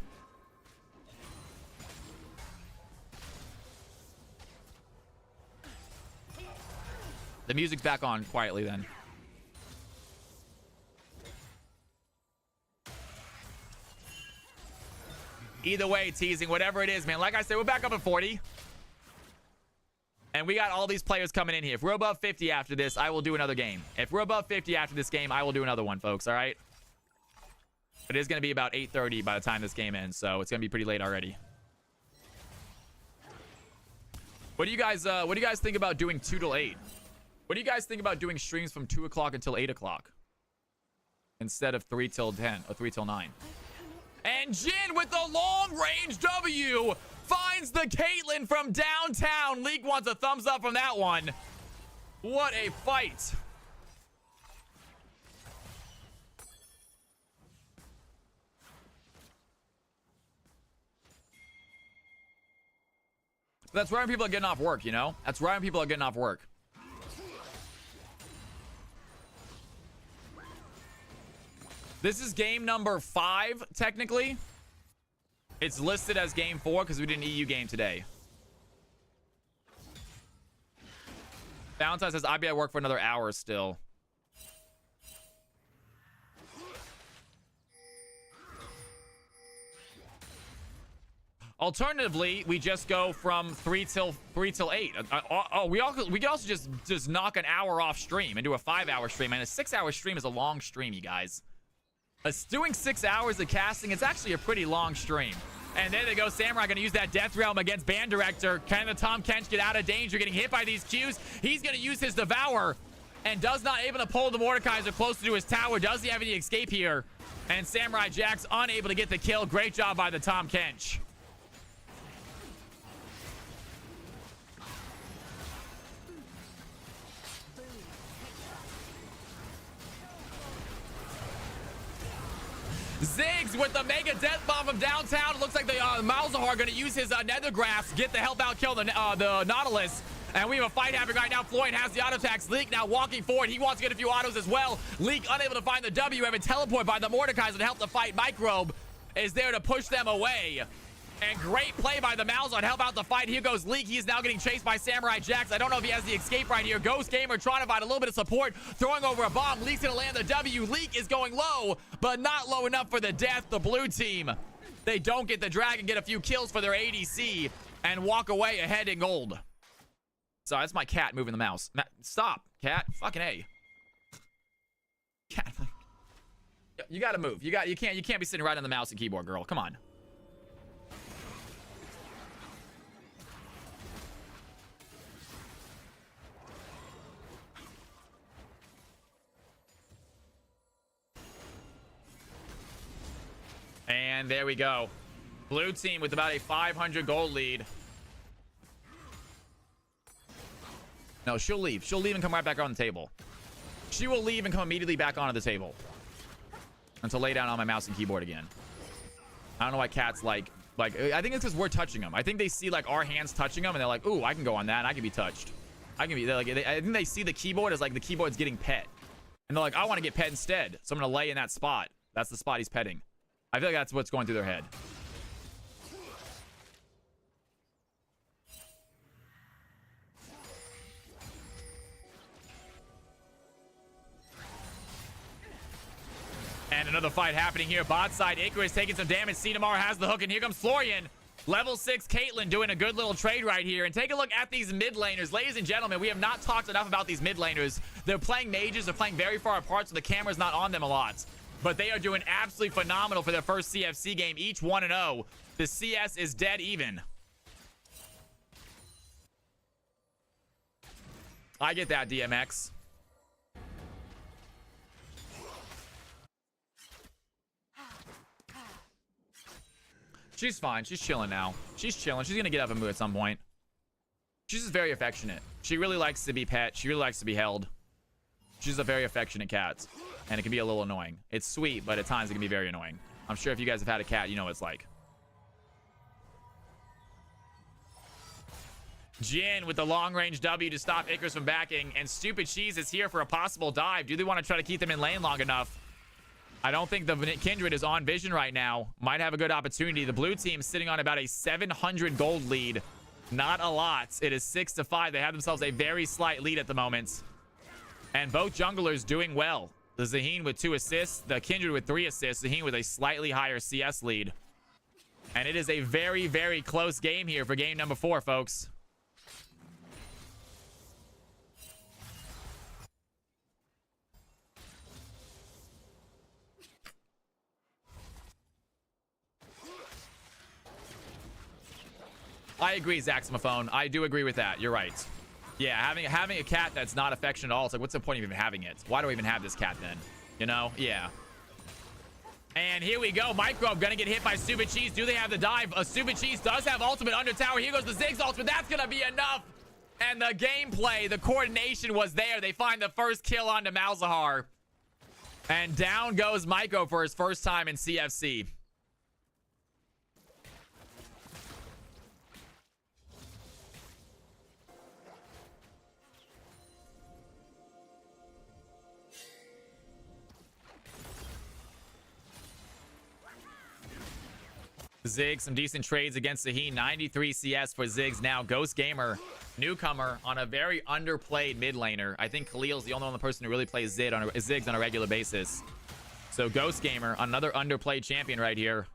The music's back on quietly then. Either way, teasing, whatever it is, man. Like I said, we're back up at 40. And we got all these players coming in here. If we're above 50 after this, I will do another game. If we're above 50 after this game, I will do another one, folks, all right? But it is going to be about 8:30 by the time this game ends, so it's going to be pretty late already. What do you guys think about doing 2 till 8? What do you guys think about doing streams from 2 o'clock until 8 o'clock? Instead of 3 till 10 or 3 till 9. And Jin with the long-range W finds the Caitlyn from downtown. League wants a thumbs up from that one. What a fight. That's right when people are getting off work, you know? That's right when people are getting off work. This is game number 5, technically. It's listed as game 4 because we did an EU game today. Valentine says, I'll be at work for another hour still. Alternatively, we just go from 3 till 8. We could also just knock an hour off stream and do a 5-hour stream. And a 6-hour stream is a long stream, you guys. Doing 6 hours of casting, it's actually a pretty long stream. And there they go. Samurai going to use that Death Realm against Band Director. Can the Tom Kench get out of danger? Getting hit by these Qs. He's going to use his Devour and does not able to pull the Mordekaiser closer to his tower. Does he have any escape here? And Samurai Jack's unable to get the kill. Great job by the Tom Kench. Ziggs with the mega death bomb from downtown. It looks like the Malzahar are going to use his Nether Grasp, get the help out, kill the Nautilus. And we have a fight happening right now. Floyd has the auto attacks. Leak now walking forward. He wants to get a few autos as well. Leak unable to find the W. Have a teleport by the Mordekaiser to help the fight. Microbe is there to push them away. And great play by the Malzahar to help out the fight. Here goes Leak. He is now getting chased by Samurai Jax. I don't know if he has the escape right here. Ghost Gamer trying to find a little bit of support. Throwing over a bomb. Leak's going to land the W. Leak is going low, but not low enough for the death. The blue team, they don't get the dragon, get a few kills for their ADC, and walk away ahead in gold. So that's my cat moving the mouse. Stop, cat. Fucking A. Cat. You got to move. You can't be sitting right on the mouse and keyboard, girl. Come on. And there we go. Blue team with about a 500 gold lead. No, she'll leave. She'll leave and come right back on the table. She will leave and come immediately back onto the table. And to lay down on my mouse and keyboard again. I don't know why cats like I think it's because we're touching them. I think they see like our hands touching them and they're like, ooh, I can go on that and I can be touched. I think they see the keyboard as like the keyboard's getting pet. And they're like, I want to get pet instead. So I'm going to lay in that spot. That's the spot he's petting. I feel like that's what's going through their head. And another fight happening here. Bot side, Icarus taking some damage. Cedamar has the hook, and here comes Florian. Level 6 Caitlyn doing a good little trade right here. And take a look at these mid laners. Ladies and gentlemen, we have not talked enough about these mid laners. They're playing mages. They're playing very far apart, so the camera's not on them a lot. But they are doing absolutely phenomenal for their first CFC game. Each 1-0. The CS is dead even. I get that, DMX. She's fine. She's chilling now. She's chilling. She's going to get up and move at some point. She's just very affectionate. She really likes to be pet. She really likes to be held. She's a very affectionate cat. And it can be a little annoying. It's sweet, but at times it can be very annoying. I'm sure if you guys have had a cat, you know what it's like. Jin with the long-range W to stop Icarus from backing. And Stupid Cheese is here for a possible dive. Do they want to try to keep them in lane long enough? I don't think the Kindred is on vision right now. Might have a good opportunity. The blue team sitting on about a 700 gold lead. Not a lot. It is 6-5. They have themselves a very slight lead at the moment. And both junglers doing well. The Zaheen with 2 assists. The Kindred with 3 assists. Zaheen with a slightly higher CS lead. And it is a very, very close game here for game number 4, folks. I agree, Zaxmophone. I do agree with that. You're right. Yeah, having a cat that's not affectionate at all, it's like, what's the point of even having it? Why do I even have this cat then? You know? Yeah. And here we go. Microbe gonna get hit by Stupid Cheese. Do they have the dive? Stupid Cheese does have ultimate under tower. Here goes the Ziggs ultimate. That's gonna be enough. And the gameplay, the coordination was there. They find the first kill onto Malzahar. And down goes Microbe for his first time in CFC. Ziggs, some decent trades against Zaheen. 93 CS for Ziggs now. Ghost Gamer, newcomer on a very underplayed mid laner. I think Khalil's the only person who really plays Ziggs on a regular basis. So Ghost Gamer, another underplayed champion right here.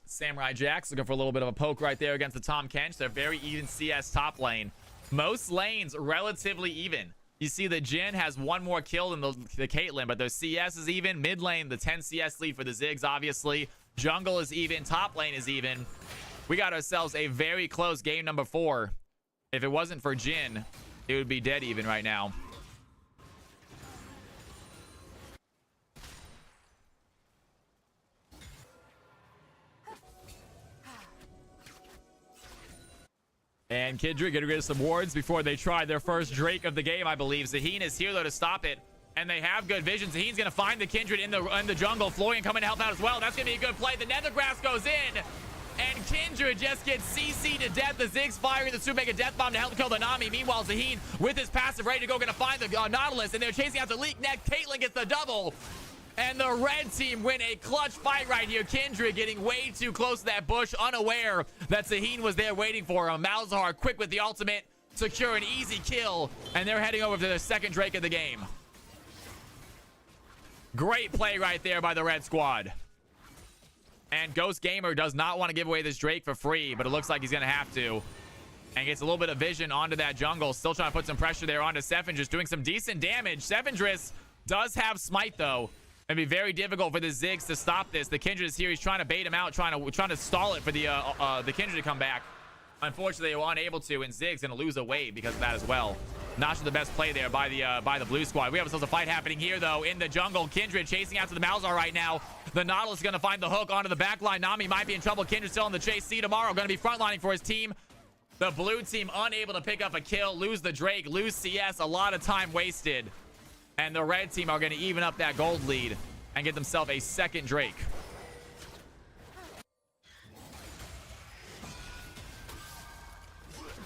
Samurai Jack's looking for a little bit of a poke right there against the Tom Kench. They're very even CS top lane. Most lanes relatively even. You see the Jhin has one more kill than the Caitlyn, but their CS is even. Mid lane, the 10 CS lead for the Ziggs, obviously. Jungle is even. Top lane is even. We got ourselves a very close game number 4. If it wasn't for Jhin, it would be dead even right now. And Kindred getting rid of some wards before they try their first Drake of the game, I believe. Zaheen is here, though, to stop it. And they have good vision. Zaheen's going to find the Kindred in the jungle. Florian coming to help out as well. That's going to be a good play. The Nethergrass goes in. And Kindred just gets CC'd to death. The Ziggs firing the Super Mega Death Bomb to help kill the Nami. Meanwhile, Zaheen, with his passive ready to go, going to find the Nautilus. And they're chasing out the Leak next. Caitlyn gets the double. And the red team win a clutch fight right here. Kindred getting way too close to that bush, unaware that Zaheen was there waiting for him. Malzahar quick with the ultimate, secure an easy kill, and they're heading over to the second Drake of the game. Great play right there by the red squad. And Ghost Gamer does not want to give away this Drake for free, but it looks like he's going to have to. And gets a little bit of vision onto that jungle. Still trying to put some pressure there onto Sevendris, doing some decent damage. Sevendris does have Smite, though. It'd be very difficult for the Ziggs to stop this. The Kindred is here. He's trying to bait him out, trying to stall it for the Kindred to come back. Unfortunately, they were unable to, and Ziggs gonna lose a wave because of that as well. Not sure the best play there by the blue squad. We have ourselves a fight happening here, though, in the jungle. Kindred chasing after the Malzahar right now. The Nautilus is gonna find the hook onto the back line. Nami might be in trouble. Kindred still in the chase. See tomorrow, gonna be frontlining for his team. The blue team unable to pick up a kill, lose the Drake, lose CS. A lot of time wasted. And the red team are going to even up that gold lead and get themselves a second Drake.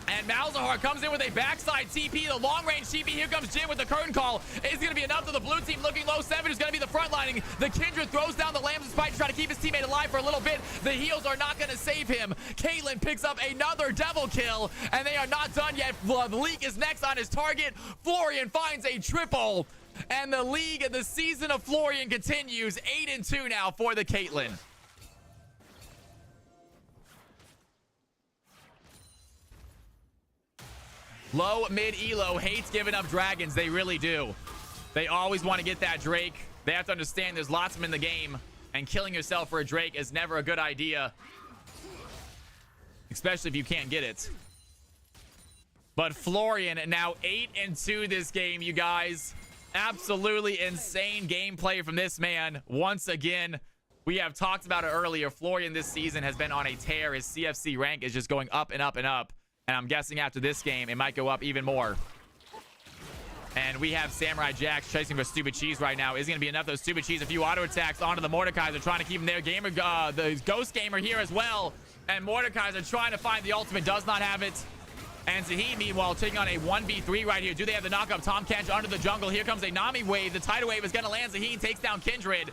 And Malzahar comes in with a backside TP, the long-range TP. Here comes Jhin with the curtain call. It's going to be enough to the blue team looking low. Seven is going to be the front lining. The Kindred throws down the Lamb's Spike to try to keep his teammate alive for a little bit. The heals are not going to save him. Caitlyn picks up another double kill, and they are not done yet. The League is next on his target. Florian finds a triple, and the League and the season of Florian continues. 8-2 now for the Caitlyn. Low, mid, elo hates giving up dragons. They really do. They always want to get that Drake. They have to understand there's lots of them in the game, and killing yourself for a Drake is never a good idea, especially if you can't get it. But Florian now 8-2 this game, you guys. Absolutely insane gameplay from this man. Once again, we have talked about it earlier. Florian this season has been on a tear. His CFC rank is just going up and up and up. And I'm guessing after this game, it might go up even more. And we have Samurai Jax chasing for Stupid Cheese right now. Is going to be enough of those Stupid Cheese. A few auto attacks onto the Mordekaiser, trying to keep him there. The Ghost Gamer here as well. And Mordekaiser trying to find the ultimate. Does not have it. And Zaheen, meanwhile, taking on a 1v3 right here. Do they have the knockup? Tom Kench under the jungle. Here comes a Nami wave. The tidal wave is going to land. Zaheen takes down Kindred.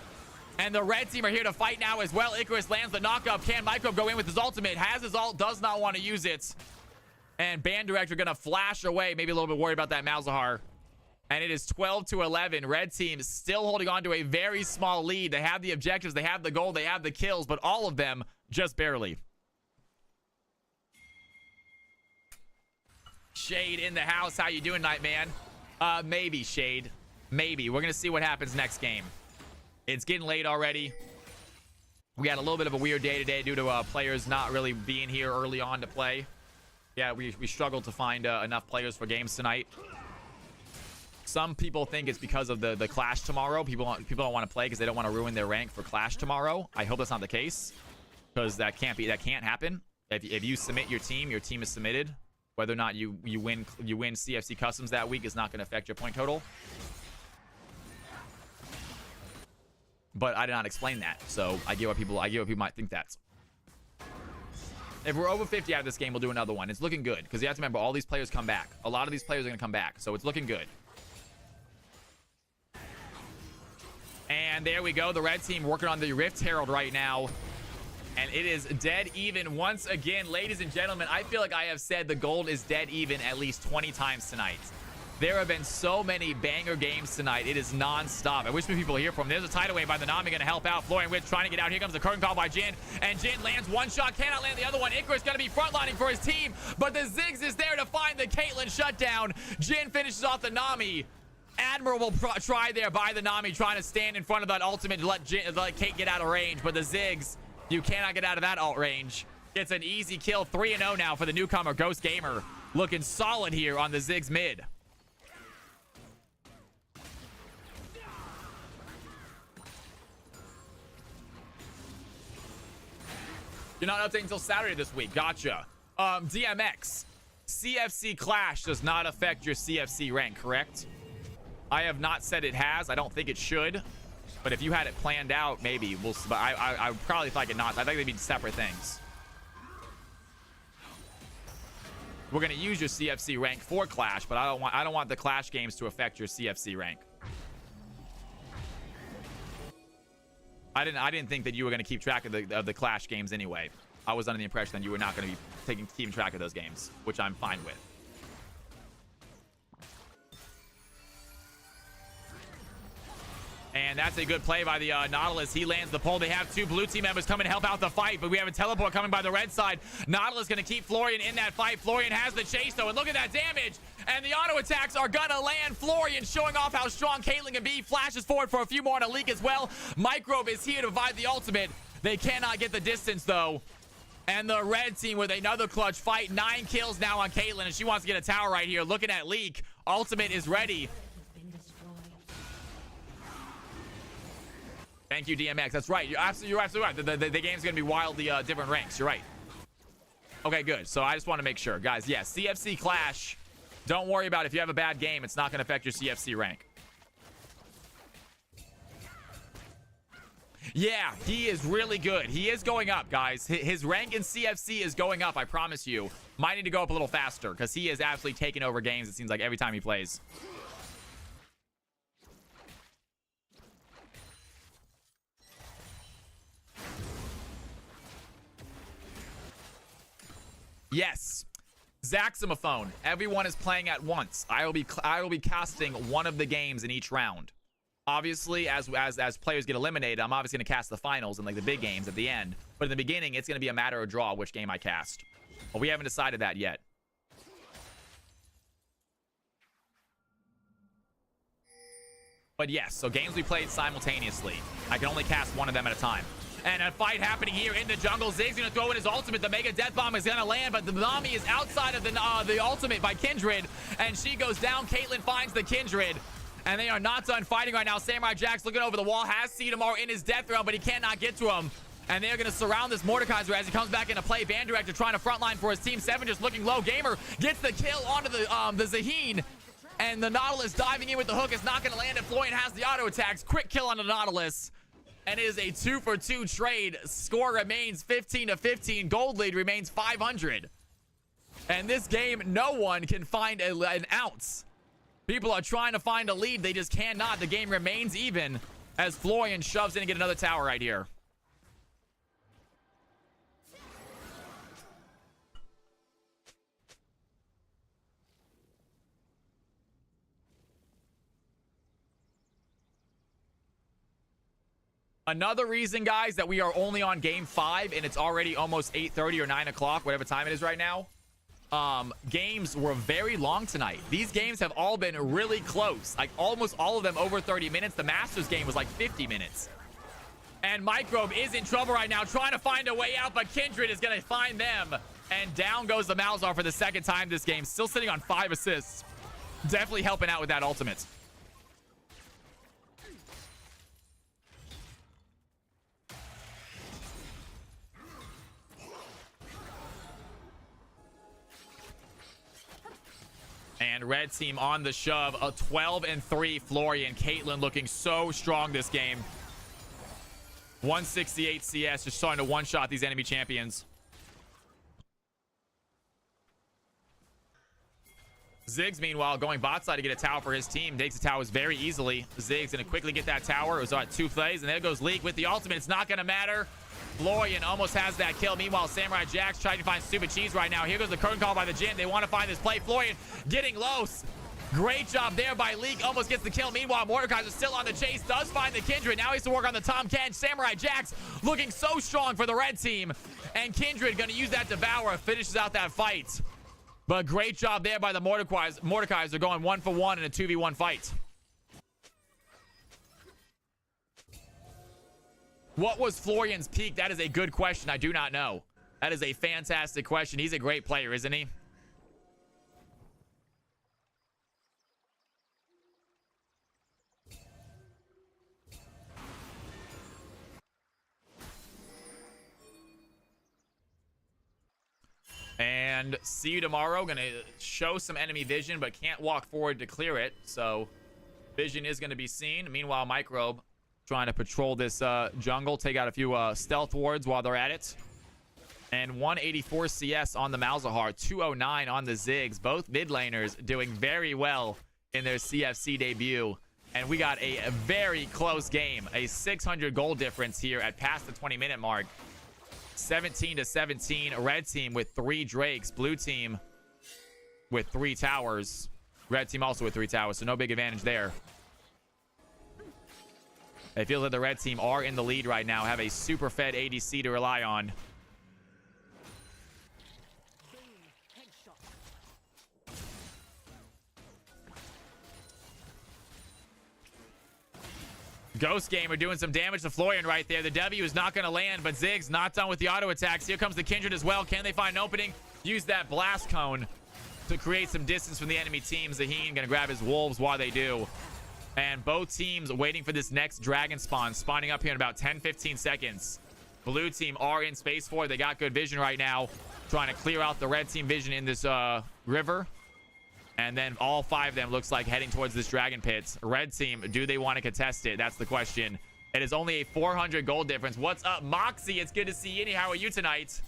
And the red team are here to fight now as well. Icarus lands the knockup. Can Microbe go in with his ultimate? Has his ult. Does not want to use it. And Band Director going to flash away. Maybe a little bit worried about that Malzahar. And it is 12-11. Red team still holding on to a very small lead. They have the objectives. They have the goal. They have the kills. But all of them just barely. Shade in the house. How you doing, Nightman? Maybe, Shade. Maybe. We're going to see what happens next game. It's getting late already. We had a little bit of a weird day today due to players not really being here early on to play. Yeah, we struggled to find enough players for games tonight. Some people think it's because of the Clash tomorrow. People don't want to play because they don't want to ruin their rank for Clash tomorrow. I hope that's not the case, because that can't happen. If you submit your team is submitted. Whether or not you win CFC Customs that week is not going to affect your point total. But I did not explain that, so I get what people might think that. If we're over 50 out of this game, we'll do another one. It's looking good because you have to remember all these players come back. A lot of these players are going to come back, so it's looking good. And there we go. The red team working on the Rift Herald right now. And it is dead even once again. Ladies and gentlemen, I feel like I have said the gold is dead even at least 20 times tonight. There have been so many banger games tonight. It is non-stop. I wish people hear from. There's a tidal wave by the Nami going to help out. Florian Witch trying to get out. Here comes the curtain call by Jin. And Jin lands one shot. Cannot land the other one. Icarus going to be frontlining for his team. But the Ziggs is there to find the Caitlyn shutdown. Jin finishes off the Nami. Admirable try there by the Nami, trying to stand in front of that ultimate to let Kate get out of range. But the Ziggs, you cannot get out of that alt range. It's an easy kill. 3-0 now for the newcomer, Ghost Gamer. Looking solid here on the Ziggs mid. You're not updating until Saturday this week. Gotcha. DMX. CFC Clash does not affect your CFC rank, correct? I have not said it has. I don't think it should. But if you had it planned out, maybe. But I probably think it not. I think they'd be separate things. We're going to use your CFC rank for Clash, but I don't want the Clash games to affect your CFC rank. I didn't think that you were going to keep track of the Clash games anyway. I was under the impression that you were not going to be keeping track of those games, which I'm fine with. And that's a good play by the Nautilus. He lands the pole. They have two blue team members coming to help out the fight, but we have a teleport coming by the red side. Nautilus going to keep Florian in that fight. Florian has the chase, though, and look at that damage. And the auto attacks are going to land. Florian showing off how strong Caitlyn can be. Flashes forward for a few more on a leak as well. Microbe is here to provide the ultimate. They cannot get the distance, though. And the red team with another clutch fight. 9 kills now on Caitlyn, and she wants to get a tower right here. Looking at leak. Ultimate is ready. Thank you, DMX. That's right. You're absolutely right. The game's going to be wildly different ranks. You're right. Okay, good. So I just want to make sure. Guys, yes, CFC Clash. Don't worry about it. If you have a bad game, it's not going to affect your CFC rank. Yeah, he is really good. He is going up, guys. His rank in CFC is going up, I promise you. Might need to go up a little faster because he is absolutely taking over games, it seems like, every time he plays. Yes. Zaximophone. Everyone is playing at once. I will be casting one of the games in each round. Obviously, as players get eliminated, I'm obviously going to cast the finals and like the big games at the end. But in the beginning, it's going to be a matter of draw which game I cast. But we haven't decided that yet. But yes, so games we played simultaneously. I can only cast one of them at a time. And a fight happening here in the jungle. Ziggs gonna throw in his ultimate. The Mega Death Bomb is gonna land, but the Nami is outside of the ultimate by Kindred, and she goes down. Caitlyn finds the Kindred, and they are not done fighting right now. Samurai Jack's looking over the wall, has Cedarmar in his death throw, but he cannot get to him. And they're gonna surround this Mordekaiser as he comes back into play. Band Director trying to frontline for his team. Seven just looking low. Gamer gets the kill onto the Zaheen. And the Nautilus diving in with the hook is not gonna land, and Florian has the auto attacks. Quick kill on the Nautilus. And it is a 2-for-2 trade. Score remains 15-15. Gold lead remains 500. And this game, no one can find an ounce. People are trying to find a lead. They just cannot. The game remains even as Florian shoves in and get another tower right here. Another reason, guys, that we are only on game 5 and it's already almost 8:30 or 9 o'clock, whatever time it is right now. Games were very long tonight. These games have all been really close. Like almost all of them over 30 minutes. The Masters game was like 50 minutes. And Microbe is in trouble right now, trying to find a way out, but Kindred is going to find them. And down goes the Malzahar for the second time this game. Still sitting on 5 assists. Definitely helping out with that ultimate. And red team on the shove. A 12-3 Florian. Caitlyn looking so strong this game. 168 CS, just starting to one-shot these enemy champions. Ziggs, meanwhile, going bot side to get a tower for his team. Takes the towers very easily. Ziggs going to quickly get that tower. It was on 2 plays, and there goes Leak with the ultimate. It's not going to matter. Florian almost has that kill. Meanwhile, Samurai Jack's trying to find stupid cheese right now. Here goes the curtain call by the Jin. They want to find this play. Florian getting low. Great job there by Leak. Almost gets the kill. Meanwhile, Mordekaiser's still on the chase. Does find the Kindred. Now he has to work on the Tom Ken. Samurai Jack's looking so strong for the red team. And Kindred going to use that Devour. Finishes out that fight. But great job there by the Mordekaiser going 1-for-1 in a 2v1 fight. What was Florian's peak? That is a good question. I do not know. That is a fantastic question. He's a great player, isn't he? And see you tomorrow. Gonna show some enemy vision, but can't walk forward to clear it. So vision is gonna be seen. Meanwhile, Microbe trying to patrol this jungle, take out a few stealth wards while they're at it. And 184 CS on the Malzahar, 209 on the Ziggs. Both mid laners doing very well in their CFC debut. And we got a very close game. A 600 goal difference here at past the 20-minute mark. 17-17. Red team with 3 Drakes. Blue team with 3 towers. Red team also with 3 towers, so no big advantage there. It feels like the red team are in the lead right now. Have a super fed ADC to rely on. Ghost Gamer doing some damage to Florian right there. The W is not going to land, but Ziggs not done with the auto attacks. Here comes the Kindred as well. Can they find an opening? Use that blast cone to create some distance from the enemy team. Zaheen going to grab his wolves while they do. And both teams waiting for this next dragon spawn, spawning up here in about 10-15 seconds. Blue team are in space for it. They got good vision right now, trying to clear out the red team vision in this river. And then all 5 of them looks like heading towards this dragon pit. Red team, do they want to contest it? That's the question. It is only a 400 gold difference. What's up, Moxie? It's good to see you. How are you tonight?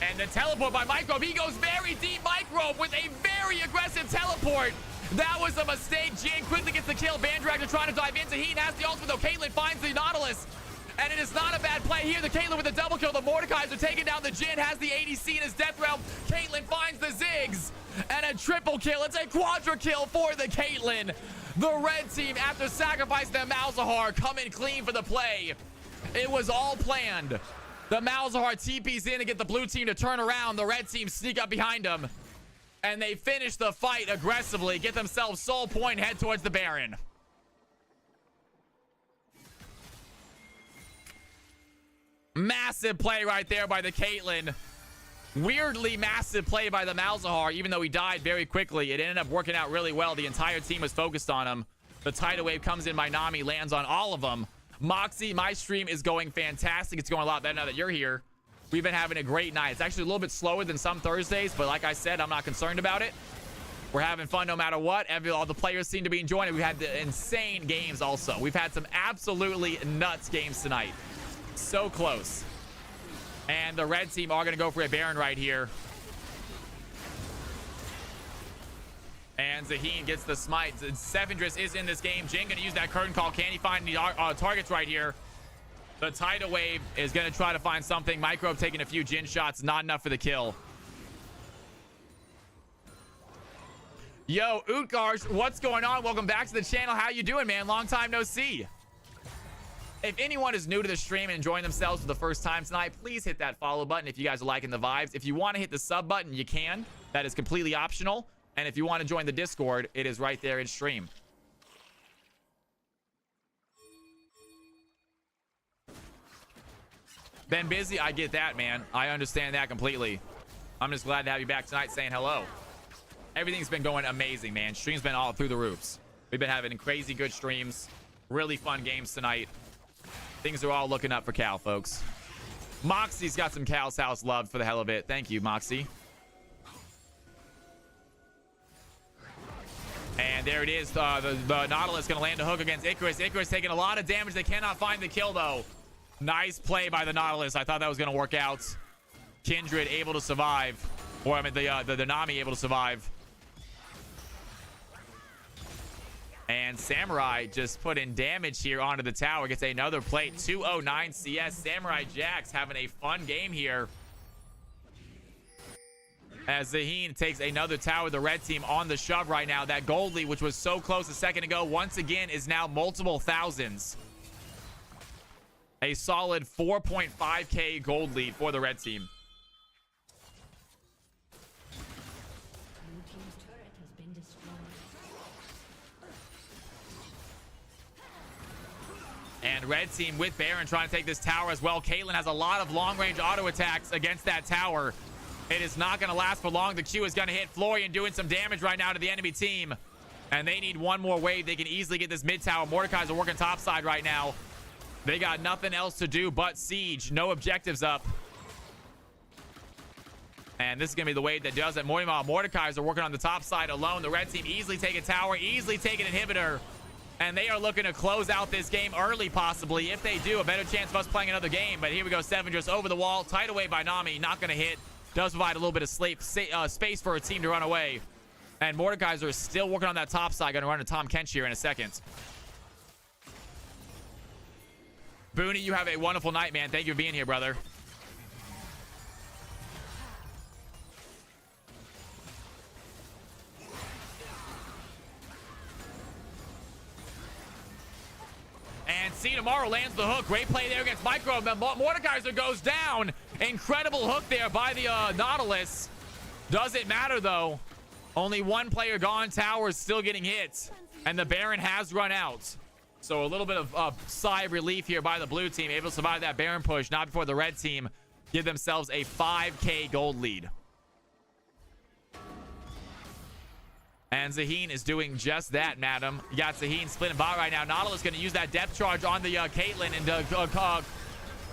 And the teleport by Microbe. He goes very deep. Microbe with a very aggressive teleport. That was a mistake. Jin quickly gets the kill. Bandragor trying to dive into. He has the ultimate though. Caitlyn finds the Nautilus. And it is not a bad play here. The Caitlyn with a double kill. The Mordekaiser taking down the Jin. Has the ADC in his death realm. Caitlyn finds the Ziggs. And a triple kill. It's a quadra kill for the Caitlyn. The red team, after sacrificing the Malzahar, coming clean for the play. It was all planned. The Malzahar TP's in to get the blue team to turn around. The red team sneak up behind them. And they finish the fight aggressively. Get themselves soul point. Head towards the Baron. Massive play right there by the Caitlyn. Weirdly massive play by the Malzahar, even though he died very quickly. It ended up working out really well. The entire team was focused on him. The tidal wave comes in by Nami, lands on all of them. Moxie, my stream is going fantastic. It's going a lot better now that you're here. We've been having a great night. It's actually a little bit slower than some Thursdays, but like I said, I'm not concerned about it. We're having fun no matter what. All the players seem to be enjoying it. We've had the insane games also. We've had some absolutely nuts games tonight. So close. And the red team are going to go for a Baron right here. And Zaheen gets the smite. Sevendris is in this game. Jin going to use that curtain call. Can he find the targets right here? The tidal wave is going to try to find something. Microbe taking a few Jin shots. Not enough for the kill. Yo, Utgarsh, what's going on? Welcome back to the channel. How you doing, man? Long time no see. If anyone is new to the stream and enjoying themselves for the first time tonight, please hit that follow button if you guys are liking the vibes. If you want to hit the sub button, you can. That is completely optional. And if you want to join the Discord, it is right there in stream. Been busy? I get that, man. I understand that completely. I'm just glad to have you back tonight saying hello. Everything's been going amazing, man. Stream's been all through the roofs. We've been having crazy good streams. Really fun games tonight. Things are all looking up for Cal, folks. Moxie's got some Cal's House love for the hell of it. Thank you, Moxie. And there it is. The Nautilus going to land a hook against Icarus. Icarus taking a lot of damage. They cannot find the kill, though. Nice play by the Nautilus. I thought that was going to work out. Kindred able to survive. Or, I mean, the Nami able to survive. And Samurai just put in damage here onto the tower. Gets another plate. 209 CS. Samurai Jax having a fun game here. As Zaheen takes another tower, the red team on the shove right now. That gold lead, which was so close a second ago, once again is now multiple thousands. A solid 4.5k gold lead for the red team. Blue team's turret has been destroyed. And red team with Baron trying to take this tower as well. Caitlyn has a lot of long-range auto attacks against that tower. It is not going to last for long. The Q is going to hit Florian, doing some damage right now to the enemy team. And they need one more wave. They can easily get this mid tower. Mordekaiser are working topside right now. They got nothing else to do but siege. No objectives up. And this is going to be the wave that does it. Mordekaiser are working on the top side alone. The red team easily take a tower, easily take an inhibitor. And they are looking to close out this game early, possibly. If they do, a better chance of us playing another game. But here we go. Seven just over the wall. Tied away by Nami. Not going to hit. Does provide a little bit of space for a team to run away. And Mordekaiser is still working on that top side. Going to run to Tom Kench here in a second. Booney, you have a wonderful night, man. Thank you for being here, brother. And see tomorrow lands the hook. Great play there against Micro. Mordekaiser goes down. Incredible hook there by the Nautilus. Doesn't matter, though. Only one player gone. Tower is still getting hit. And the Baron has run out. So a little bit of sigh of relief here by the blue team. Able to survive that Baron push. Not before the red team give themselves a 5k gold lead. And Zaheen is doing just that, madam. You got Zaheen splitting bot right now. Nautilus going to use that depth charge on the Caitlyn. And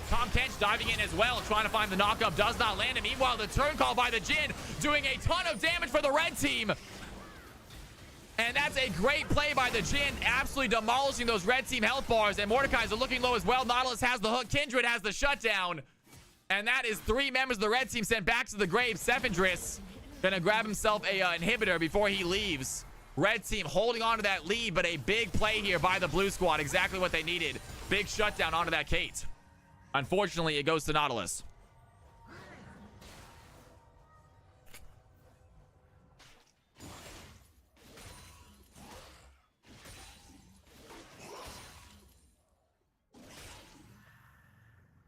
Tom Kench diving in as well, trying to find the knockup. Does not land it. Meanwhile, the turn call by the Jhin doing a ton of damage for the red team. And that's a great play by the Jhin, absolutely demolishing those red team health bars. And Mordekaiser looking low as well. Nautilus has the hook. Kindred has the shutdown. And that is 3 members of the red team sent back to the grave. Sevendris gonna grab himself a inhibitor before he leaves. Red team holding on to that lead, but a big play here by the blue squad. Exactly what they needed. Big shutdown onto that Kate. Unfortunately, it goes to Nautilus.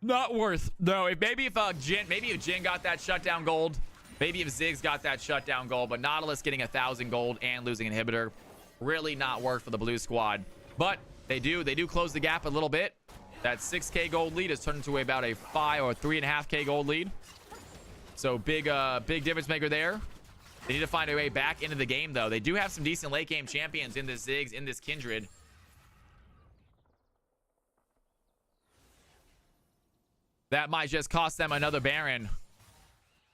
Not worth. No, maybe if Jhin got that shutdown gold, maybe if Ziggs got that shutdown gold, but Nautilus getting 1,000 gold and losing inhibitor, really not worth for the blue squad. But they do close the gap a little bit. That 6k gold lead has turned into about a 5 or 3.5k gold lead. So big difference maker there. They need to find a way back into the game, though. They do have some decent late game champions in this Ziggs, in this Kindred. That might just cost them another Baron.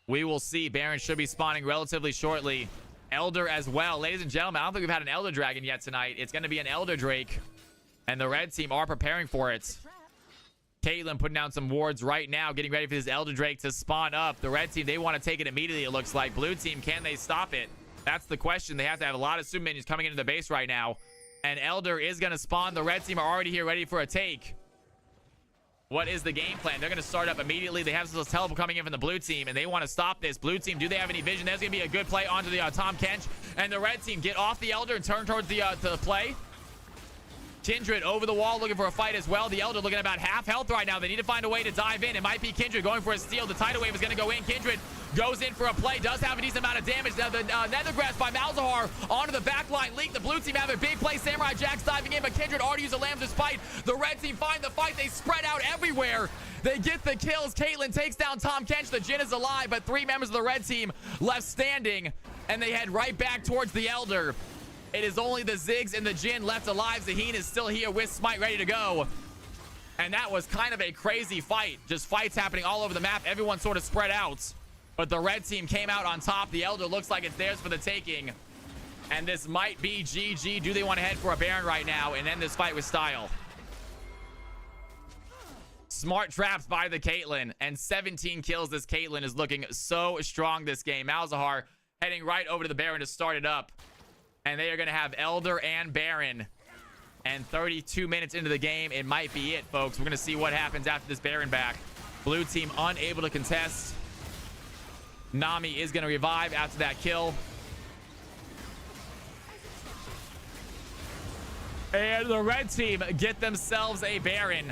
We will see. Baron should be spawning relatively shortly. Elder as well. Ladies and gentlemen, I don't think we've had an Elder Dragon yet tonight. It's going to be an Elder Drake. And the red team are preparing for it. Caitlyn putting down some wards right now, getting ready for this Elder Drake to spawn up. The red team, they want to take it immediately, it looks like. Blue team, can they stop it? That's the question. They have to have a lot of super minions coming into the base right now. And Elder is going to spawn. The red team are already here ready for a take. What is the game plan? They're going to start up immediately. They have this teleport coming in from the blue team, and they want to stop this. Blue team, do they have any vision? There's going to be a good play onto the Tom Kench. And the red team get off the Elder and turn towards the play. Kindred over the wall looking for a fight as well. The Elder looking at about half health right now. They need to find a way to dive in. It might be Kindred going for a steal. The tidal wave is going to go in. Kindred goes in for a play. Does have a decent amount of damage. Now the Nethergrass by Malzahar onto the backline leak. The blue team have a big play. Samurai Jax diving in, but Kindred already used a Lamb's Despite. The red team find the fight. They spread out everywhere. They get the kills. Caitlyn takes down Tom Kench. The Jhin is alive, but 3 members of the red team left standing, and they head right back towards the Elder. It is only the Ziggs and the Jhin left alive. Zaheen is still here with Smite ready to go. And that was kind of a crazy fight. Just fights happening all over the map. Everyone sort of spread out. But the red team came out on top. The Elder looks like it's theirs for the taking. And this might be GG. Do they want to head for a Baron right now and end this fight with style? Smart traps by the Caitlyn. And 17 kills. This Caitlyn is looking so strong this game. Malzahar heading right over to the Baron to start it up. And they are going to have Elder and Baron. And 32 minutes into the game, it might be it, folks. We're going to see what happens after this Baron back. Blue team unable to contest. Nami is going to revive after that kill. And the red team get themselves a Baron.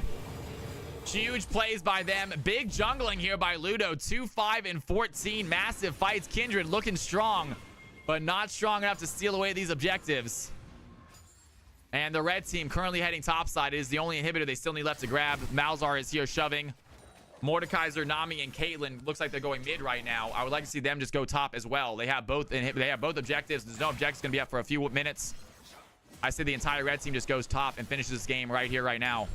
Huge plays by them. Big jungling here by Ludo. 2, 5, and 14. Massive fights. Kindred looking strong, but not strong enough to steal away these objectives. And the red team currently heading topside. It is the only inhibitor they still need left to grab. Malzahar is here shoving. Mordekaiser, Nami, and Caitlyn looks like they're going mid right now. I would like to see them just go top as well. They have both objectives. There's no objectives going to be up for a few minutes. I say the entire red team just goes top and finishes this game right here, right now.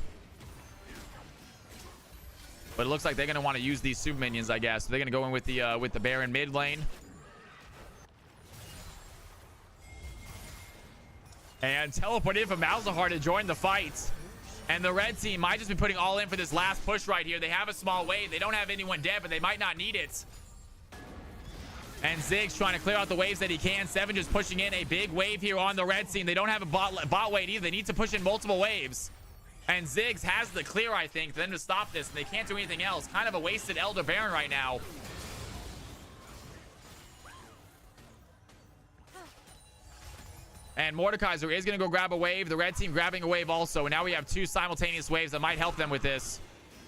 But it looks like they're going to want to use these super minions, I guess. They're going to go in with the Baron mid lane. And teleport in for Malzahar to join the fight. And the red team might just be putting all in for this last push right here. They have a small wave. They don't have anyone dead, but they might not need it. And Ziggs trying to clear out the waves that he can. Seven just pushing in a big wave here on the red team. They don't have a bot wave either. They need to push in multiple waves. And Ziggs has the clear, I think, for them to stop this. And they can't do anything else. Kind of a wasted Elder Baron right now. And Mordekaiser is going to go grab a wave. The red team grabbing a wave also. And now we have 2 simultaneous waves that might help them with this.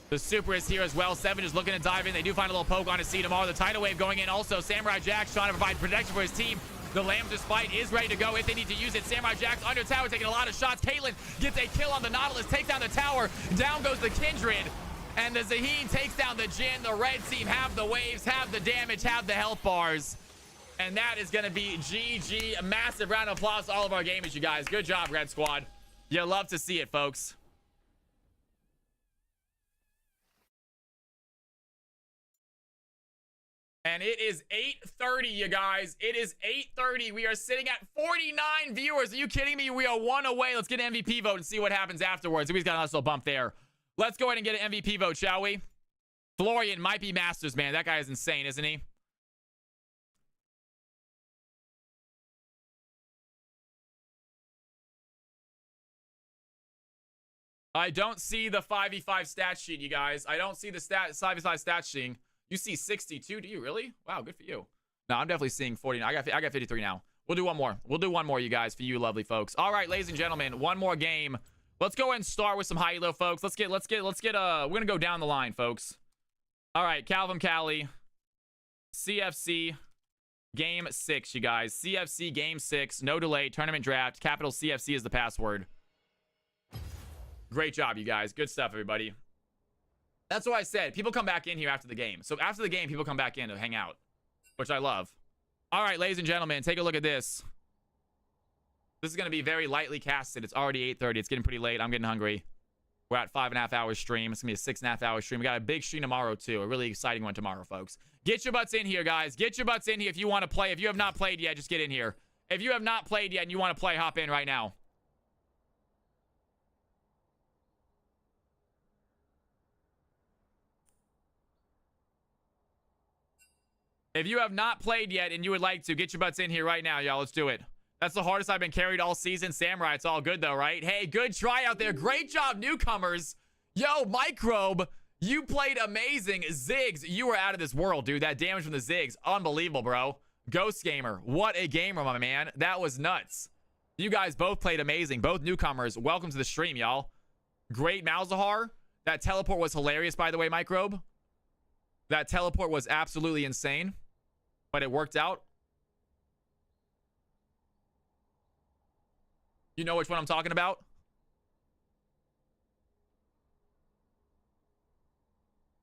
The super is here as well. Seven is looking to dive in. They do find a little poke on his C tomorrow. The tidal wave going in also. Samurai Jack's trying to provide protection for his team. The Lamb's fight is ready to go if they need to use it. Samurai Jack's under tower taking a lot of shots. Caitlyn gets a kill on the Nautilus. Takes down the tower. Down goes the Kindred. And the Zaheen takes down the Jhin. The red team have the waves, have the damage, have the health bars. And that is going to be GG. A massive round of applause to all of our gamers, you guys. Good job, Red Squad. You love to see it, folks. And it is 8:30, you guys. It is 8:30. We are sitting at 49 viewers. Are you kidding me? We are 1 away. Let's get an MVP vote and see what happens afterwards. He's got a nice little bump there. Let's go ahead and get an MVP vote, shall we? Florian might be Masters, man. That guy is insane, isn't he? I don't see the 5v5 stat sheet, you guys. I don't see the 5v5 stat sheet. You see 62, do you really? Wow, good for you. No, I'm definitely seeing 49. I got 53 now. We'll do one more. We'll do one more, you guys, for you lovely folks. All right, ladies and gentlemen, one more game. Let's go ahead and start with some high elo, folks. We're gonna go down the line, folks. All right, Calvin Cali, CFC, game 6, you guys. CFC game 6, no delay, tournament draft, capital CFC is the password. Great job, you guys. Good stuff, everybody. That's what I said. People come back in here after the game. So after the game, people come back in to hang out, which I love. All right, ladies and gentlemen, take a look at this. This is going to be very lightly casted. It's already 8:30. It's getting pretty late. I'm getting hungry. We're at 5.5 hours stream. It's going to be a 6.5 hour stream. We got a big stream tomorrow, too. A really exciting one tomorrow, folks. Get your butts in here, guys. Get your butts in here if you want to play. If you have not played yet, just get in here. If you have not played yet and you want to play, hop in right now. If you have not played yet and you would like to, get your butts in here right now, y'all. Let's do it. That's the hardest I've been carried all season. Samurai, it's all good, though, right? Hey, good try out there. Great job, newcomers. Yo, Microbe, you played amazing. Ziggs, you were out of this world, dude. That damage from the Ziggs, unbelievable, bro. Ghost Gamer, what a gamer, my man. That was nuts. You guys both played amazing. Both newcomers. Welcome to the stream, y'all. Great Malzahar. That teleport was hilarious, by the way, Microbe. That teleport was absolutely insane. But it worked out. You know which one I'm talking about?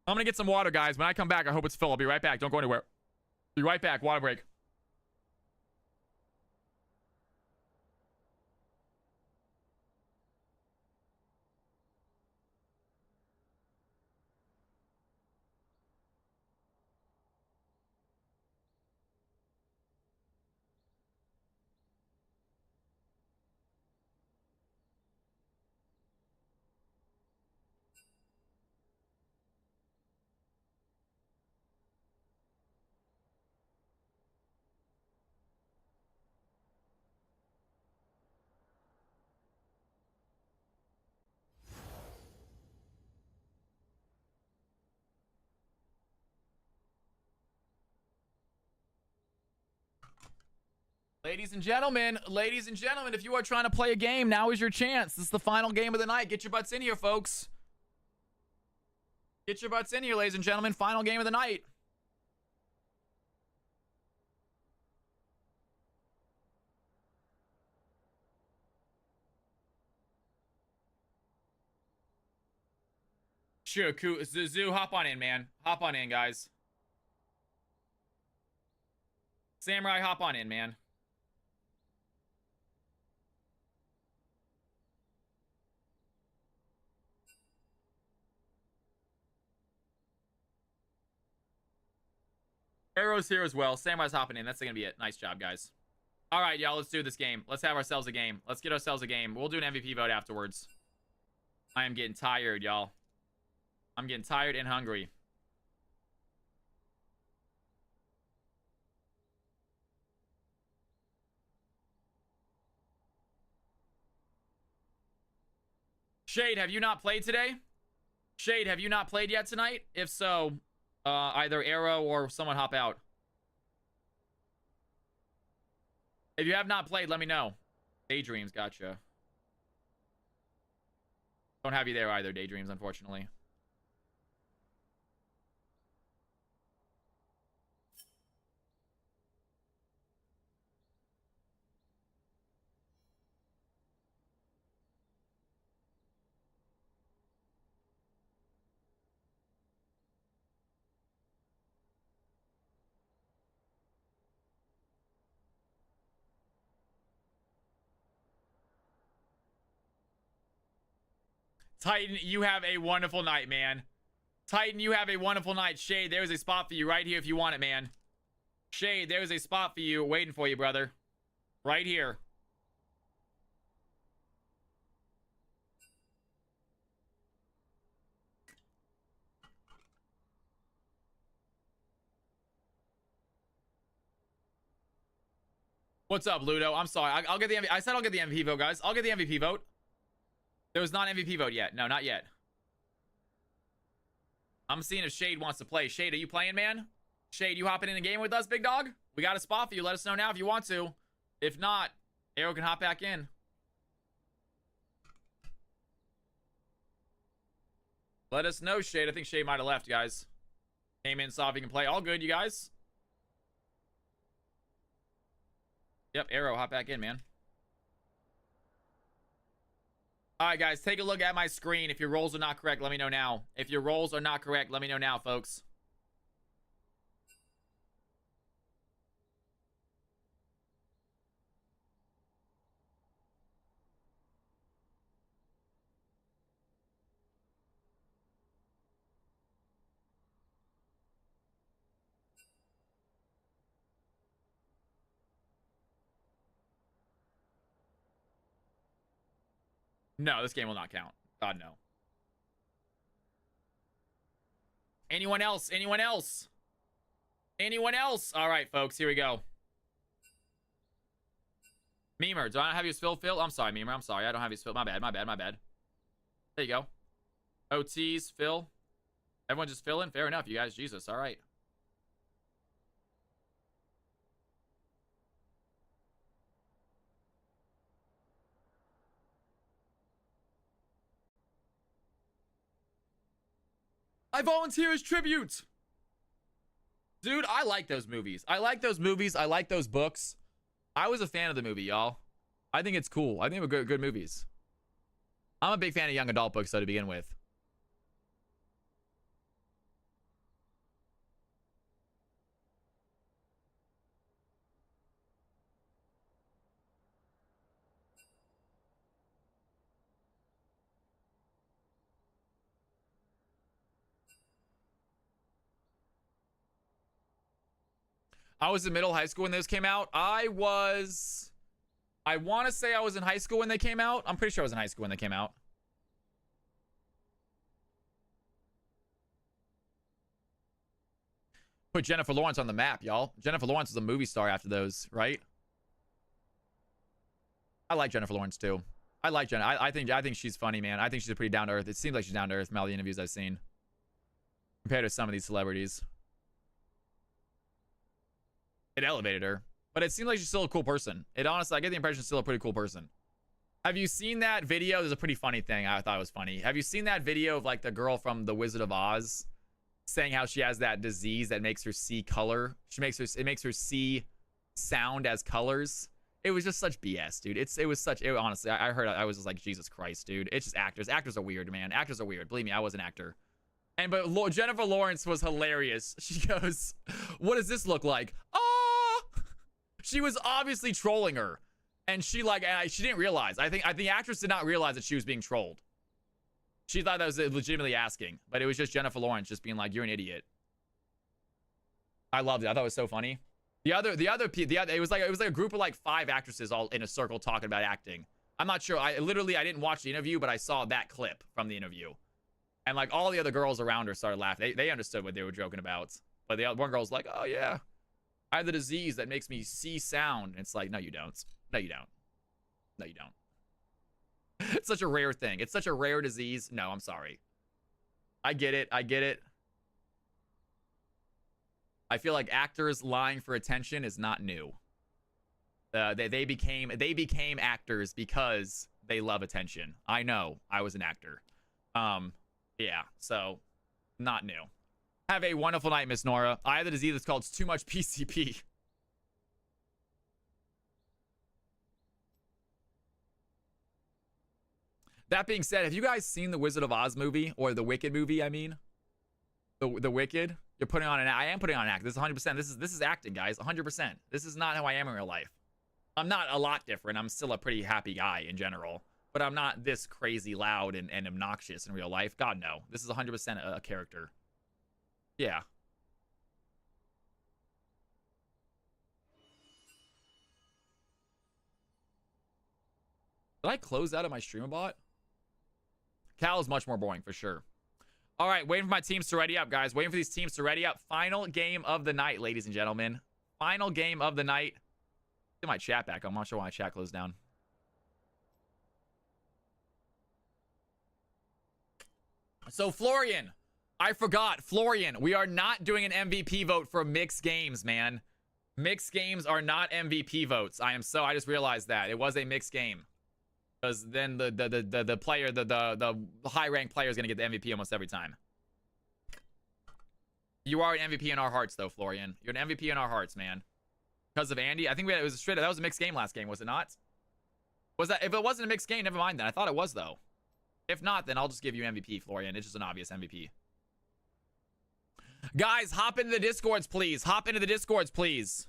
I'm gonna get some water, guys. When I come back, I hope it's full. I'll be right back. Don't go anywhere. Be right back. Water break. Ladies and gentlemen, if you are trying to play a game, now is your chance. This is the final game of the night. Get your butts in here, folks. Get your butts in here, ladies and gentlemen. Final game of the night. Sure, Zoo, hop on in, man. Hop on in, guys. Samurai, hop on in, man. Arrow's here as well. Samurai's hopping in. That's gonna be it. Nice job, guys. All right, y'all. Let's do this game. Let's have ourselves a game. Let's get ourselves a game. We'll do an MVP vote afterwards. I am getting tired, y'all. I'm getting tired and hungry. Shade, have you not played today? Shade, have you not played yet tonight? If so, either Arrow or someone hop out. If you have not played, let me know. Daydreams, gotcha. Don't have you there either, Daydreams, unfortunately. Titan, you have a wonderful night, man. Titan, you have a wonderful night. Shade, there's a spot for you right here if you want it, man. Shade, there's a spot for you waiting for you, brother. Right here. What's up, Ludo? I'm sorry. I'll get the MVP. I said I'll get the MVP vote, guys. I'll get the MVP vote. There was not an MVP vote yet. No, not yet. I'm seeing if Shade wants to play. Shade, are you playing, man? Shade, you hopping in a game with us, big dog? We got a spot for you. Let us know now if you want to. If not, Arrow can hop back in. Let us know, Shade. I think Shade might have left, guys. Came in, saw if he can play. All good, you guys. Yep, Arrow, hop back in, man. All right, guys, take a look at my screen. If your rolls are not correct, let me know now. If your rolls are not correct, let me know now, folks. No, this game will not count. God, no. Anyone else? Anyone else? Anyone else? All right, folks, here we go. Memer, do I not have you as Phil? I'm sorry, Memer. I'm sorry. I don't have you as Phil. My bad, my bad, my bad. There you go. OTs, Phil. Everyone just fill in? Fair enough, you guys. Jesus, all right. I volunteer as tribute. Dude, I like those movies. I like those movies. I like those books. I was a fan of the movie, y'all. I think it's cool. I think they're good movies. I'm a big fan of young adult books, though, to begin with. I was in middle high school when those came out. I want to say I was in high school when they came out. I'm pretty sure I was in high school when they came out. Put Jennifer Lawrence on the map, y'all. Jennifer Lawrence was a movie star after those, right? I like Jennifer Lawrence too. I like Jennifer. I think she's funny, man. I think she's pretty down to earth. It seems like she's down to earth from all the interviews I've seen compared to some of these celebrities. It elevated her. But it seems like she's still a cool person. It honestly, I get the impression she's still a pretty cool person. Have you seen that video? There's a pretty funny thing. I thought it was funny. Have you seen that video of like the girl from The Wizard of Oz saying how she has that disease that makes her see color? It makes her see sound as colors. It was just such BS, dude. Honestly, I heard, I was just like, Jesus Christ, dude. It's just actors. Actors are weird, man. Actors are weird. Believe me, I was an actor. But Jennifer Lawrence was hilarious. She goes, what does this look like? Oh! She was obviously trolling her. And she didn't realize. I think the actress did not realize that she was being trolled. She thought that was legitimately asking. But it was just Jennifer Lawrence just being like, you're an idiot. I loved it. I thought it was so funny. It was like a group of like 5 actresses all in a circle talking about acting. I'm not sure. I didn't watch the interview, but I saw that clip from the interview. And like all the other girls around her started laughing. They understood what they were joking about. But the one girl's like, oh yeah, I have the disease that makes me see sound. And it's like, no, you don't. No, you don't. No, you don't. It's such a rare thing. It's such a rare disease. No, I'm sorry. I get it. I get it. I feel like actors lying for attention is not new. They became actors because they love attention. I know. I was an actor. Yeah, so not new. Have a wonderful night, Miss Nora. I have the disease that's called too much PCP. That being said, have you guys seen the Wizard of Oz movie, or the Wicked movie? I mean, the Wicked. You're putting on an. I am putting on an act. This is 100%. This is acting, guys. 100%. This is not how I am in real life. I'm not a lot different. I'm still a pretty happy guy in general, but I'm not this crazy loud and obnoxious in real life. God no. This is 100% a character. Yeah. Did I close out of my stream bot? Cal is much more boring for sure. All right, waiting for my teams to ready up, guys. Waiting for these teams to ready up. Final game of the night, ladies and gentlemen. Final game of the night. Get my chat back. I'm not sure why my chat closed down. So, Florian. I forgot. Florian, we are not doing an MVP vote for mixed games, man. Mixed games are not MVP votes. I just realized that. It was a mixed game. Because then the player, the high ranked player is gonna get the MVP almost every time. You are an MVP in our hearts, though, Florian. You're an MVP in our hearts, man. Because of Andy, I think it was straight. That was a mixed game last game, was it not? Was that? If it wasn't a mixed game, never mind then. I thought it was though. If not, then I'll just give you MVP, Florian. It's just an obvious MVP. Guys, hop into the Discords, please. Hop into the Discords, please.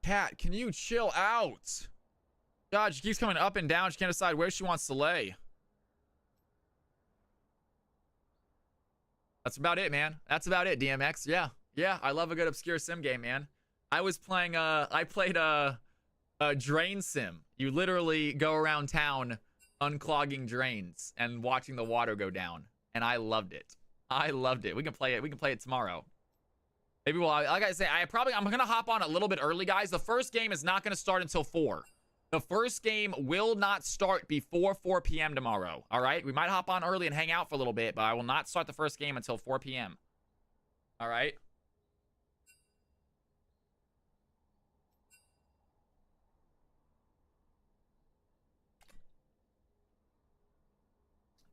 Cat, can you chill out? God, she keeps coming up and down. She can't decide where she wants to lay. That's about it, man. That's about it, DMX. Yeah. Yeah, I love a good obscure sim game, man. I was playing, I played a drain sim. You literally go around town unclogging drains and watching the water go down. And I loved it. I loved it. We can play it. We can play it tomorrow. Maybe we'll, like I say, I'm going to hop on a little bit early, guys. The first game is not going to start until 4. The first game will not start before 4 p.m. tomorrow. All right? We might hop on early and hang out for a little bit, but I will not start the first game until 4 p.m. All right?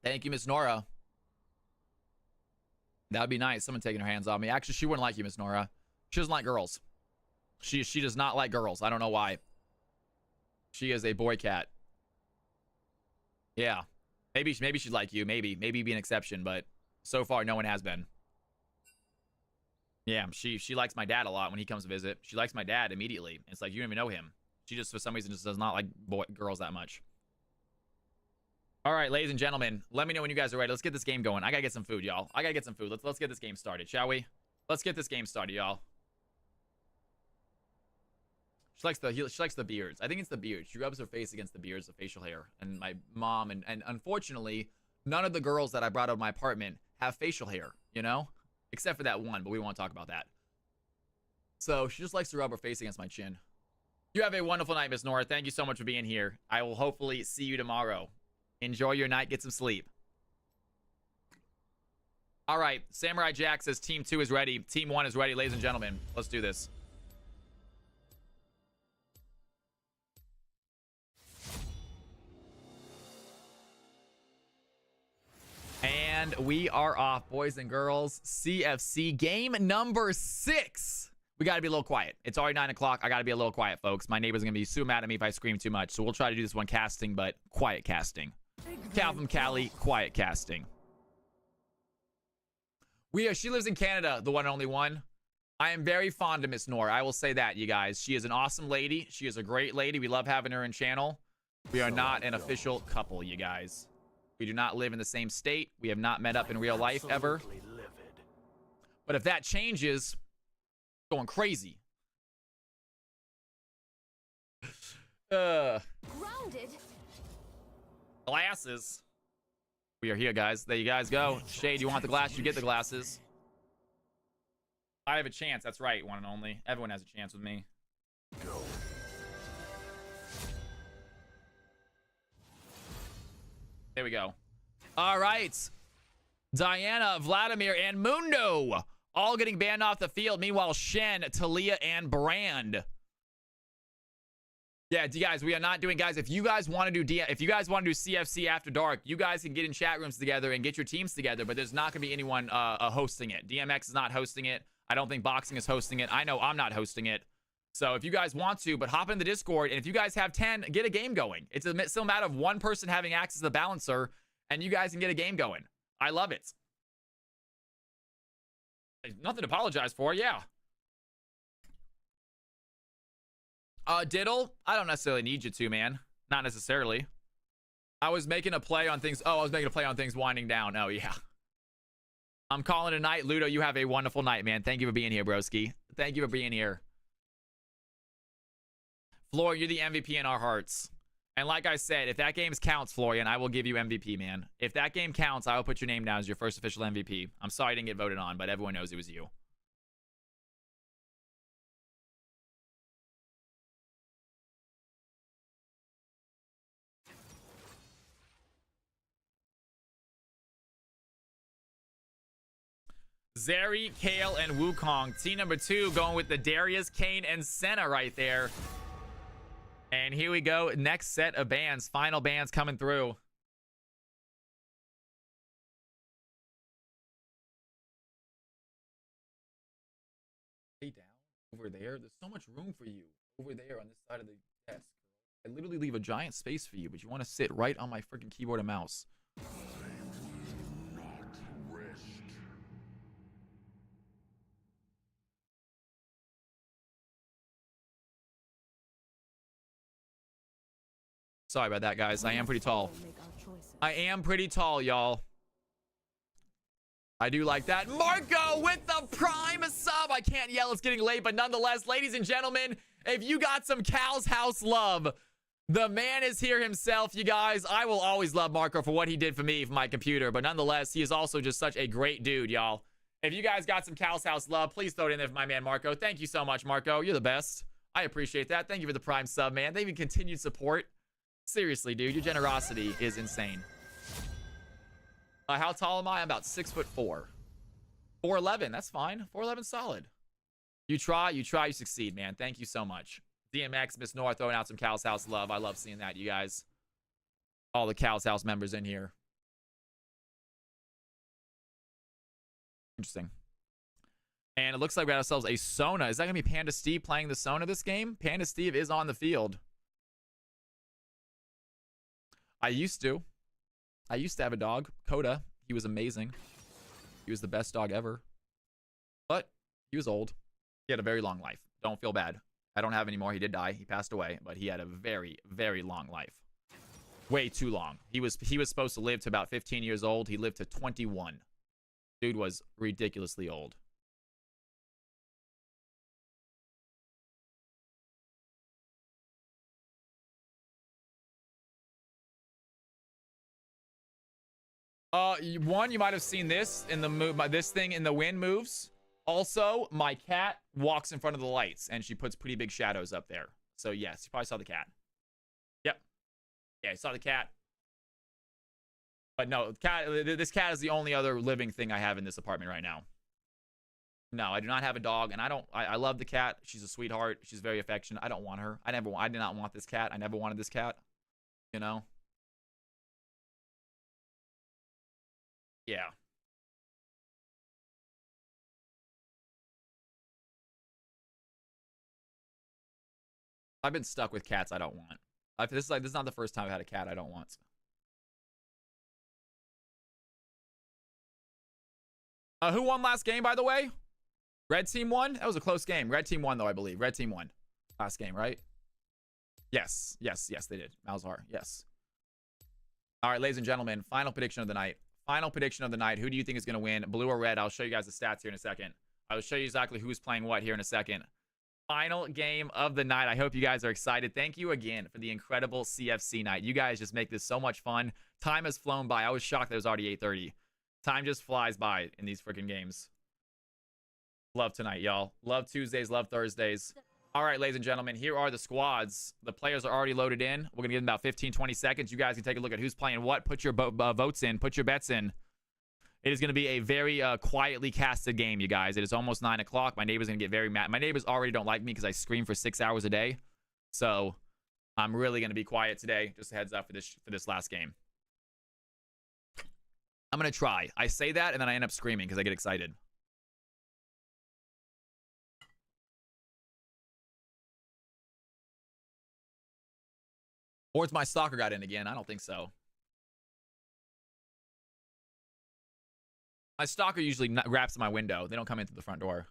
Thank you, Miss Nora. That would be nice. Someone taking her hands off me. Actually, she wouldn't like you, Miss Nora. She doesn't like girls. She does not like girls. I don't know why. She is a boy cat. Yeah. Maybe she'd like you. Maybe be an exception, but so far no one has been. Yeah, she likes my dad a lot when he comes to visit. She likes my dad immediately. It's like you don't even know him. She just for some reason just does not like girls that much. All right, ladies and gentlemen, let me know when you guys are ready. Let's get this game going. I gotta get some food, y'all. I gotta get some food. Let's get this game started, shall we? Let's get this game started, y'all. She likes the beards. I think it's the beard. She rubs her face against the beards, the facial hair. And my mom and unfortunately, none of the girls that I brought out of my apartment have facial hair, you know? Except for that one, but we won't talk about that. So she just likes to rub her face against my chin. You have a wonderful night, Miss Nora. Thank you so much for being here. I will hopefully see you tomorrow. Enjoy your night. Get some sleep. All right. Samurai Jack says Team 2 is ready. Team 1 is ready, ladies and gentlemen. Let's do this. And we are off, boys and girls. CFC game number 6. We got to be a little quiet. It's already 9 o'clock. I got to be a little quiet, folks. My neighbor's going to be super mad at me if I scream too much. So we'll try to do this one casting, but quiet casting. Calvin Callie, quiet casting. She lives in Canada, the one and only one. I am very fond of Miss Nora. I will say that, you guys. She is an awesome lady. She is a great lady. We love having her in channel. We are not an official couple, you guys. We do not live in the same state. We have not met up in real life ever. But if that changes, going crazy. Grounded. Glasses. We are here, guys. There you guys go. Shade, you want the glass? You get the glasses. I have a chance. That's right, one and only. Everyone has a chance with me. Go. There we go. All right. Diana, Vladimir, and Mundo all getting banned off the field. Meanwhile, Shen, Talia, and Brand. Yeah, guys, we are not doing, guys. If you guys want to do CFC After Dark, you guys can get in chat rooms together and get your teams together, but there's not going to be anyone hosting it. DMX is not hosting it. I don't think Boxing is hosting it. I know I'm not hosting it. So if you guys want to, but hop in the Discord, and if you guys have 10, get a game going. It's still a matter of one person having access to the balancer, and you guys can get a game going. I love it. Nothing to apologize for, yeah. Diddle, I don't necessarily need you to, man. Not necessarily. I was making a play on things. Oh, I was making a play on things winding down. Oh, yeah. I'm calling it a night. Ludo, you have a wonderful night, man. Thank you for being here, broski. Thank you for being here. Floor, you're the MVP in our hearts. And like I said, if that game counts, Florian, I will give you MVP, man. If that game counts, I will put your name down as your first official MVP. I'm sorry I didn't get voted on, but everyone knows it was you. Zeri, Kale, and Wukong. Team number 2 going with the Darius, Kane, and Senna right there. And here we go. Next set of bans. Final bans coming through. Stay down over there. There's so much room for you over there on this side of the desk. I literally leave a giant space for you, but you want to sit right on my freaking keyboard and mouse. Sorry about that, guys. I am pretty tall. I am pretty tall, y'all. I do like that. Marco with the prime sub. I can't yell. It's getting late, but nonetheless, ladies and gentlemen, if you got some Cal's House love, the man is here himself, you guys. I will always love Marco for what he did for me for my computer, but nonetheless, he is also just such a great dude, y'all. If you guys got some Cal's House love, please throw it in there for my man, Marco. Thank you so much, Marco. You're the best. I appreciate that. Thank you for the prime sub, man. Thank you for continued support. Seriously, dude, your generosity is insane. How tall am I? I'm about 6'4". 4'11", that's fine. 4'11", solid. You try, you succeed, man. Thank you so much. DMX, Miss Nora throwing out some Cal's House love. I love seeing that, you guys. All the Cal's House members in here. Interesting. And it looks like we got ourselves a Sona. Is that going to be Panda Steve playing the Sona this game? Panda Steve is on the field. I used to have a dog, Coda. He was amazing. He was the best dog ever. But he was old. He had a very long life. Don't feel bad. I don't have any more. He did die. He passed away, but he had a very, very long life. Way too long. He was supposed to live to about 15 years old. He lived to 21. Dude was ridiculously old. One, you might have seen this in the move. This thing in the wind moves. Also, my cat walks in front of the lights, and she puts pretty big shadows up there. So, yes, you probably saw the cat. Yep. Yeah, you saw the cat. But no, this cat is the only other living thing I have in this apartment right now. No, I do not have a dog, and I love the cat. She's a sweetheart. She's very affectionate. I don't want her. I did not want this cat. I never wanted this cat. You know? Yeah. I've been stuck with cats I don't want. This is not the first time I've had a cat I don't want. Who won last game, by the way? Red team won? That was a close game. Red team won, though, I believe. Red team won last game, right? Yes, they did. Malzahar, yes. All right, ladies and gentlemen, final prediction of the night. Final prediction of the night. Who do you think is going to win, blue or red? I'll show you guys the stats here in a second. I will show you exactly who's playing what here in a second. Final game of the night. I hope you guys are excited. Thank you again for the incredible CFC night. You guys just make this so much fun. Time has flown by. I was shocked that it was already 8:30. Time just flies by in these freaking games. Love tonight, y'all. Love Tuesdays, love Thursdays. All right, ladies and gentlemen, here are the squads. The players are already loaded in. We're going to give them about 15, 20 seconds. You guys can take a look at who's playing what. Put your votes in. Put your bets in. It is going to be a very quietly casted game, you guys. It is almost 9 o'clock. My neighbor's going to get very mad. My neighbors already don't like me because I scream for 6 hours a day. So I'm really going to be quiet today. Just a heads up for this last game. I'm going to try. I say that, and then I end up screaming because I get excited. Or it's my stalker got in again. I don't think so. My stalker usually raps my window. They don't come in through the front door.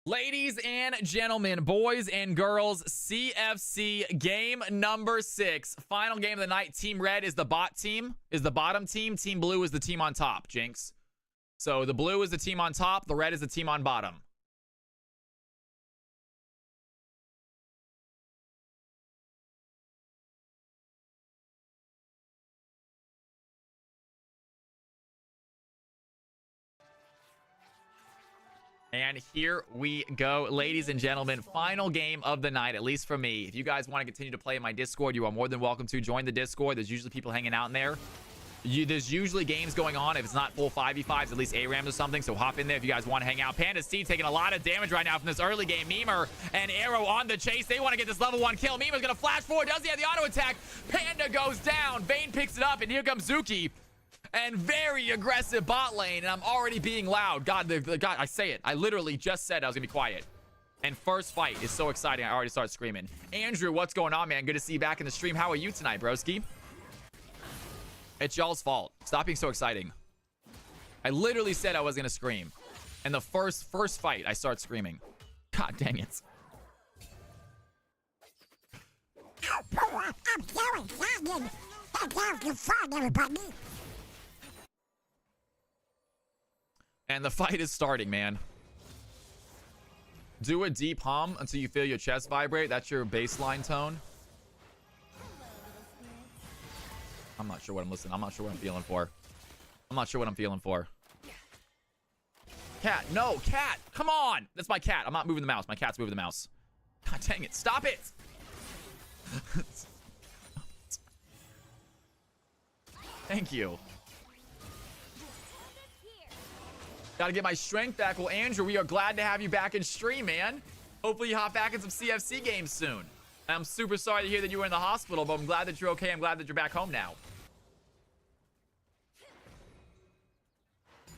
Ladies and gentlemen, boys and girls, CFC game number 6. Final game of the night. Team red is the bottom team. Team blue is the team on top, Jinx. So the blue is the team on top. The red is the team on bottom. And here we go, ladies and gentlemen. Final game of the night, at least for me. If you guys want to continue to play in my Discord, you are more than welcome to join the Discord. There's usually people hanging out in there. There's usually games going on. If it's not full 5v5s, at least ARAMs or something. So hop in there if you guys want to hang out. Panda C taking a lot of damage right now from this early game. Memer and Arrow on the chase. They want to get this level 1 kill. Memer's going to flash forward. Does he have the auto attack? Panda goes down. Vayne picks it up, and here comes Zuki. And very aggressive bot lane, and I'm already being loud. God, God, I say it. I literally just said I was gonna be quiet. And first fight is so exciting, I already started screaming. Andrew, what's going on, man? Good to see you back in the stream. How are you tonight, broski? It's y'all's fault. Stop being so exciting. I literally said I was gonna scream. And the first fight, I start screaming. God dang it. I'm so excited. That's how you fun, everybody. And the fight is starting, man. Do a deep hum until you feel your chest vibrate. That's your baseline tone. I'm not sure what I'm listening. I'm not sure what I'm feeling for. I'm not sure what I'm feeling for. Cat. No, cat. Come on. That's my cat. I'm not moving the mouse. My cat's moving the mouse. God dang it. Stop it. Thank you. Gotta get my strength back. Well, Andrew, we are glad to have you back in stream, man. Hopefully you hop back in some CFC games soon. And I'm super sorry to hear that you were in the hospital, but I'm glad that you're okay. I'm glad that you're back home now.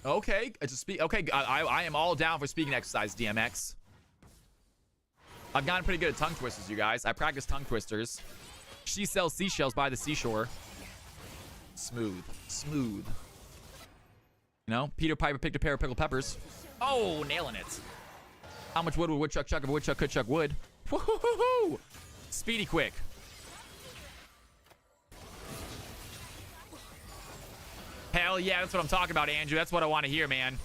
Okay, okay, I am all down for speaking exercise, DMX. I've gotten pretty good at tongue twisters, you guys. I practice tongue twisters. She sells seashells by the seashore. Smooth, smooth. You know, Peter Piper picked a pair of pickled peppers. Oh, nailing it. How much wood would woodchuck chuck if a woodchuck could chuck wood? Woohoo! Speedy quick. Hell yeah, that's what I'm talking about, Andrew. That's what I want to hear, man.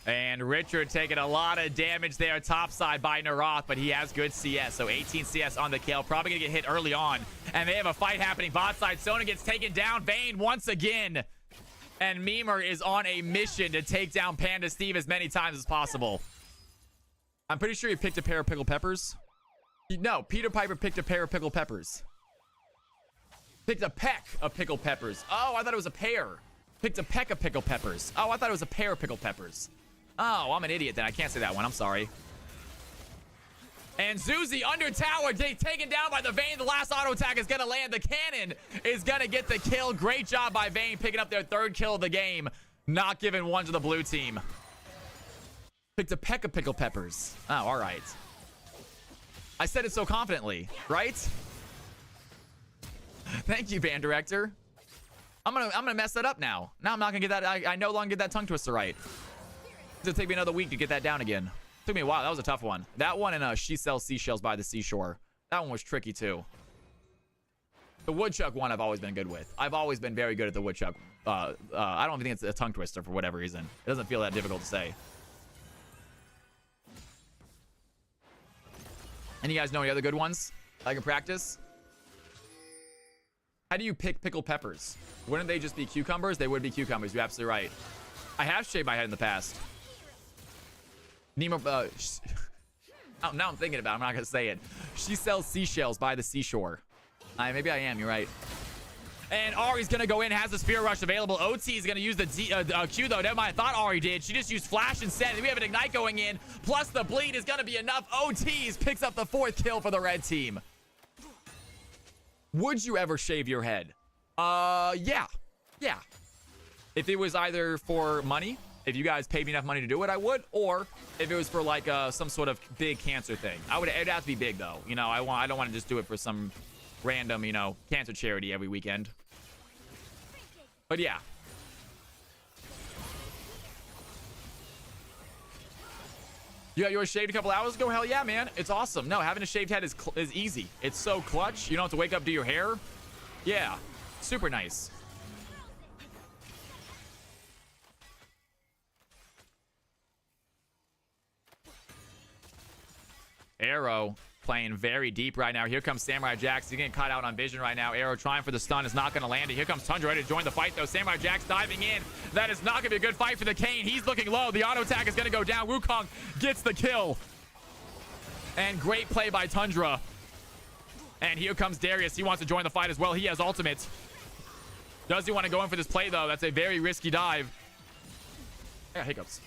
And Richard taking a lot of damage there topside by Naroth, but he has good CS. So 18 CS on the kill. Probably going to get hit early on. And they have a fight happening bot side. Sona gets taken down. Vayne once again. And Memer is on a mission to take down Panda Steve as many times as possible. I'm pretty sure he picked a pair of pickled peppers. No, Peter Piper picked a pair of pickled peppers. Picked a peck of pickled peppers. Oh, I thought it was a pair. Picked a peck of pickled peppers. Oh, I thought it was a pair of pickled peppers. Oh, I'm an idiot then. I can't say that one. I'm sorry. And Zuzi under tower, taken down by the Vayne. The last auto attack is going to land. The cannon is going to get the kill. Great job by Vayne picking up their 3rd kill of the game. Not giving one to the blue team. Picked a peck of pickled peppers. Oh, all right. I said it so confidently, right? Thank you, band director. I'm gonna mess that up now. Now I'm not gonna get that. I no longer get that tongue twister right. It'll take me another week to get that down again. Took me a while. That was a tough one. That one and she sells seashells by the seashore. That one was tricky too. The woodchuck one I've always been good with. I've always been very good at the woodchuck. I don't even think it's a tongue twister for whatever reason. It doesn't feel that difficult to say. And you guys know any other good ones I can practice? How do you pick pickled peppers? Wouldn't they just be cucumbers? They would be cucumbers. You're absolutely right. I have shaved my head in the past. Nemo, now I'm thinking about it. I'm not going to say it. She sells seashells by the seashore. Maybe I am. You're right. And Ari's going to go in, has the Spear Rush available. OT is going to use the Q, though. Never mind. I thought Ari did. She just used Flash instead. We have an Ignite going in. Plus, the bleed is going to be enough. OTs picks up the 4th kill for the red team. Would you ever shave your head? Yeah. Yeah. If it was either for money, if you guys paid me enough money to do it, I would. Or if it was for like some sort of big cancer thing. It'd have to be big though. You know, I don't want to just do it for some random, you know, cancer charity every weekend. But yeah. You got yours shaved a couple hours ago? Hell yeah, man. It's awesome. No, having a shaved head is easy. It's so clutch. You don't have to wake up, do your hair. Yeah. Super nice. Arrow playing very deep right now. Here comes Samurai Jax. He's getting caught out on vision right now. Arrow trying for the stun is not going to land it. Here comes Tundra ready to join the fight, though. Samurai Jax diving in. That is not going to be a good fight for the Kane. He's looking low. The auto attack is going to go down. Wukong gets the kill. And great play by Tundra. And here comes Darius. He wants to join the fight as well. He has ultimate. Does he want to go in for this play, though? That's a very risky dive. I got hiccups.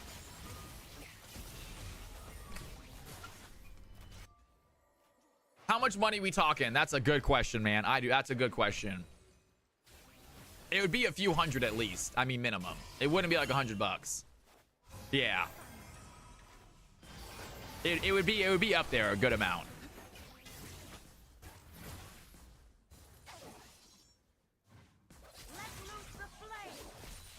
How much money we talking? That's a good question, man. That's a good question. It would be a few hundred at least. I mean, minimum. It wouldn't be like $100. Yeah. It would be up there a good amount.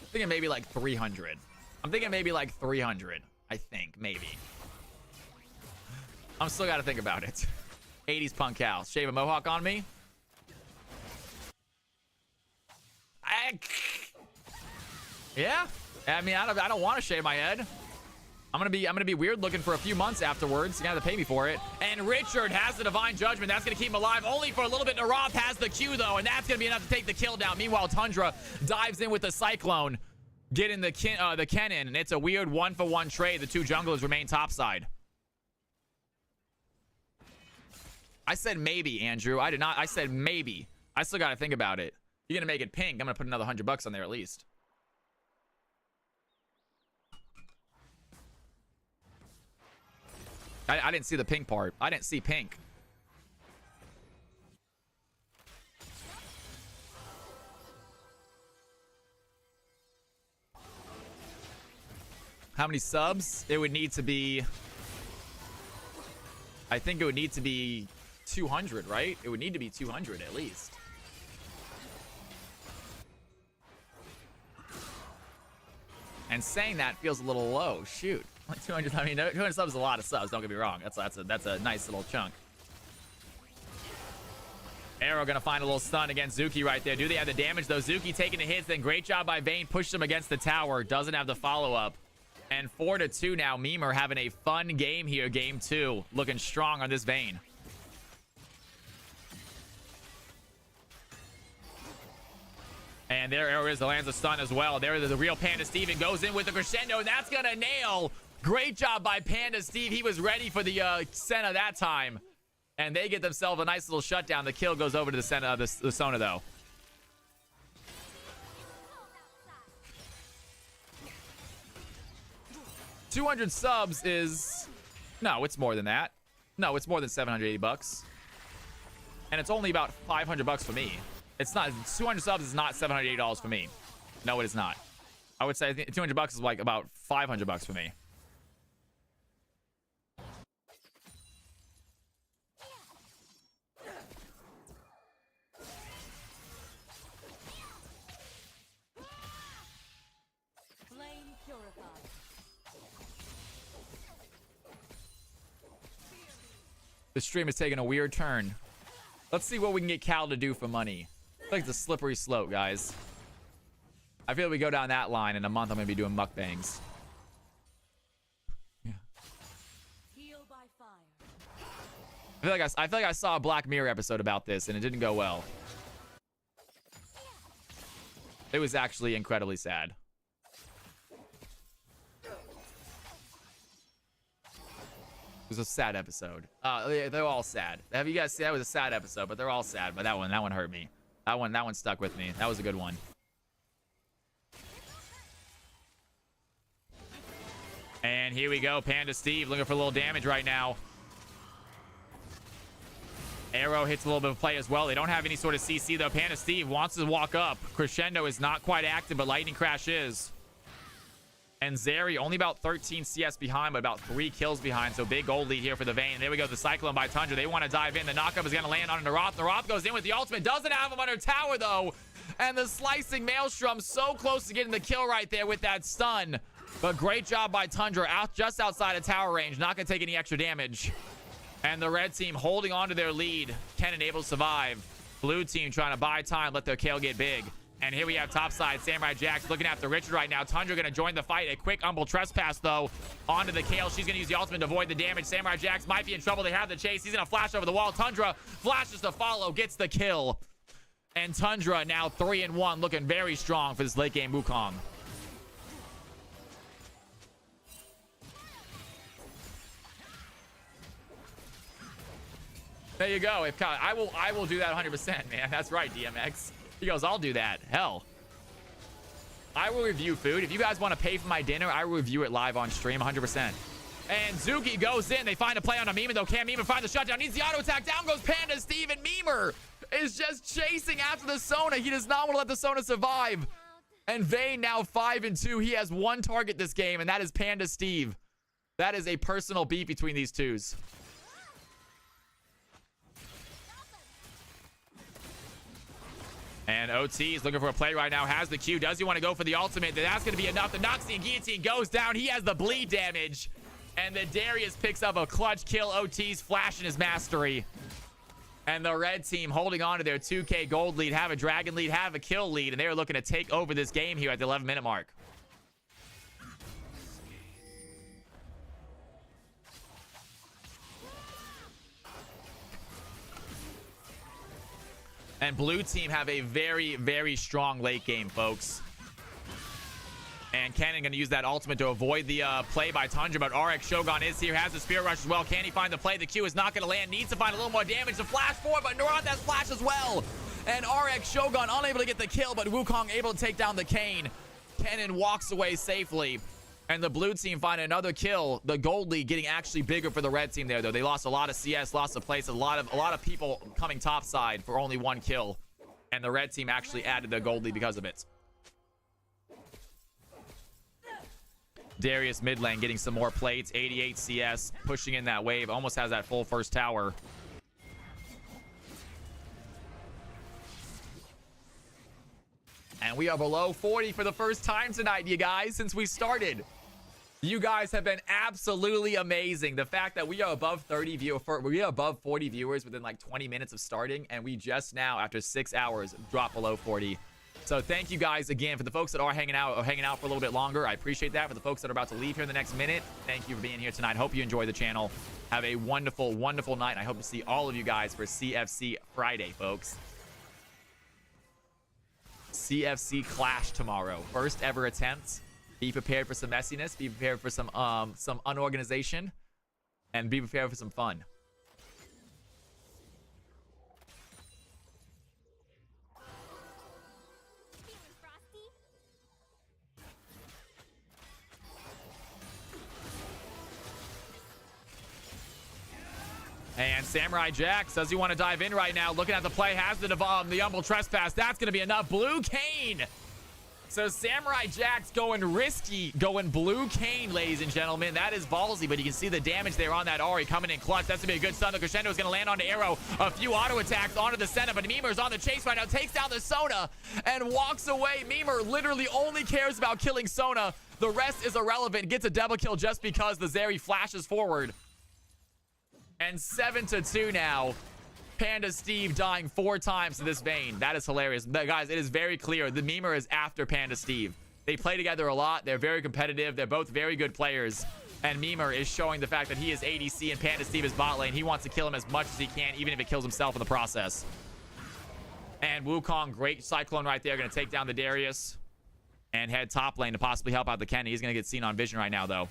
I'm thinking maybe like 300. I'm thinking maybe like 300. I think maybe. I'm still got to think about it. 80s punk house. Shave a mohawk on me. Yeah. I mean, I don't want to shave my head. I'm gonna be weird looking for a few months afterwards. You gotta pay me for it. And Richard has the divine judgment. That's gonna keep him alive only for a little bit. Naroth has the Q though, and that's gonna be enough to take the kill down. Meanwhile, Tundra dives in with the Cyclone, getting the Kennen, and it's a weird 1-for-1 trade. The two junglers remain topside. I said maybe, Andrew. I did not. I said maybe. I still got to think about it. You're going to make it pink. I'm going to put another $100 on there at least. I didn't see the pink part. I didn't see pink. How many subs? It would need to be... I think it would need to be 200, right? It would need to be 200 at least. And saying that feels a little low. Shoot. Like 200, I mean, 200 subs is a lot of subs, don't get me wrong. That's a nice little chunk. Arrow gonna find a little stun against Zuki right there. Do they have the damage though? Zuki taking the hits, then great job by Vayne. Pushed him against the tower. Doesn't have the follow-up. And 4-2 now. Memer having a fun game here. Game 2. Looking strong on this Vayne. And there is the lands of stun as well. There is the real Panda Steve and goes in with the crescendo. And that's going to nail. Great job by Panda Steve. He was ready for the Senna that time. And they get themselves a nice little shutdown. The kill goes over to the Senna, the Sona though. $200 subs is... No, it's more than that. No, it's more than 780 bucks. And it's only about 500 bucks for me. It's not... 200 subs is not $780 for me. No, it is not. I would say 200 bucks is like about 500 bucks for me. The stream is taking a weird turn. Let's see what we can get Cal to do for money. I feel like it's a slippery slope, guys. I feel we go down that line in a month. I'm gonna be doing mukbangs. Yeah. I feel like I saw a Black Mirror episode about this and it didn't go well. It was actually incredibly sad. It was a sad episode. They're all sad. Have you guys seen that? Was a sad episode, but they're all sad. But that one hurt me. That one stuck with me. That was a good one. And here we go. Panda Steve looking for a little damage right now. Arrow hits a little bit of play as well. They don't have any sort of CC though. Panda Steve wants to walk up. Crescendo is not quite active, but Lightning Crash is. And Zeri only about 13 CS behind, but about 3 kills behind. So big gold lead here for the Vayne. There we go. The Cyclone by Tundra. They want to dive in. The knockup is going to land on Naroth. Naroth goes in with the ultimate. Doesn't have him under tower, though. And the slicing Maelstrom so close to getting the kill right there with that stun. But great job by Tundra. Just outside of tower range. Not going to take any extra damage. And the red team holding on to their lead. Kennen able to survive. Blue team trying to buy time. Let their kill get big. And here we have topside. Samurai Jax looking after Richard right now. Tundra going to join the fight. A quick humble trespass, though, onto the Kale. She's going to use the ultimate to avoid the damage. Samurai Jax might be in trouble. They have the chase. He's going to flash over the wall. Tundra flashes to follow, gets the kill. And Tundra now 3-1, looking very strong for this late game Wukong. There you go. I will do that 100%, man. That's right, DMX. He goes, I'll do that. Hell. I will review food. If you guys want to pay for my dinner, I will review it live on stream 100%. And Zuki goes in. They find a play on a Memer, though. Can Memer find the shutdown? Needs the auto attack. Down goes Panda Steve, and Memer is just chasing after the Sona. He does not want to let the Sona survive. And Vayne now 5-2. He has one target this game, and that is Panda Steve. That is a personal beef between these twos. And OT is looking for a play right now. Has the Q. Does he want to go for the ultimate? That's going to be enough. The Noxian Guillotine goes down. He has the bleed damage. And the Darius picks up a clutch kill. OT's flashing his mastery. And the red team holding on to their 2K gold lead. Have a dragon lead. Have a kill lead. And they're looking to take over this game here at the 11-minute mark. And blue team have a very, very strong late game, folks. And Kennen going to use that ultimate to avoid the play by Tundra. But RX Shogun is here, has the Spear Rush as well. Can he find the play? The Q is not going to land. Needs to find a little more damage to flash forward, but Naroth has flash as well. And RX Shogun unable to get the kill, but Wukong able to take down the Kane. Kennen walks away safely. And the blue team find another kill. The gold lead getting actually bigger for the red team there, though. They lost a lot of CS, lost of place, a lot of people coming topside for only one kill. And the red team actually added their gold lead because of it. Darius mid lane getting some more plates. 88 CS, pushing in that wave. Almost has that full first tower. And we are below 40 for the first time tonight, you guys, since we started. You guys have been absolutely amazing. The fact that we are above 30 viewers, we are above 40 viewers within like 20 minutes of starting, and we just now, after 6 hours, dropped below 40. So thank you guys again. For the folks that are hanging out for a little bit longer, I appreciate that. For the folks that are about to leave here in the next minute, thank you for being here tonight. Hope you enjoy the channel. Have a wonderful, wonderful night. And I hope to see all of you guys for CFC Friday, folks. CFC Clash tomorrow. First ever attempt. Be prepared for some messiness. Be prepared for some unorganization. And be prepared for some fun. And Samurai Jack says he want to dive in right now. Looking at the play, has the Humble Trespass. That's going to be enough. Blue Cane. So Samurai Jack's going risky, going Blue Cane, ladies and gentlemen. That is ballsy, but you can see the damage there on that Ahri coming in clutch. That's going to be a good stun. The Crescendo is going to land on the arrow. A few auto attacks onto the center, but Mimer's on the chase right now. Takes down the Sona and walks away. Mimer literally only cares about killing Sona. The rest is irrelevant. Gets a double kill just because the Zeri flashes forward. And 7-2 now. Panda Steve dying 4 times to this Vayne. That is hilarious. But guys, it is very clear. The Mimer is after Panda Steve. They play together a lot. They're very competitive. They're both very good players. And Mimer is showing the fact that he is ADC and Panda Steve is bot lane. He wants to kill him as much as he can, even if it kills himself in the process. And Wukong, great Cyclone right there. Going to take down the Darius. And head top lane to possibly help out the Kenny. He's going to get seen on vision right now, though.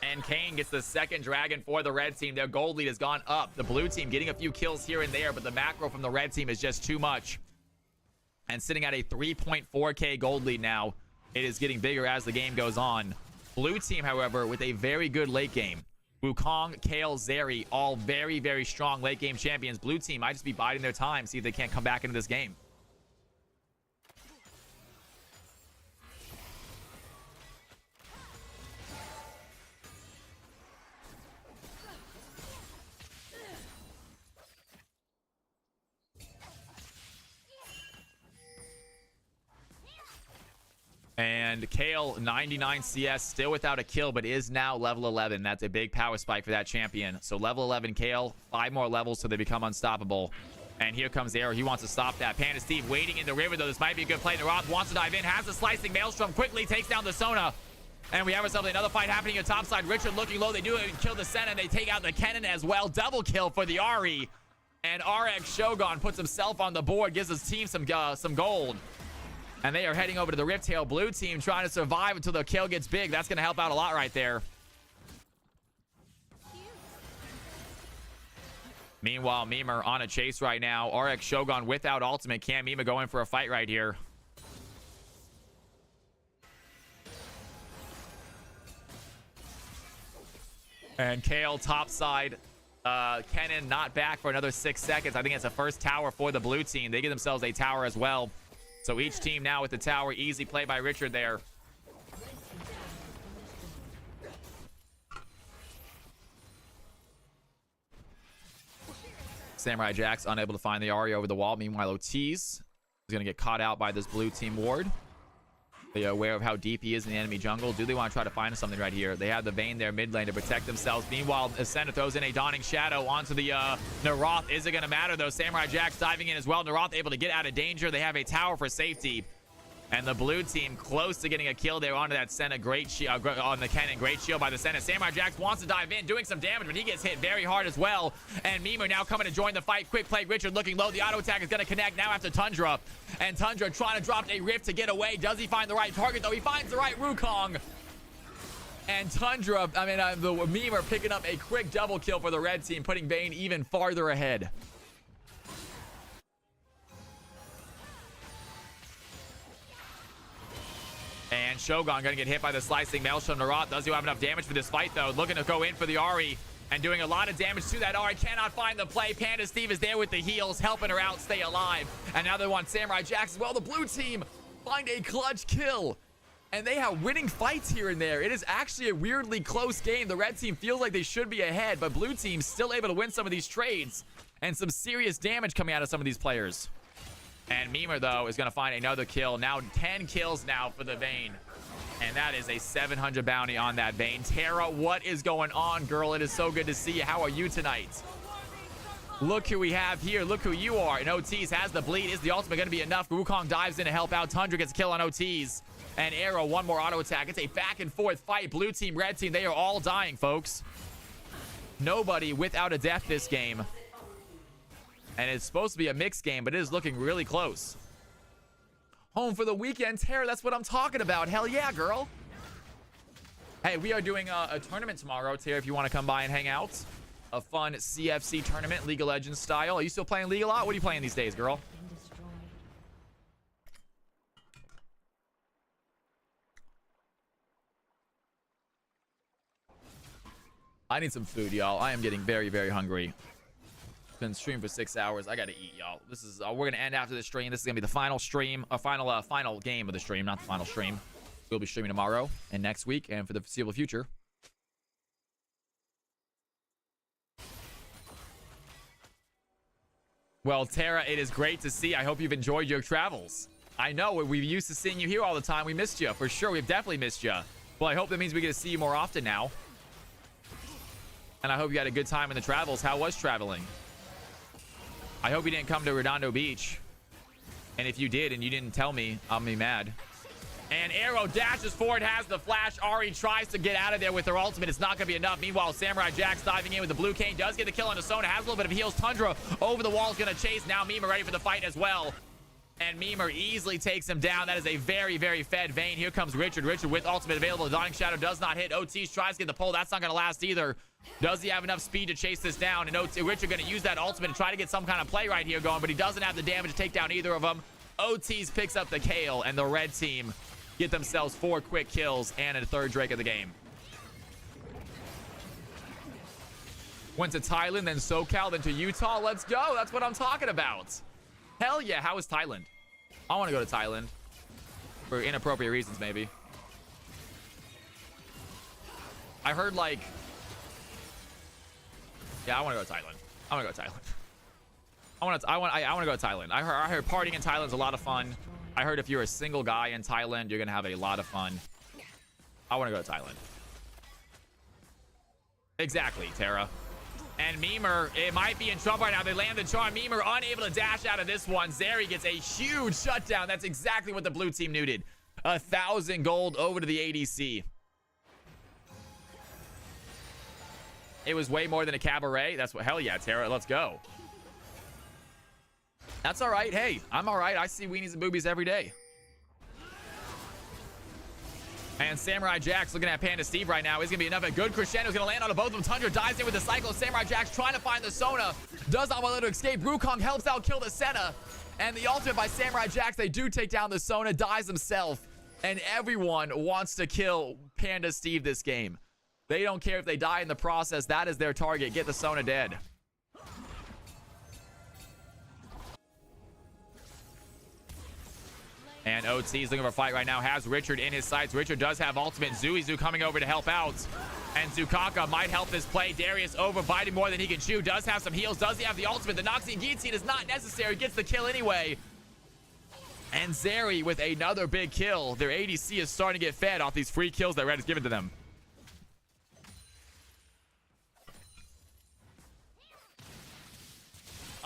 And Kane gets the second dragon for the red team. Their gold lead has gone up. The blue team getting a few kills here and there, but the macro from the red team is just too much. And sitting at a 3.4k gold lead now. It is getting bigger as the game goes on. Blue team, however, with a very good late game. Wukong, Kayle, Zeri, all very, very strong late game champions. Blue team might just be biding their time, see if they can't come back into this game. And Kayle, 99 CS, still without a kill, but is now level 11. That's a big power spike for that champion. So level 11 Kayle, 5 more levels so they become unstoppable. And here comes Arrow. He wants to stop that. Panda Steve waiting in the river, though. This might be a good play. Naroth wants to dive in, has the slicing Maelstrom, quickly takes down the Sona. And we have ourselves another fight happening on top side. Richard looking low. They do kill the Senna. They take out the Kennen as well. Double kill for the Ahri. And RX Shogun puts himself on the board, gives his team some gold. And they are heading over to the Rifttail blue team, trying to survive until the kill gets big. That's going to help out a lot right there. Meanwhile, Mimer on a chase right now. RX Shogun without ultimate. Can Mimer go in for a fight right here? And Kayle topside. Kennen not back for another 6 seconds. I think it's a first tower for the blue team. They get themselves a tower as well. So each team now with the tower. Easy play by Richard there. Samurai Jack's unable to find the Ahri over the wall. Meanwhile, Tues is going to get caught out by this blue team ward. They are aware of how deep he is in the enemy jungle. Do they want to try to find something right here? They have the Vayne there mid lane to protect themselves. Meanwhile, Ascender throws in a Dawning Shadow onto the Naroth. Is it going to matter, though? Samurai Jack's diving in as well. Naroth able to get out of danger. They have a tower for safety. And the blue team close to getting a kill there onto that Senna. Great shield on the Kennen. Great shield by the Senna. Samurai Jax wants to dive in, doing some damage, but he gets hit very hard as well. And Mimer now coming to join the fight. Quick play. Richard looking low. The auto attack is going to connect now after Tundra. And Tundra trying to drop a rift to get away. Does he find the right target, though? He finds the right Wukong. And Tundra, the Mimer picking up a quick double kill for the red team, putting Vayne even farther ahead. And Shogun going to get hit by the slicing Maelstrom. Naroth does he have enough damage for this fight, though? Looking to go in for the Ahri and doing a lot of damage to that Ahri. Cannot find the play. Panda Steve is there with the heals, helping her out stay alive. And now they want Samurai Jax as well. The blue team find a clutch kill. And they have winning fights here and there. It is actually a weirdly close game. The red team feels like they should be ahead, but blue team still able to win some of these trades. And some serious damage coming out of some of these players. And Mimer, though, is going to find another kill. Now 10 kills now for the Vayne. And that is a 700 bounty on that Vayne. Tara, what is going on, girl? It is so good to see you. How are you tonight? Look who we have here. Look who you are. And OTs has the bleed. Is the ultimate going to be enough? Wukong dives in to help out. Tundra gets a kill on OTs. And Arrow, one more auto attack. It's a back and forth fight. Blue team, red team, they are all dying, folks. Nobody without a death this game. And it's supposed to be a mixed game, but it is looking really close. Home for the weekend. Tara, that's what I'm talking about. Hell yeah, girl. Hey, we are doing a tournament tomorrow, Tara, if you want to come by and hang out. A fun CFC tournament, League of Legends style. Are you still playing League a lot? What are you playing these days, girl? Been destroyed. I need some food, y'all. I am getting very, very hungry. Been streaming for 6 hours. I gotta eat, y'all. This is we're gonna end after the stream. This is gonna be the final stream, final game of the stream, not the final stream. We'll be streaming tomorrow and next week and for the foreseeable future. Well, Tara, it is great to see. I hope you've enjoyed your travels. I know we're used to seeing you here all the time. We missed you for sure. We've definitely missed you. Well, I hope that means we get to see you more often now. And I hope you had a good time in the travels. How was traveling? I hope you didn't come to Redondo Beach. And if you did and you didn't tell me, I'll be mad. And Arrow dashes forward, has the flash. Ari tries to get out of there with her ultimate. It's not going to be enough. Meanwhile, Samurai Jack's diving in with the blue cane. Does get the kill on the Sona. Has a little bit of heals. Tundra over the wall is going to chase. Now Mima ready for the fight as well. And Mima easily takes him down. That is a very, very fed Vayne. Here comes Richard. Richard with ultimate available. The Dying Shadow does not hit. Otis tries to get the pull. That's not going to last either. Does he have enough speed to chase this down? And Richard going to use that ultimate to try to get some kind of play right here going, but he doesn't have the damage to take down either of them. Otis picks up the Kale, and the red team get themselves 4 quick kills and a third Drake of the game. Went to Thailand, then SoCal, then to Utah. Let's go. That's what I'm talking about. Hell yeah. How is Thailand? I want to go to Thailand. For inappropriate reasons, maybe. I heard, like... Yeah, I want to go to Thailand. I want to go to Thailand. I want to go to Thailand. I heard partying in Thailand's a lot of fun. I heard if you're a single guy in Thailand, you're going to have a lot of fun. I want to go to Thailand. Exactly, Tara. And Memer, it might be in trouble right now. They land the charm. Memer unable to dash out of this one. Zeri gets a huge shutdown. That's exactly what the blue team needed. 1,000 gold over to the ADC. It was way more than a cabaret. That's what, hell yeah, Tara, let's go. That's all right. Hey, I'm all right. I see weenies and boobies every day. And Samurai Jack's looking at Panda Steve right now. Is going to be enough. A good crescendo is going to land on both of them. Tundra dives in with the cycle. Samurai Jack's trying to find the Sona. Does not want to let her escape. Wukong helps out kill the Senna. And the ultimate by Samurai Jack's. They do take down the Sona. Dies himself. And everyone wants to kill Panda Steve this game. They don't care if they die in the process. That is their target. Get the Sona dead. And OT's looking for a fight right now. Has Richard in his sights. Richard does have ultimate. Zuizu coming over to help out. And Zukaka might help this play. Darius over, biting more than he can chew. Does have some heals. Does he have the ultimate? The Noxian Guillotine is not necessary. Gets the kill anyway. And Zeri with another big kill. Their ADC is starting to get fed off these free kills that Red has given to them.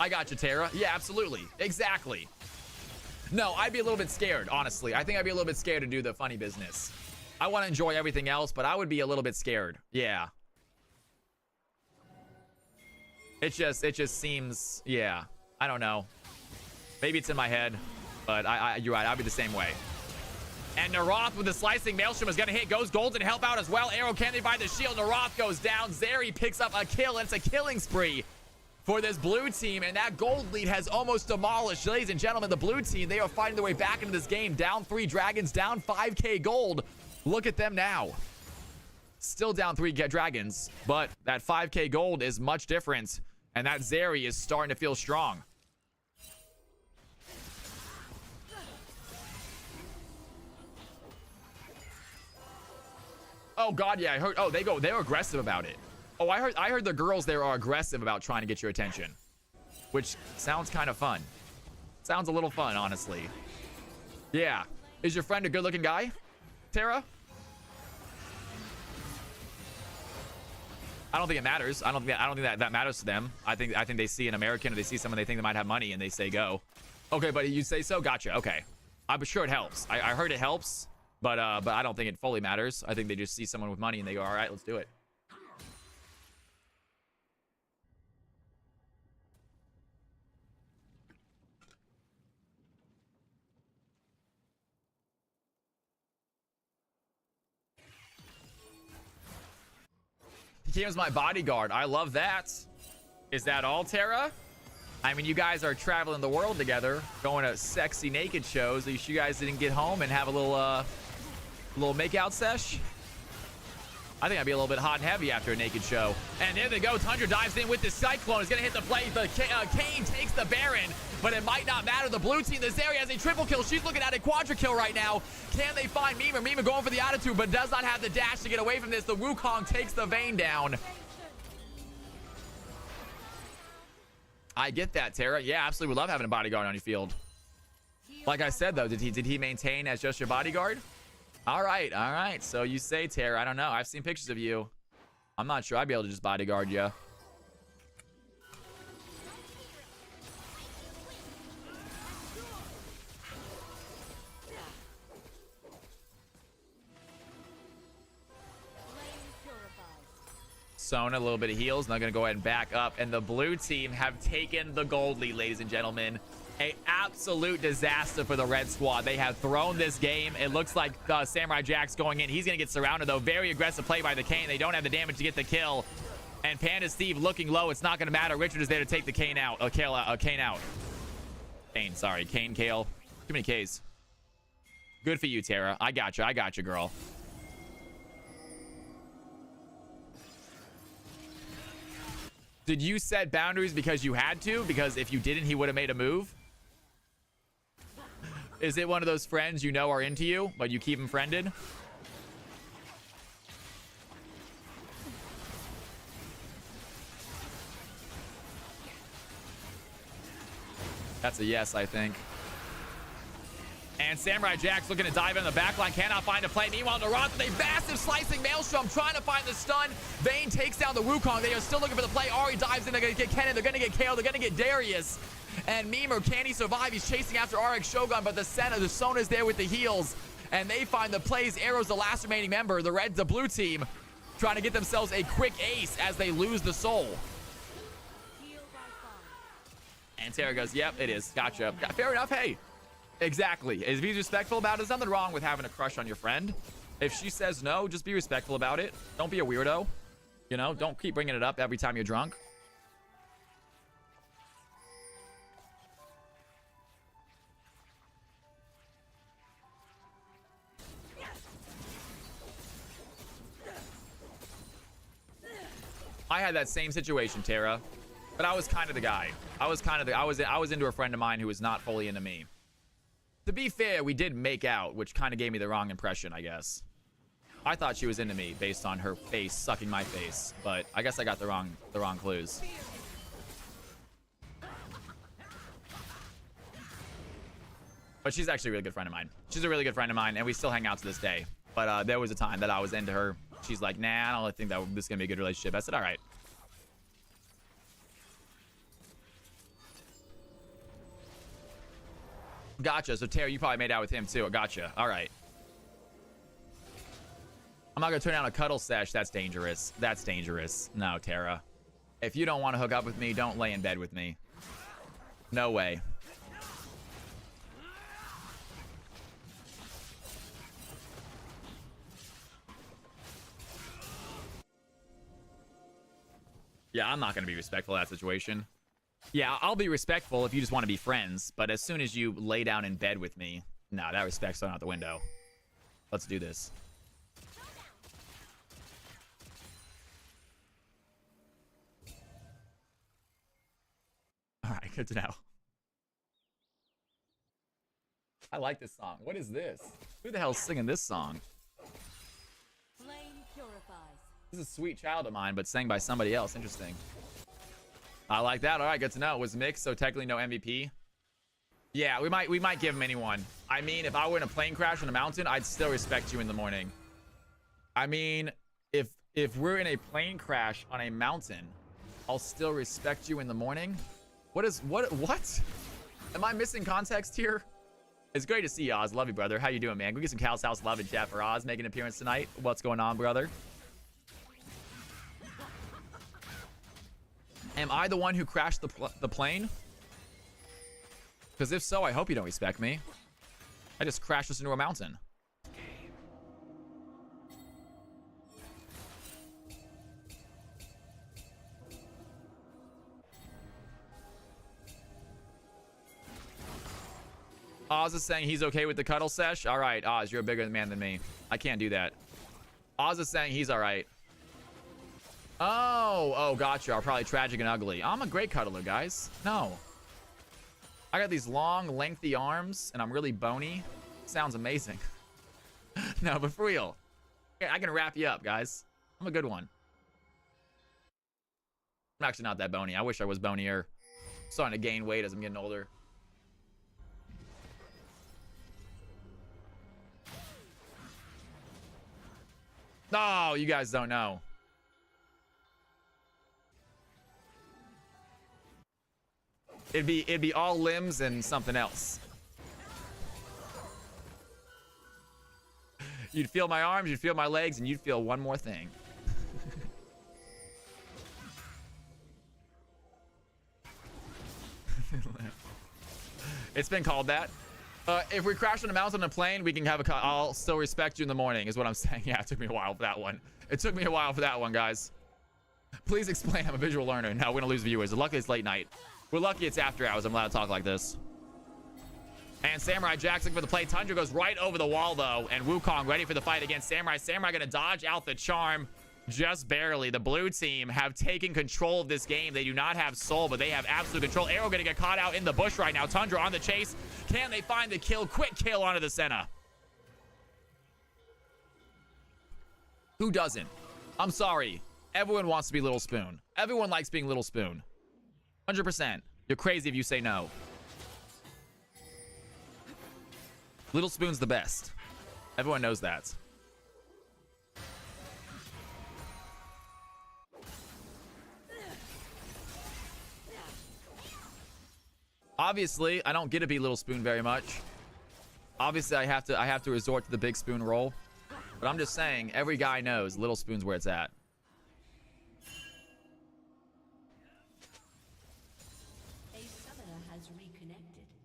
I got you, Tara. Yeah, absolutely. Exactly. No, I'd be a little bit scared, honestly. I think I'd be a little bit scared to do the funny business. I want to enjoy everything else, but I would be a little bit scared. Yeah. It just seems, yeah. I don't know. Maybe it's in my head, but you're right. I'd be the same way. And Naroth with the slicing maelstrom is going to hit. Goes Golden to help out as well. Arrow can they find the shield? Naroth goes down. Zeri picks up a kill, and it's a killing spree for this blue team, and that gold lead has almost demolished. Ladies and gentlemen, the blue team, they are fighting their way back into this game. Down 3 dragons, down 5k gold. Look at them now. Still down 3 dragons, but that 5k gold is much different, and that Zeri is starting to feel strong. Oh god, yeah, I heard. Oh, they're aggressive about it. Oh, I heard the girls there are aggressive about trying to get your attention, which sounds kind of fun. Sounds a little fun, honestly. Yeah. Is your friend a good-looking guy, Tara? I don't think it matters. I don't think that matters to them. I think they see an American or they see someone they think they might have money and they say go. Okay, buddy, you say so? Gotcha. Okay. I'm sure it helps. I heard it helps, but I don't think it fully matters. I think they just see someone with money and they go, all right, let's do it. He was my bodyguard. I love that. Is that all, Tara? I mean, you guys are traveling the world together, going to sexy naked shows. At least you guys didn't get home and have a little makeout sesh. I think I'd be a little bit hot and heavy after a naked show. And there they go. Tundra dives in with the Cyclone. Is going to hit the play. The Kane takes the Baron, but it might not matter. The blue team, this area has a triple kill. She's looking at a quadra kill right now. Can they find Mima? Mima going for the attitude, but does not have the dash to get away from this. The Wukong takes the Vayne down. I get that, Tara. Yeah, absolutely would love having a bodyguard on your field. Like I said, though, did he maintain as just your bodyguard? All right. So you say, Tara. I don't know. I've seen pictures of you. I'm not sure I'd be able to just bodyguard you. Sona, a little bit of heals. Now going to go ahead and back up. And the blue team have taken the gold lead, ladies and gentlemen. An absolute disaster for the red squad. They have thrown this game. It looks like Samurai Jack's going in. He's going to get surrounded, though. Very aggressive play by the Kane. They don't have the damage to get the kill. And Panda Steve looking low. It's not going to matter. Richard is there to take the Kane out. Kane out. Kane, sorry. Kane, Kale. Too many Ks. Good for you, Tara. I got you, girl. Did you set boundaries because you had to? Because if you didn't, he would have made a move? Is it one of those friends you know are into you, but you keep them friended? That's a yes, I think. And Samurai Jack's looking to dive in the backline. Cannot find a play. Meanwhile, Naranta, a massive slicing Maelstrom trying to find the stun. Vayne takes down the Wukong. They are still looking for the play. Ari dives in. They're going to get Kennen. They're going to get Kale. They're going to get Darius. And Mimer, can he survive? He's chasing after RX Shogun, but the Sona's there with the heals. And they find the plays. Arrow's the last remaining member. The blue team trying to get themselves a quick ace as they lose the soul. And Tara goes, yep, it is. Gotcha. Fair enough. Hey. Exactly. Is be respectful about it. There's nothing wrong with having a crush on your friend. If she says no, just be respectful about it. Don't be a weirdo. You know, don't keep bringing it up every time you're drunk. I had that same situation, Tara, but I was kind of the guy. I was into a friend of mine who was not fully into me. To be fair, we did make out, which kind of gave me the wrong impression, I guess. I thought she was into me based on her face sucking my face, but I guess I got the wrong clues. But she's actually a really good friend of mine. She's a really good friend of mine, and we still hang out to this day. But there was a time that I was into her. She's like, nah, I don't think that this is gonna be a good relationship. I said, all right. Gotcha. So, Tara, you probably made out with him, too. Gotcha. All right. I'm not going to turn down a cuddle sesh. That's dangerous. That's dangerous. No, Tara. If you don't want to hook up with me, don't lay in bed with me. No way. Yeah, I'm not going to be respectful of that situation. Yeah, I'll be respectful if you just want to be friends, but as soon as you lay down in bed with me, no, that respect's thrown out the window. Let's do this. All right, good to know. I like this song. What is this? Who the hell's singing this song? Flame purifies. This is a sweet child of mine, but sang by somebody else. Interesting. I like that. All right, good to know. It was mixed, so technically no MVP. Yeah, we might give him anyone. I mean, if I were in a plane crash on a mountain, I'd still respect you in the morning. I mean, if If we're in a plane crash on a mountain, I'll still respect you in the morning. What? Am I missing context here? It's great to see you, Oz. Love you, brother. How you doing, man? Go get some Cal's House love in chat for Oz making an appearance tonight. What's going on, brother? Am I the one who crashed the plane? Because if so, I hope you don't respect me. I just crashed us into a mountain. Oz is saying he's okay with the cuddle sesh. All right, Oz, you're a bigger man than me. I can't do that. Oz is saying he's all right. Oh, gotcha. Are probably tragic and ugly. I'm a great cuddler, guys. No. I got these long, lengthy arms, and I'm really bony. Sounds amazing. No, but for real. I can wrap you up, guys. I'm a good one. I'm actually not that bony. I wish I was bonier. I'm starting to gain weight as I'm getting older. No, you guys don't know. It'd be all limbs and something else. You'd feel my arms, you'd feel my legs, and you'd feel one more thing. It's been called that. If we crash on a mountain on a plane, we can have a... I'll still respect you in the morning, is what I'm saying. Yeah, it took me a while for that one. It took me a while for that one, guys. Please explain. I'm a visual learner. No, we're going to lose viewers. Luckily, it's late night. We're lucky it's after hours. I'm allowed to talk like this. And Samurai Jack's looking for the play. Tundra goes right over the wall, though. And Wukong ready for the fight against Samurai. Samurai going to dodge out the charm. Just barely. The blue team have taken control of this game. They do not have soul, but they have absolute control. Arrow going to get caught out in the bush right now. Tundra on the chase. Can they find the kill? Quick kill onto the Senna. Who doesn't? I'm sorry. Everyone wants to be Little Spoon. Everyone likes being Little Spoon. 100%. You're crazy if you say no. Little Spoon's the best. Everyone knows that. Obviously, I don't get to be Little Spoon very much. Obviously, I have to resort to the big spoon role. But I'm just saying, every guy knows Little Spoon's where it's at.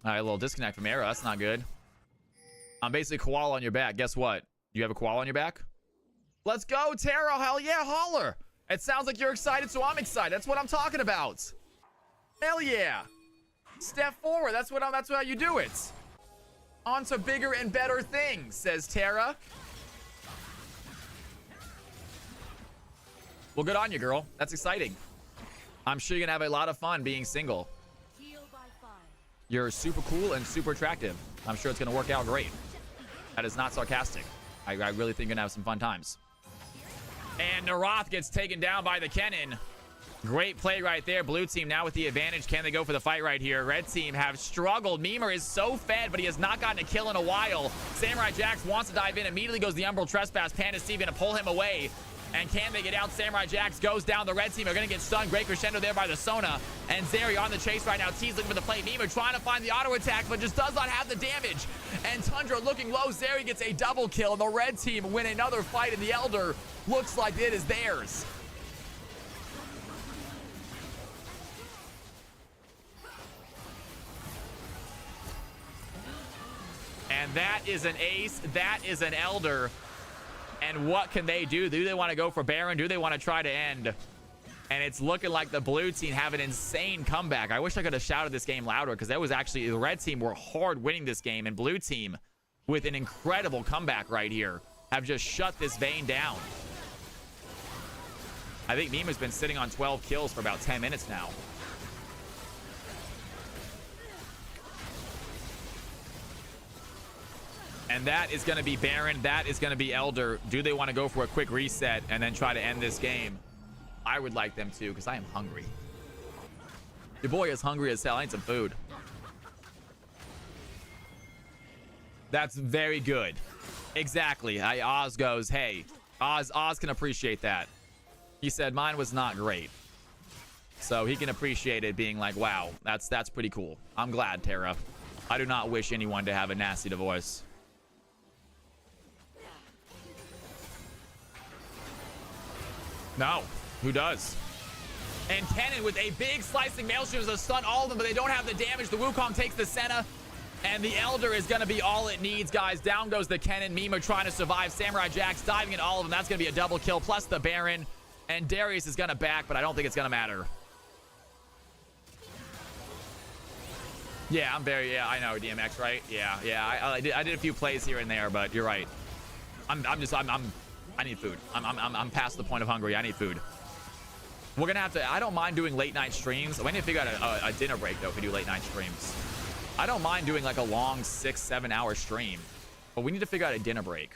All right, a little disconnect from Arrow. That's not good. I'm basically koala on your back. Guess what? You have a koala on your back? Let's go, Taro. Hell yeah, holler. It sounds like you're excited, so I'm excited. That's what I'm talking about. Hell yeah. Step forward. That's how you do it. On to bigger and better things, says Tara. Well, good on you, girl. That's exciting. I'm sure you're going to have a lot of fun being single. You're super cool and super attractive. I'm sure it's going to work out great. That is not sarcastic. I really think you're going to have some fun times. And Narath gets taken down by the Kennen. Great play right there. Blue team now with the advantage. Can they go for the fight right here? Red team have struggled. Mimer is so fed, but he has not gotten a kill in a while. Samurai Jax wants to dive in. Immediately goes the Umbral Trespass. Panda Steve going to pull him away. And can they get out? Samurai Jax goes down. The red team are going to get stunned. Great crescendo there by the Sona. And Zeri on the chase right now. Tees looking for the play. Mimer trying to find the auto attack, but just does not have the damage. And Tundra looking low. Zeri gets a double kill. And the red team win another fight in the Elder. Looks like it is theirs. And that is an ace. That is an Elder. And what can they do? Do they want to go for Baron? Do they want to try to end? And it's looking like the blue team have an insane comeback. I wish I could have shouted this game louder, because that was actually, the red team were hard winning this game, and blue team, with an incredible comeback right here, have just shut this Vayne down. I think Mima's been sitting on 12 kills for about 10 minutes now. And that is going to be Baron. That is going to be Elder. Do they want to go for a quick reset and then try to end this game? I would like them to, because I am hungry. Your boy is hungry as hell. I need some food. That's very good. Exactly. Oz goes, hey. Oz can appreciate that. He said mine was not great. So he can appreciate it being like, wow, that's pretty cool. I'm glad, Tara. I do not wish anyone to have a nasty divorce. No, who does? And Kennen with a big slicing maelstrom to stun all of them, but they don't have the damage. The Wukong takes the Senna, and the Elder is going to be all it needs, guys. Down goes the Kennen. Mima trying to survive. Samurai Jack's diving in all of them. That's going to be a double kill, plus the Baron. And Darius is going to back, but I don't think it's going to matter. Yeah, yeah, I know, DMX, right? Yeah, I did a few plays here and there, but you're right. I need food. I'm past the point of hungry. I need food. We're gonna have to. I don't mind doing late night streams. We need to figure out a dinner break though if we do late night streams. I don't mind doing like a long 6-7 hour stream, but we need to figure out a dinner break.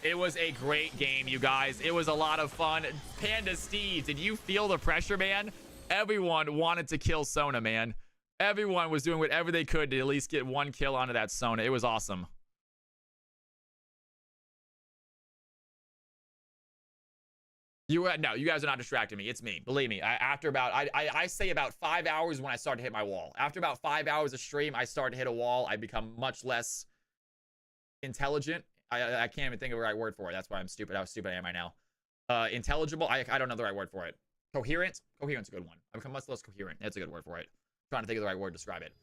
It was a great game, you guys. It was a lot of fun. Panda Steve, did you feel the pressure, man? Everyone wanted to kill Sona, man. Everyone was doing whatever they could to at least get one kill onto that Sona. It was awesome. No, you guys are not distracting me. It's me. Believe me. I say about 5 hours when I start to hit my wall. After about 5 hours of stream, I start to hit a wall. I become much less intelligent. I can't even think of the right word for it. That's why I'm stupid. How stupid I am right now. Intelligible. I don't know the right word for it. Coherent. Coherent's a good one. I become much less coherent. That's a good word for it. I'm trying to think of the right word to describe it.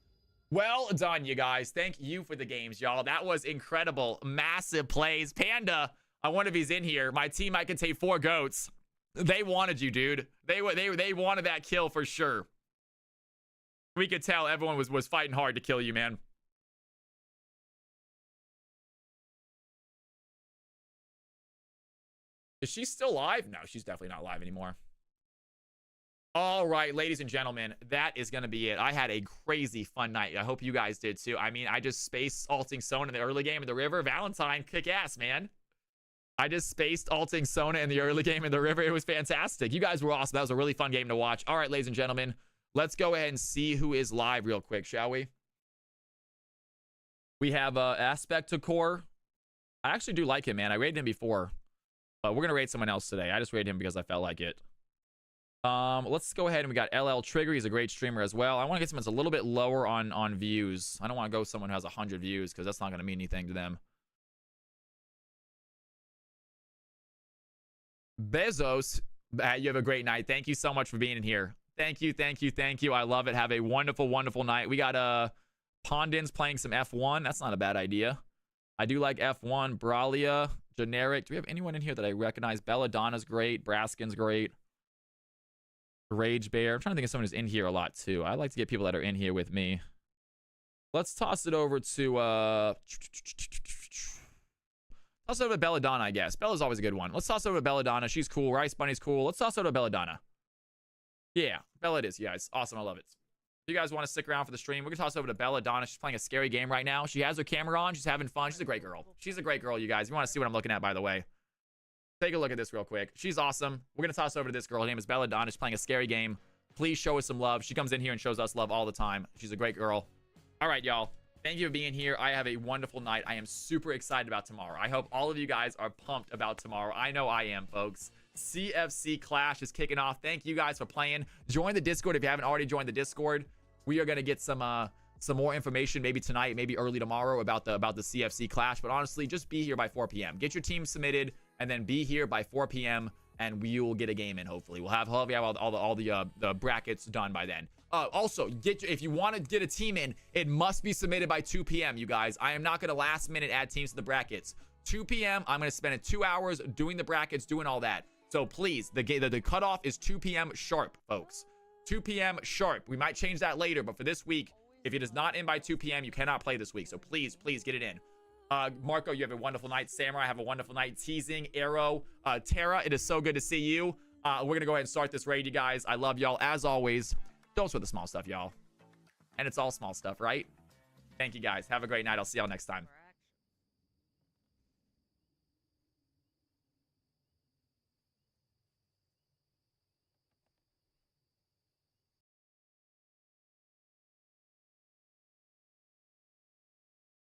Well done, you guys. Thank you for the games, y'all. That was incredible. Massive plays. Panda. I wonder if he's in here. My team, I can take 4 goats. They wanted you, dude. They wanted that kill for sure. We could tell everyone was fighting hard to kill you, man. Is she still live? No, she's definitely not live anymore. All right, ladies and gentlemen, that is going to be it. I had a crazy fun night. I hope you guys did too. I mean, I just space alting Sona in the early game of the river. Valentine, kick ass, man. I just spaced alting Sona in the early game in the river. It was fantastic. You guys were awesome. That was a really fun game to watch. All right, ladies and gentlemen, let's go ahead and see who is live real quick, shall we? We have Aspect to Core. I actually do like him, man. I rated him before. We're going to rate someone else today. I just rated him because I felt like it. Let's go ahead and we got LL Trigger. He's a great streamer as well. I want to get someone that's a little bit lower on views. I don't want to go with someone who has 100 views because that's not going to mean anything to them. Bezos, you have a great night. Thank you so much for being in here. Thank you, thank you, thank you. I love it. Have a wonderful, wonderful night. We got Pondins playing some F1. That's not a bad idea. I do like F1. Bralia, generic. Do we have anyone in here that I recognize? Belladonna's great. Braskin's great. Rage Bear. I'm trying to think of someone who's in here a lot too. I like to get people that are in here with me. Let's toss it over to toss it over to Belladonna, I guess. Bella's always a good one. Let's toss it over to Belladonna. She's cool. Rice Bunny's cool. Let's toss it over to Belladonna. Yeah, Bella it is, you guys. Awesome. I love it. If you guys want to stick around for the stream, we're going to toss over to Belladonna. She's playing a scary game right now. She has her camera on. She's having fun. She's a great girl. She's a great girl, you guys. You want to see what I'm looking at, by the way. Take a look at this real quick. She's awesome. We're going to toss over to this girl. Her name is Belladonna. She's playing a scary game. Please show us some love. She comes in here and shows us love all the time. She's a great girl. All right, y'all. Thank you for being here. I have a wonderful night. I am super excited about tomorrow. I hope all of you guys are pumped about tomorrow. I know I am, folks. CFC Clash is kicking off. Thank you guys for playing. Join the Discord if you haven't already joined the Discord. We are going to get some more information maybe tonight, maybe early tomorrow about the CFC Clash. But honestly, just be here by 4 p.m. Get your team submitted and then be here by 4 p.m. and we will get a game in. Hopefully, we'll have all the brackets done by then. Also, if you want to get a team in, it must be submitted by 2 p.m. You guys, I am not going to last minute add teams to the brackets. 2 p.m. I'm going to spend 2 hours doing the brackets, doing all that. So please, the cutoff is 2 p.m. sharp, folks. 2 p.m. sharp. We might change that later, but for this week, if it is not in by 2 p.m., you cannot play this week. So please, please get it in. Marco, you have a wonderful night. Samurai, have a wonderful night. Teasing, Arrow, Tara, it is so good to see you. We're going to go ahead and start this raid, you guys. I love y'all. As always, don't sweat the small stuff, y'all. And it's all small stuff, right? Thank you, guys. Have a great night. I'll see y'all next time.